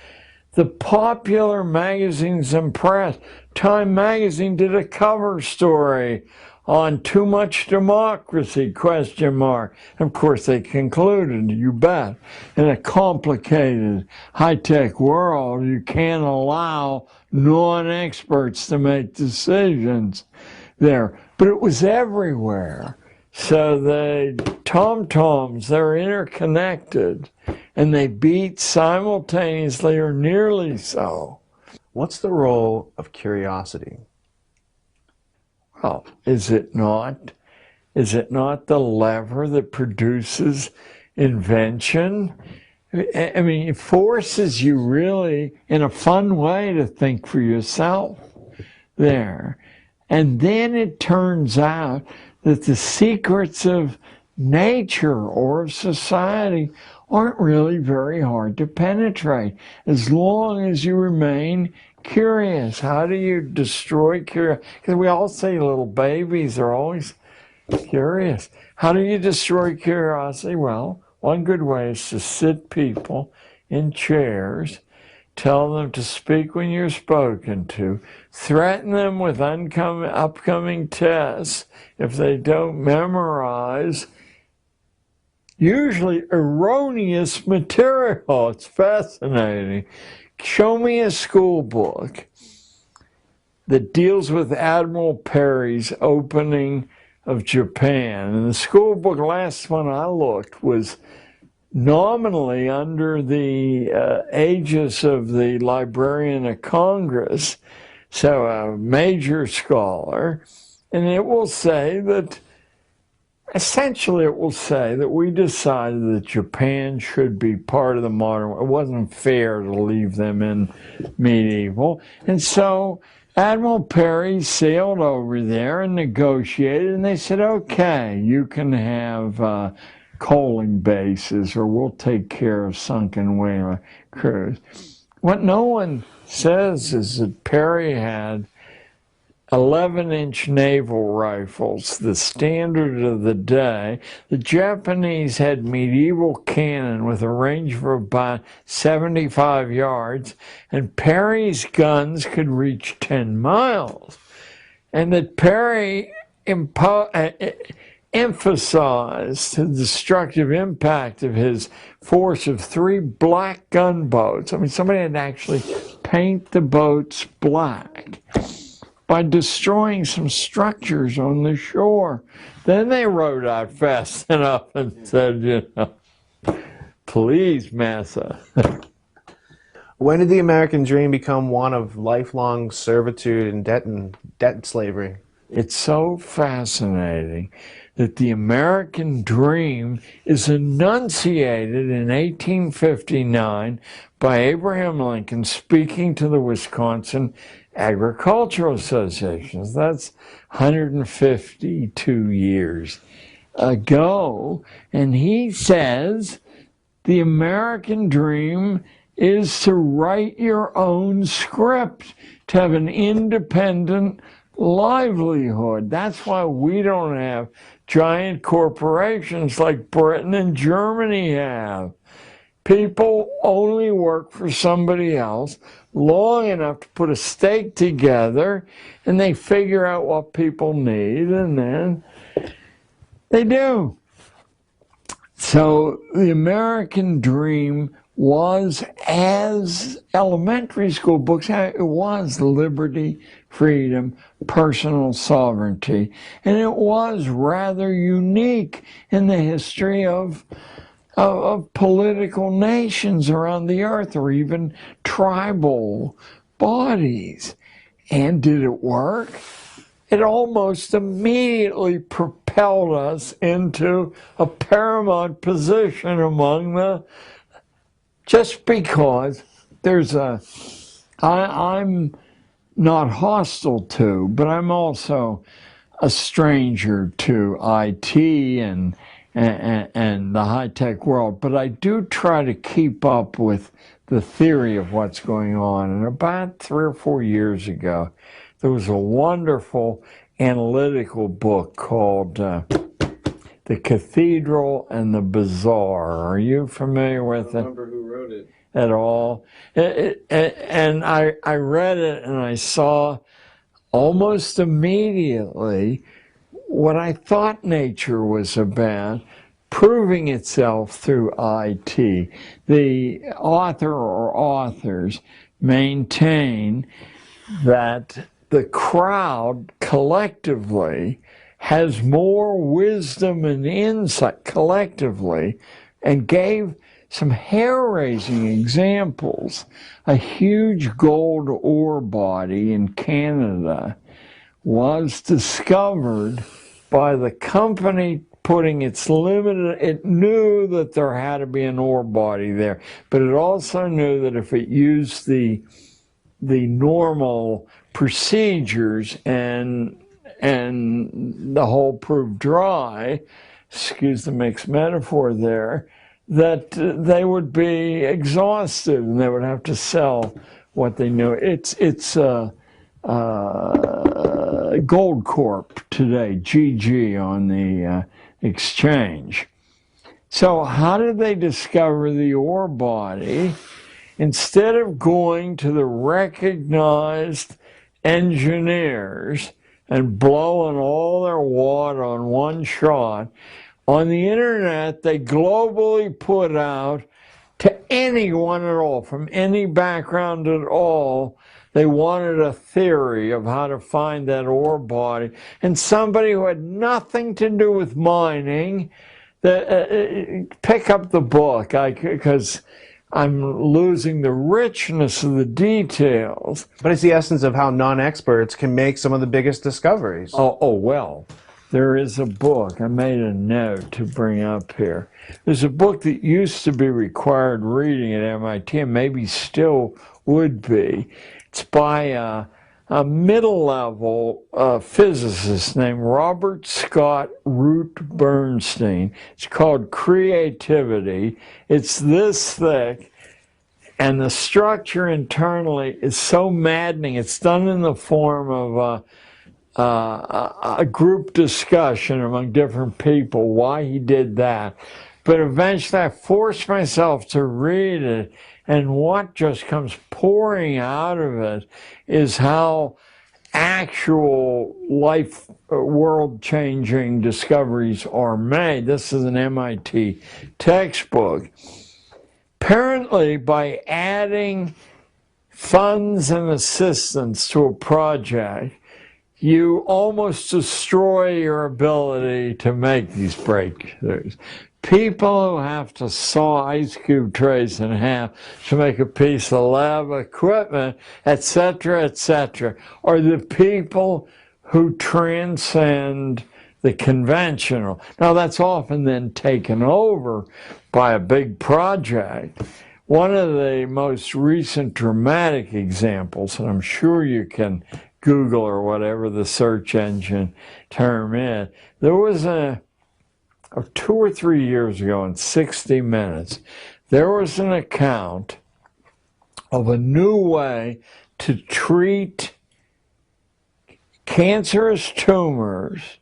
the popular magazines and press, Time magazine did a cover story on too much democracy, question mark. Of course, they concluded, you bet, in a complicated, high-tech world, you can't allow non-experts to make decisions there. But it was everywhere. So the tom-toms, they're interconnected, and they beat simultaneously or nearly so. What's the role of curiosity? Well, is it not the lever that produces invention? I mean, it forces you really, in a fun way, to think for yourself there. And then it turns out that the secrets of nature or of society aren't really very hard to penetrate, as long as you remain curious. How do you destroy curiosity? Because we all say little babies are always curious. How do you destroy curiosity? Well, one good way is to sit people in chairs, tell them to speak when you're spoken to, threaten them with upcoming tests if they don't memorize usually erroneous material. It's fascinating. Show me a school book that deals with Admiral Perry's opening of Japan. And the school book, last one I looked, was nominally under the aegis of the Librarian of Congress, so a major scholar, and it will say that, essentially it will say that we decided that Japan should be part of the modern world. It wasn't fair to leave them in medieval. And so Admiral Perry sailed over there and negotiated, and they said, okay, you can have coaling bases, or we'll take care of sunken whaler crews. What no one says is that Perry had 11-inch naval rifles, the standard of the day. The Japanese had medieval cannon with a range of about 75 yards, and Perry's guns could reach 10 miles. And that Perry emphasized the destructive impact of his force of 3 black gunboats. I mean, somebody had to actually paint the boats black by destroying some structures on the shore. Then they rowed out fast enough and said, you know, please, massa. When did the American dream become one of lifelong servitude and debt slavery? It's so fascinating that the American dream is enunciated in 1859 by Abraham Lincoln speaking to the Wisconsin Agricultural Associations. That's 152 years ago. And he says the American dream is to write your own script, to have an independent livelihood. That's why we don't have giant corporations like Britain and Germany have. people only work for somebody else long enough to put a stake together, and they figure out what people need, and then they do. So the American dream was, as elementary school books, it was liberty, freedom, personal sovereignty, and it was rather unique in the history of political nations around the earth, or even tribal bodies. And did it work? It almost immediately propelled us into a paramount position among the, just because there's I'm not hostile to, but I'm also a stranger to IT and the high-tech world. But I do try to keep up with the theory of what's going on. And about 3 or 4 years ago, there was a wonderful analytical book called The Cathedral and the Bazaar. Are you familiar with it? I don't remember who wrote it at all. And I read it, and I saw almost immediately what I thought nature was about, proving itself through IT. The author or authors maintain that the crowd collectively has more wisdom and insight collectively, and gave some hair-raising examples. A huge gold ore body in Canada was discovered by the company putting its limited, it knew that there had to be an ore body there, but it also knew that if it used the normal procedures and the hole proved dry, excuse the mixed metaphor there, that they would be exhausted and they would have to sell what they knew. It's Gold Corp today, GG on the exchange. So how did they discover the ore body? Instead of going to the recognized engineers and blowing all their wad on one shot, on the internet they globally put out to anyone at all, from any background at all, they wanted a theory of how to find that ore body. And somebody who had nothing to do with mining, pick up the book, because I'm losing the richness of the details. But it's the essence of how non-experts can make some of the biggest discoveries. Oh, well, there is a book. I made a note to bring up here. There's a book that used to be required reading at MIT, and maybe still would be. It's by a middle-level physicist named Robert Scott Root Bernstein. It's called Creativity. It's this thick, and the structure internally is so maddening. It's done in the form of a group discussion among different people, why he did that. But eventually I forced myself to read it, and what just comes pouring out of it is how actual life, world-changing discoveries are made. This is an MIT textbook. Apparently, by adding funds and assistance to a project, you almost destroy your ability to make these breakthroughs. People who have to saw ice cube trays in half to make a piece of lab equipment, etc., are the people who transcend the conventional. Now, that's often then taken over by a big project. One of the most recent dramatic examples, and I'm sure you can Google or whatever the search engine term is, there was 2 or 3 years ago in 60 Minutes, there was an account of a new way to treat cancerous tumors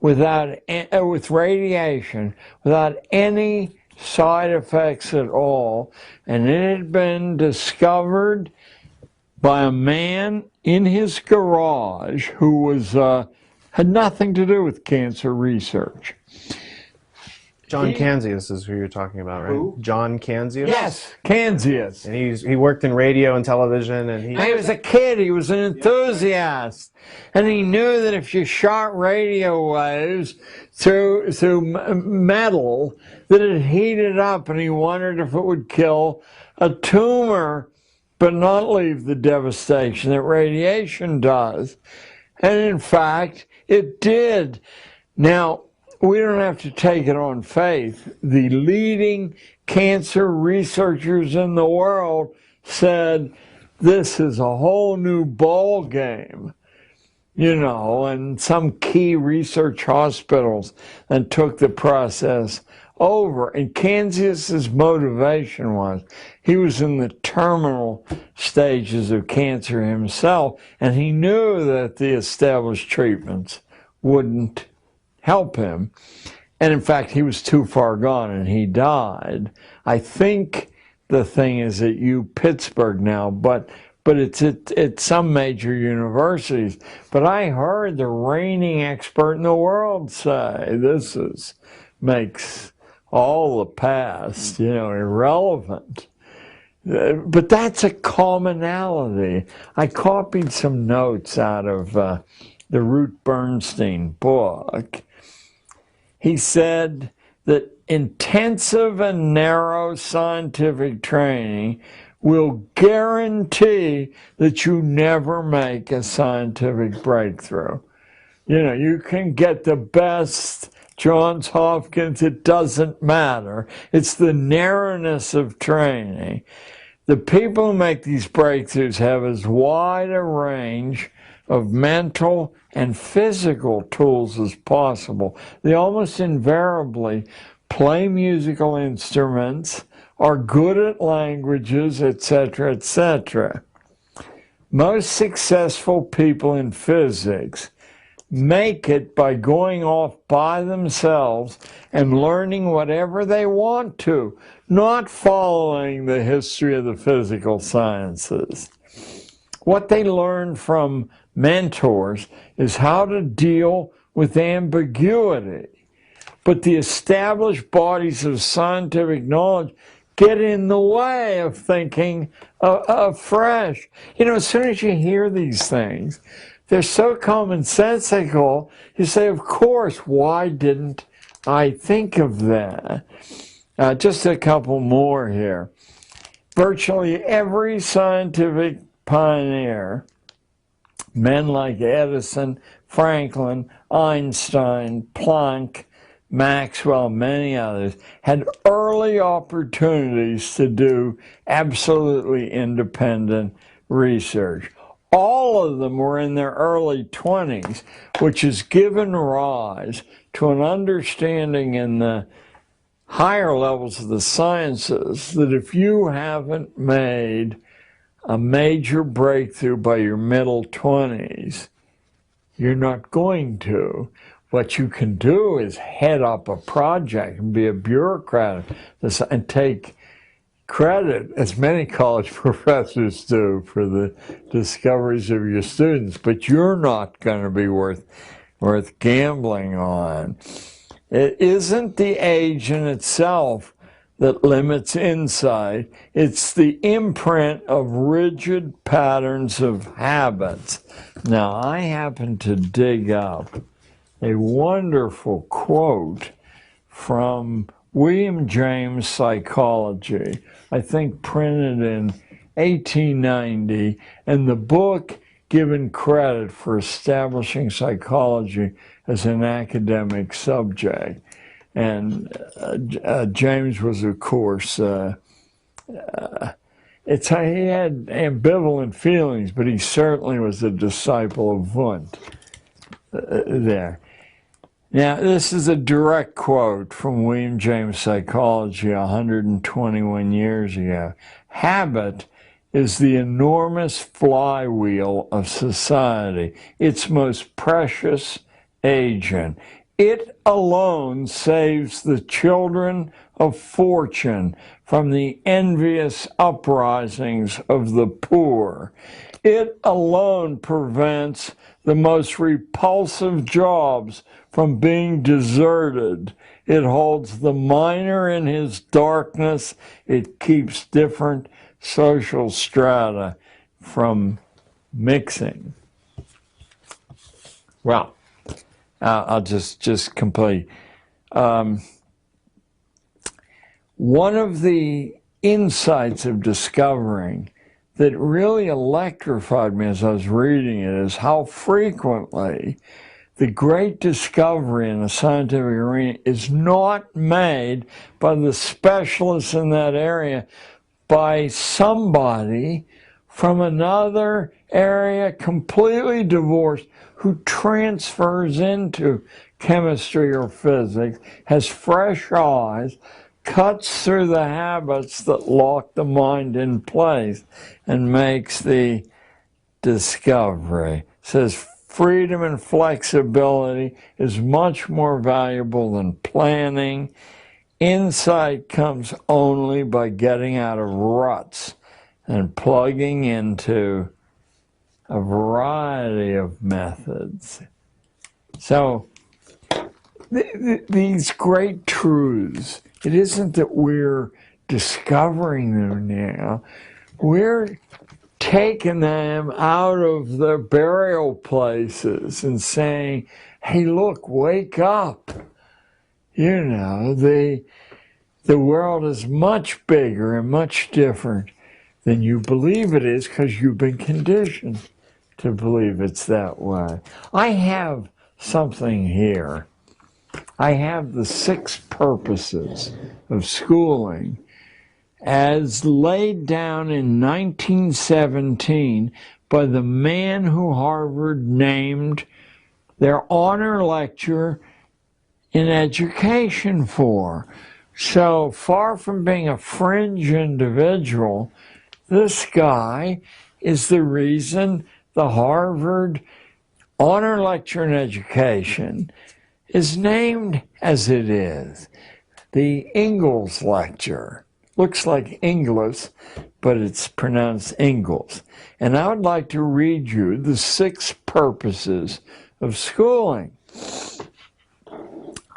with radiation, without any side effects at all, and it had been discovered by a man in his garage who was had nothing to do with cancer research. John Canzius is who you're talking about, right? Who? John Canzius? Yes, Canzius. And he worked in radio and television, and He was a kid, he was an enthusiast, and he knew that if you shot radio waves through metal, that it heated up, and he wondered if it would kill a tumor, but not leave the devastation that radiation does. And in fact, it did. Now, we don't have to take it on faith. The leading cancer researchers in the world said, this is a whole new ball game, you know, and some key research hospitals and took the process over. And Canzius's motivation was, he was in the terminal stages of cancer himself, and he knew that the established treatments wouldn't help him. And in fact, he was too far gone and he died. I think the thing is at Pittsburgh now, but it's at some major universities. But I heard the reigning expert in the world say this makes all the past, you know, irrelevant. But that's a commonality. I copied some notes out of the Ruth Bernstein book. He said that intensive and narrow scientific training will guarantee that you never make a scientific breakthrough. You know, you can get the best Johns Hopkins, it doesn't matter. It's the narrowness of training. The people who make these breakthroughs have as wide a range of mental and physical tools as possible. They almost invariably play musical instruments, are good at languages, etc., etc. Most successful people in physics make it by going off by themselves and learning whatever they want to, not following the history of the physical sciences. What they learn from mentors is how to deal with ambiguity. But the established bodies of scientific knowledge get in the way of thinking afresh. You know, as soon as you hear these things, they're so commonsensical, you say, of course, why didn't I think of that? Just a couple more here. Virtually every scientific pioneer, men like Edison, Franklin, Einstein, Planck, Maxwell, many others, had early opportunities to do absolutely independent research. All of them were in their early 20s, which has given rise to an understanding in the higher levels of the sciences that if you haven't made a major breakthrough by your middle 20s, you're not going to. What you can do is head up a project and be a bureaucrat and take credit, as many college professors do, for the discoveries of your students, but you're not going to be worth gambling on. It isn't the age in itself that limits insight. It's the imprint of rigid patterns of habits. Now, I happen to dig up a wonderful quote from William James' Psychology, I think printed in 1890, and the book given credit for establishing psychology as an academic subject. And James was, of course, he had ambivalent feelings, but he certainly was a disciple of Wundt there. Now, this is a direct quote from William James' Psychology 121 years ago. Habit is the enormous flywheel of society, its most precious agent. It alone saves the children of fortune from the envious uprisings of the poor. It alone prevents the most repulsive jobs from being deserted. It holds the miner in his darkness. It keeps different social strata from mixing. Well, I'll just complete. One of the insights of discovering that really electrified me as I was reading it is how frequently the great discovery in the scientific arena is not made by the specialists in that area, by somebody from another area completely divorced who transfers into chemistry or physics, has fresh eyes, cuts through the habits that lock the mind in place, and makes the discovery. Says freedom and flexibility is much more valuable than planning. Insight comes only by getting out of ruts and plugging into a variety of methods. So these great truths, it isn't that we're discovering them now, we're taking them out of their burial places and saying, hey, look, wake up. You know, the world is much bigger and much different than you believe it is because you've been conditioned to believe it's that way. I have something here. I have the 6 purposes of schooling as laid down in 1917 by the man who Harvard named their honor lecturer in education for. So far from being a fringe individual, this guy is the reason the Harvard honor lecture in education is named as it is. The Ingalls lecture. Looks like Inglis, but it's pronounced Ingalls. And I would like to read you the 6 purposes of schooling.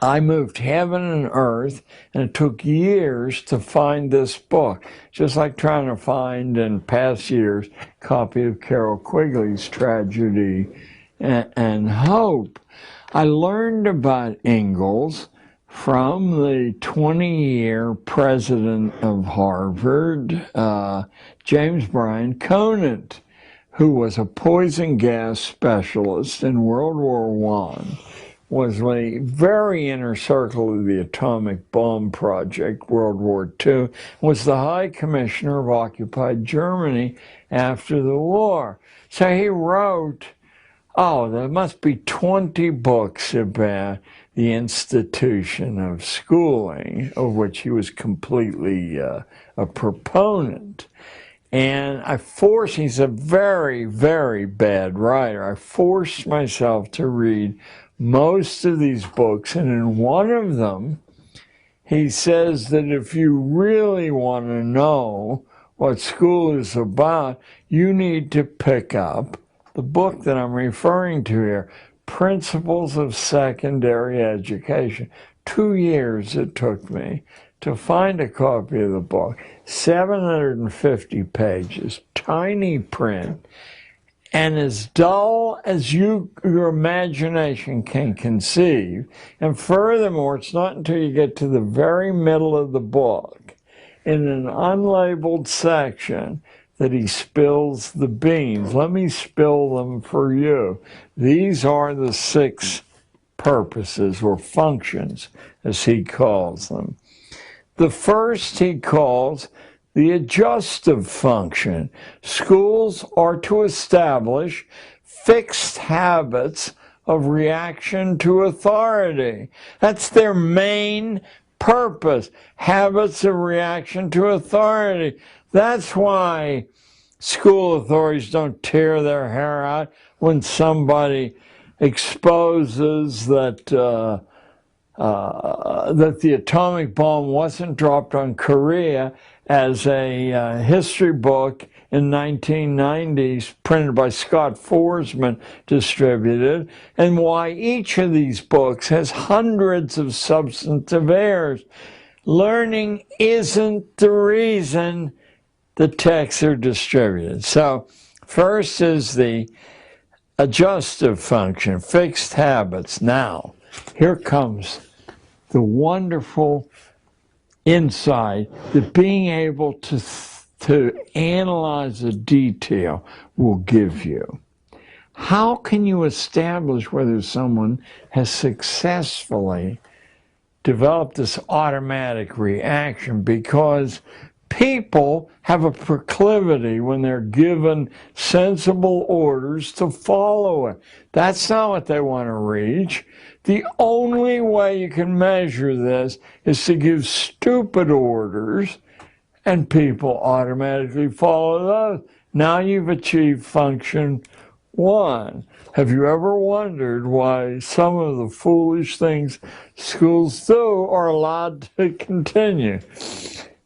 I moved heaven and earth, and it took years to find this book, just like trying to find, in past years, a copy of Carol Quigley's Tragedy and Hope. I learned about Ingalls from the 20-year president of Harvard, James Bryan Conant, who was a poison gas specialist in World War I, was a very inner circle of the atomic bomb project, World War II, was the High Commissioner of occupied Germany after the war. So he wrote, there must be 20 books about the institution of schooling, of which he was completely a proponent. And he's a very, very bad writer. I forced myself to read most of these books, and in one of them, he says that if you really want to know what school is about, you need to pick up the book that I'm referring to here, Principles of Secondary Education. 2 years it took me to find a copy of the book, 750 pages, tiny print, and as dull as your imagination can conceive. And furthermore, it's not until you get to the very middle of the book, in an unlabeled section, that he spills the beans. Let me spill them for you. These are the 6 purposes, or functions, as he calls them. The first he calls the adjustive function. Schools are to establish fixed habits of reaction to authority. That's their main purpose, habits of reaction to authority. That's why school authorities don't tear their hair out when somebody exposes that that the atomic bomb wasn't dropped on Korea as a history book in 1990s, printed by Scott Forsman, distributed, and why each of these books has hundreds of substantive errors. Learning isn't the reason the texts are distributed. So first is the adjustive function, fixed habits. Now, here comes the wonderful insight that being able to analyze a detail will give you. How can you establish whether someone has successfully developed this automatic reaction? Because people have a proclivity when they're given sensible orders to follow it. That's not what they want to reach. The only way you can measure this is to give stupid orders and people automatically follow those. Now you've achieved function 1. Have you ever wondered why some of the foolish things schools do are allowed to continue?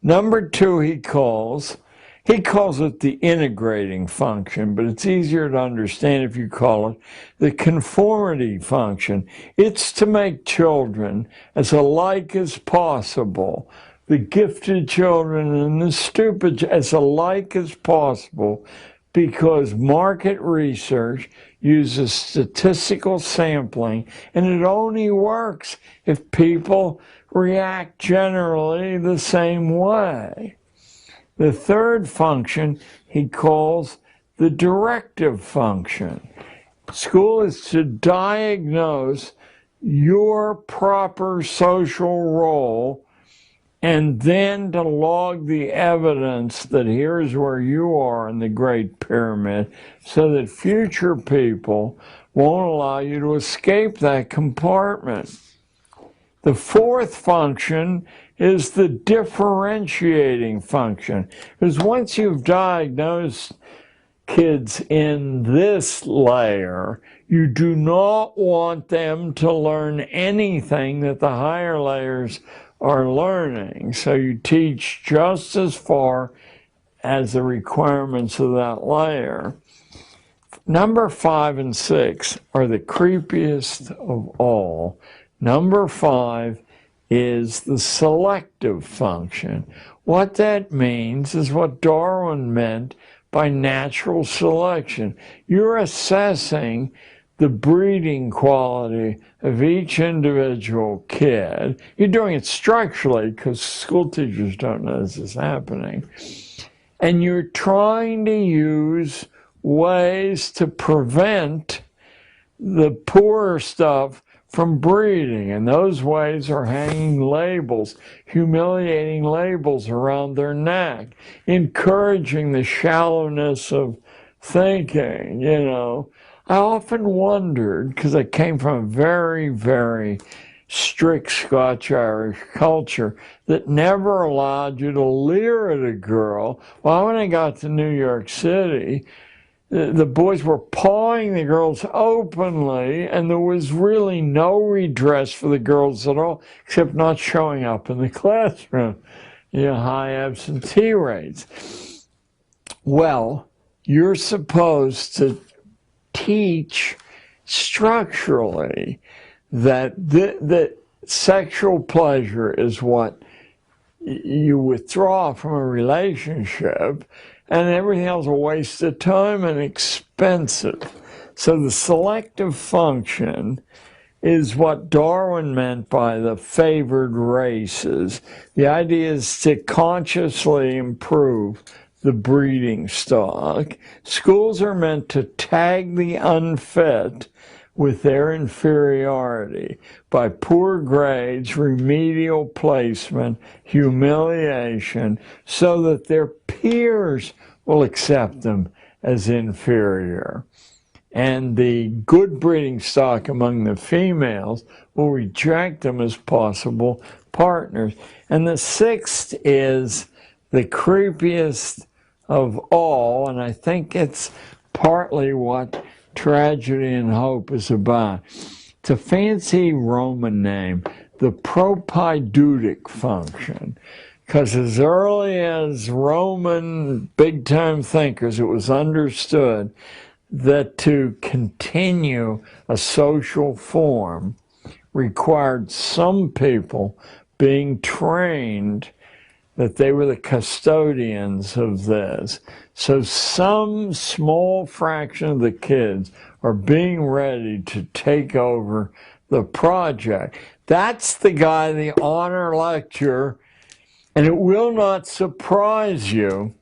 Number 2, he calls it the integrating function, but it's easier to understand if you call it the conformity function. It's to make children as alike as possible, the gifted children and the stupid as alike as possible, because market research uses statistical sampling, and it only works if people react generally the same way. The third function he calls the directive function. School is to diagnose your proper social role and then to log the evidence that here's where you are in the Great Pyramid, so that future people won't allow you to escape that compartment. The fourth function is the differentiating function, because once you've diagnosed kids in this layer, you do not want them to learn anything that the higher layers are learning. So you teach just as far as the requirements of that layer. Number 5 and 6 are the creepiest of all. Number 5 is the selective function. What that means is what Darwin meant by natural selection. You're assessing the breeding quality of each individual kid. You're doing it structurally because school teachers don't know this is happening. And you're trying to use ways to prevent the poorer stuff from breeding, and those ways are hanging labels, humiliating labels around their neck, encouraging the shallowness of thinking, you know. I often wondered, because I came from a very, very strict Scotch-Irish culture that never allowed you to leer at a girl. Well, when I got to New York City, the boys were pawing the girls openly, and there was really no redress for the girls at all, except not showing up in the classroom. You know, high absentee rates. Well, you're supposed to teach structurally that the sexual pleasure is what you withdraw from a relationship, and everything else is a waste of time and expensive. So the selective function is what Darwin meant by the favored races. The idea is to consciously improve the breeding stock. Schools are meant to tag the unfit with their inferiority by poor grades, remedial placement, humiliation, so that their peers will accept them as inferior. And the good breeding stock among the females will reject them as possible partners. And the sixth is the creepiest of all, and I think it's partly what Tragedy and Hope is about. It's a fancy Roman name. the propaedeutic function. Because as early as Roman big-time thinkers, it was understood that to continue a social form required some people being trained that they were the custodians of this. So some small fraction of the kids are being ready to take over the project. That's the guy, the honor lecturer, and it will not surprise you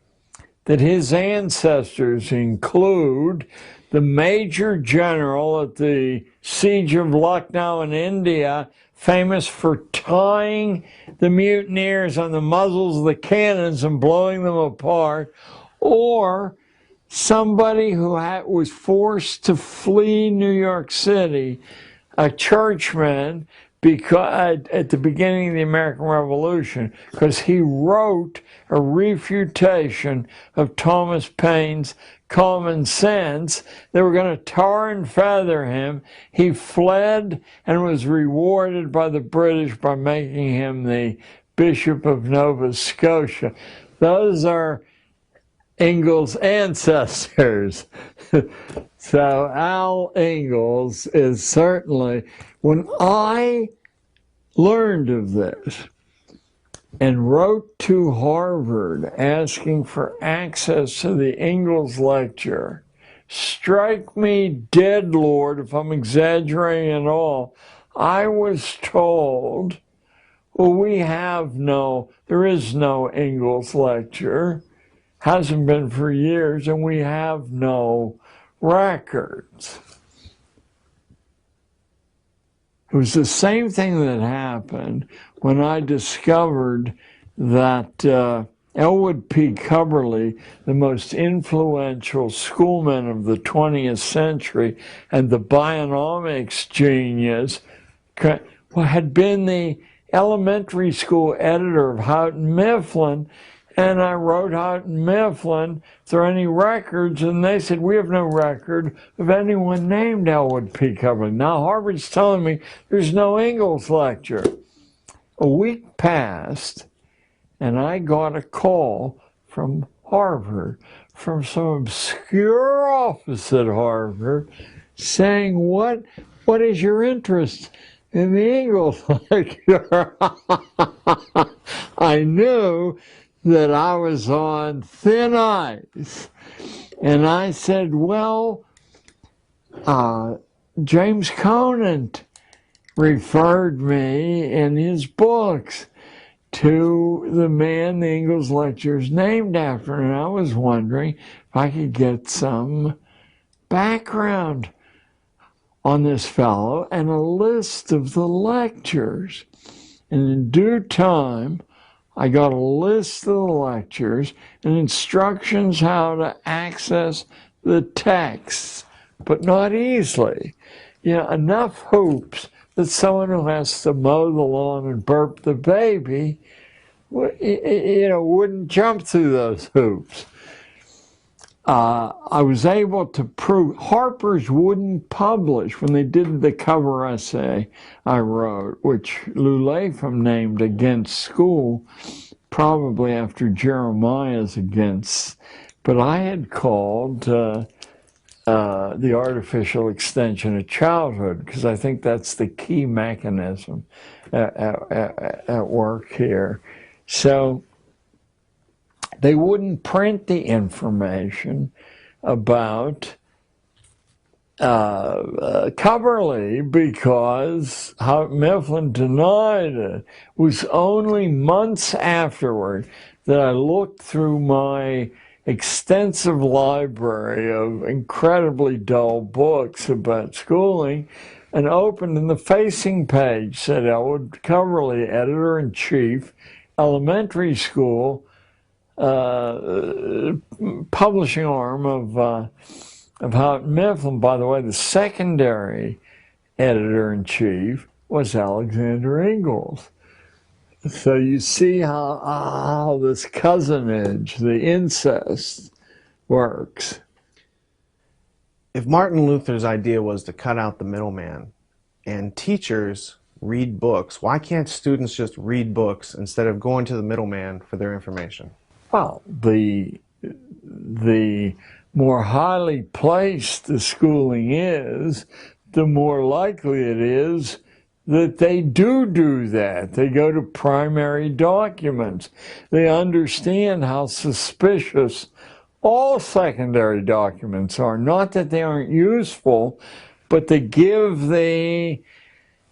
that his ancestors include the major general at the siege of Lucknow in India, famous for tying the mutineers on the muzzles of the cannons and blowing them apart, or somebody who was forced to flee New York City, a churchman, because at the beginning of the American Revolution, because he wrote a refutation of Thomas Paine's Common Sense. They were going to tar and feather him. He fled and was rewarded by the British by making him the Bishop of Nova Scotia. Those are Ingalls' ancestors. So Al Ingalls is certainly, when I learned of this and wrote to Harvard asking for access to the Ingalls lecture, strike me dead, Lord, if I'm exaggerating at all, I was told, well, there is no Ingalls lecture, hasn't been for years, and we have no records. It was the same thing that happened when I discovered that Elwood P. Cubberley, the most influential schoolman of the 20th century and the bionomics genius, had been the elementary school editor of Houghton Mifflin. And I wrote Houghton Mifflin, is there any records? And they said, we have no record of anyone named Elwood P. Cubberley. Now Harvard's telling me there's no Ingalls lecture. A week passed, and I got a call from Harvard, from some obscure office at Harvard, saying, what is your interest in the Ingalls lecture? I knew that I was on thin ice. And I said, well, James Conant referred me in his books to the man the Ingalls lecture is named after. And I was wondering if I could get some background on this fellow and a list of the lectures. And in due time, I got a list of the lectures and instructions how to access the texts, but not easily. Enough hoops that someone who has to mow the lawn and burp the baby, wouldn't jump through those hoops. I was able to prove Harper's wouldn't publish when they did the cover essay I wrote, which Lou Lapham named Against School, probably after Jeremiah's Against. But I had called the artificial extension of childhood, because I think that's the key mechanism at work here. So they wouldn't print the information about Cubberley because Houghton Mifflin denied it. It was only months afterward that I looked through my extensive library of incredibly dull books about schooling and opened, and the facing page said Elwood Cubberley, editor-in-chief, elementary school, publishing arm of Houghton Mifflin. By the way, the secondary editor-in-chief was Alexander Ingalls. So you see how this cousinage, the incest, works. If Martin Luther's idea was to cut out the middleman and teachers read books. Why can't students just read books instead of going to the middleman for their information? Well, the more highly placed the schooling is, the more likely it is that they do that. They go to primary documents. They understand how suspicious all secondary documents are. Not that they aren't useful, but they give the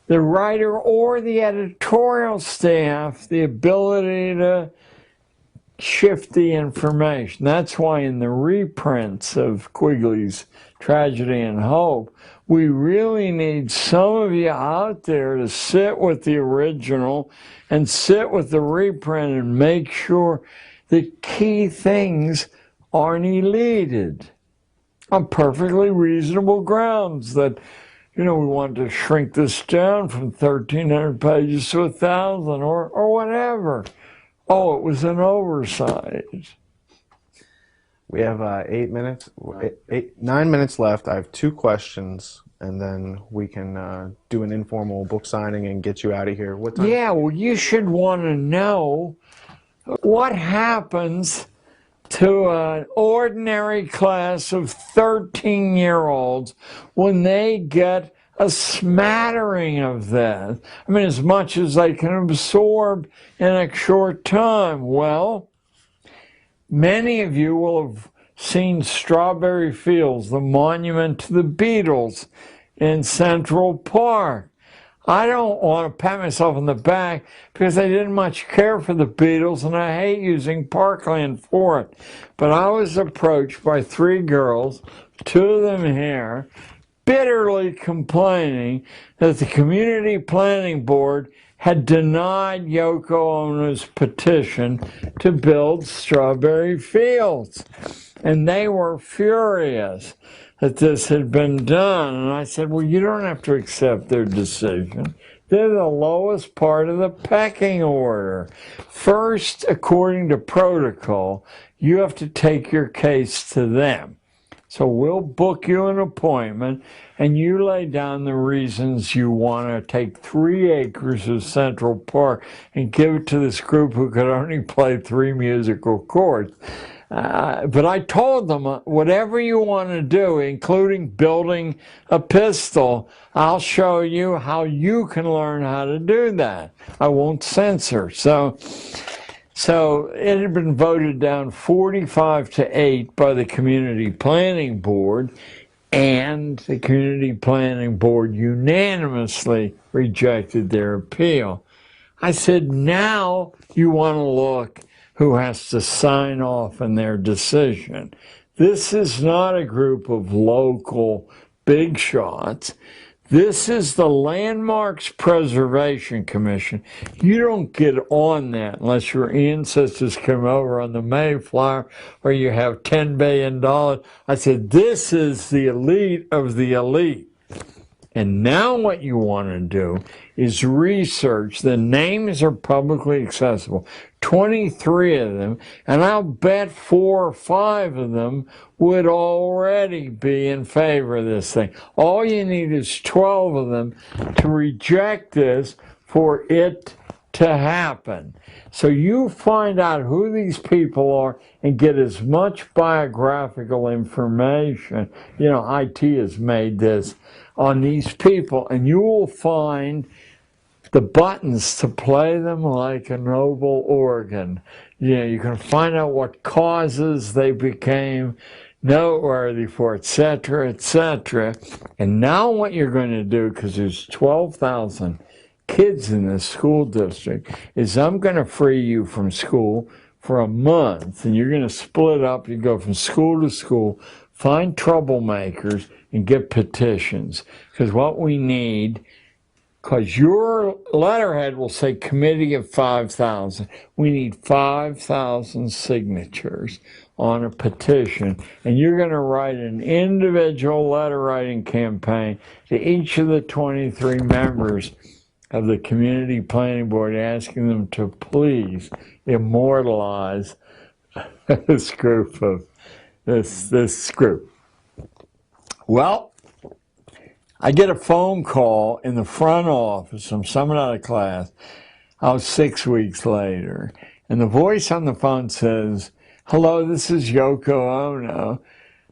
writer or the editorial staff the ability to shift the information. That's why in the reprints of Quigley's Tragedy and Hope, we really need some of you out there to sit with the original and sit with the reprint and make sure the key things aren't eluded on perfectly reasonable grounds that, we want to shrink this down from 1,300 pages to 1,000 or whatever. Oh, it was an oversight. We have 9 minutes left. I have 2 questions, and then we can do an informal book signing and get you out of here. What time? Yeah, well, you should want to know what happens to an ordinary class of 13-year-olds when they get a smattering of that. I mean, as much as they can absorb in a short time. Well, many of you will have seen Strawberry Fields, the monument to the Beatles in Central Park. I don't want to pat myself on the back because I didn't much care for the Beatles and I hate using parkland for it. But I was approached by 3 girls, 2 of them here, bitterly complaining that the Community Planning Board had denied Yoko Ono's petition to build Strawberry Fields. And they were furious that this had been done. And I said, well, you don't have to accept their decision. They're the lowest part of the pecking order. First, according to protocol, you have to take your case to them. So we'll book you an appointment, and you lay down the reasons you want to take 3 acres of Central Park and give it to this group who could only play 3 musical chords. But I told them, whatever you want to do, including building a pistol, I'll show you how you can learn how to do that. I won't censor. So it had been voted down 45-8 by the Community Planning Board, and the Community Planning Board unanimously rejected their appeal. I said, now you want to look who has to sign off on their decision. This is not a group of local big shots. This is the Landmarks Preservation Commission. You don't get on that unless your ancestors come over on the Mayflower or you have $10 billion. I said, this is the elite of the elite. And now what you want to do is research. The names are publicly accessible. 23 of them, and I'll bet 4 or 5 of them would already be in favor of this thing. All you need is 12 of them to reject this for it to happen. So you find out who these people are and get as much biographical information. IT has made this on these people, and you will find the buttons to play them like a noble organ. You can find out what causes they became noteworthy for, etc., etc. And now what you're going to do, because there's 12,000 kids in this school district, is I'm going to free you from school for a month, and you're going to split up. You go from school to school, find troublemakers, and get petitions. Because what we need, because your letterhead will say committee of 5,000. We need 5,000 signatures on a petition, and you're going to write an individual letter writing campaign to each of the 23 members of the Community Planning Board, asking them to please immortalize this group of this group. Well, I get a phone call in the front office. I'm summoned out of class. I was 6 weeks later. And the voice on the phone says, "Hello, this is Yoko Ono."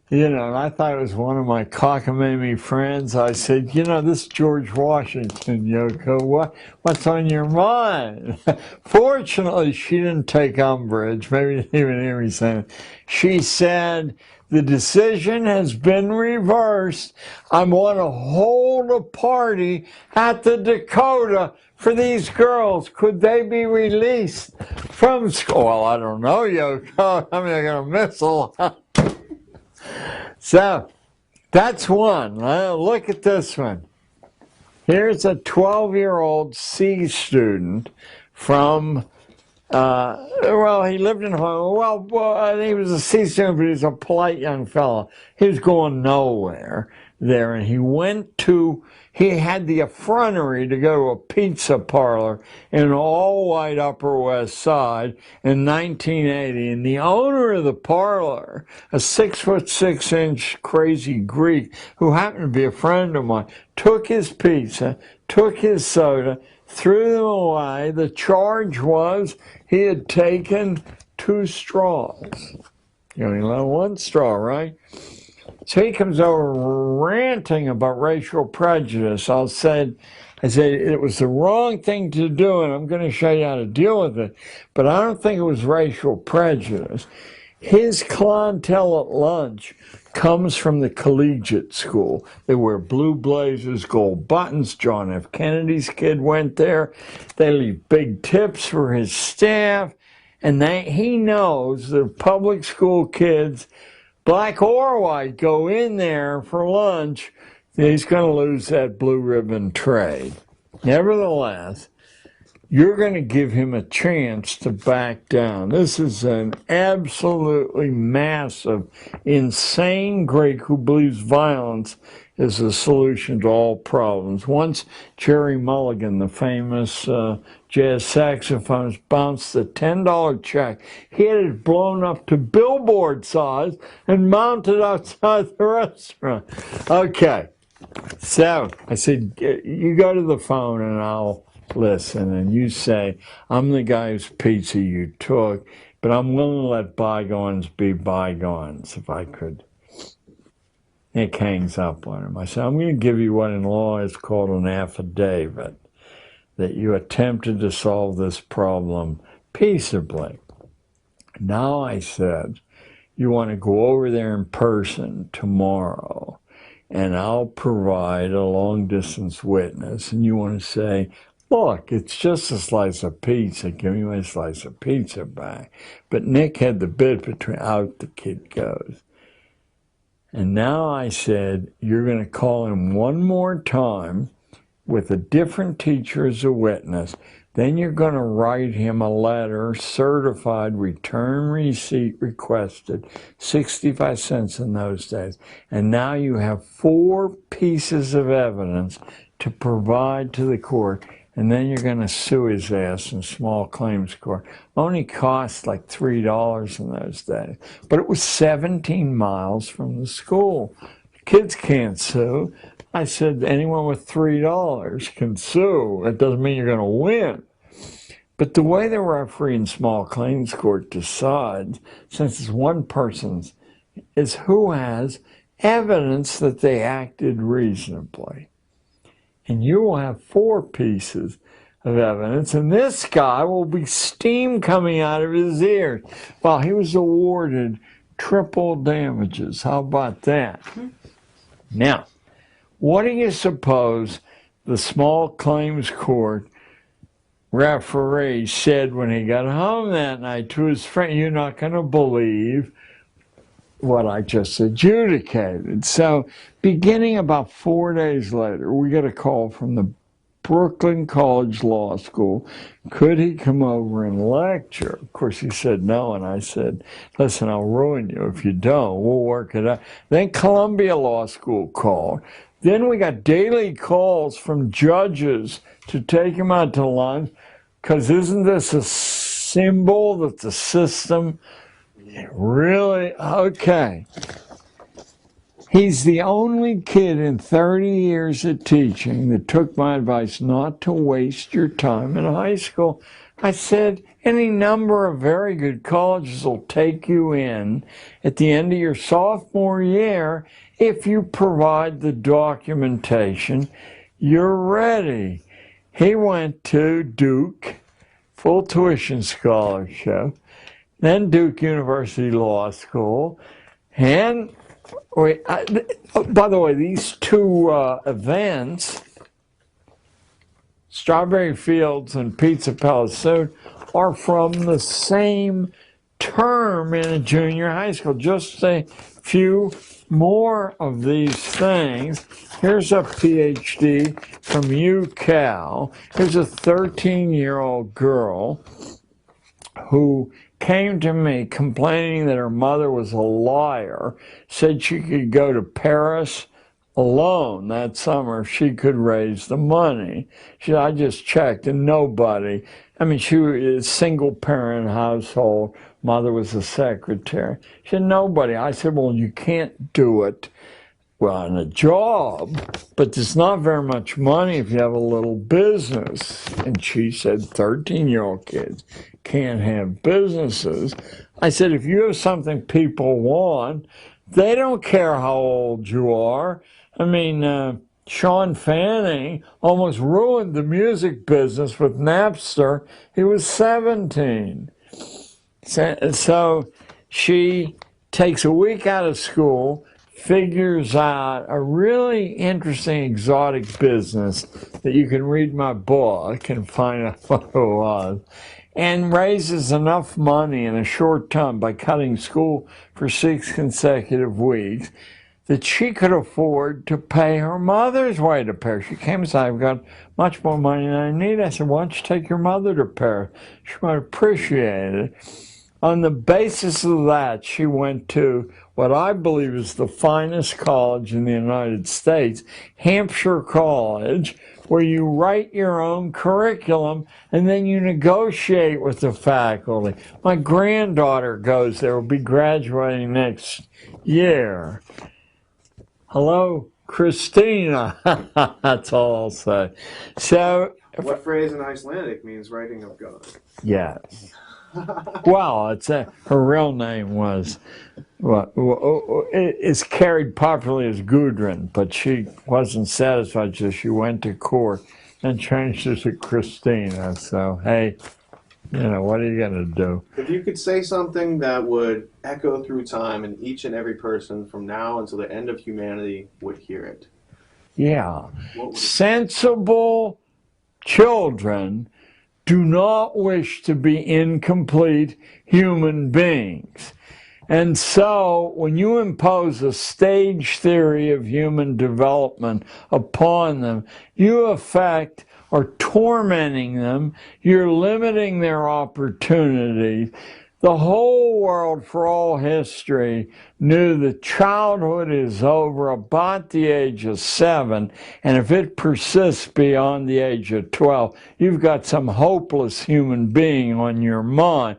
You know, and I thought it was one of my cockamamie friends. I said, "You know, this is George Washington, Yoko. What's on your mind?" Fortunately, she didn't take umbrage. Maybe didn't even hear me saying it. She said, "The decision has been reversed. I want to hold a party at the Dakota for these girls. Could they be released from school?" Well, I don't know, Yoko. I mean, I'm going to miss a lot. So, that's one. Look at this one. Here's a 12-year-old C student from, well, he lived in Hong Kong. Well, he was a C student, but he was a polite young fellow. He was going nowhere there, and he had the effrontery to go to a pizza parlor in an all-white Upper West Side in 1980, and the owner of the parlor, a 6'6" crazy Greek who happened to be a friend of mine, took his pizza, took his soda, threw them away. The charge was he had taken 2 straws. You only let 1 straw, right? So he comes over ranting about racial prejudice. I said it was the wrong thing to do, and I'm going to show you how to deal with it. But I don't think it was racial prejudice. His clientele at lunch comes from the collegiate school. They wear blue blazers, gold buttons. John F. Kennedy's kid went there. They leave big tips for his staff. And he knows that public school kids, black or white, go in there for lunch, he's going to lose that blue ribbon trade. Nevertheless, you're going to give him a chance to back down. This is an absolutely massive, insane Greek who believes violence is the solution to all problems. Once Jerry Mulligan, the famous jazz saxophonist, bounced a $10 check. He had it blown up to billboard size and mounted outside the restaurant. Okay, so I said, you go to the phone and I'll listen, and you say, "I'm the guy whose pizza you took, but I'm willing to let bygones be bygones," if I could. Nick hangs up on him. I said, "I'm going to give you what in law is called an affidavit, that you attempted to solve this problem peaceably." Now, I said, you want to go over there in person tomorrow, and I'll provide a long-distance witness, and you want to say, "Look, it's just a slice of pizza. Give me my slice of pizza back." But Nick had the bit between, out the kid goes. And now I said, you're going to call him one more time with a different teacher as a witness. Then you're going to write him a letter, certified, return receipt requested, 65 cents in those days. And now you have 4 pieces of evidence to provide to the court. And then you're going to sue his ass in small claims court. Only cost like $3 in those days. But it was 17 miles from the school. Kids can't sue. I said, anyone with $3 can sue. It doesn't mean you're going to win. But the way the referee in small claims court decides, since it's one person's, is who has evidence that they acted reasonably. And you will have 4 pieces of evidence, and this guy will be steam coming out of his ears. Well, he was awarded triple damages. How about that? Now, what do you suppose the small claims court referee said when he got home that night to his friend? "You're not going to believe what I just adjudicated." So beginning about 4 days later, we get a call from the Brooklyn College Law School. Could he come over and lecture? Of course, he said no, and I said, "Listen, I'll ruin you if you don't. We'll work it out." Then Columbia Law School called. Then we got daily calls from judges to take him out to lunch, because isn't this a symbol that the system really, okay. He's the only kid in 30 years of teaching that took my advice not to waste your time in high school. I said, any number of very good colleges will take you in at the end of your sophomore year if you provide the documentation. You're ready. He went to Duke, full tuition scholarship, then Duke University Law School, and by the way, these two events, Strawberry Fields and Pizza Palace Soon, are from the same term in a junior high school. Just a few more of these things. Here's a PhD from UCal. Here's a 13-year-old girl who came to me complaining that her mother was a liar, said she could go to Paris alone that summer if she could raise the money. She said, I just checked and nobody. I mean, she was a single-parent household. Mother was a secretary. She said, nobody. I said, well, you can't do it. Well, in a job, but there's not very much money if you have a little business. And she said, 13-year-old kids can't have businesses. I said, if you have something people want, they don't care how old you are. I mean, Sean Fanning almost ruined the music business with Napster. He was 17. So she takes a week out of school, figures out a really interesting exotic business that you can read my book and find out what it was, and raises enough money in a short time by cutting school for 6 consecutive weeks that she could afford to pay her mother's way to Paris. She came and said, I've got much more money than I need. I said, why don't you take your mother to Paris? She might appreciate it. On the basis of that, she went to what I believe is the finest college in the United States, Hampshire College, where you write your own curriculum and then you negotiate with the faculty. My granddaughter goes there, will be graduating next year. Hello, Christina. That's all I'll say. So, What phrase in Icelandic means writing of God? yes. Well, her real name was, it's carried popularly as Gudrun, but she wasn't satisfied, so she went to court and changed it to Christina. So, hey, what are you going to do? If you could say something that would echo through time and each and every person from now until the end of humanity would hear it. Yeah. Sensible children do not wish to be incomplete human beings. And so when you impose a stage theory of human development upon them, you affect or tormenting them, you're limiting their opportunities. The whole world for all history knew that childhood is over about the age of 7, and if it persists beyond the age of 12, you've got some hopeless human being on your mind.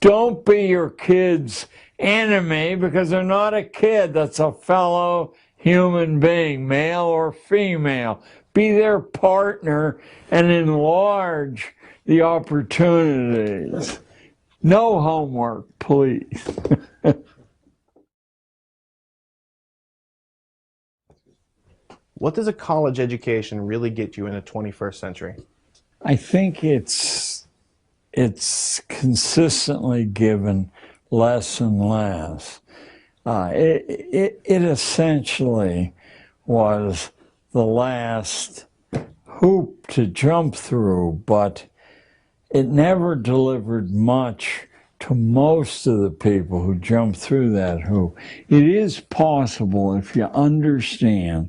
Don't be your kid's enemy, because they're not a kid, that's a fellow human being, male or female. Be their partner and enlarge the opportunities. No homework, please. What does a college education really get you in the 21st century? I think it's consistently given less and less. It essentially was the last hoop to jump through, but it never delivered much to most of the people who jumped through that hoop. It is possible, if you understand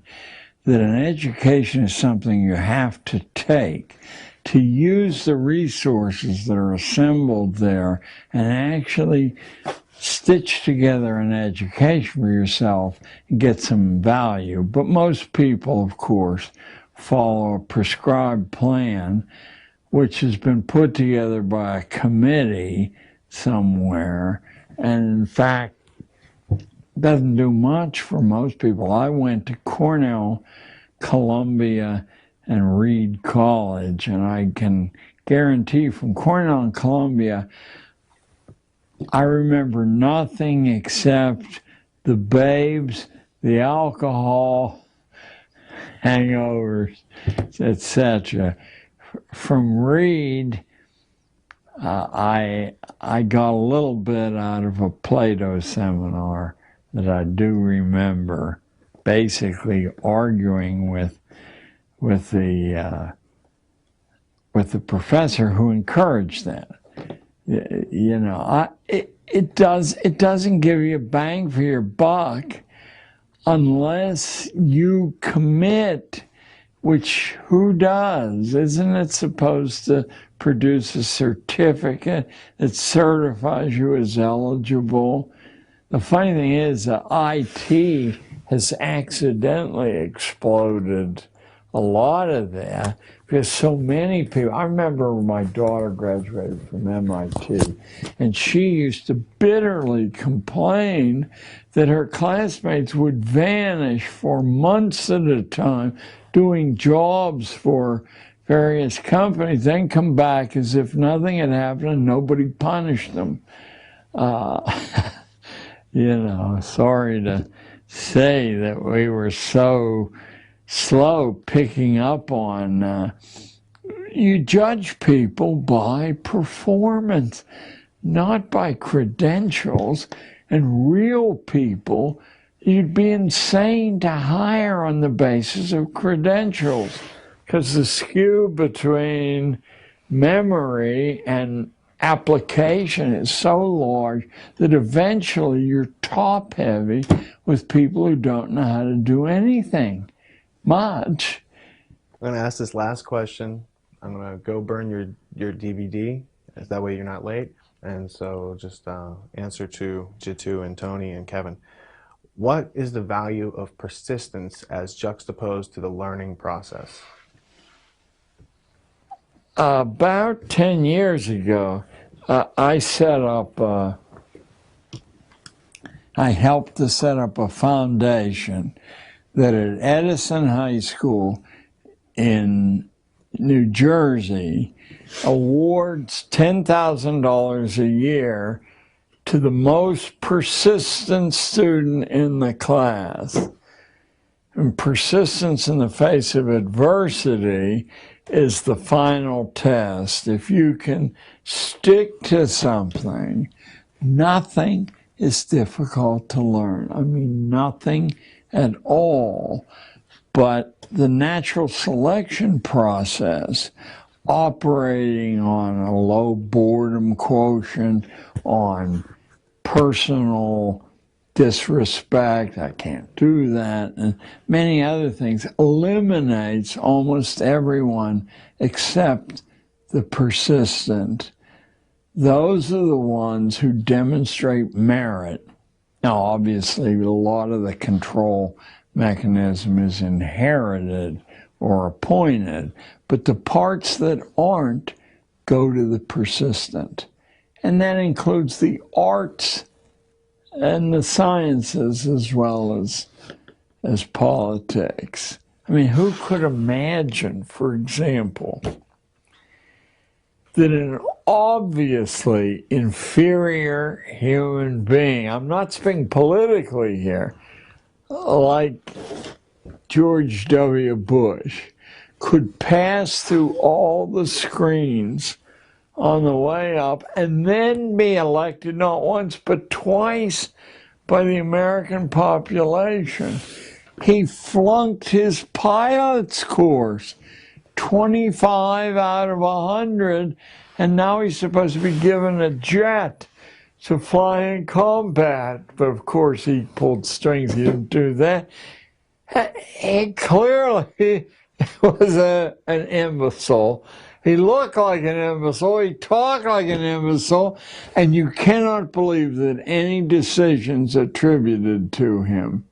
that an education is something you have to take, to use the resources that are assembled there and actually stitch together an education for yourself and get some value. But most people, of course, follow a prescribed plan which has been put together by a committee somewhere. And in fact, doesn't do much for most people. I went to Cornell, Columbia, and Reed College, and I can guarantee from Cornell and Columbia, I remember nothing except the babes, the alcohol, hangovers, etc. From Reed, I got a little bit out of a Plato seminar that I do remember, basically arguing with the professor who encouraged that. You know, it doesn't give you a bang for your buck unless you commit, which who does? Isn't it supposed to produce a certificate that certifies you as eligible? The funny thing is that IT has accidentally exploded a lot of that because so many people, I remember when my daughter graduated from MIT, and she used to bitterly complain that her classmates would vanish for months at a time doing jobs for various companies, then come back as if nothing had happened and nobody punished them. You know, sorry to say that we were so slow picking up on, you judge people by performance, not by credentials. And real people, you'd be insane to hire on the basis of credentials, because the skew between memory and application is so large that eventually you're top heavy with people who don't know how to do anything much. I'm going to ask this last question. I'm going to go burn your DVD. That way you're not late. And so just answer to Jitu and Tony and Kevin. What is the value of persistence as juxtaposed to the learning process? About 10 years ago, I helped to set up a foundation that at Edison High School in New Jersey awards $10,000 a year to the most persistent student in the class. And persistence in the face of adversity is the final test. If you can stick to something, nothing is difficult to learn. I mean, nothing at all. But the natural selection process, operating on a low boredom quotient, on personal disrespect, I can't do that, and many other things, eliminates almost everyone except the persistent. Those are the ones who demonstrate merit. Now, obviously, a lot of the control mechanism is inherited or appointed, but the parts that aren't go to the persistent. And that includes the arts and the sciences as well as politics. I mean, who could imagine, for example, that an obviously inferior human being, I'm not speaking politically here, like George W. Bush, could pass through all the screens on the way up and then be elected not once but twice by the American population. He flunked his pilot's course, 25 out of 100, and now he's supposed to be given a jet to fly in combat. But of course he pulled strings, he didn't do that. He clearly was an imbecile. He looked like an imbecile, he talked like an imbecile, and you cannot believe that any decisions attributed to him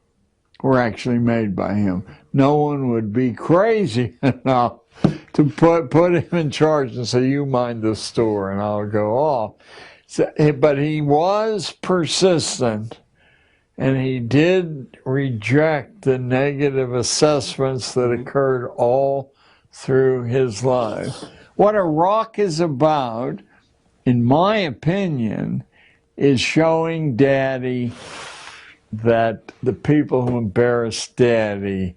were actually made by him. No one would be crazy enough to put him in charge and say, you mind the store and I'll go off. So, but he was persistent, and he did reject the negative assessments that occurred all through his life. What a rock is about, in my opinion, is showing Daddy that the people who embarrassed Daddy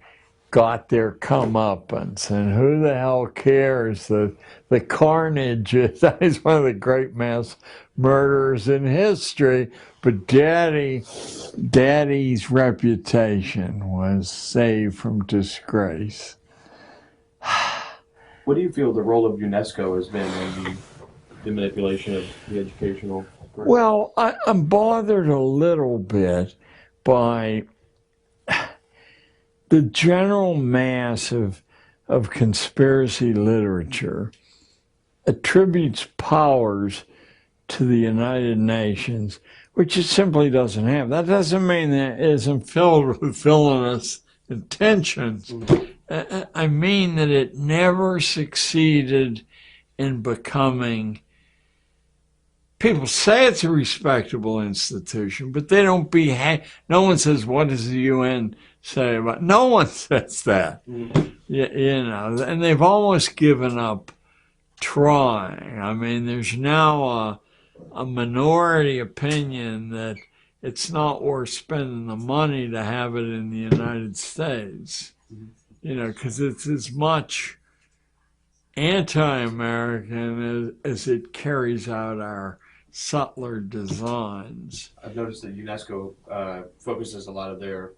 got their comeuppance, and who the hell cares that the carnage is he's one of the great mass murderers in history, but Daddy's reputation was saved from disgrace. What do you feel the role of UNESCO has been in the manipulation of the educational curriculum? Well, I'm bothered a little bit by the general mass of conspiracy literature attributes powers to the United Nations, which it simply doesn't have. That doesn't mean that it isn't filled with villainous intentions. I mean that it never succeeded in becoming. People say it's a respectable institution, but they don't behave. No one says, what does the UN say about? No one says that. You know, and they've almost given up trying. I mean, there's now a minority opinion that it's not worth spending the money to have it in the United States. You know, because it's as much anti-American as it carries out our subtler designs. I've noticed that UNESCO focuses a lot of their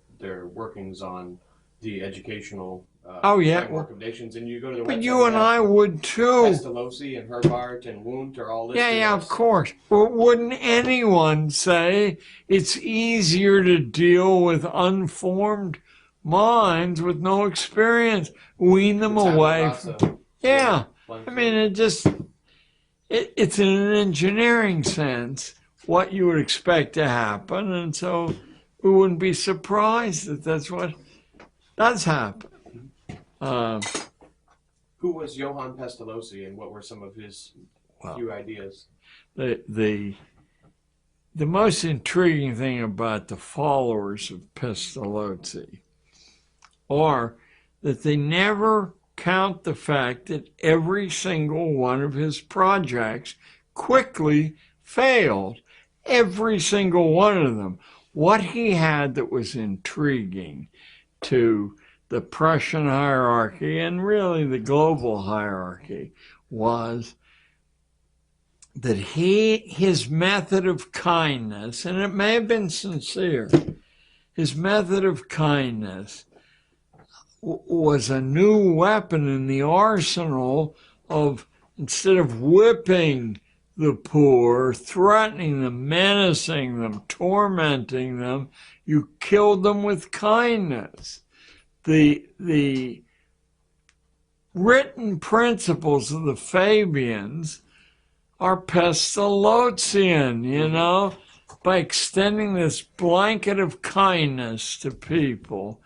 workings on the educational framework of nations, and you go to their website. But you and I would too. Pestalozzi and Herbart and Wundt are all listed. Yeah, of course. But wouldn't anyone say it's easier to deal with unformed minds with no experience, wean them away from... Yeah, I mean, it's in an engineering sense what you would expect to happen, and so we wouldn't be surprised that that's what does happen. Who was Johann Pestalozzi, and what were some of his few ideas? The most intriguing thing about the followers of Pestalozzi are that they never count the fact that every single one of his projects quickly failed. Every single one of them. What he had that was intriguing to the Prussian hierarchy and really the global hierarchy was that his method of kindness, and it may have been sincere, his method of kindness was a new weapon in the arsenal of, instead of whipping the poor, threatening them, menacing them, tormenting them, you killed them with kindness. The written principles of the Fabians are Pestalozzian, you know, by extending this blanket of kindness to people.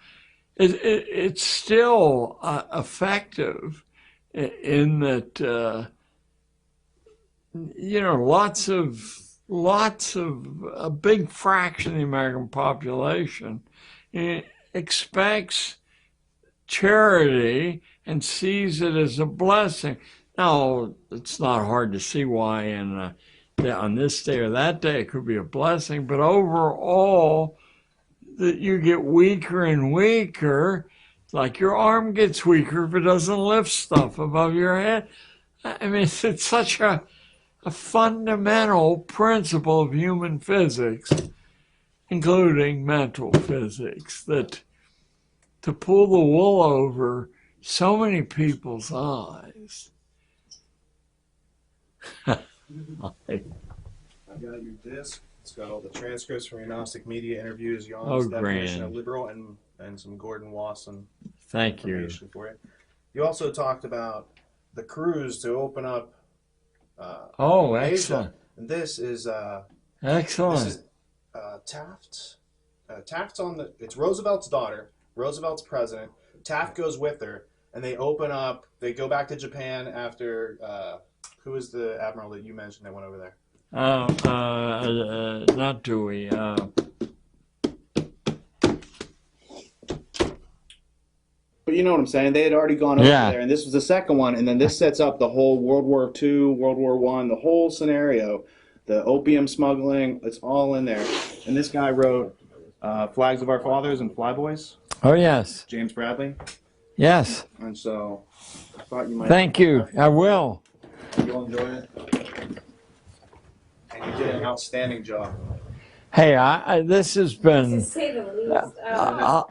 It's still effective in that, you know, lots of a big fraction of the American population expects charity and sees it as a blessing. Now, it's not hard to see why on this day or that day it could be a blessing, but overall, that you get weaker and weaker, like your arm gets weaker if it doesn't lift stuff above your head. I mean, it's such a fundamental principle of human physics, including mental physics, that to pull the wool over so many people's eyes. I got your disc. It's got all the transcripts from your Gnostic media interviews, Jan's definition of liberal, and some Gordon Wasson information for you. You also talked about the cruise to open up excellent. Asia. And this is excellent. This is Taft. Taft's on the. It's Roosevelt's daughter. Roosevelt's president. Taft goes with her, and they open up. They go back to Japan after. Who is the admiral that you mentioned that went over there? Not Dewey. But you know what I'm saying? They had already gone over there, and this was the second one, and then this sets up the whole World War II, World War I, the whole scenario, the opium smuggling, it's all in there. And this guy wrote Flags of Our Fathers and Flyboys. Oh, yes. James Bradley. Yes. And so I thought you might. Thank you. I will. You'll enjoy it. And you did an outstanding job. Hey, this has been To say the least.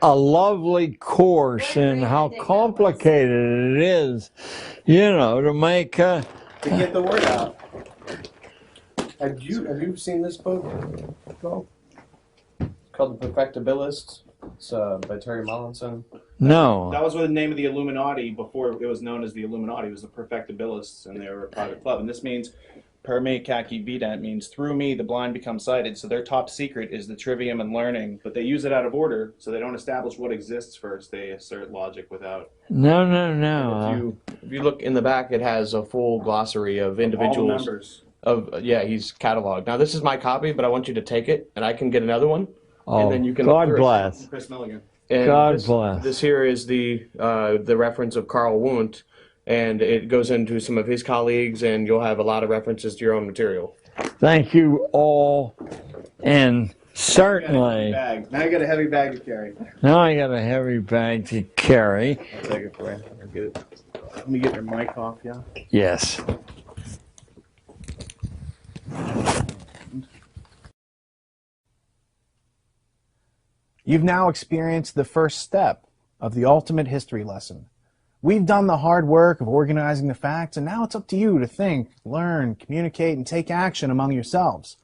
a lovely course in how complicated it is, you know, to make To get the word out. Have you seen this book? It's called The Perfectibilists. It's by Terry Mollinson. No. That was the name of the Illuminati before it was known as the Illuminati. It was the Perfectibilists, and they were a private club. And this means per me kaki vidant means through me the blind become sighted. So their top secret is the trivium and learning, but they use it out of order, so they don't establish what exists first. They assert logic without. No. If you look in the back, it has a full glossary of individuals. All the members. He's cataloged. Now this is my copy, but I want you to take it, and I can get another one. Oh, and then you can God bless. Chris Milligan. And God bless. This here is the reference of Carl Wundt, and it goes into some of his colleagues, and you'll have a lot of references to your own material. Thank you all, and certainly. Now you got a heavy bag to carry. Now I got a heavy bag to carry. I'll take it for you. I'll get it. Let me get your mic off, yeah? Yes. You've now experienced the first step of the ultimate history lesson. We've done the hard work of organizing the facts, and now it's up to you to think, learn, communicate, and take action among yourselves.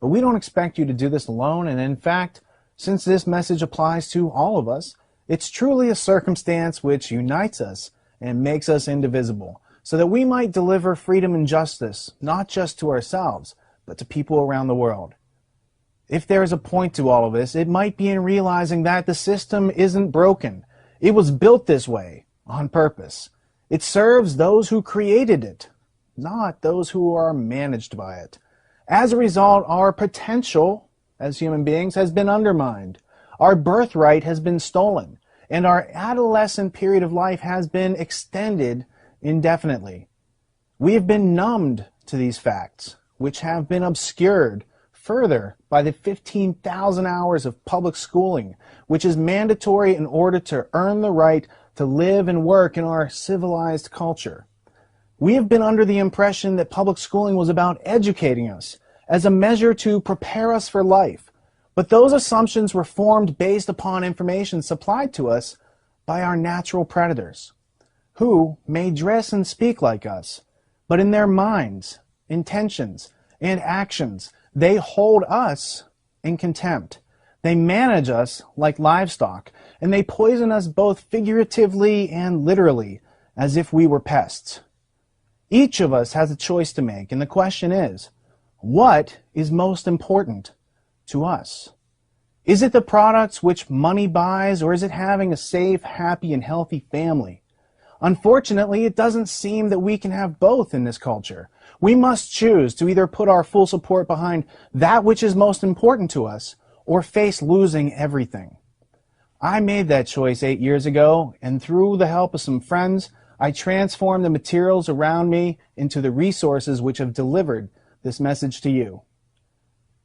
But we don't expect you to do this alone, and in fact, since this message applies to all of us, it's truly a circumstance which unites us and makes us indivisible, so that we might deliver freedom and justice, not just to ourselves, but to people around the world. If there is a point to all of this, it might be in realizing that the system isn't broken. It was built this way, on purpose. It serves those who created it, not those who are managed by it. As a result, our potential as human beings has been undermined. Our birthright has been stolen, and our adolescent period of life has been extended indefinitely. We have been numbed to these facts, which have been obscured further by the 15,000 hours of public schooling, which is mandatory in order to earn the right to live and work in our civilized culture. We have been under the impression that public schooling was about educating us as a measure to prepare us for life, but those assumptions were formed based upon information supplied to us by our natural predators, who may dress and speak like us, but in their minds, intentions, and actions, they hold us in contempt. They manage us like livestock, and they poison us both figuratively and literally, as if we were pests. Each of us has a choice to make, and the question is, what is most important to us? Is it the products which money buys, or is it having a safe, happy, and healthy family? Unfortunately, it doesn't seem that we can have both in this culture. We must choose to either put our full support behind that which is most important to us, or face losing everything. I made that choice 8 years ago, and through the help of some friends, I transformed the materials around me into the resources which have delivered this message to you.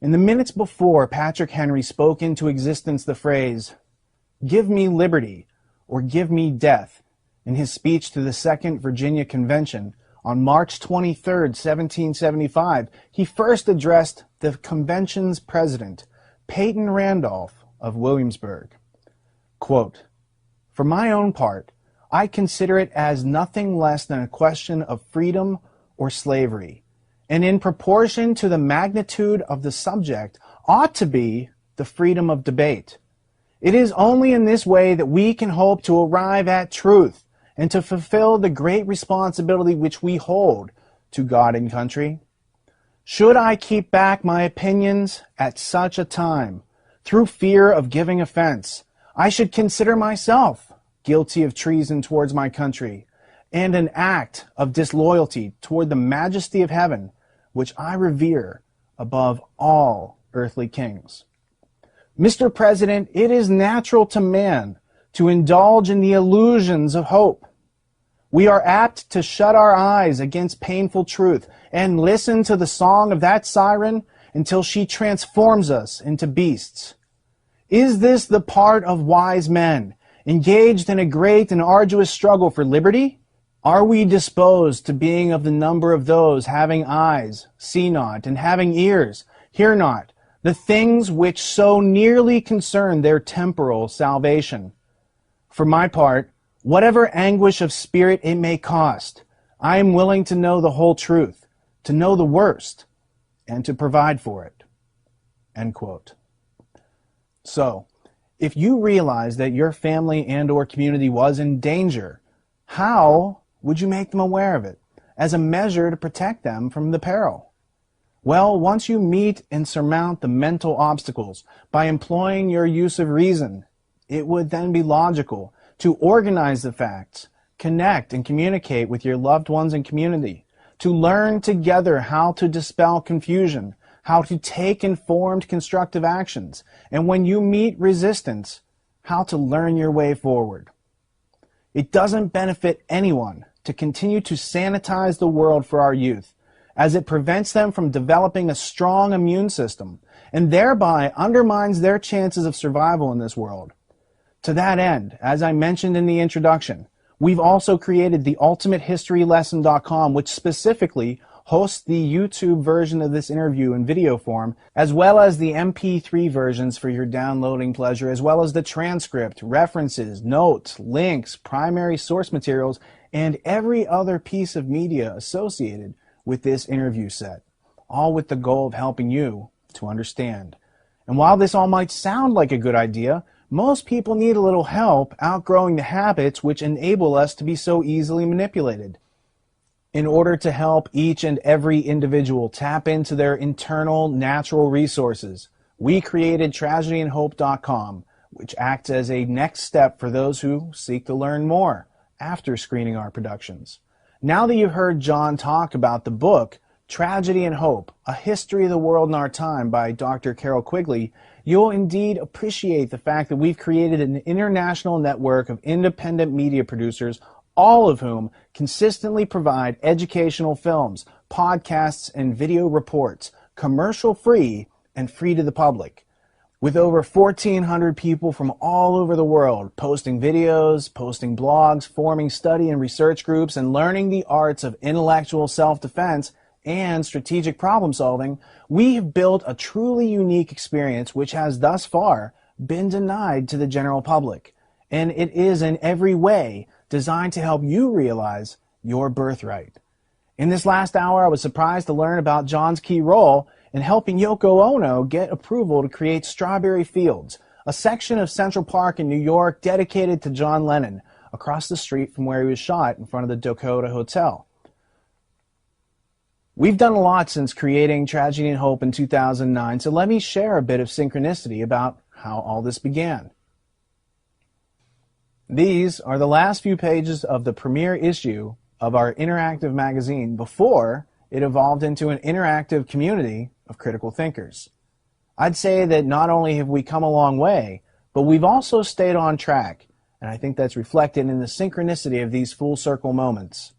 In the minutes before Patrick Henry spoke into existence the phrase, "Give me liberty," or "Give me death," in his speech to the Second Virginia Convention on March 23, 1775, he first addressed the convention's president, Peyton Randolph of Williamsburg. Quote, "For my own part, I consider it as nothing less than a question of freedom or slavery, and in proportion to the magnitude of the subject ought to be the freedom of debate. It is only in this way that we can hope to arrive at truth and to fulfill the great responsibility which we hold to God and country. Should I keep back my opinions at such a time, through fear of giving offense, I should consider myself guilty of treason towards my country, and an act of disloyalty toward the majesty of heaven, which I revere above all earthly kings. Mr. President, it is natural to man to indulge in the illusions of hope. We are apt to shut our eyes against painful truth and listen to the song of that siren until she transforms us into beasts. Is this the part of wise men, engaged in a great and arduous struggle for liberty? Are we disposed to being of the number of those having eyes, see not, and having ears, hear not, the things which so nearly concern their temporal salvation? For my part, whatever anguish of spirit it may cost, I am willing to know the whole truth, to know the worst, and to provide for it." End quote. So, if you realize that your family and or community was in danger, how would you make them aware of it as a measure to protect them from the peril? Well, once you meet and surmount the mental obstacles by employing your use of reason, it would then be logical to organize the facts, connect and communicate with your loved ones and community, to learn together how to dispel confusion, how to take informed constructive actions, and when you meet resistance, how to learn your way forward. It doesn't benefit anyone to continue to sanitize the world for our youth, as it prevents them from developing a strong immune system, and thereby undermines their chances of survival in this world. To that end, as I mentioned in the introduction, we've also created the ultimatehistorylesson.com, which specifically hosts the YouTube version of this interview in video form, as well as the MP3 versions for your downloading pleasure, as well as the transcript, references, notes, links, primary source materials, and every other piece of media associated with this interview set, all with the goal of helping you to understand. And while this all might sound like a good idea, most people need a little help outgrowing the habits which enable us to be so easily manipulated. In order to help each and every individual tap into their internal natural resources, we created tragedyandhope.com, which acts as a next step for those who seek to learn more after screening our productions. Now that you've heard John talk about the book, Tragedy and Hope, A History of the World in Our Time by Dr. Carol Quigley, you'll indeed appreciate the fact that we've created an international network of independent media producers, all of whom consistently provide educational films, podcasts, and video reports, commercial-free and free to the public. With over 1,400 people from all over the world posting videos, posting blogs, forming study and research groups, and learning the arts of intellectual self-defense and strategic problem solving, we have built a truly unique experience which has thus far been denied to the general public. And it is in every way designed to help you realize your birthright. In this last hour, I was surprised to learn about John's key role in helping Yoko Ono get approval to create Strawberry Fields, a section of Central Park in New York dedicated to John Lennon, across the street from where he was shot in front of the Dakota Hotel. We've done a lot since creating Tragedy and Hope in 2009, so let me share a bit of synchronicity about how all this began. These are the last few pages of the premiere issue of our interactive magazine before it evolved into an interactive community of critical thinkers. I'd say that not only have we come a long way, but we've also stayed on track, and I think that's reflected in the synchronicity of these full circle moments.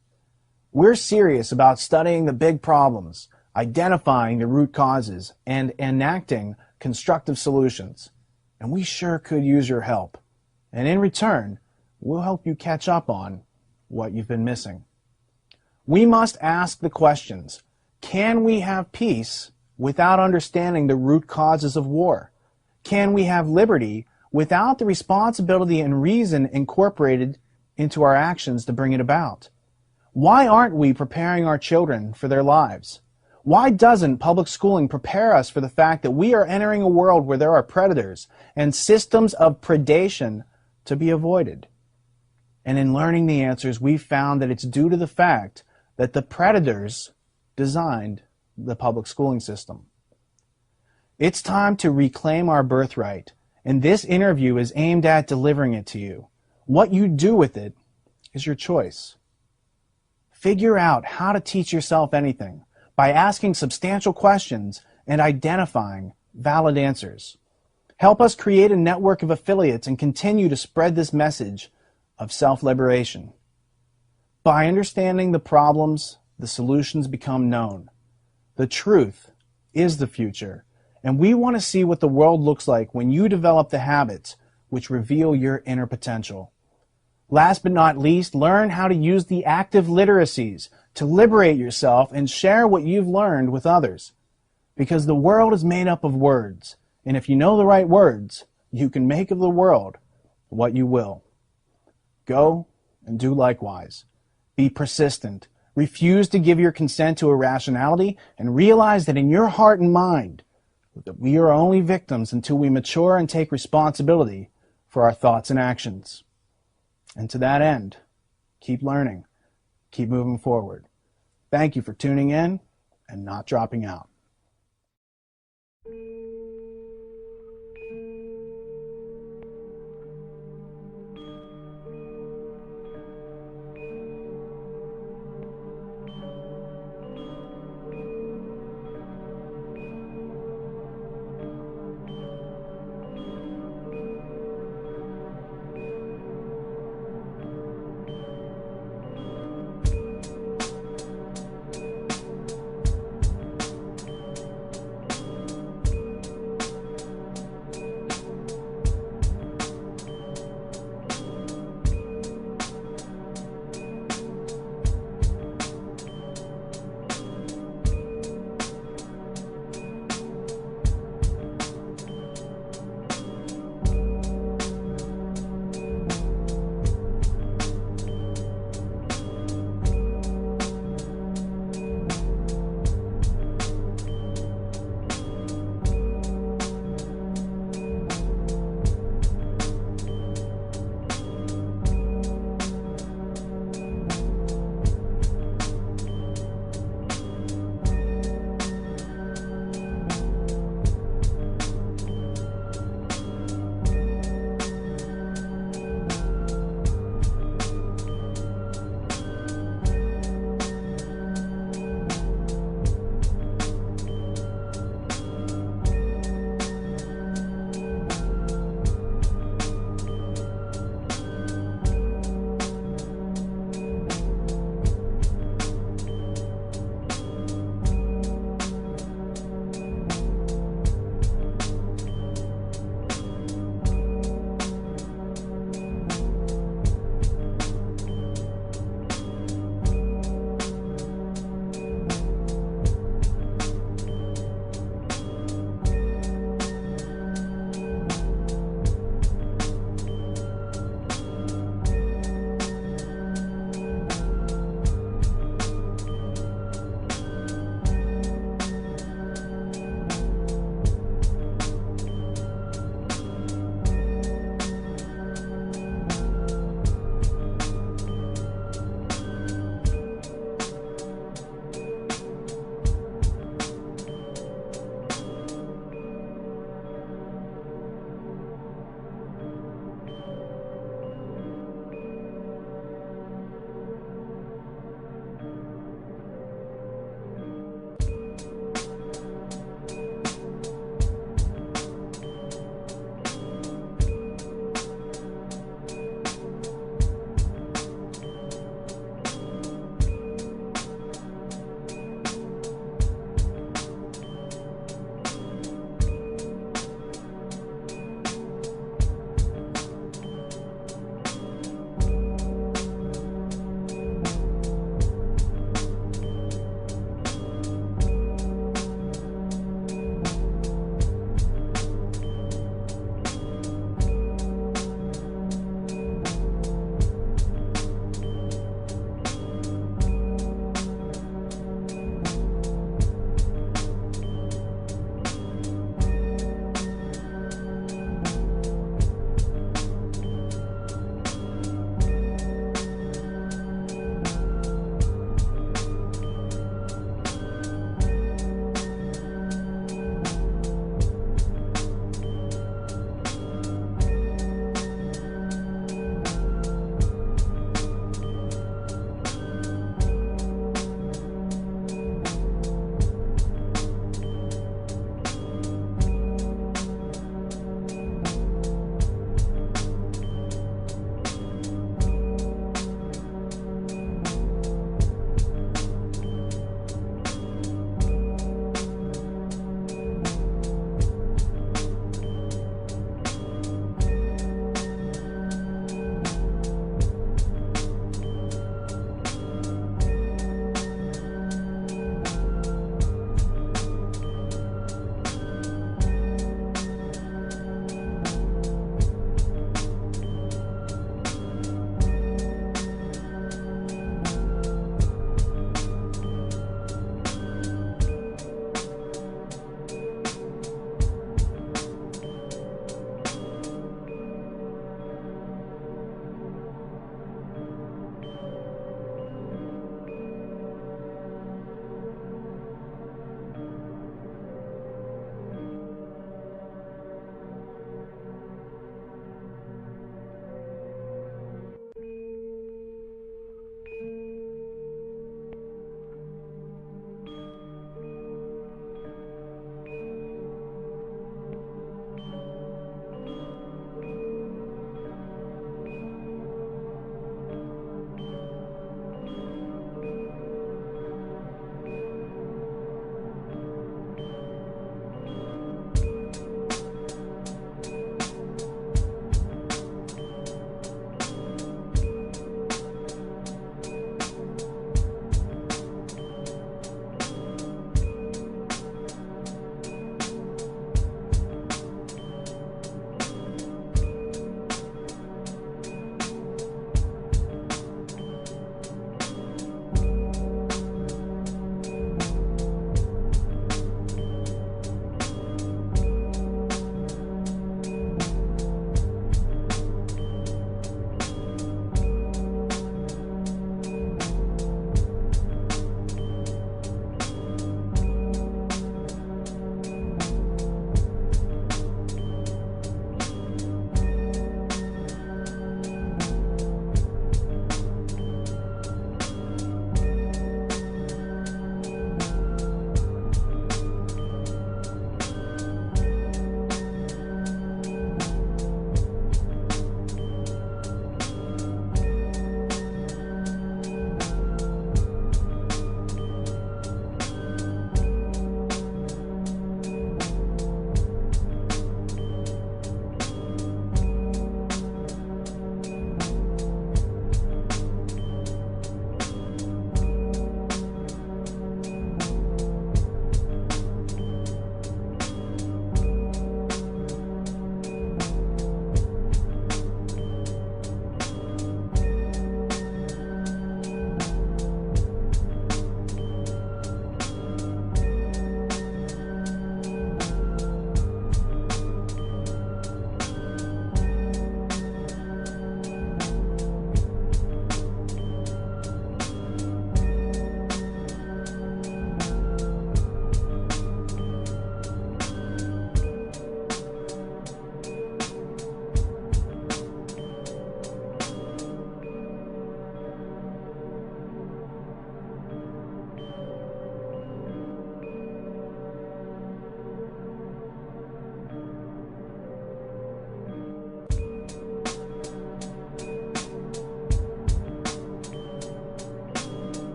We're serious about studying the big problems, identifying the root causes, and enacting constructive solutions. And we sure could use your help. And in return, we'll help you catch up on what you've been missing. We must ask the questions: can we have peace without understanding the root causes of war? Can we have liberty without the responsibility and reason incorporated into our actions to bring it about? Why aren't we preparing our children for their lives? Why doesn't public schooling prepare us for the fact that we are entering a world where there are predators and systems of predation to be avoided? And in learning the answers, we've found that it's due to the fact that the predators designed the public schooling system. It's time to reclaim our birthright, and this interview is aimed at delivering it to you. What you do with it is your choice. Figure out how to teach yourself anything by asking substantial questions and identifying valid answers. Help us create a network of affiliates and continue to spread this message of self-liberation. By understanding the problems, the solutions become known. The truth is the future, and we want to see what the world looks like when you develop the habits which reveal your inner potential. Last but not least, learn how to use the active literacies to liberate yourself and share what you've learned with others. Because the world is made up of words, and if you know the right words, you can make of the world what you will. Go and do likewise. Be persistent. Refuse to give your consent to irrationality, and realize that in your heart and mind, that we are only victims until we mature and take responsibility for our thoughts and actions. And to that end, keep learning, keep moving forward. Thank you for tuning in and not dropping out.